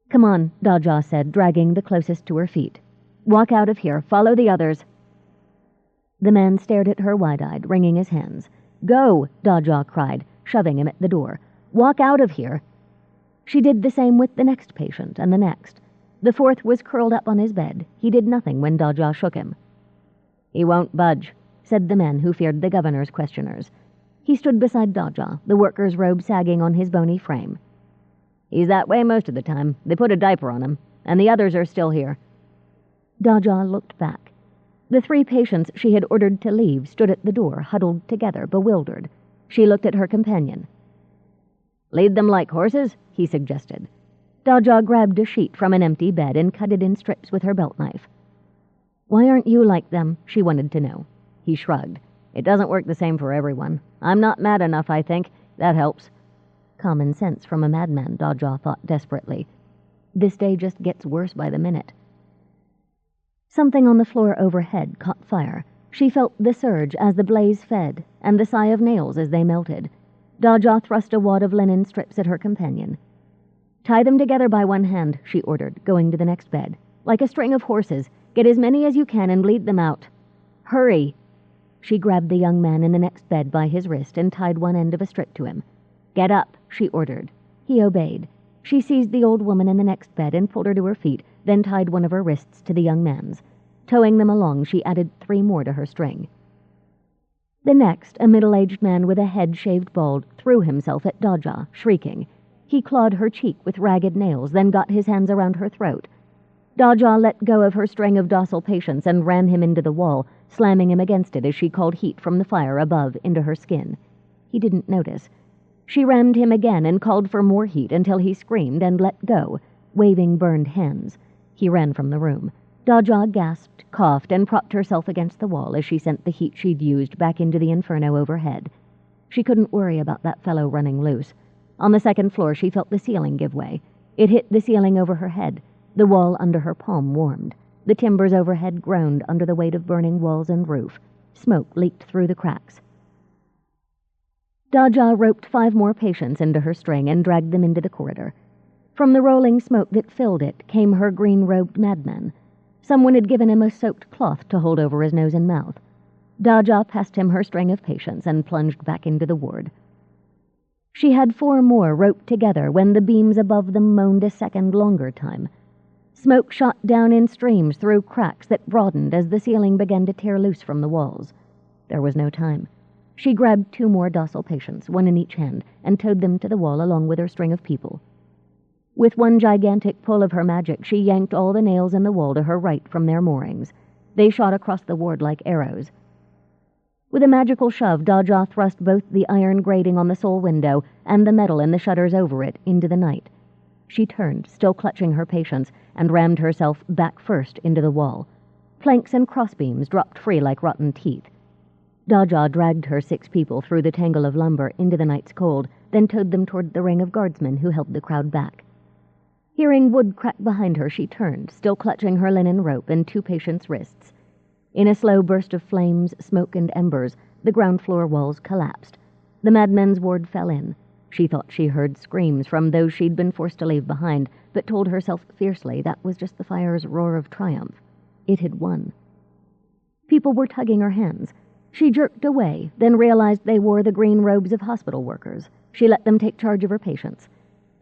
"Come on," Daja said, dragging the closest to her feet. "Walk out of here. Follow the others." The man stared at her wide-eyed, wringing his hands. "Go," Daja cried, shoving him at the door. "Walk out of here." She did the same with the next patient and the next. The fourth was curled up on his bed. He did nothing when Daja shook him. "He won't budge," said the men who feared the governor's questioners. He stood beside Daja, the worker's robe sagging on his bony frame. "He's that way most of the time. They put a diaper on him, and the others are still here." Daja looked back. The 3 patients she had ordered to leave stood at the door, huddled together, bewildered. She looked at her companion. "Lead them like horses," he suggested. Daja grabbed a sheet from an empty bed and cut it in strips with her belt knife. "Why aren't you like them?" she wanted to know. He shrugged. "It doesn't work the same for everyone. I'm not mad enough, I think. That helps." Common sense from a madman, Daja thought desperately. This day just gets worse by the minute. Something on the floor overhead caught fire. She felt the surge as the blaze fed, and the sigh of nails as they melted. Daja thrust a wad of linen strips at her companion. "Tie them together by one hand," she ordered, going to the next bed. "Like a string of horses. Get as many as you can and bleed them out. Hurry!" She grabbed the young man in the next bed by his wrist and tied one end of a strip to him. "Get up," she ordered. He obeyed. She seized the old woman in the next bed and pulled her to her feet, then tied one of her wrists to the young man's. Towing them along, she added 3 more to her string. The next, a middle-aged man with a head shaved bald, threw himself at Daja, shrieking. He clawed her cheek with ragged nails, then got his hands around her throat. Daja let go of her string of docile patients and ran him into the wall, slamming him against it as she called heat from the fire above into her skin. He didn't notice. She rammed him again and called for more heat until he screamed and let go, waving burned hands. He ran from the room. Daja gasped, coughed, and propped herself against the wall as she sent the heat she'd used back into the inferno overhead. She couldn't worry about that fellow running loose. On the 2nd floor, she felt the ceiling give way. It hit the ceiling over her head. The wall under her palm warmed. The timbers overhead groaned under the weight of burning walls and roof. Smoke leaked through the cracks. Daja roped 5 more patients into her string and dragged them into the corridor. From the rolling smoke that filled it came her green-robed madman. Someone had given him a soaked cloth to hold over his nose and mouth. Daja passed him her string of patients and plunged back into the ward. She had 4 more roped together when the beams above them moaned a second longer time. Smoke shot down in streams through cracks that broadened as the ceiling began to tear loose from the walls. There was no time. She grabbed 2 more docile patients, 1 in each hand, and towed them to the wall along with her string of people. With one gigantic pull of her magic, she yanked all the nails in the wall to her right from their moorings. They shot across the ward like arrows. With a magical shove, Daja thrust both the iron grating on the sole window and the metal in the shutters over it into the night. She turned, still clutching her patients, and rammed herself back first into the wall. Planks and crossbeams dropped free like rotten teeth. Daja dragged her 6 people through the tangle of lumber into the night's cold, then towed them toward the ring of guardsmen who held the crowd back. Hearing wood crack behind her, she turned, still clutching her linen rope and 2 patients' wrists. In a slow burst of flames, smoke, and embers, the ground floor walls collapsed. The madmen's ward fell in. She thought she heard screams from those she'd been forced to leave behind, but told herself fiercely that was just the fire's roar of triumph. It had won. People were tugging her hands. She jerked away, then realized they wore the green robes of hospital workers. She let them take charge of her patients.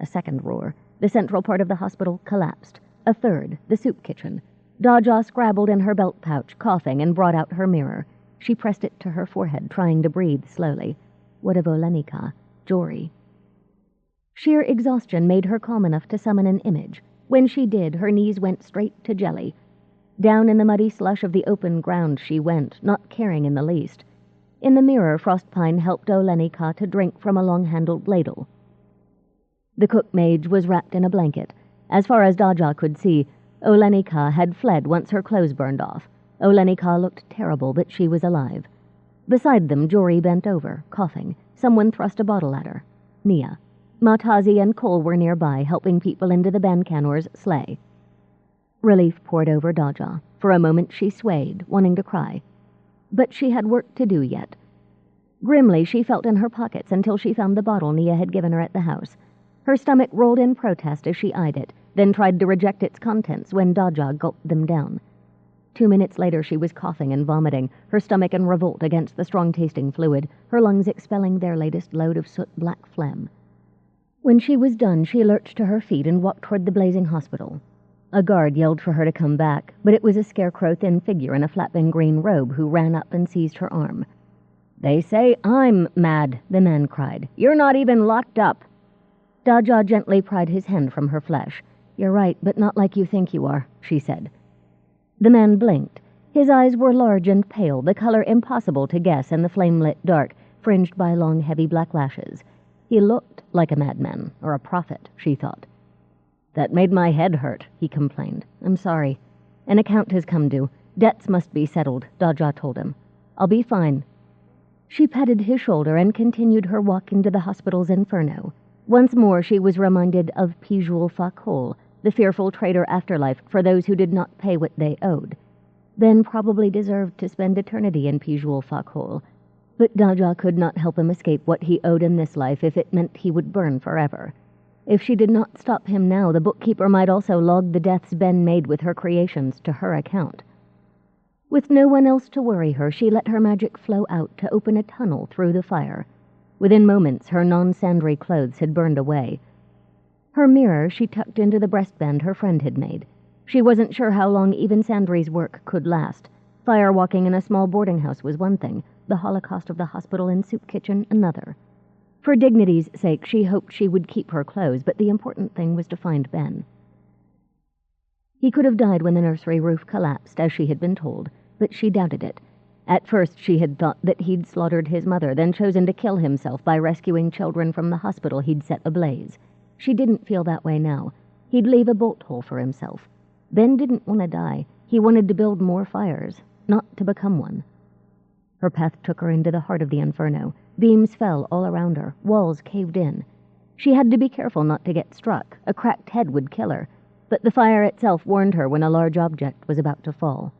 A second roar. The central part of the hospital collapsed. A third, the soup kitchen. Daja scrabbled in her belt pouch, coughing, and brought out her mirror. She pressed it to her forehead, trying to breathe slowly. What of Olenika? Jory? Sheer exhaustion made her calm enough to summon an image. When she did, her knees went straight to jelly. Down in the muddy slush of the open ground she went, not caring in the least. In the mirror, Frostpine helped Olenika to drink from a long-handled ladle. The cook mage was wrapped in a blanket. As far as Daja could see, Olenika had fled once her clothes burned off. Olenika looked terrible, but she was alive. Beside them, Jory bent over, coughing. Someone thrust a bottle at her. Nia. Matazi and Cole were nearby, helping people into the Bancanor's sleigh. Relief poured over Daja. For a moment she swayed, wanting to cry. But she had work to do yet. Grimly, she felt in her pockets until she found the bottle Nia had given her at the house. Her stomach rolled in protest as she eyed it, then tried to reject its contents when Daja gulped them down. 2 minutes later she was coughing and vomiting, her stomach in revolt against the strong-tasting fluid, her lungs expelling their latest load of soot-black phlegm. When she was done, she lurched to her feet and walked toward the blazing hospital. A guard yelled for her to come back, but it was a scarecrow-thin figure in a flapping green robe who ran up and seized her arm. "They say I'm mad," the man cried. "You're not even locked up." Daja gently pried his hand from her flesh. "You're right, but not like you think you are," she said. The man blinked. His eyes were large and pale, the color impossible to guess in the flame-lit dark, fringed by long, heavy black lashes. He looked like a madman, or a prophet, she thought. "That made my head hurt," he complained. "I'm sorry. An account has come due. Debts must be settled," Daja told him. "I'll be fine." She patted his shoulder and continued her walk into the hospital's inferno. Once more she was reminded of Pijul Fakol, the fearful traitor afterlife for those who did not pay what they owed. Ben probably deserved to spend eternity in Pijul Fakol, but Daja could not help him escape what he owed in this life if it meant he would burn forever. If she did not stop him now, the bookkeeper might also log the deaths Ben made with her creations to her account. With no one else to worry her, she let her magic flow out to open a tunnel through the fire. Within moments, her non-Sandry clothes had burned away. Her mirror she tucked into the breastband her friend had made. She wasn't sure how long even Sandry's work could last. Firewalking in a small boarding house was one thing, the holocaust of the hospital and soup kitchen another. For dignity's sake, she hoped she would keep her clothes, but the important thing was to find Ben. He could have died when the nursery roof collapsed, as she had been told, but she doubted it. At first she had thought that he'd slaughtered his mother, then chosen to kill himself by rescuing children from the hospital he'd set ablaze. She didn't feel that way now. He'd leave a bolt hole for himself. Ben didn't want to die. He wanted to build more fires, not to become one. Her path took her into the heart of the inferno. Beams fell all around her. Walls caved in. She had to be careful not to get struck. A cracked head would kill her. But the fire itself warned her when a large object was about to fall.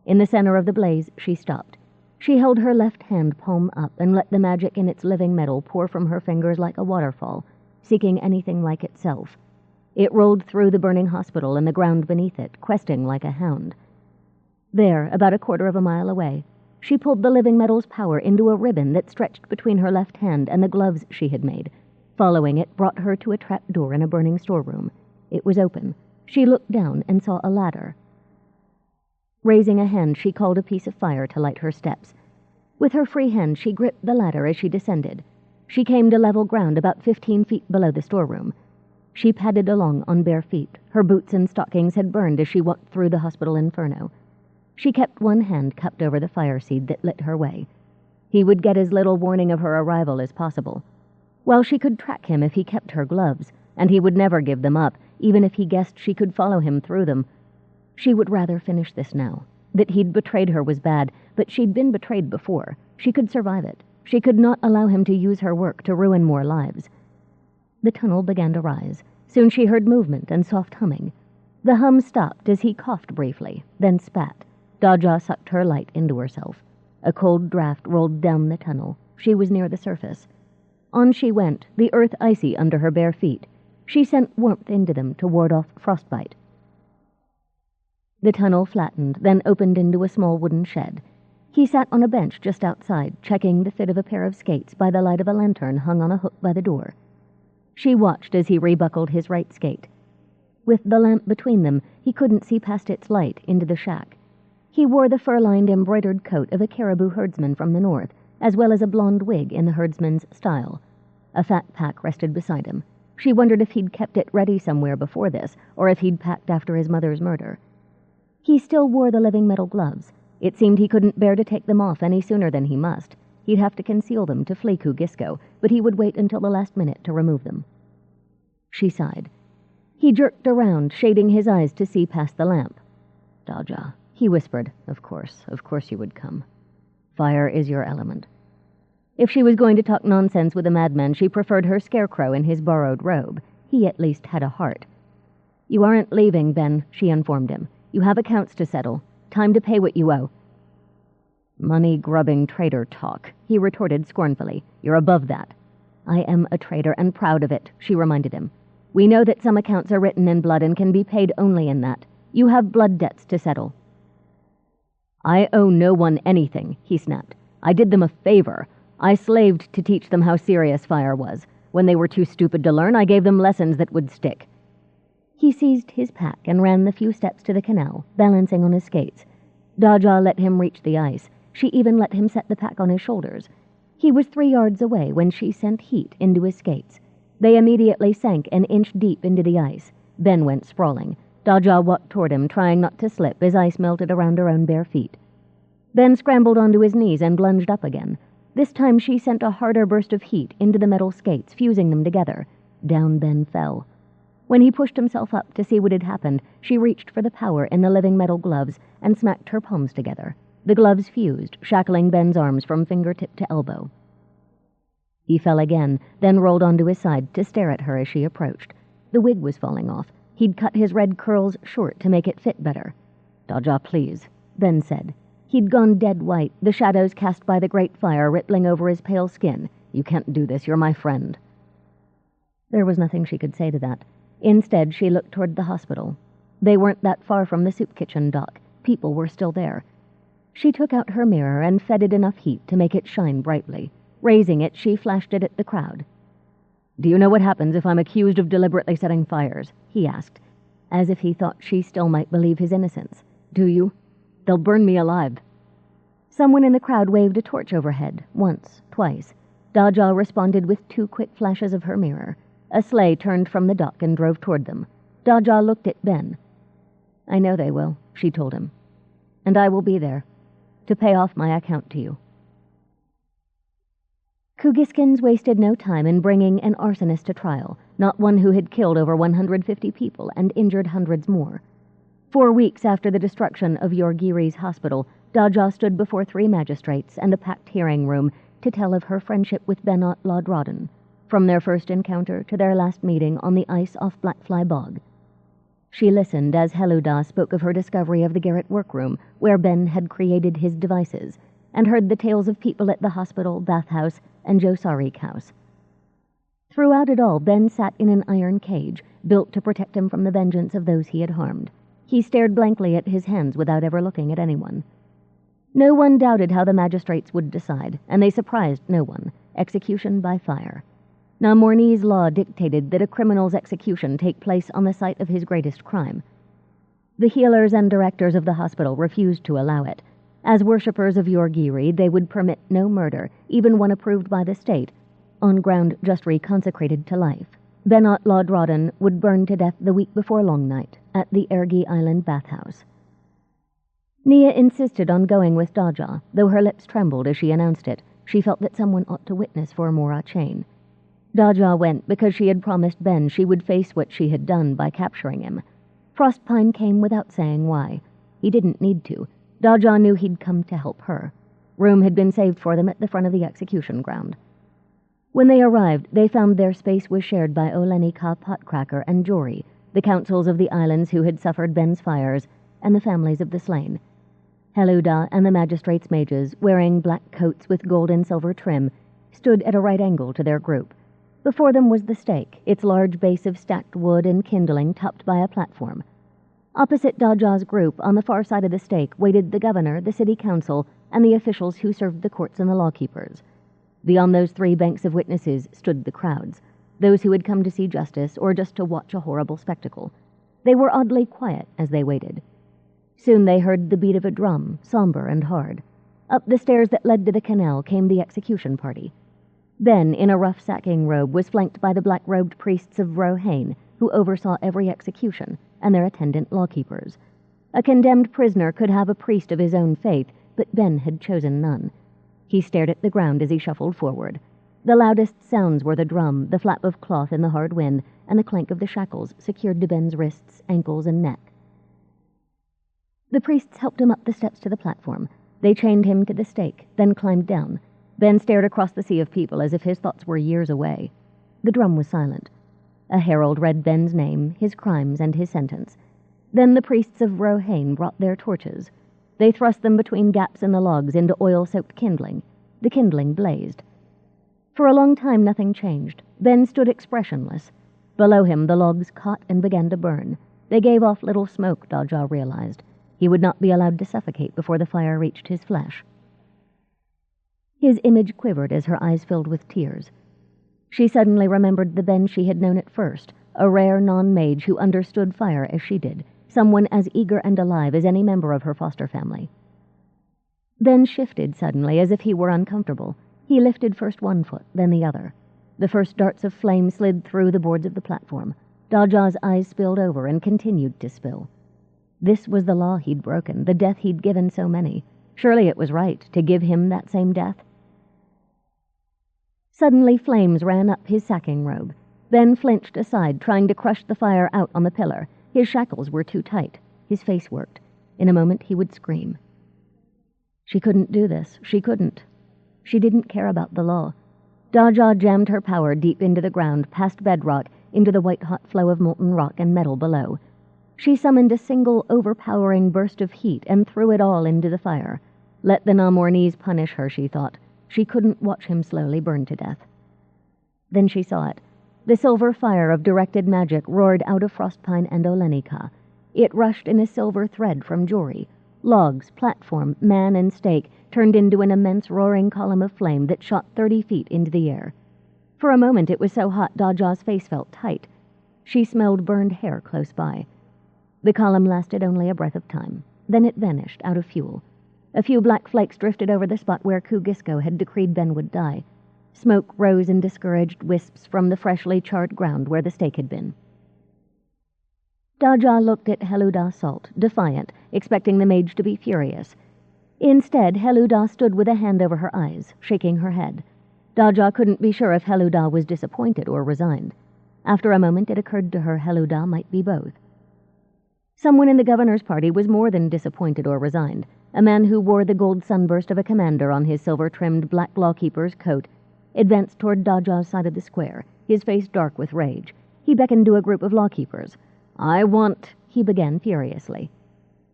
In the center of the blaze, she stopped. She held her left hand palm up and let the magic in its living metal pour from her fingers like a waterfall, seeking anything like itself. It rolled through the burning hospital and the ground beneath it, questing like a hound. There, about a quarter of a mile away, she pulled the living metal's power into a ribbon that stretched between her left hand and the gloves she had made. Following it brought her to a trap door in a burning storeroom. It was open. She looked down and saw a ladder. Raising a hand, she called a piece of fire to light her steps. With her free hand, she gripped the ladder as she descended. She came to level ground about 15 feet below the storeroom. She padded along on bare feet. Her boots and stockings had burned as she walked through the hospital inferno. She kept one hand cupped over the fire seed that lit her way. He would get as little warning of her arrival as possible. While she could track him if he kept her gloves, and he would never give them up, even if he guessed she could follow him through them, she would rather finish this now. That he'd betrayed her was bad, but she'd been betrayed before. She could survive it. She could not allow him to use her work to ruin more lives. The tunnel began to rise. Soon she heard movement and soft humming. The hum stopped as he coughed briefly, then spat. Daja sucked her light into herself. A cold draft rolled down the tunnel. She was near the surface. On she went, the earth icy under her bare feet. She sent warmth into them to ward off frostbite. The tunnel flattened, then opened into a small wooden shed. He sat on a bench just outside, checking the fit of a pair of skates by the light of a lantern hung on a hook by the door. She watched as he rebuckled his right skate. With the lamp between them, he couldn't see past its light into the shack. He wore the fur-lined embroidered coat of a caribou herdsman from the north, as well as a blonde wig in the herdsman's style. A fat pack rested beside him. She wondered if he'd kept it ready somewhere before this, or if he'd packed after his mother's murder. He still wore the living metal gloves. It seemed he couldn't bear to take them off any sooner than he must. He'd have to conceal them to flee Kugisko, but he would wait until the last minute to remove them. She sighed. He jerked around, shading his eyes to see past the lamp. "Daja," he whispered. Of course you would come. Fire is your element." If she was going to talk nonsense with a madman, she preferred her scarecrow in his borrowed robe. He at least had a heart. "You aren't leaving, Ben," she informed him. "You have accounts to settle. Time to pay what you owe." "Money-grubbing traitor talk," he retorted scornfully. "You're above that." "I am a traitor and proud of it," she reminded him. "We know that some accounts are written in blood and can be paid only in that. You have blood debts to settle." "I owe no one anything," he snapped. "I did them a favor. I slaved to teach them how serious fire was. When they were too stupid to learn, I gave them lessons that would stick." He seized his pack and ran the few steps to the canal, balancing on his skates. Daja let him reach the ice. She even let him set the pack on his shoulders. He was 3 yards away when she sent heat into his skates. They immediately sank an inch deep into the ice. Ben went sprawling. Daja walked toward him, trying not to slip as ice melted around her own bare feet. Ben scrambled onto his knees and lunged up again. This time she sent a harder burst of heat into the metal skates, fusing them together. Down Ben fell. When he pushed himself up to see what had happened, she reached for the power in the living metal gloves and smacked her palms together. The gloves fused, shackling Ben's arms from fingertip to elbow. He fell again, then rolled onto his side to stare at her as she approached. The wig was falling off. He'd cut his red curls short to make it fit better. "Daja, please," Ben said. He'd gone dead white, the shadows cast by the great fire rippling over his pale skin. "You can't do this, you're my friend." There was nothing she could say to that. Instead, she looked toward the hospital. They weren't that far from the soup kitchen dock. People were still there. She took out her mirror and fed it enough heat to make it shine brightly. Raising it, she flashed it at the crowd. "Do you know what happens if I'm accused of deliberately setting fires?" he asked, as if he thought she still might believe his innocence. "Do you? They'll burn me alive." Someone in the crowd waved a torch overhead, once, twice. Daja responded with 2 quick flashes of her mirror. A sleigh turned from the dock and drove toward them. Daja looked at Ben. "I know they will," she told him. "And I will be there, to pay off my account to you." Kugiskans wasted no time in bringing an arsonist to trial, not one who had killed over 150 people and injured hundreds more. 4 weeks after the destruction of Yorgiri's hospital, Daja stood before 3 magistrates and a packed hearing room to tell of her friendship with Benot Lodrodden, from their first encounter to their last meeting on the ice off Blackfly Bog. She listened as Heluda spoke of her discovery of the garret workroom, where Ben had created his devices, and heard the tales of people at the hospital, bathhouse, and Josarik house. Throughout it all, Ben sat in an iron cage, built to protect him from the vengeance of those he had harmed. He stared blankly at his hands without ever looking at anyone. No one doubted how the magistrates would decide, and they surprised no one. Execution by fire. Namornese law dictated that a criminal's execution take place on the site of his greatest crime. The healers and directors of the hospital refused to allow it. As worshippers of Yorgiri, they would permit no murder, even one approved by the state, on ground just reconsecrated to life. Benot Lodrodden would burn to death the week before Long Night at the Ergi Island bathhouse. Nia insisted on going with Daja, though her lips trembled as she announced it. She felt that someone ought to witness for Mora Chain. Daja went because she had promised Ben she would face what she had done by capturing him. Frostpine came without saying why. He didn't need to. Daja knew he'd come to help her. Room had been saved for them at the front of the execution ground. When they arrived, they found their space was shared by Olenika Potcracker and Jory, the councils of the islands who had suffered Ben's fires, and the families of the slain. Heluda and the magistrates' mages, wearing black coats with gold and silver trim, stood at a right angle to their group. Before them was the stake, its large base of stacked wood and kindling topped by a platform. Opposite Daja's group, on the far side of the stake, waited the governor, the city council, and the officials who served the courts and the lawkeepers. Beyond those 3 banks of witnesses stood the crowds. those who had come to see justice or just to watch a horrible spectacle. They were oddly quiet as they waited. Soon they heard the beat of a drum, somber and hard. Up the stairs that led to the canal came the execution party. Ben, in a rough sacking robe, was flanked by the black-robed priests of Rohain, who oversaw every execution, and their attendant lawkeepers. A condemned prisoner could have a priest of his own faith, but Ben had chosen none. He stared at the ground as he shuffled forward. The loudest sounds were the drum, the flap of cloth in the hard wind, and the clank of the shackles secured to Ben's wrists, ankles, and neck. The priests helped him up the steps to the platform. They chained him to the stake, then climbed down. Ben stared across the sea of people as if his thoughts were years away. The drum was silent. A herald read Ben's name, his crimes, and his sentence. Then the priests of Rohain brought their torches. They thrust them between gaps in the logs into oil-soaked kindling. The kindling blazed. For a long time nothing changed. Ben stood expressionless. Below him the logs caught and began to burn. They gave off little smoke, Daja realized. He would not be allowed to suffocate before the fire reached his flesh. His image quivered as her eyes filled with tears. She suddenly remembered the Ben she had known at first, a rare non-mage who understood fire as she did, someone as eager and alive as any member of her foster family. Ben shifted suddenly as if he were uncomfortable. He lifted first one foot, then the other. The first darts of flame slid through the boards of the platform. Daja's eyes spilled over and continued to spill. This was the law he'd broken, the death he'd given so many. Surely it was right to give him that same death. Suddenly flames ran up his sacking robe. Ben flinched aside, trying to crush the fire out on the pillar. His shackles were too tight. His face worked. In a moment he would scream. She couldn't do this. She couldn't. She didn't care about the law. Daja jammed her power deep into the ground, past bedrock, into the white-hot flow of molten rock and metal below. She summoned a single, overpowering burst of heat and threw it all into the fire. Let the Namornese punish her, she thought. She couldn't watch him slowly burn to death. Then she saw it. The silver fire of directed magic roared out of Frostpine and Olenica. It rushed in a silver thread from Jory. Logs, platform, man, and stake turned into an immense roaring column of flame that shot 30 feet into the air. For a moment it was so hot Daja's face felt tight. She smelled burned hair close by. The column lasted only a breath of time. Then it vanished, out of fuel. A few black flakes drifted over the spot where Kugisko had decreed Ben would die. Smoke rose in discouraged wisps from the freshly charred ground where the stake had been. Daja looked at Heluda Salt, defiant, expecting the mage to be furious. Instead, Heluda stood with a hand over her eyes, shaking her head. Daja couldn't be sure if Heluda was disappointed or resigned. After a moment it occurred to her Heluda might be both. Someone in the governor's party was more than disappointed or resigned. A man who wore the gold sunburst of a commander on his silver-trimmed black lawkeeper's coat advanced toward Daja's side of the square, his face dark with rage. He beckoned to a group of lawkeepers. "I want," he began furiously.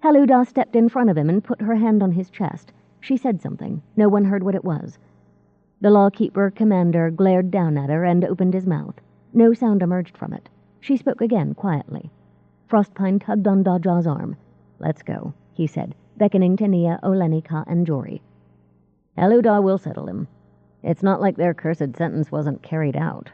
Heluda stepped in front of him and put her hand on his chest. She said something. No one heard what it was. The lawkeeper commander glared down at her and opened his mouth. No sound emerged from it. She spoke again, quietly. Frostpine tugged on Daja's arm. "Let's go," he said, beckoning to Nia, Olenica, and Jory. "Heluda will settle him. It's not like their cursed sentence wasn't carried out."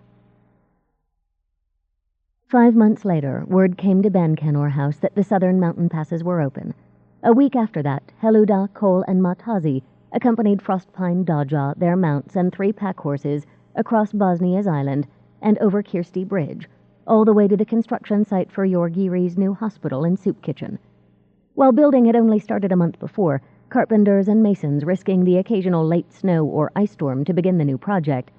5 months later, word came to Bancanor House that the southern mountain passes were open. A week after that, Heluda, Cole, and Matazi accompanied Frostpine, Daja, their mounts, and 3 pack horses across Bosnia's island and over Kirsty Bridge, all the way to the construction site for Yorgiri's new hospital and soup kitchen. While building had only started a month before, carpenters and masons risking the occasional late snow or ice storm to begin the new project,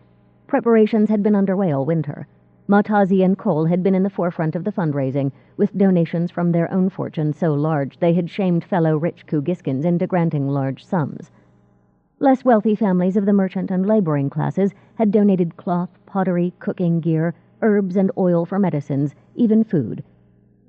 preparations had been underway all winter. Matazi and Cole had been in the forefront of the fundraising, with donations from their own fortunes so large they had shamed fellow rich Kugiskans into granting large sums. Less wealthy families of the merchant and laboring classes had donated cloth, pottery, cooking gear, herbs and oil for medicines, even food.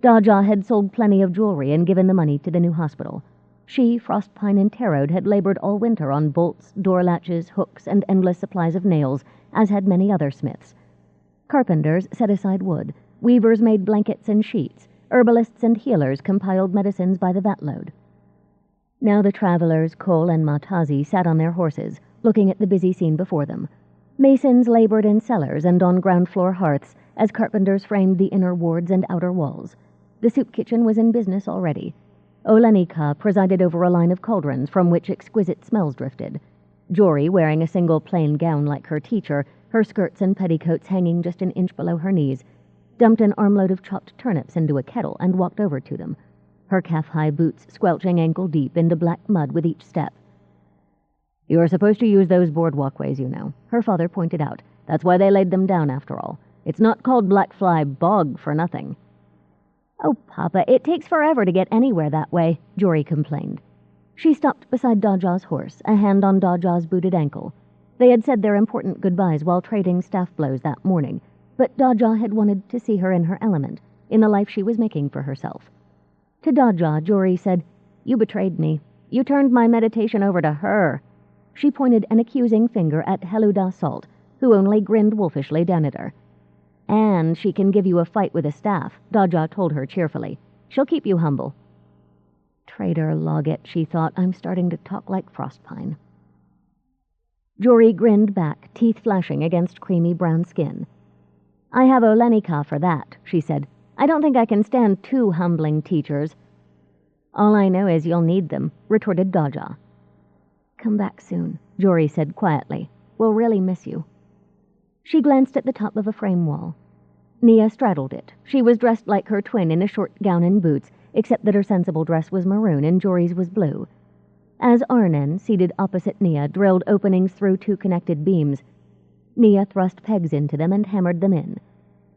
Daja had sold plenty of jewelry and given the money to the new hospital. She, Frostpine, and Tarode had labored all winter on bolts, door latches, hooks, and endless supplies of nails, as had many other smiths. Carpenters set aside wood, weavers made blankets and sheets, herbalists and healers compiled medicines by the vatload. Now the travelers, Cole and Matazi, sat on their horses, looking at the busy scene before them. Masons labored in cellars and on ground-floor hearths as carpenters framed the inner wards and outer walls. The soup kitchen was in business already. Olenika presided over a line of cauldrons from which exquisite smells drifted. Jory, wearing a single plain gown like her teacher, her skirts and petticoats hanging just an inch below her knees, dumped an armload of chopped turnips into a kettle and walked over to them, her calf-high boots squelching ankle-deep into black mud with each step. "You are supposed to use those board walkways, you know," her father pointed out. "That's why they laid them down, after all. It's not called Blackfly Bog for nothing." "Oh, Papa, it takes forever to get anywhere that way," Jory complained. She stopped beside Daja's horse, a hand on Daja's booted ankle. They had said their important goodbyes while trading staff blows that morning, but Daja had wanted to see her in her element, in the life she was making for herself. To Daja, Jory said, "You betrayed me. You turned my meditation over to her." She pointed an accusing finger at Heluda Salt, who only grinned wolfishly down at her. "And she can give you a fight with a staff," Daja told her cheerfully. "She'll keep you humble." Traitor Loggett, she thought. I'm starting to talk like Frostpine. Jory grinned back, teeth flashing against creamy brown skin. "I have Olenika for that," she said. "I don't think I can stand 2 humbling teachers." "All I know is you'll need them," retorted Daja. "Come back soon," Jory said quietly. "We'll really miss you." She glanced at the top of a frame wall. Nia straddled it. She was dressed like her twin in a short gown and boots, except that her sensible dress was maroon and Jory's was blue. As Arnon, seated opposite Nia, drilled openings through 2 connected beams, Nia thrust pegs into them and hammered them in.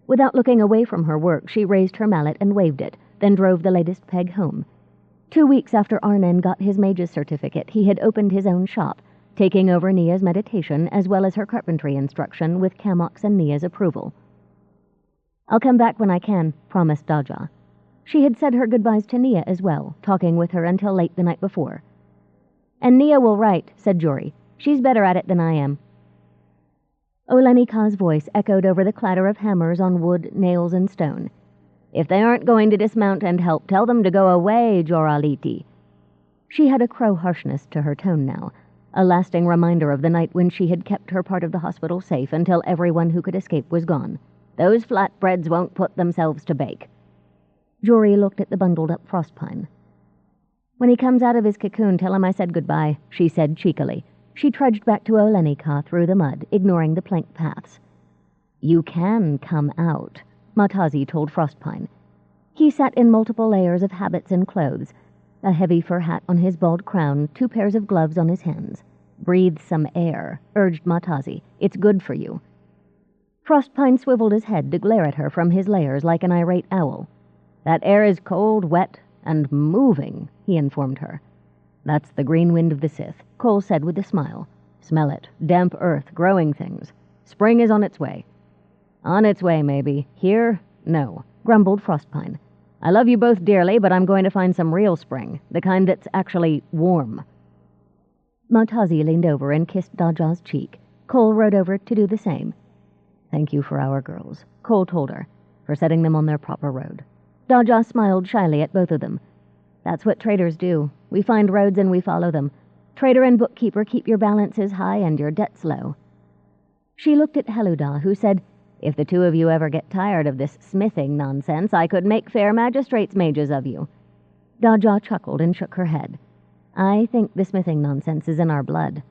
Without looking away from her work, she raised her mallet and waved it, then drove the latest peg home. 2 weeks after Arnon got his mage's certificate, he had opened his own shop, taking over Nia's meditation as well as her carpentry instruction with Kamok's and Nia's approval. "I'll come back when I can," promised Daja. She had said her goodbyes to Nia as well, talking with her until late the night before. "And Nia will write," said Jory. "She's better at it than I am." Olenika's voice echoed over the clatter of hammers on wood, nails, and stone. "If they aren't going to dismount and help, tell them to go away, Joraliti." She had a crow harshness to her tone now, a lasting reminder of the night when she had kept her part of the hospital safe until everyone who could escape was gone. "Those flatbreads won't put themselves to bake." Jory looked at the bundled-up Frostpine. "When he comes out of his cocoon, tell him I said goodbye," she said cheekily. She trudged back to Olenika through the mud, ignoring the plank paths. "You can come out," Matazi told Frostpine. He sat in multiple layers of habits and clothes, a heavy fur hat on his bald crown, 2 pairs of gloves on his hands. "Breathe some air," urged Matazi. "It's good for you." Frostpine swiveled his head to glare at her from his layers like an irate owl. "That air is cold, wet, and moving," he informed her. "That's the green wind of the Sith," Cole said with a smile. "Smell it. Damp earth, growing things. Spring is on its way." "On its way, maybe. Here? No," grumbled Frostpine. "I love you both dearly, but I'm going to find some real spring, the kind that's actually warm." Matazi leaned over and kissed Daja's cheek. Cole rode over to do the same. "Thank you for our girls," Cole told her, "for setting them on their proper road." Daja smiled shyly at both of them. "That's what traders do. We find roads and we follow them. Trader and bookkeeper keep your balances high and your debts low." She looked at Heluda, who said, "If the 2 of you ever get tired of this smithing nonsense, I could make fair magistrates' mages of you." Daja chuckled and shook her head. "I think the smithing nonsense is in our blood."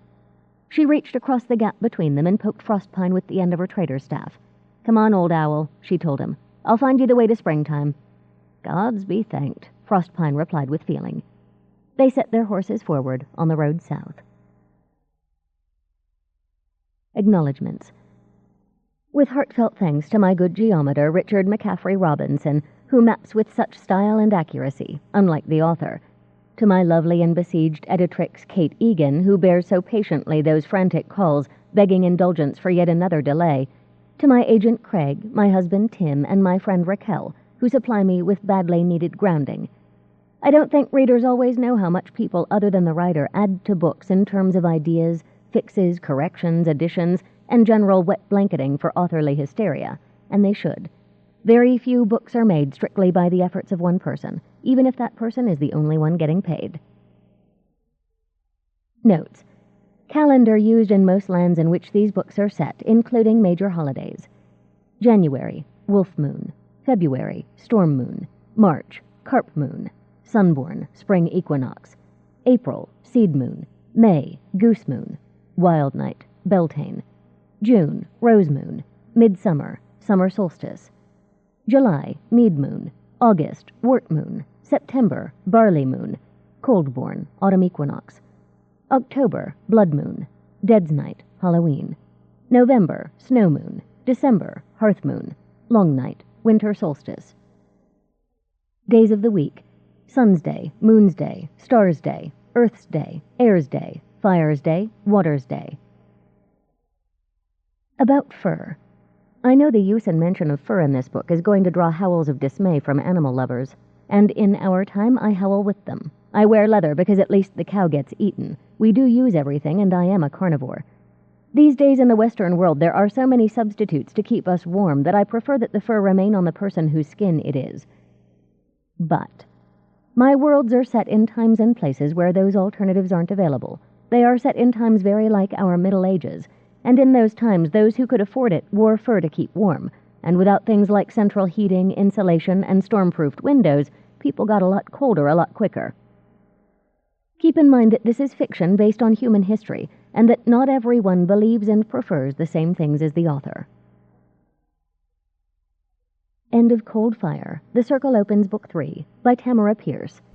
She reached across the gap between them and poked Frostpine with the end of her trader's staff. "Come on, old owl," she told him. "I'll find you the way to springtime." "Gods be thanked," Frostpine replied with feeling. They set their horses forward on the road south. Acknowledgements. With heartfelt thanks to my good geometer, Richard McCaffrey Robinson, who maps with such style and accuracy, unlike the author. To my lovely and besieged editrix, Kate Egan, who bears so patiently those frantic calls, begging indulgence for yet another delay. To my agent Craig, my husband Tim, and my friend Raquel, who supply me with badly needed grounding. I don't think readers always know how much people other than the writer add to books in terms of ideas, fixes, corrections, additions, and general wet blanketing for authorly hysteria, and they should. Very few books are made strictly by the efforts of one person, even if that person is the only one getting paid. Notes. Calendar used in most lands in which these books are set, including major holidays. January, wolf moon. February, storm moon. March, carp moon. Sunborn, spring equinox. April, seed moon. May, goose moon. Wild night, Beltane. June, rose moon. Midsummer, summer solstice. July, mead moon. August, wort moon. September, barley moon. Coldborn, autumn equinox. October, blood moon. Dead's night, Halloween. November, snow moon. December, hearth moon. Long night, winter solstice. Days of the week: Sun's day, Moon's day, Star's day, Earth's day, Air's day, Fire's day, Water's day. About fur. I know the use and mention of fur in this book is going to draw howls of dismay from animal lovers, and in our time I howl with them. I wear leather because at least the cow gets eaten. We do use everything, and I am a carnivore. These days in the Western world there are so many substitutes to keep us warm that I prefer that the fur remain on the person whose skin it is. But my worlds are set in times and places where those alternatives aren't available. They are set in times very like our Middle Ages, and in those times those who could afford it wore fur to keep warm, and without things like central heating, insulation, and storm-proofed windows, people got a lot colder a lot quicker. Keep in mind that this is fiction based on human history, and that not everyone believes and prefers the same things as the author. End of Cold Fire, The Circle Opens, Book 3, by Tamora Pierce.